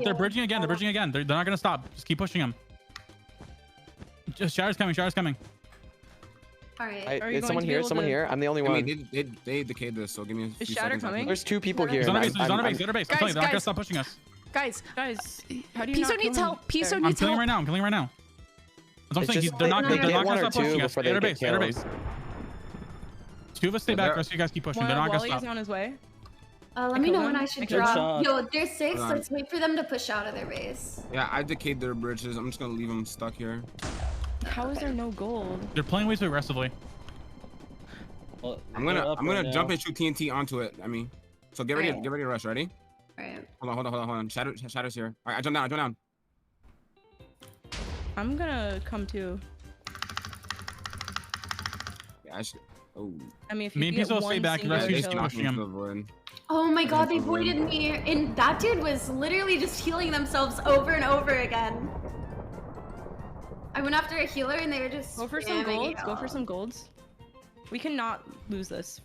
They're bridging again. They're not gonna stop. Just keep pushing them. Just Shadow's coming. Alright. Are you Is going someone to be here? able Someone to- here? I'm the only I one. mean, they decayed this, so give me a few Shatter seconds. coming? There's 2 people here. He's on our and base. He's on our base. I'm telling you, they're not gonna Guys. stop pushing us. Guys, How do you Piso not needs kill him help. Piso there? I'm needs killing help. right now. That's what I'm It's saying. just They're not they gonna get one or stop two pushing us. before Stay at they our get base. Stay at our base. killed. 2 of us stay back. Rest of you guys keep pushing. They're not gonna Wally is stop. on his way. Let me killed know when him. I should I killed drop. shot. Yo, they're 6. Hold on. Let's wait for them to push out of their base. Yeah, I decayed their bridges. I'm just gonna leave them stuck here. How is there no gold? They're playing way too aggressively. Well, I'm they're gonna up right jump now. and shoot TNT onto it. I mean, so get ready Alright. to rush. Ready? Alright. Hold on. Shadow's here. All right, I jump down. I'm gonna come too. Yeah, I should. Oh. I mean, if Me you and get Piso one stay back, the single rest of you They just kill- keep knocked me pushing into him. the void. Oh my god, they That's so voided me. And that dude was literally just healing themselves over and over again. I went after a healer and they were just Go for some spamming golds. Go heal. for some golds. We cannot lose this.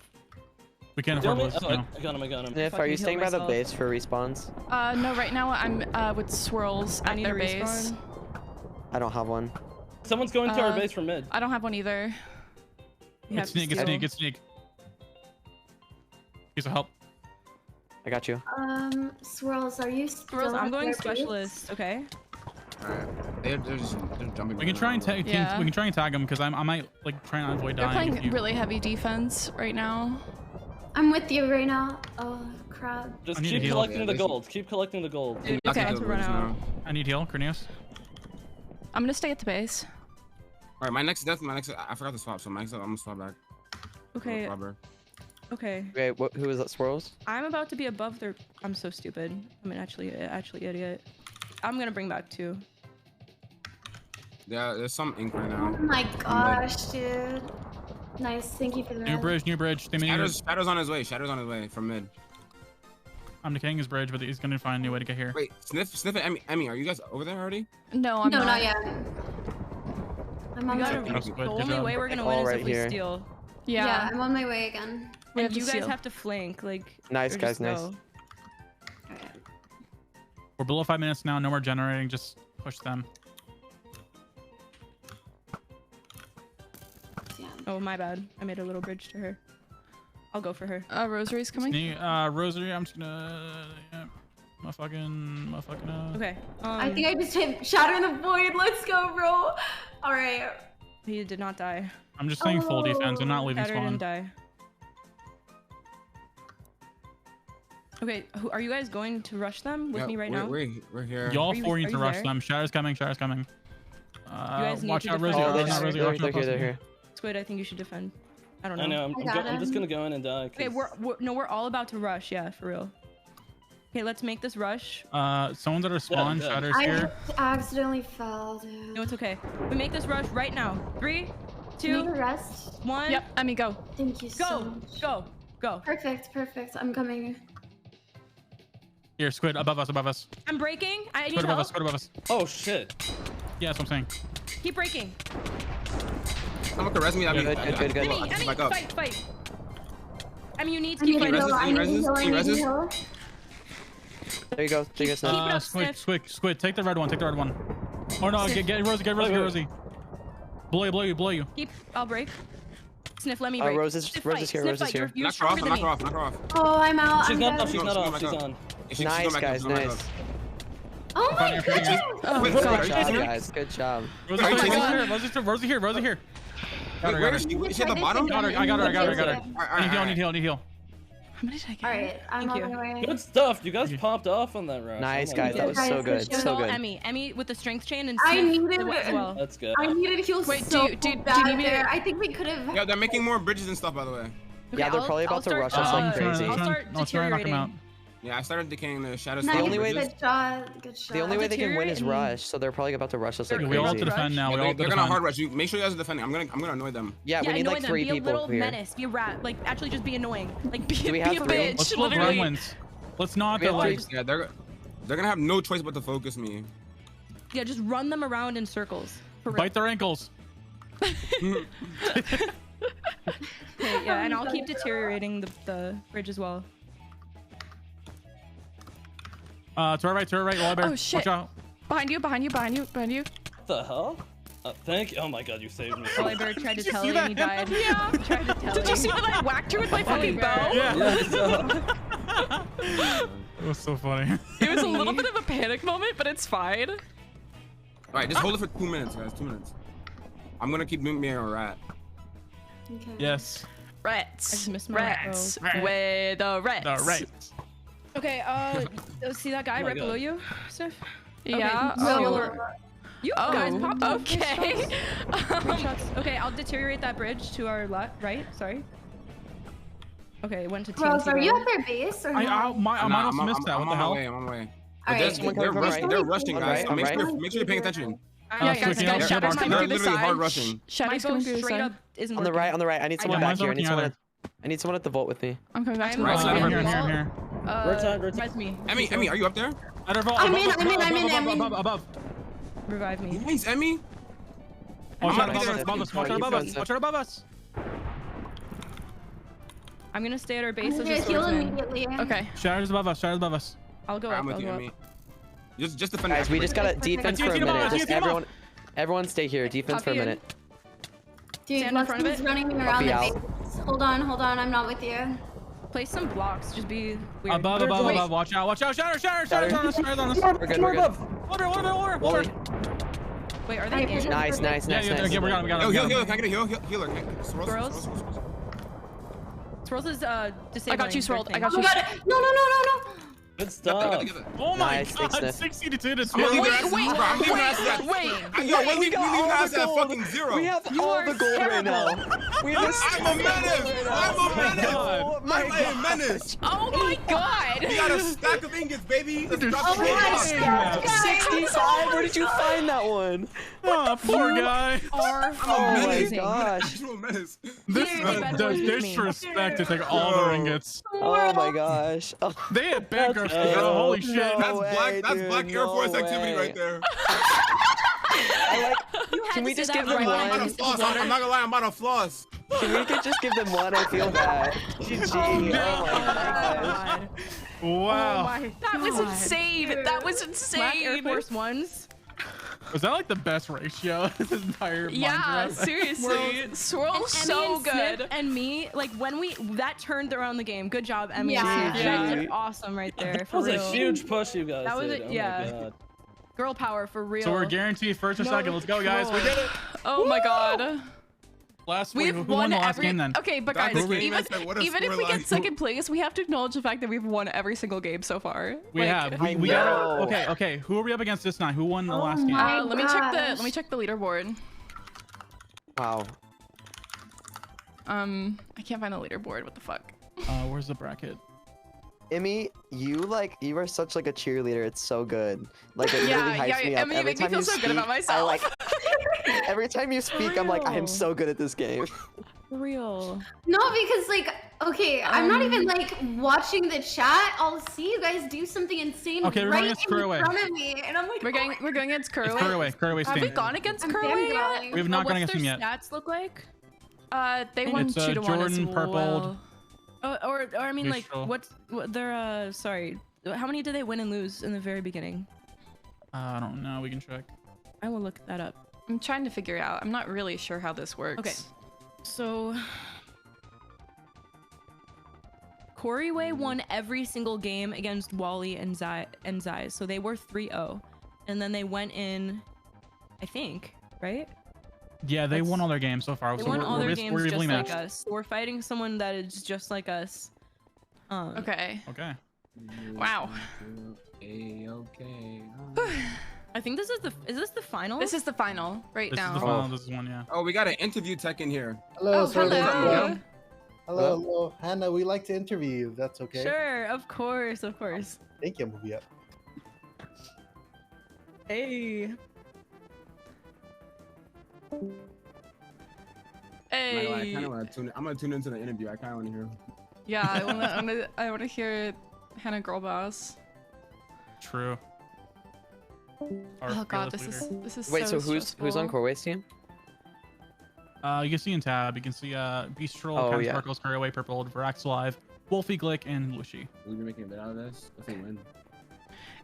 We can't Kill afford me? this. Oh, No. I got him. Sniff, are Fucking you kill staying by the myself. base for respawns? No, right now I'm with Swirls I at need their a base. respawn. I don't have one. Someone's going to our base from mid. I don't have one either. We have It's sneak. to It's steal. sneak. It's sneak. Piece of help. I got you. Swirls, are you still Swirls, I'm at going their base? specialist. Okay. Alright. They're jumping. We can try and tag. Yeah. We can try and tag them because I might like try and avoid They're dying. playing really heavy defense right now. I'm with you right now. Oh crap. Just I need keep to heal. collecting the gold. Keep collecting the gold. Dude, Not okay. to To the run bridge out. now. I need heal, Cornelius. I'm gonna stay at the base. Alright, my next death. I forgot to swap. So my next death, I'm gonna swap back. Okay. Rubber. Okay. Okay, who is that? Swirls? I'm about to be above their. I'm so stupid. I'm an actually idiot. I'm gonna bring back 2. Yeah, there's some ink right Oh now. my gosh, dude. Nice. Thank you for the New bridge, new bridge. Stay mid. Shadow's on his way. Shadow's on his way from mid. I'm decaying his bridge, but he's gonna find a new way to get here. Wait, Sniff and Emmy, are you guys over there already? No, I'm No, not. not yet. I'm on We my gotta, That's good, the good only job. way we're gonna All win is right if we here. steal. Yeah, Yeah. I'm on my way again. We And have you to guys steal. have to flank, like. Nice, or guys, just nice. go. Alright. We're below 5 minutes now. No more generating. Just push them. Yeah. Oh, my bad. I made a little bridge to her. I'll go for her. Rosary's coming. Rosary, I'm just gonna. Yeah. Motherfucking. Okay. I think I just hit Shatter in the Void. Let's go, bro. Alright. He did not die. I'm just saying full defense. I'm not leaving Shatter spawn. didn't die. Okay, are you guys going to rush them with me right now? We're here. Y'all Are you- four need are to you rush there? them. Shadow's coming. Shadow's coming. guys need Watch to out, defend Rosie. our Watch base. out, Rosie. They're Watch out, here, they're Rosie. here. Squid, I think you should defend. I don't know. I know. I got I'm just him. gonna go in and die. Okay, we're all about to rush. Yeah, for real. Okay, let's make this rush. Someone's at our spawn. Yeah. Shadow's I here. accidentally fell, dude. No, it's okay. We make this rush right now. 3, Need 2, a rest. 1. Yep, Emmy, go. Thank you so Go, much. go, go. Perfect. I'm coming. Here, Squid, above us. I'm breaking. I need Squid above us. help. Squid above us. Oh shit. Yeah, that's what I'm saying. Keep breaking. Someone could res me. That'd be Good. Emmy, I'll back up. fight. Emmy, you need to I keep need fighting. heal. I need heal. I need heal. There you go. Take us Keep now. it up, Squid, Sniff. Squid, take the red one. Oh no, Sniff. get Rosie. Blow you. I'll break. Sniff, let me Oh, break. Rose is Sniff here, fight. Rose Sniff is fight. here. You're Knock her off. stronger than Knock me. her off. Oh, I'm out. She's I'm not dead. up. She's not Go up. back She's up. on. Nice, guys, nice. Oh my Fine, goodness. Oh, Wait, God. sorry. Good job, guys. Good job. Rosie Are you here. Rosie here. Got her. Wait, is she at the bottom? Got her. I got her. Alright. Need heal. How many did I get? Alright, I'm Thank on you. my way. Good stuff. You guys popped off on that round. Nice, Oh my guys. God. That was so good. Guys, So All good. Emmy with the strength chain and I Sniff needed as well. That's good. I needed heal Wait, so do you bad need me to- there. I think we could have. Yeah, they're making more bridges and stuff, by the way. Yeah, they're probably about to rush us like crazy. I'll start I'll try and knock him out. deteriorating. Yeah, I started decaying the shadows. Nice. only way Good shot. Good shot. The only way they can win is Deteriorate and- rush, so they're probably about to rush us like We all have to crazy. defend now. Yeah, We all have to they're gonna defend. hard rush. You make sure you guys are defending. I'm gonna annoy them. Yeah, we need annoy like them. 3 Be a little people here. menace. Be a rat. Like actually just be annoying. Like Do we have Be a 3? bitch, Let's flip literally. gremlins. Let's not We have go like. Yeah, they're gonna have no choice but to focus me. yeah, just run them around in circles. For real. Bite their ankles. Okay, yeah, and I'll keep deteriorating the bridge as well. To our right. Wall bear. Oh, shit. Watch out. Behind you. What the hell? Thank you. Oh my God, you saved me. Wally Bear tried to tell see him that? he died. Yeah. Tried to tell Did you him. see that I whacked her with my fucking bow? Yeah. Yeah. It was so funny. It was a little bit of a panic moment, but it's fine. Alright, just hold it for 2 minutes, guys. 2 minutes. I'm gonna keep doing me a rat. Okay. Yes. I Rats. just missed my Rats. Rat. Where the rats? The right. Okay, see that guy Oh my right God. below you, Sif? Yeah. Okay, so Oh. you guys popped off. Okay. Good shots. Okay, I'll deteriorate that bridge to our right. Sorry. Okay, it went to Rose, TNT. are you at their base or I not? might also missed that. I'm What the on hell? my way. I'm on my way. Alright. They're rushing, On guys. right, So on make right. sure you're paying attention. Yeah, so guys, we can guys, all Shadow's share coming They're through the literally side. hard rushing. Shadow's My bow coming through the straight side. up isn't On the working. right. I need someone got back here. mine's working I need someone at the vault with me. I'm coming back to I'm the Right right side. side. Here. Right side. Res me. Emmy, are you up there? I'm in. Above. Revive me. Nice, Emmy. Watch I'm out gonna get above us. Watch out above us. Watch out above us. I'm gonna stay at our I'm base as gonna a heal swordsman. immediately. Okay. Shadows above us. I'll go I'm up. with I'll you, go up. Emmy. Just defend. Guys, we just gotta defense for a Defend them minute. all, Just defend them all. everyone stay here. Defense for a Copy in. minute. Dude, Stand in front of Mustan's it. running me around be the out. base. Hold on. I'm not with you. Place some blocks. Just be weird. Above. Watch out. Shadows on us. We're good. Water. Wait, are they in? Nice. Yeah, we got him. Healer, can I get a healer? Swirls? Swirls is disabling. I got you, Swirled. I got Oh you. my god. No. Good stuff. Oh my Nice, thanks, god, Nick. 62 to 2. I'm leaving that Wait. Yo, when we leave us at fucking 0. We have all the gold right now. We have I'm a menace. God. I'm a menace. Oh my god. We got a stack of ingots, baby. Let's drop Oh the my game. god, guys. 65. Where did you find that one? Oh, poor guy. Are Oh my amazing. gosh. Actual menace. This Yay, the bad boys with me. disrespect to take all the ingots. Oh my gosh. Oh, They had bankruptcy. Holy shit. no way, That's dude, Black Air Force no activity way. right there. I like. Can we just give them I'm about one? to floss. I'm not gonna lie, I'm about to floss. Can we just give them one? I feel bad. GG. Oh my gosh. Wow. That was insane. That was Black Air insane. Force Ones. Was that like the best ratio this entire Yeah, Minedraft? seriously. Swirl's so Emmy and Sniff good. and me, like when that turned around the game. Good job, Emmy. Yeah. and Sniff. Yeah. That was awesome right there. That For was real. a huge push you guys That was did. a- Oh my yeah. God. Girl power for real. So we're guaranteed first or No second. Let's go, guys. We did it. Oh my god. Last week, We've who won won the last every. game then? Okay, but That's guys, the game. even That's what a if we scoreline. get second place, we have to acknowledge the fact that we've won every single game so far. We have. I We got. know. Okay. Who are we up against this night? Who won the last game? my Let me check the gosh. leaderboard. Wow. I can't find the leaderboard. What the fuck? Where's the bracket? Emmy, you are such like a cheerleader. It's so good. Like it really hypes me up. Emmy, you Every make me time feel you so speak, good about myself. I like. Every time you speak, I'm like, I am real. so good at this game. For real. No, because like, okay, I'm not even like watching the chat. I'll see you guys do something insane Okay, we're right going in against Kuroe. front of me, and I'm like, We're going against It's Kuroe. Kuroe's Have we team. gone against I'm Kuroe yet? fangirling. We have not gone What's against their him yet. stats look like? They won It's, 2-1 as Jordan, purpled. well. Or I mean, like, Neutral. what their sorry. How many did they win and lose in the very beginning? I don't know. We can check. I will look that up. I'm trying to figure out. I'm not really sure how this works. Okay. So Corey won every single game against Wally and Zai. So they were 3-0. And then they went in, I think, right? Yeah, they won all their games so far. They so won all their we're games evenly just like matched. us. We're fighting someone that is just like us. Okay. Okay. Wow. Okay. I think this is the final? This is the final right This now. is the final. This is one, yeah. Oh, we got an interview tech in here. Hello, Oh, sir. hello. Hello. Hannah, we'd like to interview you, if that's okay. Sure, of course. Thank you, move up. Hey. Hey. I'm gonna tune into the interview. I kind of want to hear. Yeah, I wanna hear Hannah Girlboss. True. Our Oh god, fearless this is Wait, so so who's on Corway's team? You can see in tab. You can see Beast Troll, Oh, Ken yeah. Sparkles, Caraway, Purple, Verax Live, Wolfie Glick, and Lushy. We've been making a bit out of this. If we win.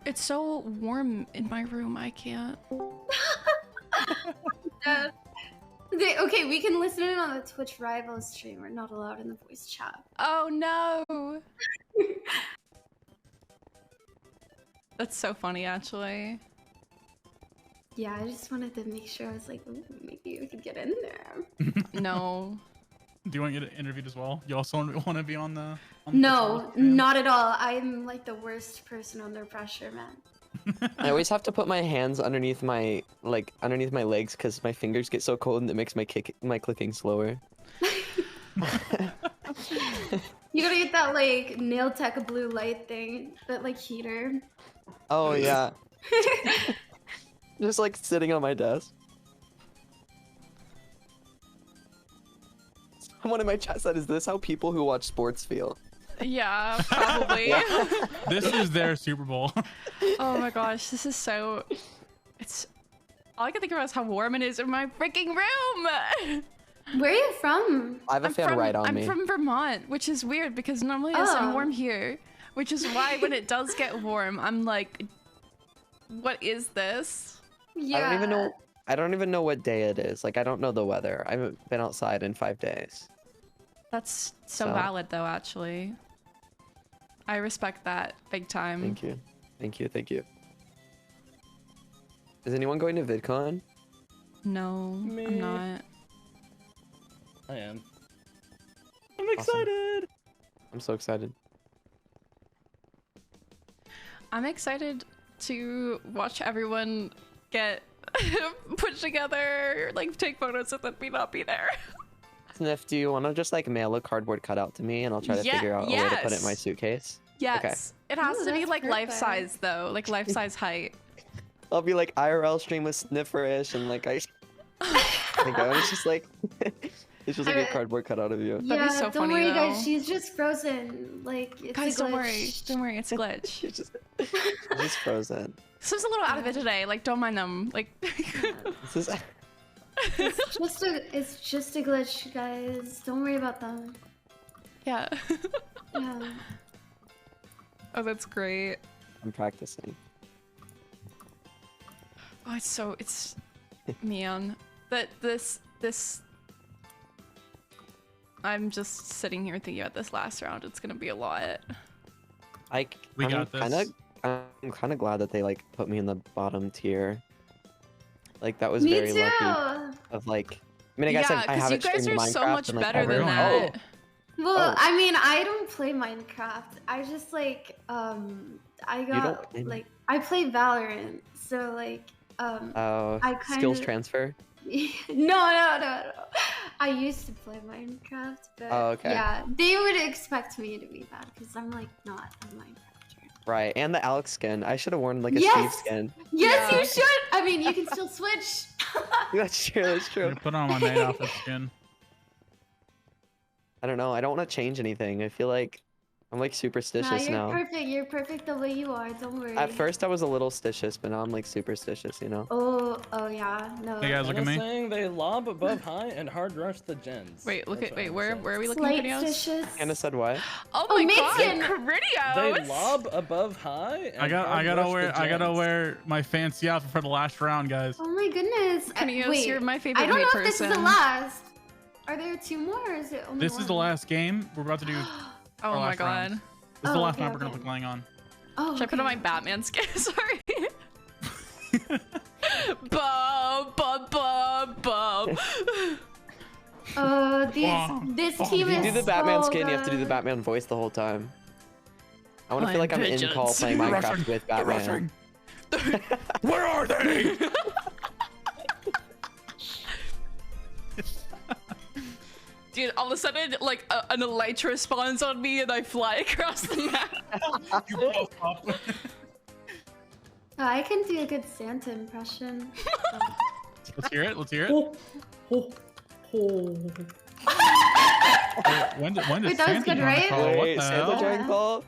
It's so warm in my room. I can't. Okay, we can listen in on the Twitch rival stream. We're not allowed in the voice chat. Oh no. That's so funny, actually. Yeah, I just wanted to make sure. I was like, ooh, maybe we could get in there. No. Do you want to get interviewed as well? You also want to be on the? No, not at all. I'm like the worst person under pressure, man. I always have to put my hands underneath my legs because my fingers get so cold and it makes my clicking slower. You gotta get that like nail tech blue light thing, that like heater. Oh yeah. Just like sitting on my desk. Someone in my chat said, "Is this how people who watch sports feel?" Yeah, probably. This is their Super Bowl. Oh my gosh, this is so. It's. All I can think about is how warm it is in my freaking room. Where are you from? I have a fan right on me. I'm from Vermont, which is weird because normally it's Oh. warm here, which is why when it does get warm, I'm like, what is this? Yeah. I don't even know what day it is. Like I don't know the weather. I haven't been outside in 5 days. That's so So- valid though, actually. I respect that big time. Thank you. Thank you. Thank you. Is anyone going to VidCon? No, I'm not. I am. I'm excited. I'm so excited. I'm excited to watch everyone get put together, like take photos and then me not be there. Sniff, do you want to just like mail a cardboard cutout to me and I'll try to figure out a way to put it in my suitcase? Yes. Okay. It has to be that's like life perfect. size though, like life size height. I'll be like IRL stream with Snifferish and like it's just like it's just like a cardboard cutout of you. That'd be so don't funny, worry, though. guys. She's just frozen. Like, it's Guys, a don't glitch. worry. Don't worry, it's a glitch. It's just frozen. This was a little out of it today. Like, don't mind them. Like, This is It's just a glitch, guys. Don't worry about them. yeah. Yeah. Oh, that's great. I'm practicing. Oh, it's man. That this I'm just sitting here thinking about this last round. It's gonna be a lot. I'm kind of glad that they like put me in the bottom tier. Like that was Me very too. lucky. Of like, I mean, I guess I haven't you guys streamed are so Minecraft much and, like, better than everyone- that. Well, I mean, I don't play Minecraft. I just like I got play like I play Valorant, so like Oh, I kind skills of transfer. no. I used to play Minecraft, but Oh, okay. yeah, they would expect me to be bad because I'm like not a Minecrafter. Right, and the Alex skin. I should have worn like a Steve Yes! skin. Yes, you should. I mean, you can still switch. That's true. That's I'm true. gonna put on my maid outfit skin. I don't know. I don't want to change anything. I feel like I'm like Nah, superstitious you're now. perfect. You're perfect the way you are. Don't worry. At first, I was a little stitious, but now I'm like superstitious. You know. Oh yeah, no. Hey guys, look at me. Saying they lob above high and hard rush the gens. Wait, look That's at what I'm where saying. are we looking Slight at videos? stitious. Anna said what? Oh my god, Mexican. Caridios! They lob above high. And I gotta hard rush the gens. wear my fancy outfit for the last round, guys. Oh my goodness. Canios, Wait, you're my favorite I don't maid know if this is the person. last. Are there two more or is it only This one? is the last game. We're about to do. Oh our my last round. god. This is the Oh, last okay, map we're gonna okay. be playing on. Oh, Should I put on my Batman skin? Sorry. Bum. Oh, Bonk, this bonk. team If is you do the Batman so skin, you have to do the good. Batman voice the whole time. I want to feel I'm like I'm in call pigeons. playing They're Minecraft rushing. with They're Batman. rushing. Where are they? Dude, all of a sudden, like, an elytra spawns on me and I fly across the map. You blow up. Oh, I can do a good Santa impression. Let's hear it. Let's hear it. When does Wait, that was Santa good, join the right? call? What Wait, the Santa hell? joined call?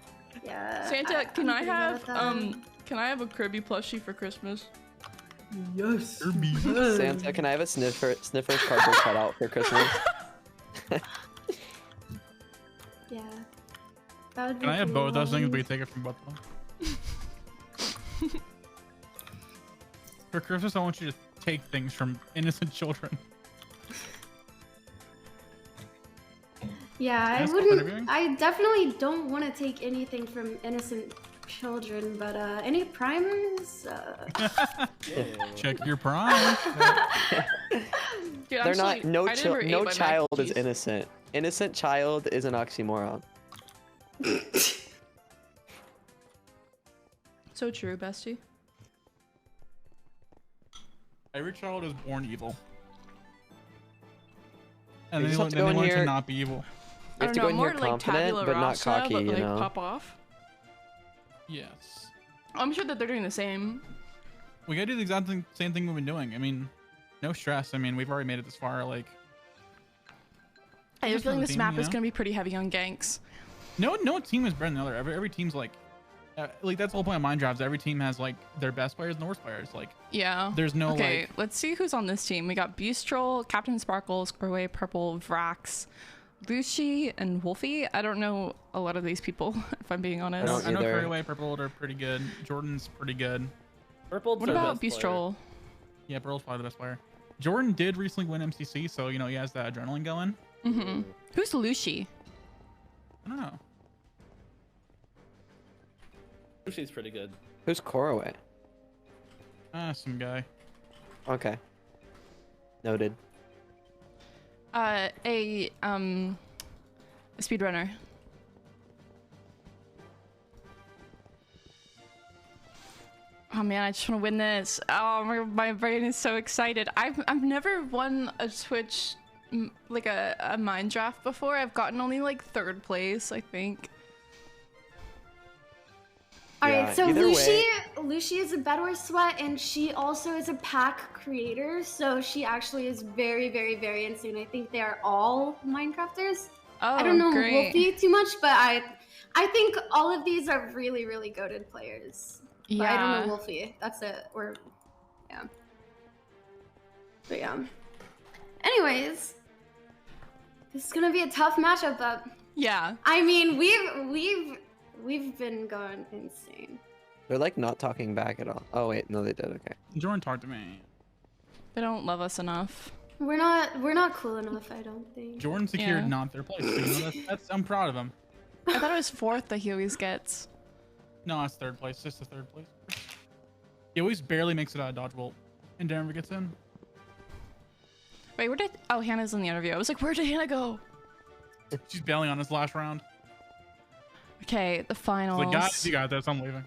Yeah. Santa, can I I'm pretty have, good at that. can I have a Kirby plushie for Christmas? Yes. Santa, can I have a Snifferish cardboard cutout for Christmas? Yeah. That would be Can I have both of those things, cool. but you take it from both of them? For Christmas, I want you to take things from innocent children. Yeah, I That's wouldn't. interviewing? I definitely don't want to take anything from innocent children, but any primers? Check your prime. Dude, They're not. actually, No, I never ate no my mac child and is cheese. innocent. Innocent child is an oxymoron. So true, bestie. Every child is born evil. And You then just they have to then go they in learn to here- not be evil. You have to go in here more like confident, tabula but not rasa, cocky, but you like know? pop off. Yes. I'm sure that they're doing the same. We gotta do the exact same thing we've been doing. I mean, no stress. I mean, we've already made it this far. Like, I have a just feeling another this team, map you is know? gonna be pretty heavy on ganks. no team is better than the other. Every team's like that's the whole point of Minedraft. Every team has like their best players and the worst players. Like, Yeah. there's no Okay, like. let's see who's on this team. We got Beastrol, Captain Sparkle, Squirway, Purple, Vrax, Lucy, and Wolfie. I don't know a lot of these people, if I'm being honest. don't I know either. Fairway, Purple are pretty good. Jordan's pretty good. Purple's What our about best player. Beastrol? Yeah, Purple's probably the best player. Jordan did recently win MCC, so you know he has that adrenaline going. Mm-hmm. Who's Lucy? I don't know. She's pretty good. Who's Coroway? Some guy. Okay. Noted. A speedrunner. Oh man, I just want to win this. Oh, my brain is so excited. I've never won a Twitch like a Minedraft before. I've gotten only like 3rd place, I think. Alright, so Lucy is a Bed Wars Sweat, and she also is a pack creator, so she actually is very, very, very insane. I think they are all Minecrafters. Oh, I don't know great. Wolfie too much, but I think all of these are really, really goated players. But I don't know Wolfie. That's it. Or yeah. But yeah. Anyways, this is gonna be a tough matchup, but yeah. I mean, we've been going insane. They're like not talking back at all. Oh wait, no, they did. Okay. Jordan, talk to me. They don't love us enough. We're not cool enough, I don't think. Jordan secured not their place. So, you know, that's I'm proud of him. I thought it was 4th that he always gets. No, it's 3rd place. Just the 3rd place. He always barely makes it out of dodge bolt, and Denver gets in. Wait, where did? Oh, Hannah's in the interview. I was like, where did Hannah go? She's bailing on his last round. Okay, the finals. Like, guys, you got this. I'm leaving.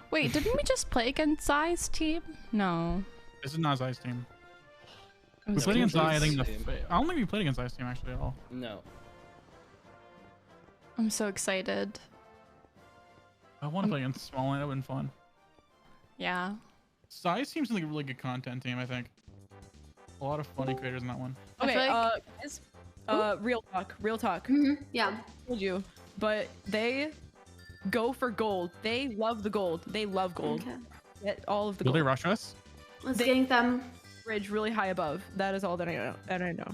Wait, didn't we just play against Zai's team? No. This is not Zai's team. We played against Zai. I don't think we played against Zai's team actually at all. No. I'm so excited. I want to play against Small Lane. That would have been fun. Yeah. Zai seems like a really good content team. I think. A lot of funny creators in that one. Okay, guys, real talk. Yeah. Told you, but they go for gold. They love the gold. They love gold. Okay. Get all of the Will gold. they rush us? Let's gank them. Bridge really high above. That is all that I know.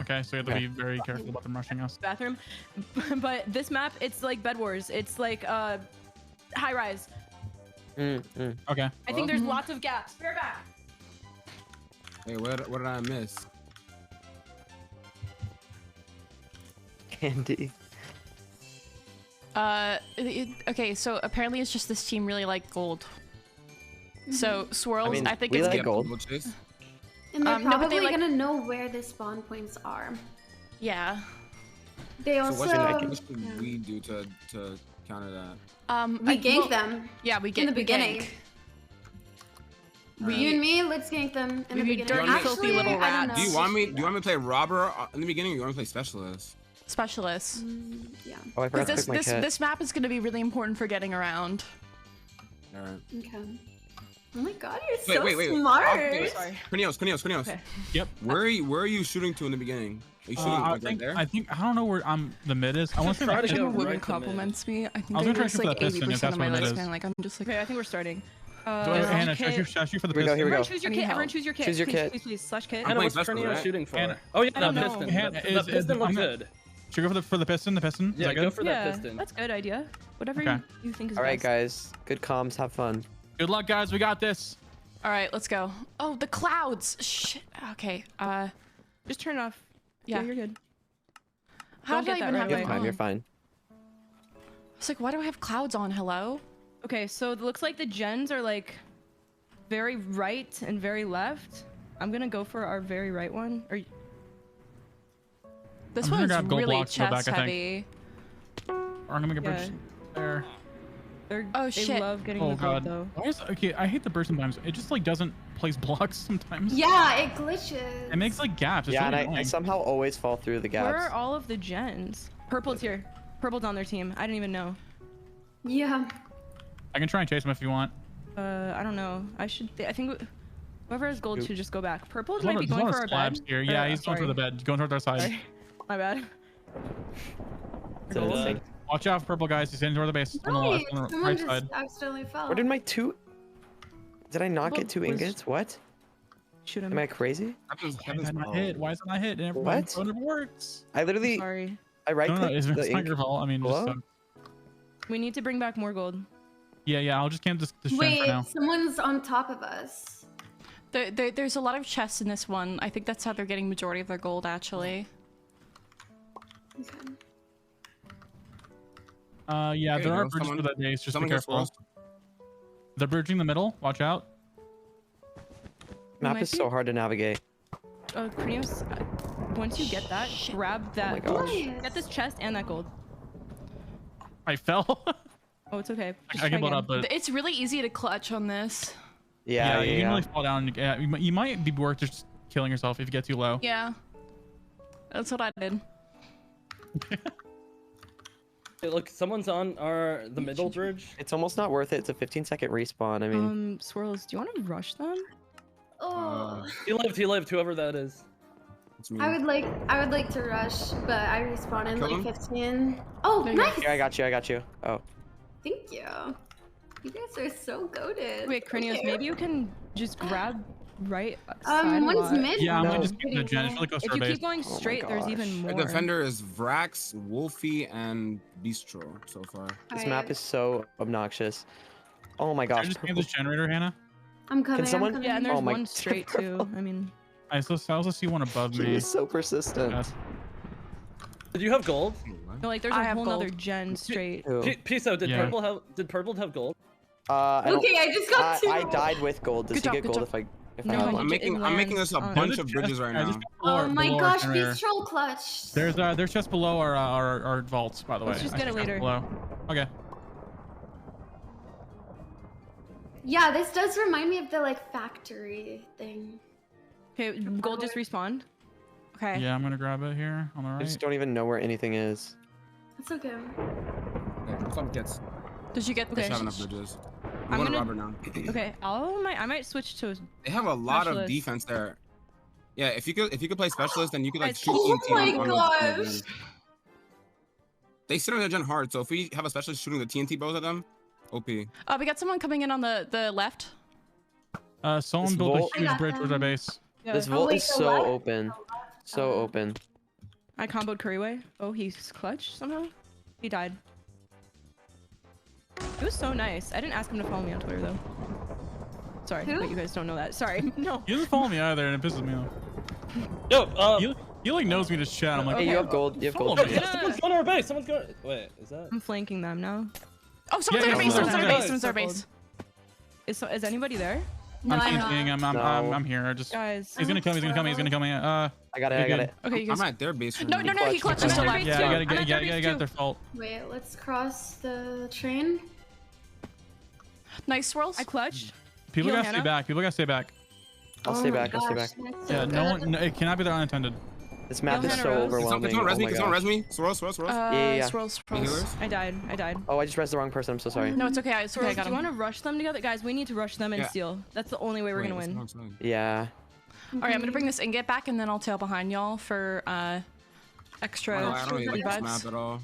Okay, so you have to be very careful about them rushing us. Bathroom, but this map, it's like Bed Wars. It's like high rise. Okay. I think there's lots of gaps. Bear back. Hey, what did I miss? Candy. Okay, so apparently it's just this team really like gold. So Swirls, I think we it's like gold. And they're no, but probably they, like- gonna know where the spawn points are. Yeah. They So also what should we do to counter that? we gank them. Yeah, we get in the beginning. You and me, let's gank them in the beginning. dirty, filthy little rats. Do you want me to play robber in the beginning, or you want me to play specialist? Specialists. Yeah. Oh, I forgot to Because pick my kit. this map is going to be really important for getting around. Alright. Okay. Oh my god, you're so wait. smart. Sorry. Corneos. Okay. Yep. Where are you shooting to in the beginning? Are you shooting like right there? I think I don't know where the mid is. I want to say right Everyone there. woman compliments me. I think I was gonna try lose to shoot like that piston, if 80% that's of my what it is. lifespan. Like I'm just like. Okay, I think we're starting. Hannah, should I shoot for the Here we go, piston? here we go. Everyone choose your kit. Everyone choose your kit. Choose your please, kit. Please, slash kit. I'm Hannah, playing what's special, Corneos right? shooting for? Hannah- Oh yeah, I don't the know. piston. Hannah, The piston looks I'm gonna- good. Should we go for the piston? The piston? Is Yeah, that go good? for that piston. That's a good idea. Whatever Okay. you think is All right, best. guys. Good comms. Have fun. Good luck, guys. We got this. All right, let's go. Oh, the clouds. Shit. Okay. Just turn it off. Yeah. You're good. How Don't did I get that even right have away. it You're fine. on? You're fine. It's like, why do I have clouds on? Hello. Okay, so it looks like the gens are like very right and very left. I'm gonna go for our very right one. Or This I'm gonna one's grab gold really blocks and go chest back, I heavy. Or I'm gonna get Yeah. bridge there. Oh, they shit. love getting Oh the gold god. though. Why is I hate the burst sometimes. It just like doesn't place blocks sometimes. Yeah, it glitches. It makes like gaps. It's Yeah, really and I annoying. somehow always fall through the Where are gaps. all of the gens? Purple's here. Purple's on their team. I didn't even know. Yeah. I can try and chase him if you want. I don't know. I think whoever has gold should just go back. Purple There's might a be lot going of for our slabs bed. here. Yeah, he's going for the bed. He's going towards our side. Sorry. My bad. Gold. Watch out for purple guys. He's heading toward the base. On the Right, left, on the someone right just side. accidentally fell. Where did my two? Did I not Well, get 2 was- ingots? What? Shoot him. Am I crazy? Why is that not hit? Why is it not hit? It never, What? it never works. I literally. Sorry. I right No, clicked it's the not ink. your fault. I mean, just, Hello? We need to bring back more gold. yeah. I'll just camp this gem Wait, for now. someone's on top of us. There's a lot of chests in this one. I think that's how they're getting majority of their gold, actually. Okay. Yeah, There there you are go. bridges for that base. Just be someone gets careful. lost. They're bridging the middle. Watch out. Map might is be. so hard to navigate. Krinios, once you get that, grab that. gosh. Get this chest and that gold. I fell. Oh, it's okay. Just I try can build again. up, but It's really easy to clutch on this. yeah, you can really fall down. Yeah, you might be worth just killing yourself if you get too low. Yeah. That's what I did. Hey, look, someone's on the middle bridge. It's almost not worth it. It's a 15-second respawn. I mean, Swirls, do you want to rush them? Oh. He lived, whoever that is. I would like to rush, but I respawn in Kill like him? 15. Oh, nice. here, I got you. Oh. Thank you. You guys are so goated. Wait, Krinios, maybe you can just grab right one's lot. mid. Yeah, I'm No. gonna just keep the gen. It's really close to If our you base. keep going straight, there's even more. The defender is Vrax, Wolfie, and Bistro so far. This map is so obnoxious. Oh my gosh. Just give this generator, Hannah. I'm coming. Can someone? I'm coming. Yeah, and there's Oh my one straight too. I mean, I also see one above me. He's so persistent. Yes. Did you have gold? no, like there's I a have whole gold. nother gen straight. Who? Piso, did Yeah. Purple have gold? I don't- Okay, I just got two. I died with gold. Does Good he job, get good gold job. if I No, have you one? I'm making this a lands bunch on- of bridges right now. Oh my below our gosh, generator. beast troll clutch. There's just below our vaults, by the way. Let's just I get it think that's later. Below. Okay. Yeah, this does remind me of the like factory thing. Okay, gold just respawned. Okay. Yeah, I'm gonna grab it here on the I right. just don't even know where anything is. It's okay. Some gets. Did you get They this? have enough bridges. I'm I'm going to gonna- Robert now. Okay, I might switch to. They have a lot of Specialist. defense there. Yeah, if you could play specialist, then you could like Guys, shoot oh TNT my on the gosh. They sit on their gen hard, so if we have a specialist shooting the TNT bows at them, OP. We got someone coming in on the left. Someone This built vault- a huge bridge towards our base. This Oh, vault wait, is the so left? open. So open. I comboed Curryway. Oh, he's clutch somehow. He died. It was so nice. I didn't ask him to follow me on Twitter though. Sorry, Who? but you guys don't know that. Sorry. No. He doesn't follow me either, and it pisses me off. Yo, He like knows me to chat. I'm like, Hey, you have gold. You have gold. Follow me. someone's going to our base. Someone's going. Wait, is that? I'm flanking them now. Oh, someone's Yeah, on our yeah, base. Someone's on our yeah. base. Someone's on our base. Is anybody there? No, I'm I'm thinking. not. I'm here. Just. Guys. He's gonna kill me. He's gonna kill me. He's gonna kill me. I got it. I got it. Okay, you guys. I'm at their base. Right No, now. no, no. He Clutch. clutches to I'm at left. their Yeah, base I too. gotta I'm at their get base their fault. Wait, let's cross the train. Nice swirls. I clutched. People Heal gotta stay Hannah. back. People gotta stay back. I'll Oh stay my back. I'll stay gosh, back. that's so Yeah, no good. one. No, it cannot be there unattended. This map Heal is Hannah so Rose. Can overwhelming. someone res Oh me? my Can someone gosh. res me? Swirls. yeah. Swirls. Any Swirls. healers? I died. Oh, I just pressed the wrong person. I'm so sorry. No, it's okay. It's okay. I Swirls, got do you him. want to rush them together? Guys, we need to rush them and Yeah. steal. That's the only way we're gonna Wait, win. what's wrong? Yeah. All right, I'm gonna bring this ingot back, and then I'll tail behind y'all for extra No, I don't really like this vibes. map at all.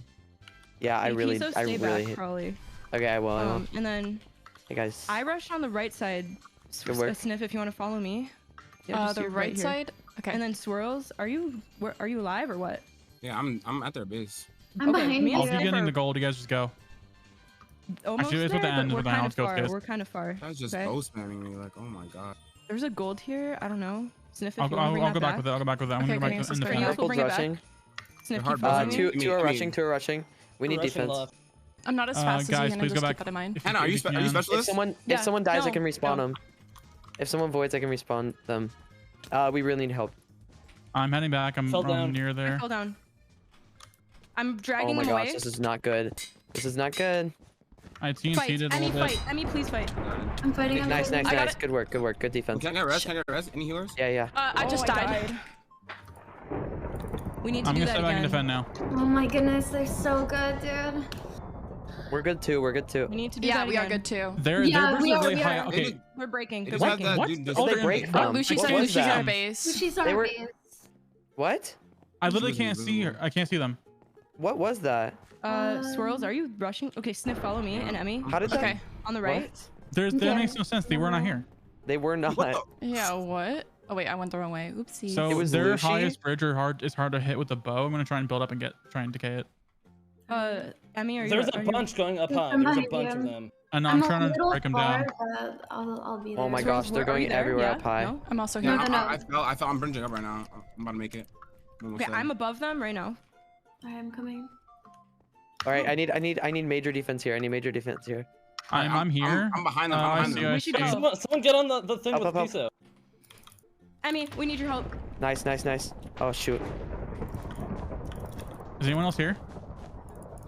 Yeah, I Hey, really Piso, I stay really back, hate. probably. Okay, I will. I will. And then Hey guys. I rushed on the right side. Good work. Sniff, if you want to follow me. Yeah, just The here, right here. side. Okay. And then Swirls, are you alive or what? Yeah, I'm at their base. I'm Okay, behind me and I'll you. be Sniff getting are the gold. You guys just go. almost Actually, it's there, with the but end, we're with the kind end. of Let's go, far. guys. We're kind of far. That's just Okay. bow spamming me. Like, oh my god. There's a gold here. I don't know. Sniff, if I'll you want to bring go that back with it. I'll go back with that. I'm Okay, gonna go great. back to Let's the go. defender. We'll Purple's bring it back. rushing. Sniff, hard keep boss. following me. Two Gimme, are gimme. rushing. Two are rushing. We need Rushing defense. left. I'm not as fast as Guys, you, and please just go keep back. that in mind. If Hannah, are you if are you can. If specialist? someone Yeah, if someone dies, I no, can respawn no. them. If someone voids, I can respawn them. We really need help. I'm heading back. I'm Fell down. near I there. fell down. I'm Oh dragging my them gosh, away. this is not good. This is not good. I Fight. TNT'd a Emmy, little bit. fight. Emmy, please fight. I'm fighting. I'm Nice, fighting. nice, I got nice. it. Good work, good work. Good defense. Can I get res? Can I get res? Any healers? Yeah, yeah. I just died. We need to I'm do gonna that step back and again. defend now. Oh my goodness, they're so good, dude. We're good too. We're good too. We need to do Yeah, that we are again. good too. Their Yeah, bridges we are are, really we high. are. Okay. We're breaking. They They're just had breaking. that What? dude just- Oh, They they're break in- from? Lucy's What on was Lucy's on that? our base. She's on They our were- base. What? I literally She can't was see her. I can't see them. What was that? Swirls, are you rushing? Okay, Sniff, follow me, and Emmy. How did that? Okay. On the right. What? That Okay. makes no sense. They were not here. They were not. Yeah. What? Oh wait, I went the wrong way. Oopsie. So It was their Lucy? highest bridge is hard to hit with the bow. I'm gonna try and build up and try and decay it. Emmy, are you? There's are a you- bunch going up high. I'm There's a behind bunch of you. them. And I'm I'm a trying to little break them far, down. but I'll be Oh there. my gosh, they're Are going you there? everywhere Yeah? up high. No? I'm also Yeah, here. No. I fell. I'm bridging up right now. I'm about to make it. Almost Okay, there. I'm above them right now. I'm coming. All right, I need major defense here. I need major defense here. I'm here. I'm behind them. I'm I behind see. them. I We should see. go. Someone get on the thing Up, with up, up. Piso. Emmy, we need your help. Nice, nice, nice. Oh shoot. Is anyone else here?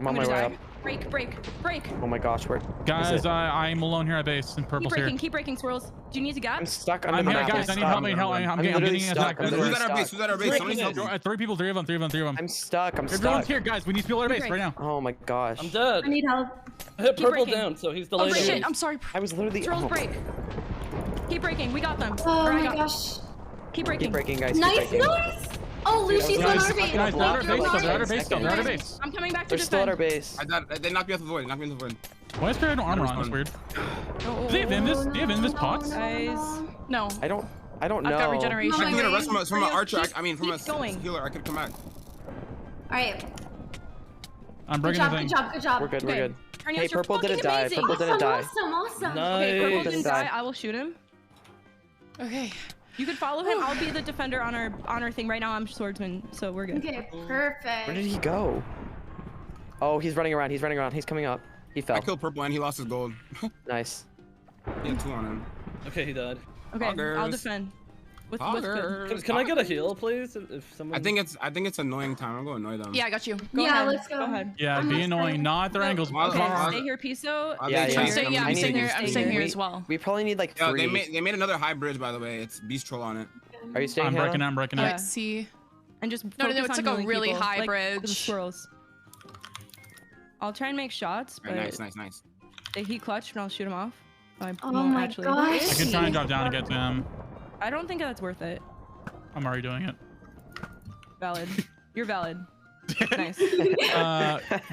I'm on my way up. Break, break, break. Oh my gosh, where? Guys, I'm alone here at base, and purple's here. Keep breaking, Swirls. Do you need to gap? I'm stuck I'm here, guys. I need help. I'm getting attacked. Who's at our base? Who's at our base? Somebody's helping. Three people. I'm stuck. Everyone's here, guys. We need people at our base right now. Oh my gosh. I'm dead. I need help. I hit Keep purple breaking. down, so he's delayed. Oh shit, I'm sorry. I was literally. Swirls break. Keep breaking. We got them. Oh Or I my got gosh. them. Keep breaking. Keep breaking, guys. Nice, keep breaking. nice. Oh, Lucy's on our base. Guys, they're at our base. They're at our base. They're at our base. I'm coming back to They're defend. still at our base. They knocked me off the void. Knocked me off the void. Why is there no armor on? That's weird. Do they have Invis? Do you have Invis pots? Guys, no. I don't know. I've got regeneration. I can get a rest from an archer. Keep From a going. healer. I could come back. Alright. I'm Good breaking the job, thing. good job, good job. We're good. We're good. Arnios, Hey, you're purple didn't fucking die. amazing. Purple didn't die. Awesome. Okay, purple Nice. didn't die. I will shoot him. Okay. You can follow him. I'll be the defender on our thing right now. I'm swordsman, so we're good. Okay, perfect. Where did he go? Oh, he's running around. He's running around. He's coming up. He fell. I killed purple and he lost his gold. Nice. He had 2 on him. Okay, he died. Okay, I'll Poggers. defend. With good. Poggers. Can I get a heal, please? If someone. I think it's annoying time. I'm going to annoy them. Yeah, I got you. Go Yeah, ahead. let's go. Go ahead. Yeah, be annoying. Not at their angles. Wow. Stay here, Piso. Yeah, yeah. I'm staying here. I'm staying here We- as well. We probably need like 3. Yo, they made another high bridge, by the way. It's Beast Troll on it. Are you staying I'm here? breaking. I'm breaking it. Let's see. And just No, focus it's on like a healing really people, high like bridge. The swirls. I'll try and make shots, but Alright, nice. he clutched and I'll shoot him off. I Oh won't my actually. gosh. I can try and drop down and get to him. I don't think that's worth it. I'm already doing it. Valid. You're valid. Nice.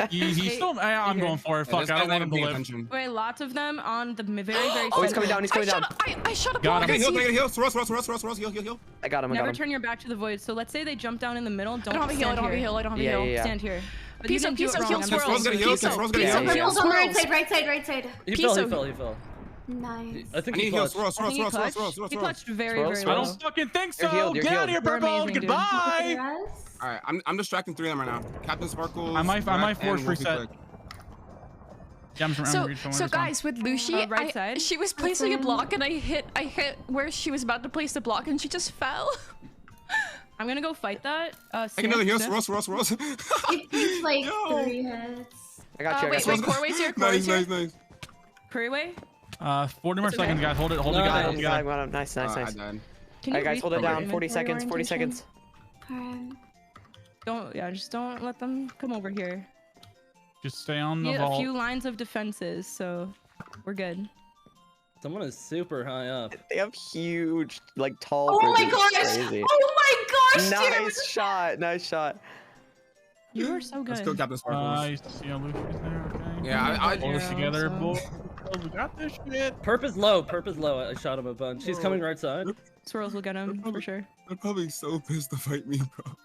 He's still. I'm going for it. Fuck, I don't want him to live. Wait, lots of them on the very. Oh, he's coming down. He's coming down. I shot a Got block. him. Can I heal? Ross, heal. I got him. I Never got him. turn your back to the void. So let's say they jump down in the middle. Don't I don't have a heal. I stand don't have a here. heal. I don't have a Yeah, heal. yeah, yeah. Stand here. But Piece you of didn't do it wrong. I'm swirls. Swirls gonna heal. Piece of- Swirls gonna piece heal. of- Purple's on the right swirls. side, right side. He Piece fell. of- He fell. Nice. I think I need he heal. clutched. Swirls. He clutched very Swirls, low. I don't fucking think so. You're healed, you're Get out of here, healed. You're purple. amazing, dude. Goodbye. Yes. Alright, I'm distracting 3 of them right now. Captain Sparkles. I might Black, force and Wolfie reset. Click. Yeah, I'm So guys, with Lucy, right side. she was placing a block and I hit where she was about to place the block and she just fell. I'm gonna go fight that. Take another heal. Sniff. Swirls. It takes like 3 hits. I got you. I Wait, got you. Corway's here. Corway's here. Nice. Curryway. 40 more seconds, guys. Hold it. Hold it, No, guys. no, Hold it, guys. I got him. Nice. I Nice. died. Can Alright, guys, read hold it the down. inventory 40 seconds. 40 orientation? seconds. Alright. Just don't let them come over here. Just stay on the Yeah, a vault. few lines of defenses, so we're good. Someone is super high up. They have huge, like tall. Oh my bridges. gosh! Crazy. Oh my gosh, dude! Nice shot. Nice shot. You are so good. Let's go, Captain Sparkles. Nice to see how Luffy's there. Okay. Yeah, I Hold this Yeah, together, so- boys. We got this shit. Perp is low. I shot him a bunch. He's coming right side. Swirls will get him for sure. They're probably so pissed to fight me, bro.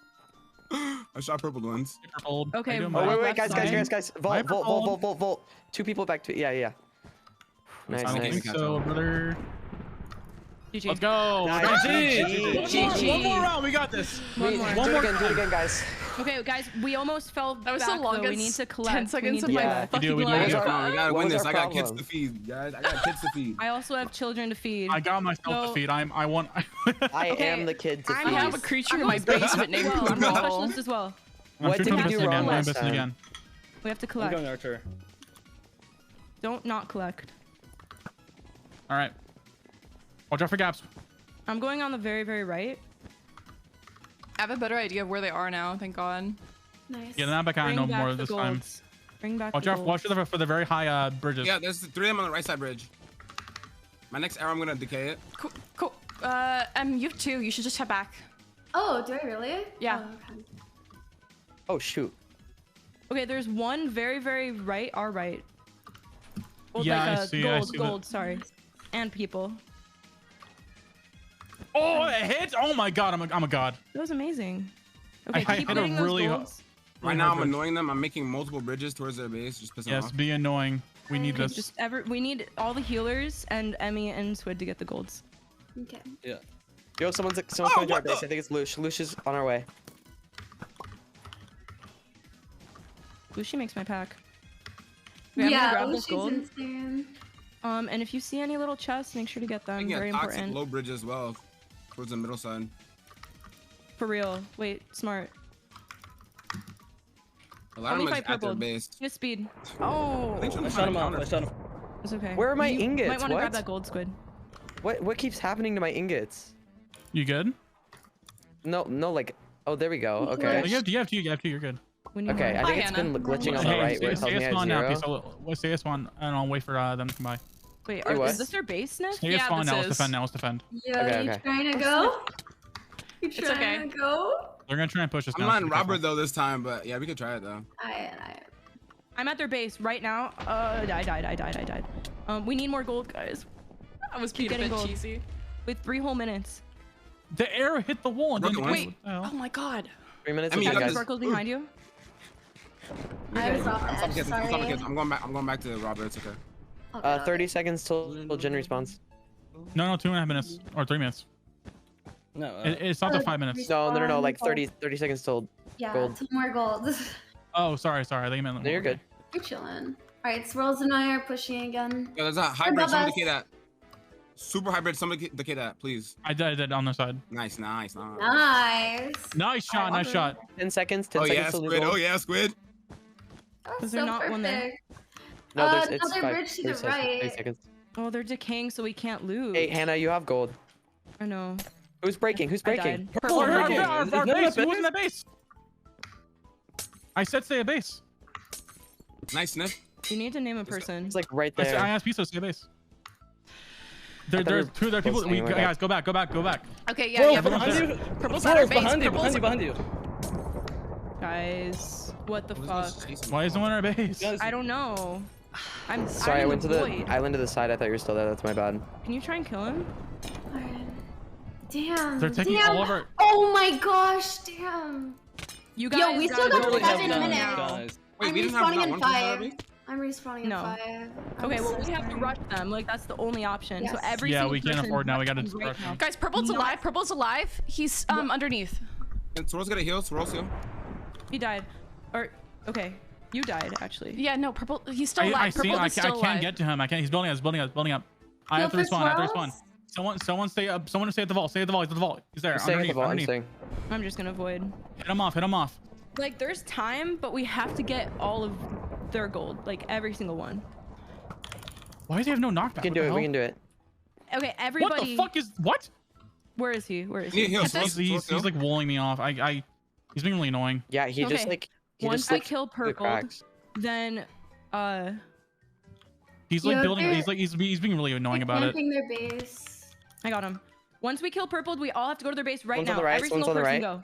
I shot purple once. Purple. Okay, How you doing, Oh, bud? wait, guys. Hyper cold. Vault. 2 people back to. Yeah. Nice. I don't Nice. think so, brother. GG. Let's go. Nice. GG. One more round. We got this. One more. Do it again, guys. Okay, guys, we almost fell That was back, the though. We longest need to collect. 10 seconds of We need my to- Yeah. fucking We do. life. We gotta What win was this. our I got kids problem? to feed, guys. I got kids to feed. I also have children to feed. I got myself So- to feed. I want. I Okay, am the kid to I I feed. have a creature in my specialist basement named as well. I'm a Purple. specialist as well. I'm What shooting did you Biscuit do again. wrong I'm doing last Biscuit time? again. We have to I'm collect. going Archer. Don't not collect. All right. Watch out for gaps. I'm going on the very right. I have a better idea of where they are now. Thank God. Nice. Yeah, now back I Bring know back more the this time. golds. Bring back Watch the out! golds. Watch for the very high bridges. Yeah, there's 3 of them on the right side bridge. My next arrow, I'm gonna decay it. Cool. You have 2. You should just head back. Oh, do I really? Yeah. Oh, okay. Oh shoot. Okay, there's one very right, our right. Gold, Yeah, like, I see, gold, I see gold, sorry. And people. Oh, it hits! Oh my God! I'm a god. That was amazing. Okay, I keep hit a getting those really- golds. Right now, I'm annoying them. I'm making multiple bridges towards their base, just pissing them Yes, off. be annoying. We need this. Just we need all the healers and Emmy and Swid to get the golds. Okay. Yeah. Yo, someone's coming to our base. I think it's Lush. Lush is on our way. Lucy makes my pack. Okay, I'm gonna Yeah, grab this Lucy's gold. insane. And if you see any little chests, make sure to get them. I can Very get toxic important. low bridge as well, towards the middle side. For real. Wait, smart. A lot of them Only are just at their purple. base. His speed. Oh. I shot him off. I shot him. It's okay. Where are my You ingots? might want to What? grab that gold squid. What keeps happening to my ingots? You good? No, like, oh, there we go. Okay. You have two. You're good. Okay, I think it's been glitching on the right where it tells me I have spawn now. Okay, 0. so let's stay spawn, and I'll wait for them to come by. Wait, what? is this their base, Sniff? Stay spawn now. Let's defend now. Let's defend. Yo, Okay, you okay. trying to go? You It's trying okay. to go? They're gonna try and push us I'm now. not so in be careful. Robert though this time, but yeah, we could try it though. I'm at their base right now. I died. We need more gold, guys. I was Keep being a getting bit gold. cheesy. With 3 whole minutes. The arrow hit the wall and then Wait. Oh my god. 3 minutes. I mean, guys. Circles behind you. I was off the edge, sorry. I'm going back to Robert. It's okay. 30 seconds till Jen responds. No, 2.5 minutes or 3 minutes. No. It's not the 5 minutes. No. Like 30 seconds till Yeah, gold. 2 more gold. Oh, sorry. I think you meant. No, you're good. You're chilling. Alright, Swirls and I are pushing again. Yeah, there's a hybrid. Somebody decay that. Super hybrid. Somebody decay that, please. I did on their side. Nice. Nice. Nice shot. 10 seconds. 10 Oh seconds yeah, till the Squid. gold. Oh yeah, Squid. Is there not one there? No, there's another it's 5, bridge to 30 the seconds, right. 30 seconds. Oh, they're decaying, so we can't lose. Hey, Hannah, you have gold. I know. Who's breaking? Who's I breaking? died. Oh, our Is base. that Who was in that base? I said stay at base. Nice sniff. You need to name a person. It's like right I there. asked Piso to stay at base. There's people. Guys, go back. Okay, yeah. Behind you. Purple's at our base. Behind you. Guys, what the fuck? Why is no one at our base? I don't know. I'm Sorry, I in went to the void. island to the side. I thought you were still there. That's my bad. Can you try and kill him? Damn. They're taking damn. all of our. Oh my gosh, damn. You guys. Yo, we still got Literally have 7 none, minutes. guys. Wait, I'm we didn't have respawning that in one 5. I'm respawning in No. 5. Okay, I'm well so we have to sorry. rush them. Like that's the only option. So Yes. every Yeah, single we can't person afford now. We gotta rush them rush now. them. Guys, Purple's alive. Purple's alive. He's underneath. And Swirl's gonna heal. Swirl's heal. He died. Or okay, you died actually. Yeah, no, Purple. He's still I alive. see. Purple I is still can't alive. get to him. I can't. He's building up. I have to Feel for respawn. Someone stay up. Someone stay at the vault. Stay at the vault. He's at the vault. He's there. I'm staying at the vault. I'm Underneath. staying. I'm just gonna void. Hit him off. Like there's time, but we have to get all of their gold. Like every single one. Why does he have no knockback? We can do it. We can do it. Okay, everybody. What the fuck is what? Where is he? Need to heal. He's like walling me off. He's being really annoying. Yeah, he just Okay. like. He Once just I like kill through the Purple, cracks. then He's like Yeah, building. they're- He's being really annoying about it. Camping their base. I got him. Once we kill Purple, we all have to go to their base right One's now. on the right, Every one's single on the person right. go.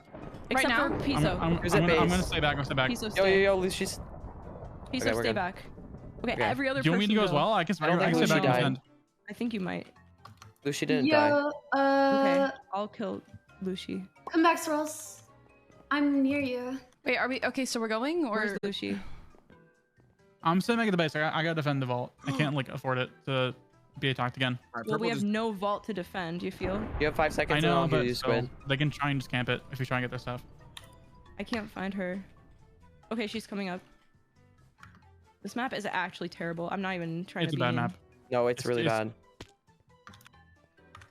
Except now? for Piso. I'm Who's at gonna base? stay back. Piso, Yo, stay. Lucy's. Piso, Okay, we're stay good. back. Okay, Okay. every other Do you person want me to go as well? I can I don't think stay Lucy back and died. defend. I think you might. Lucy didn't die. Yo, Okay, I'll kill Lucy. come back, Swirls. I'm near you. Wait, are we okay? So we're going, Where's or Lucy? I'm staying back at the base. I gotta defend the vault. I can't like afford it to be attacked again. Alright, Well, we Purple have just- no vault to defend. You feel? You have 5 seconds. I and then know, I'll heal but you, so Squid. they can try and just camp it if we try and get their stuff. I can't find her. Okay, she's coming up. This map is actually terrible. I'm not even trying It's to a be bad mean. map. No, it's really it's- bad.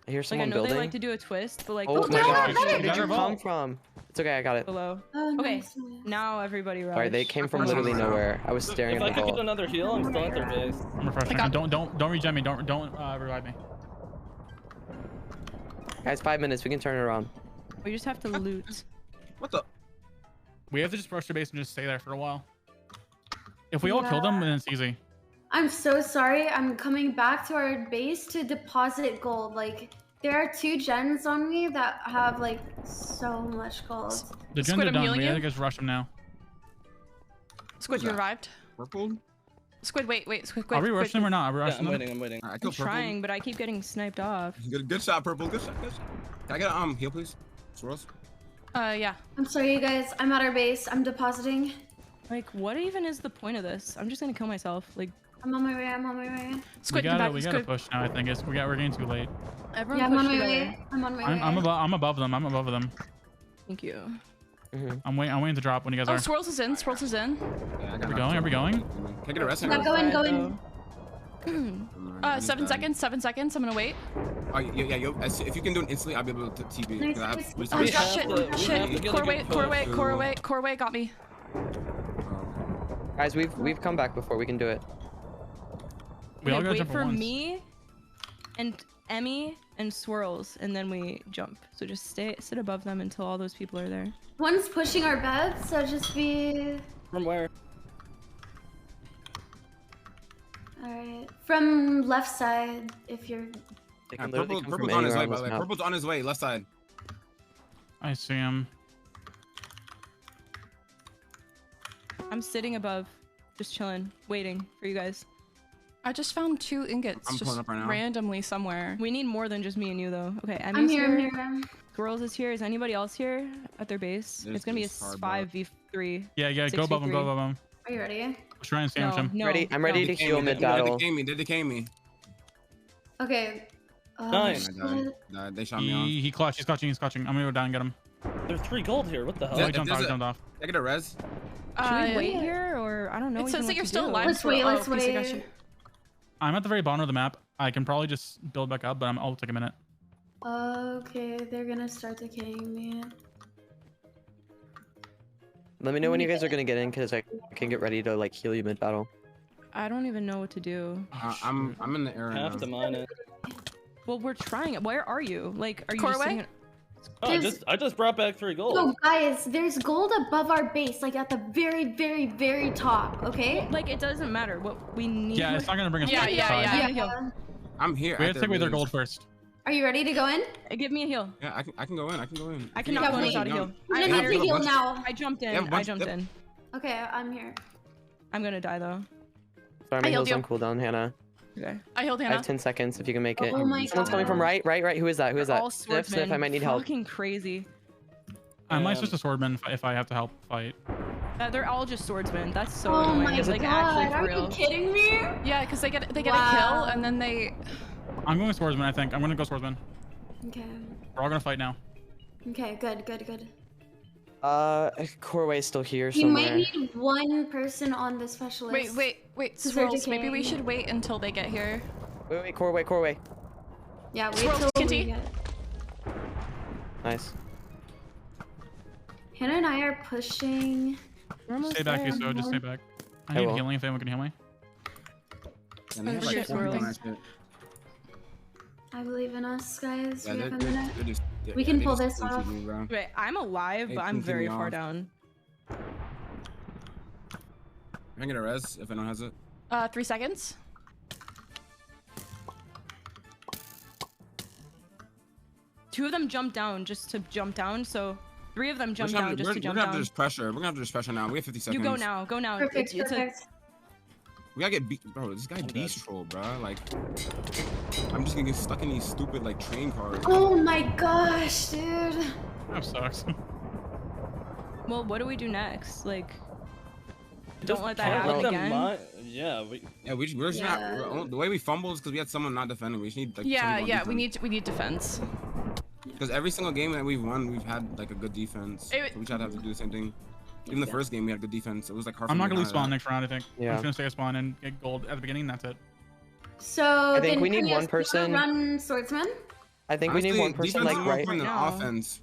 I hear Like I someone know building. they like to do a twist, but like Oh the my player gosh, is where did Got you our come vault. from? It's okay, I got it. below. Oh, Okay, nice. now everybody rush. Alright, they came from literally nowhere. I was staring If at I the could get vault. another heal, I'm still at their base. I'm refreshing. got- Don't regen me. Don't revive me. Guys, 5 minutes. We can turn it around. We just have to loot. What the? We have to just rush the base and just stay there for a while. If we all kill them, then it's easy. I'm so sorry. I'm coming back to our base to deposit gold. Like, there are 2 gens on me that have like so much gold. The gens Squid, are I'm done. healing We have you. to just rush them now. Squid, you revived? Purple? Squid, wait, Squid. Are we rushing them or not? Are we Yeah, rushing I'm them? waiting. I'm waiting. Alright, I I'm killed Purple. trying, but I keep getting sniped off. Good shot, Purple. Good shot. Can I get a heal, please? Swirls? Yeah. I'm sorry, you guys. I'm at our base. I'm depositing. Like, what even is the point of this? I'm just gonna kill myself. Like, I'm on my way. I'm on my way. Squid, We come gotta back. we gotta push now. I think we're getting too late. everyone Yeah, I'm on push my together. way. I'm on my way. I'm above them. I'm above them. Thank you. I'm waiting to drop when you guys Oh, are. Swirls is in. Swirls is in. Yeah, I got Are we going? Are we going? Can I get a rest? Yeah, going. 7 seconds. 7 seconds. I'm gonna wait. Oh yeah. If you can do it instantly, I'll be able to TP. Nice. Oh, We shit, have to shit. get a good push. Corway got me. Guys, we've come back before. We can do it. We all Okay, gotta wait jump at for once. me and Emmy and Swirls, and then we jump. So just sit above them until all those people are there. One's pushing our beds, so just be. From where? Alright. From left side, if you're. They can literally come from Purple's on his anywhere way, on by this the way. map. Purple's on his way, left side. I see him. I'm sitting above, just chilling, waiting for you guys. I just found 2 ingots I'm just pulling up right now. randomly somewhere. We need more than just me and you, though. Okay, I'm Emmy's here. here. Girls is here. Is anybody else here at their base? There's It's gonna be a this car 5v3. Yeah, go above him. Go above him. Are you ready? Let's try and sandwich him. No, Ready? I'm ready to heal mid battle. They decay me. Okay. Nice. I died. They shot me off. He clutched. He's clutching. I'm gonna go down and get him. There's 3 gold here. What the hell? Oh, Yeah, he jumped off. I get a res. Should we wait here, or I don't know? It says that you're still alive. Let's wait. Let's okay, wait. gotcha. I'm at the very bottom of the map. I can probably just build back up, but I'll take a minute. Okay, they're gonna start decaying me. Let me know when you guys are gonna get in, cause I can get ready to like heal you mid battle. I don't even know what to do. I'm in the area. Have to mine it. Well, we're trying it. Where are you? Like, are you just Corway? sitting? Oh, I just brought back 3 gold. No, guys, there's gold above our base, like at the very, very, very top. Okay. Like, it doesn't matter what we need. Yeah, it's not gonna bring us Yeah, back yeah, inside. yeah. I'm here. We at have to their take away their base. gold first. Are you ready to go in? Give me a heal. Yeah, I can go in. I can go in. I cannot go in without a heal. You don't have to heal now. I jumped in. Yeah, I jumped in. Okay, I'm here. I'm gonna die though. Sorry, my healed heal's you. on cooldown, Hannah. Okay. I healed I Hannah. have 10 seconds if you can make it. Oh my Someone's coming from God. right. Who is that? Who is that? All Sniff, swordsmen. I might need help. Fucking crazy. I might switch to swordman if I have to help fight. They're all just swordsmen. That's so Oh annoying. my It's like God, actually are for real. you kidding me? Yeah, because they get a kill Wow. and then they. I'm going swordsman, I think. I'm gonna go swordsman. Okay. We're all gonna fight now. Okay, good. Corway's still here You somewhere. might need one person on the specialist. Wait, So they're Swirls. Maybe we decaying. should wait until they get here. Wait, Corway. Yeah, wait Swirls, till we Kinty. get. Nice. Hannah and I are pushing. We're almost Stay back, there. Yuso. Just stay back. I I need will. healing if anyone can heal me. Yeah, they have, Oh, like, shit, 4 people on swirls. that shit. I believe in us, guys. Yeah, We have a they're minute. just, We can they pull just this off. me, bro. Wait, I'm alive, Hey, but I'm very continue far off. down. I can get a res if anyone has it. 3 seconds. Two of them jumped down just to jump down, so 3 of them jumped down just to jump We're gonna have to down. just pressure. We're gonna have to just pressure now. We have 50 You seconds. go now. Go now. Perfect. It's a, Perfect. We gotta get beat, bro. This guy beast troll, bro. Like, I'm just gonna get stuck in these stupid like train cars. Oh my gosh, dude. That sucks. well, what do we do next? Like, Just don't let that can't happen them again. Yeah, we're just not. The way we fumble is because we had someone not defending. We just need like. Yeah, we need defense. Because every single game that we've won, we've had like a good defense. So we try to have to do the same thing. Even the first game, we had good defense. It was like hard. I'm for not me gonna to leave spawn have next round, I think. Yeah. I'm just gonna stay at spawn and get gold at the beginning, that's it. So I think then we need Prius, one do you person- Run swordsman. I think we need one person like right. than offense.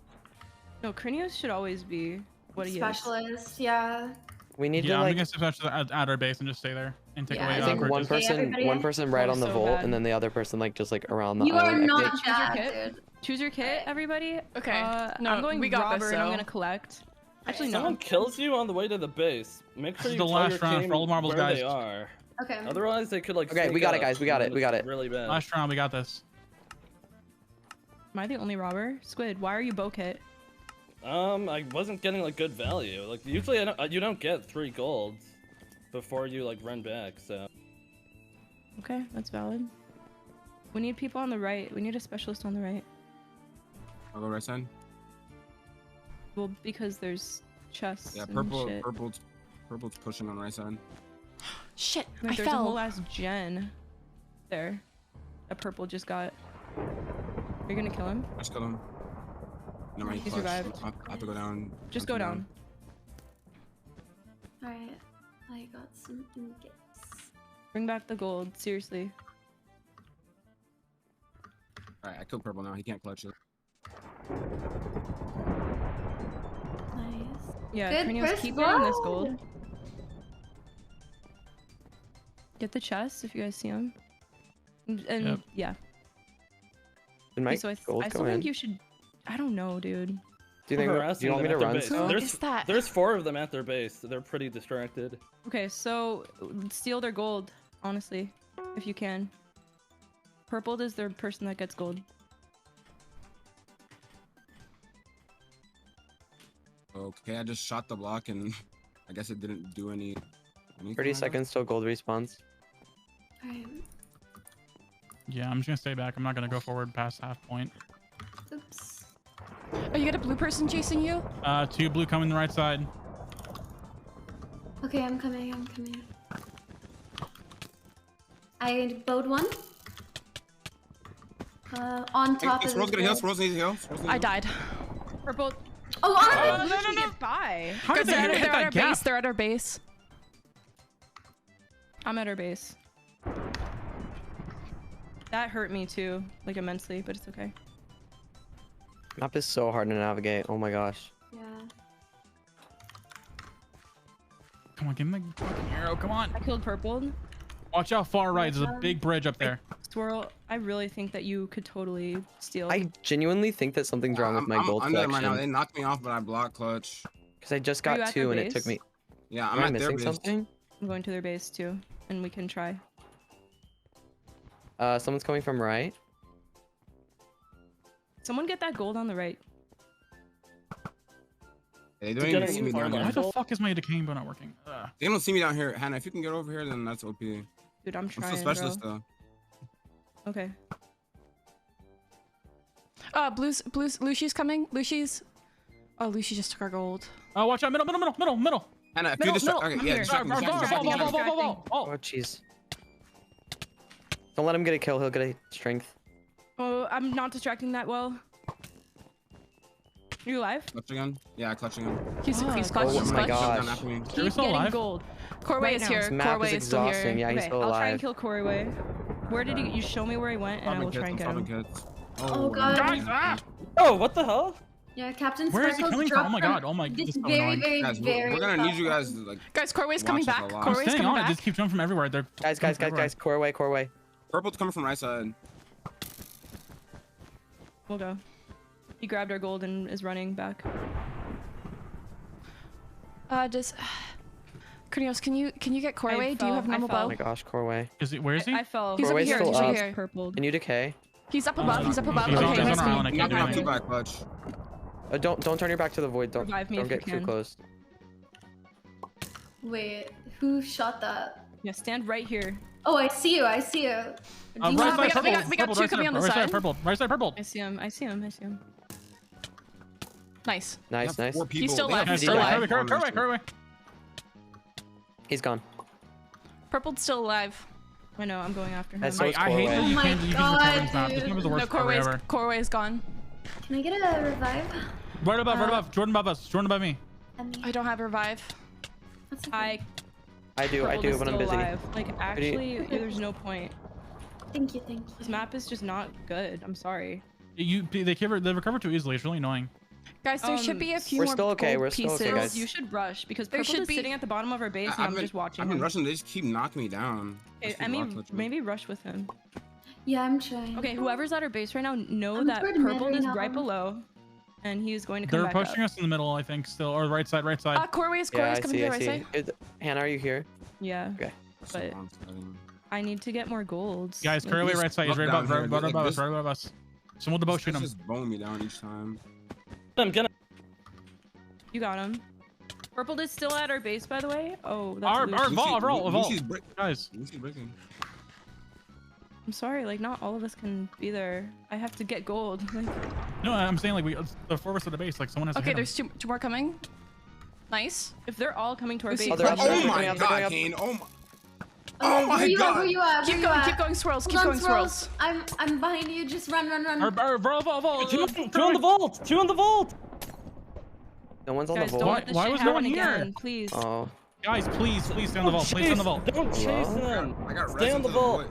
No, Krinios should always be what he Specialist, yeah. We need Yeah, to I'm like. gonna step at our base and just stay there and take Yeah, away. I think one purchase. person right Oh, on the so vault, bad. and then the other person like just like around the You are island. not Choose your bad, kit. dude. Choose your kit, everybody. Okay. No, I'm going we got robber this, and I'm so. gonna collect. Actually, If no. someone kills you on the way to the base, make sure This is you the tell last your round team for all marbles, where guys. they are. Okay. Otherwise, they could like. Okay, we sneak got it, up, guys. We got and it. We it's got it. Really bad. Last round, we got this. Am I the only robber? Squid, why are you bow kit? I wasn't getting like good value. Like usually, you don't get 3 golds before you like run back. So. Okay, that's valid. We need people on the right. We need a specialist on the right. I'll go right side. Well, because there's chests. Yeah, and purple's shit. pushing on right side. Shit, Like, I there's a fell. whole ass gen there. That purple just got. Are you gonna kill him? Just kill him. No, He he survived. I have to go down. Just go down. Alright. I got some ingots. Bring back the gold, seriously. Alright, I killed purple now. He can't clutch it. Nice. Yeah, Good Cranios, first keep getting this round. gold. Get the chest if you guys see them. And Yep. yeah. Did my So I gold still go think in? you should. I don't know, dude. Do you think? Do Harassing you want me to them at their run? base. Still? There's, is that? There's 4 of them at their base. They're pretty distracted. Okay, so steal their gold, honestly, if you can. Purple is the person that gets gold. Okay, I just shot the block and I guess it didn't do any. 30 seconds till gold respawns. Alright. Yeah, I'm just gonna stay back. I'm not gonna go forward past half point. Oops. Oh, you got a blue person chasing you? 2 blue coming the right side. Okay, I'm coming. I bowed one. On top of Sproul's the gonna heal. Sproul's needs heal. I died. Purple. Oh, on no. Get by. How did they They're hit at that our gap? base. They're at our base. I'm at our base. That hurt me too, like immensely, but it's okay. Map is so hard to navigate. Oh my gosh. Yeah. Come on, give me the fucking arrow. Come on. I killed purple. Watch out far right. There's a big bridge up there. Swirl, I really think that you could totally steal. I genuinely think that something's wrong with my gold I'm under them right now. They collection. knocked me off, but I blocked clutch. Because I just Are you got at 2 their and it took base? me. Yeah, Am I'm I at their missing base. something? I'm going to their base too, and we can try. Someone's coming from right. Someone get that gold on the right. They don't even see me down Why here. the fuck is my decaying bow not working? Ugh. They don't see me down here. Hannah, if you can get over here, then that's OP. Dude, I'm I'm trying, still specialist bro. though. Okay. Blue's, Lucy's coming. Lucy's. Oh, Lucy just took our gold. Oh, watch out. Middle. Hannah, if you distract, okay, yeah, distract me. Oh jeez. Don't let him get a kill. He'll get a strength. Oh, I'm not distracting that well. You alive? Clutch again? Yeah, clutch again. He's Oh clutch. my He's clutch. gosh. Down after me. Keep getting gold. Corway Right is now. here. This map Corway is is still here. exhausting. Yeah, he's Okay, still I'll try and alive. kill Corway. Where did you show me where he went, and I will try and get him. Oh god. Guys, ah! Oh, what the hell? Yeah, Captain Where is he Sparkles coming from? dropped Oh my god. Oh my. This This is so very, annoying. very, Guys, very. we're gonna need you guys to like. Guys, Corway's coming watch us back. a lot. I'm Corway's staying coming on it. back. Just keep jumping from everywhere. They're Guys, coming from everywhere. Corway. Purple's coming from right side. We'll go. He grabbed our gold and is running back. Just. Krinios, can you get Corway? Do you have normal Oh bow? my gosh, Corway. Where is he? I fell. He's over Corway's here. still He's over up. here. Purple. Can you decay? He's up above. He's up above. He's on Okay, our nice island, I to meet can't do Not anything. too bad, clutch. Don't turn your back to the void. Don't Revive me don't if you get too can. close. Wait, who shot that? Yeah, stand right here. Oh, I see you. I see you. Do you Right have- side, purple. we got two coming on the Right side, side. purple. Right side, purple. I see him. I see him. Nice. Nice. He's still alive. He's He's still alive. alive. Corway. He's gone. Purple's still alive. I know. I'm going after him. That's so is I hate that Corway. you Oh can't my use God, recovery map. This dude. map is the No, worst recovery ever. Corway's gone. Can I get a revive? Right above. Jordan above us. Jordan above me. I don't have revive. I do, Purple is but I'm still busy. alive. Like, actually, there's no point. Thank you. This map is just not good. I'm sorry. They recover too easily. It's really annoying. Guys, there should be a few We're more still okay, gold we're still okay, pieces. guys. You should rush because There Purple should is be- sitting at the bottom of our base, and I'm just watching I've been him. rushing. They just keep knocking me down. Okay, I mean, maybe rush with him. Yeah, I'm trying. Okay, whoever's at our base right now, know I'm that toward mid Purple right is now. right below, and he is going to come They're back up. pushing us in the middle, I think, still, or right side. Corway's Yeah, I coming to see. the I right side. see. Hannah, are you here? Yeah. Okay. But I need to get more golds. Guys, Corway right side. He's right above us. Right above us. Someone with the bow shoot him. Just bone me down each time. I'm gonna. You got him. Purple is still at our base, by the way. Oh, that's Our Lucy. vault. Guys. I'm sorry, like not all of us can be there. I have to get gold. Like, No, I'm saying like the four of us at the base. Like someone has to Okay, hit there's two more coming. Nice. if they're all coming to our Lucy, base, they're up, Oh they're my up, they're going god, up. Kane. Oh my. Oh my my where God. Where you at? Keep Where going, you keep at? going, swirls, Hold keep on, going, swirls. I'm behind you. Just run. Our vault. Two on the vault. Two on the vault. No one's on guys, the don't vault. let this Why shit was no one happen here? again, please. Oh. Guys, please stay on the vault. Please stay on the vault. Don't chase them. I got Stay on the vault.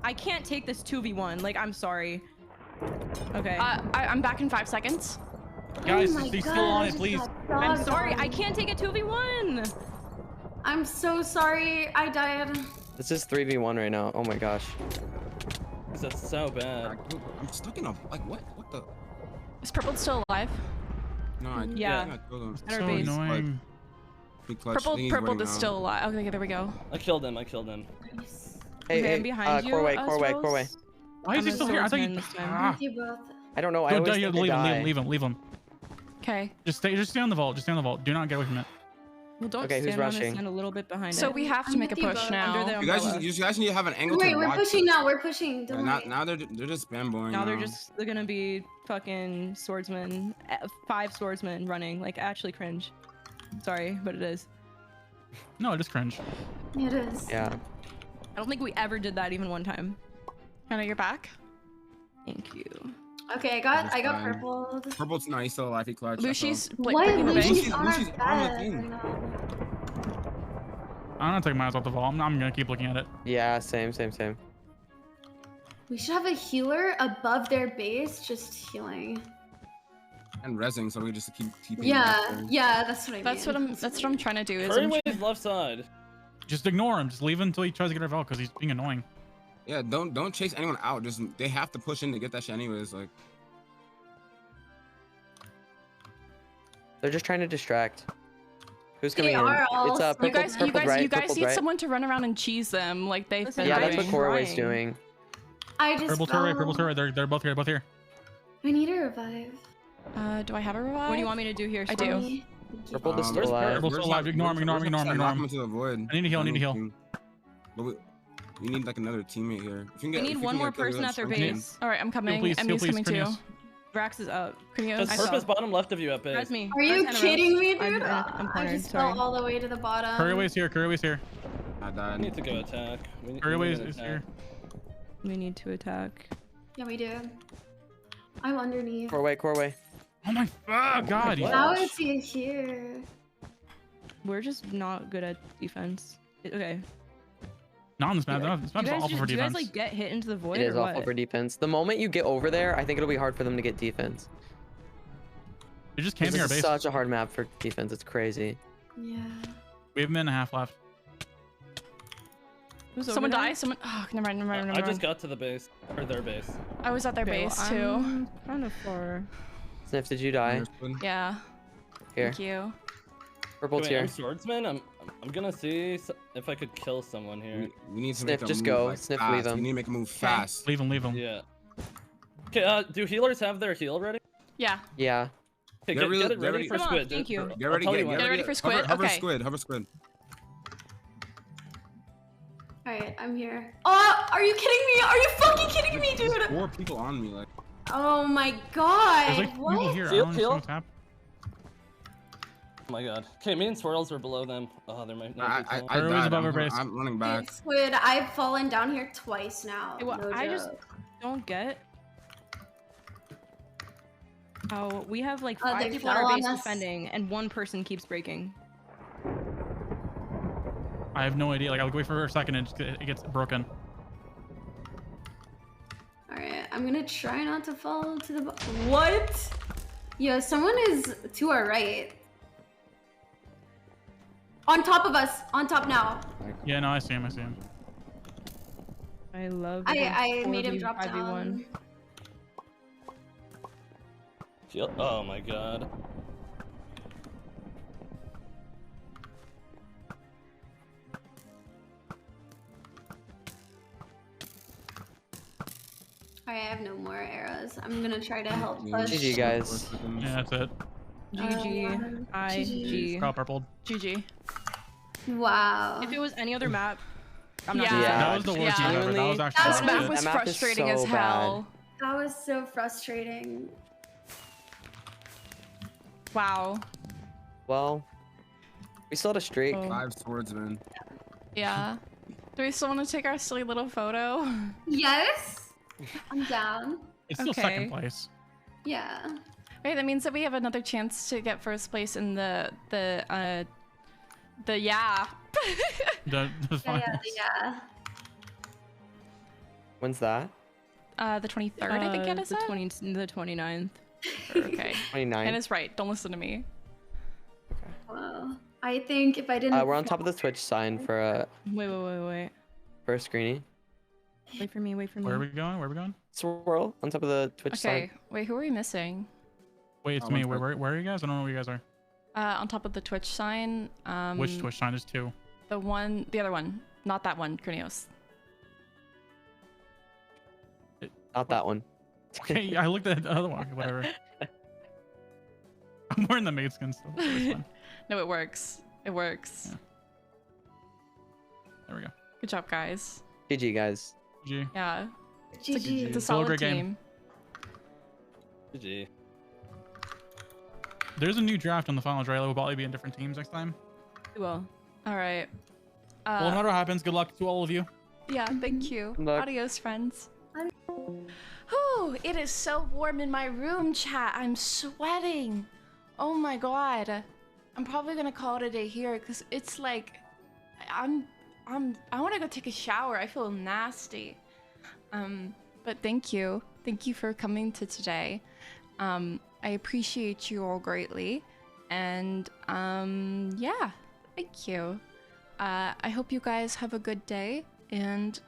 I can't take this 2v1. Like, I'm sorry. Okay. I'm back in 5 seconds. Guys, my stay God, still on I it, just please. got I'm dogged sorry. on. I can't take a 2v1. I'm so sorry. I died. This is 3v1 right now. Oh my gosh. That's so bad. I'm stuck in a like what? What the? Is Purple still alive? No, I Yeah. I killed him. At our So base. annoying. He clutched. I think he's Purple winning is now. still alive. Okay, there we go. I killed him. I killed him. Hey, Okay, hey, I'm behind you, Corway, us, Corway, Rose. Corway. Why is he I'm a still here? I thought you. swordsman this time. Ah. Thank you both. I don't know. I Don't always die, think they leave him, die. leave him, leave him. Okay. Just stay on the vault. Just stay on the vault. Do not get away from it. Well, don't Okay, who's stand on it, rushing? stand a little bit behind So it. we have to I'm make a with you push both. now. Under the You guys, umbrella. you guys need to have an angle Wait, to we're watch. pushing now. We're pushing. Don't Now, worry. now they're just bamboing. Now they're gonna be fucking swordsmen, 5 swordsmen running. Like, actually cringe. Sorry, but it is. No, it is cringe. It is. Yeah. I don't think we ever did that even one time. Hannah, you're back. Thank you. Okay, I got fine. purple. Purple's nice, still alive. He clutched. Lucy's What? breaking the bank. Lucy's on Lucy's our on the bed. thing. No. I'm gonna take my eyes off the vault. I'm gonna keep looking at it. Yeah, same. We should have a healer above their base, just healing. And rezzing, so we just keep keeping. Yeah, that's what I mean. That's what I'm trying to do. Is Curry I'm waves left side. Just ignore him. Just leave him until he tries to get our vault because he's being annoying. Yeah, don't chase anyone out. Just they have to push in to get that shit anyways. Like They're just trying to distract. Who's They coming in? are all It's purple, you guys, purple right, you guys purple need right. someone to run around and cheese them like they've been Yeah, doing. that's what Corway's Trying. doing. I just Purple fell. turret, purple turret. They're both here. Both here. I need a revive. Do I have a revive? What do you want me to do here? I Storm? do. Purple is still where's alive. Purple's still alive. Ignore him. Ignore him. Ignore him. Ignore him. Into the void. I need to heal. I need to heal. But we need like another teammate here. If you can We get, need if you one can more get killed, person then at their jump in. base. All right, I'm coming. Heal, please. Emmy's coming too. Cornelius. Vrax is up. There's I saw. purpose bottom left of you at base. That's me. Are you That's kidding me, I'm- dude? I'm I cornered, just sorry. fell all the way to the bottom. Curryway's here. Curryway's here. I I died. need to go attack. We Curryway's need an is attack. here. We need to attack. Yeah, we do. I'm underneath. Corway. Oh my god. he's- How is he here? We're just not good at defense. Okay. Not on this map. This Do map's awful for you guys defense. like get hit into the void It is or awful what? for defense. The moment you get over there, I think it'll be hard for them to get defense. They're just This camping our is base. such a hard map for defense. It's crazy. Yeah. We have a minute and a half left. Who's Someone over there? died. Someone. Oh, never mind. Never mind. I Never just mind. got to the base, or their base. I was at their Okay, base well, too. I'm kind of far. Sniff, did you die? Yeah. Here. Thank you. Purple's Wait, here. I'm swordsman. I'm gonna see if I could kill someone here. We need to Sniff, make a just move, go. like, Sniff, fast. leave him. We need to make a move fast. Leave him. Leave him. Yeah. Okay. Do healers have their heal ready? Yeah. Yeah. Okay, Get get it ready ready for Come on, squid. thank you. Get ready. I'll tell you Get when. ready for squid? Hover Okay. squid. Hover squid. Alright, I'm here. Oh, are you kidding me? Are you fucking kidding me, There's dude? 4 people on me. Like Oh my There's god. like What? people here. I Heal, don't heal. know what's happening. Oh my god. Okay, me and Swirls are below them. Oh, there might not be. I someone. Curry's died. above our base. I'm running back. Hey, Squid, I've fallen down here twice now. Hey, well, No I just joke. don't get how we have like Oh, 5 they people at fell our on base us. defending and one person keeps breaking. I have no idea. Like I'll wait for a second and it gets broken. Alright, I'm gonna try not to fall to the What? Yo, someone is to our right. On top of us. On top now. Yeah, no, I see him. I see him. I love. I made him drop 5v1. down. Oh my god. Alright, I have no more arrows. I'm gonna try to help push. GG, guys. Yeah, that's it. GG. IG. Oh, purple. GG. Wow. If it was any other map, I'm not. Yeah. gonna say That was the worst map ever. That was actually This really map good. was That map is frustrating so as hell. That was so frustrating. Wow. Well, we still had a streak. Oh. 5 swordsmen. Yeah. Do we still want to take our silly little photo? Yes? I'm down. It's still Okay. second place. Yeah. Okay, that means that we have another chance to get first place in the The Yeah, finals. yeah. When's that? The 23rd, I think it is. The 29th. Okay. 29. Hannah's right. Don't listen to me. Wow. I think if I didn't. We're on top of the Twitch sign for Wait. for a screening. Wait for me. Where are we going? Where are we going? Swirl on top of the Twitch sign. Okay. Wait, who are we missing? Wait, it's me. Where are you guys? I don't know where you guys are. On top of the Twitch sign. Which Twitch sign? There's two. The other one. Not that one, Krinios. Not that one. Okay, I looked at the other one. Whatever. I'm wearing the maid skin still. It's fine. No, it works. It works. Yeah. There we go. Good job, guys. GG, guys. GG. Yeah. GG. It's a solid great team. game. GG. There's a new draft on the finals, right? We'll probably be in different teams next time. We will. All right. Well, no matter what happens, good luck to all of you. Yeah, thank you. Good luck. Adios, friends. Whew, it is so warm in my room, chat. I'm sweating. Oh my god. I'm probably gonna call it a day here because it's like I want to go take a shower. I feel nasty. But thank you for coming to today. I appreciate you all greatly, and yeah, thank you. I hope you guys have a good day, and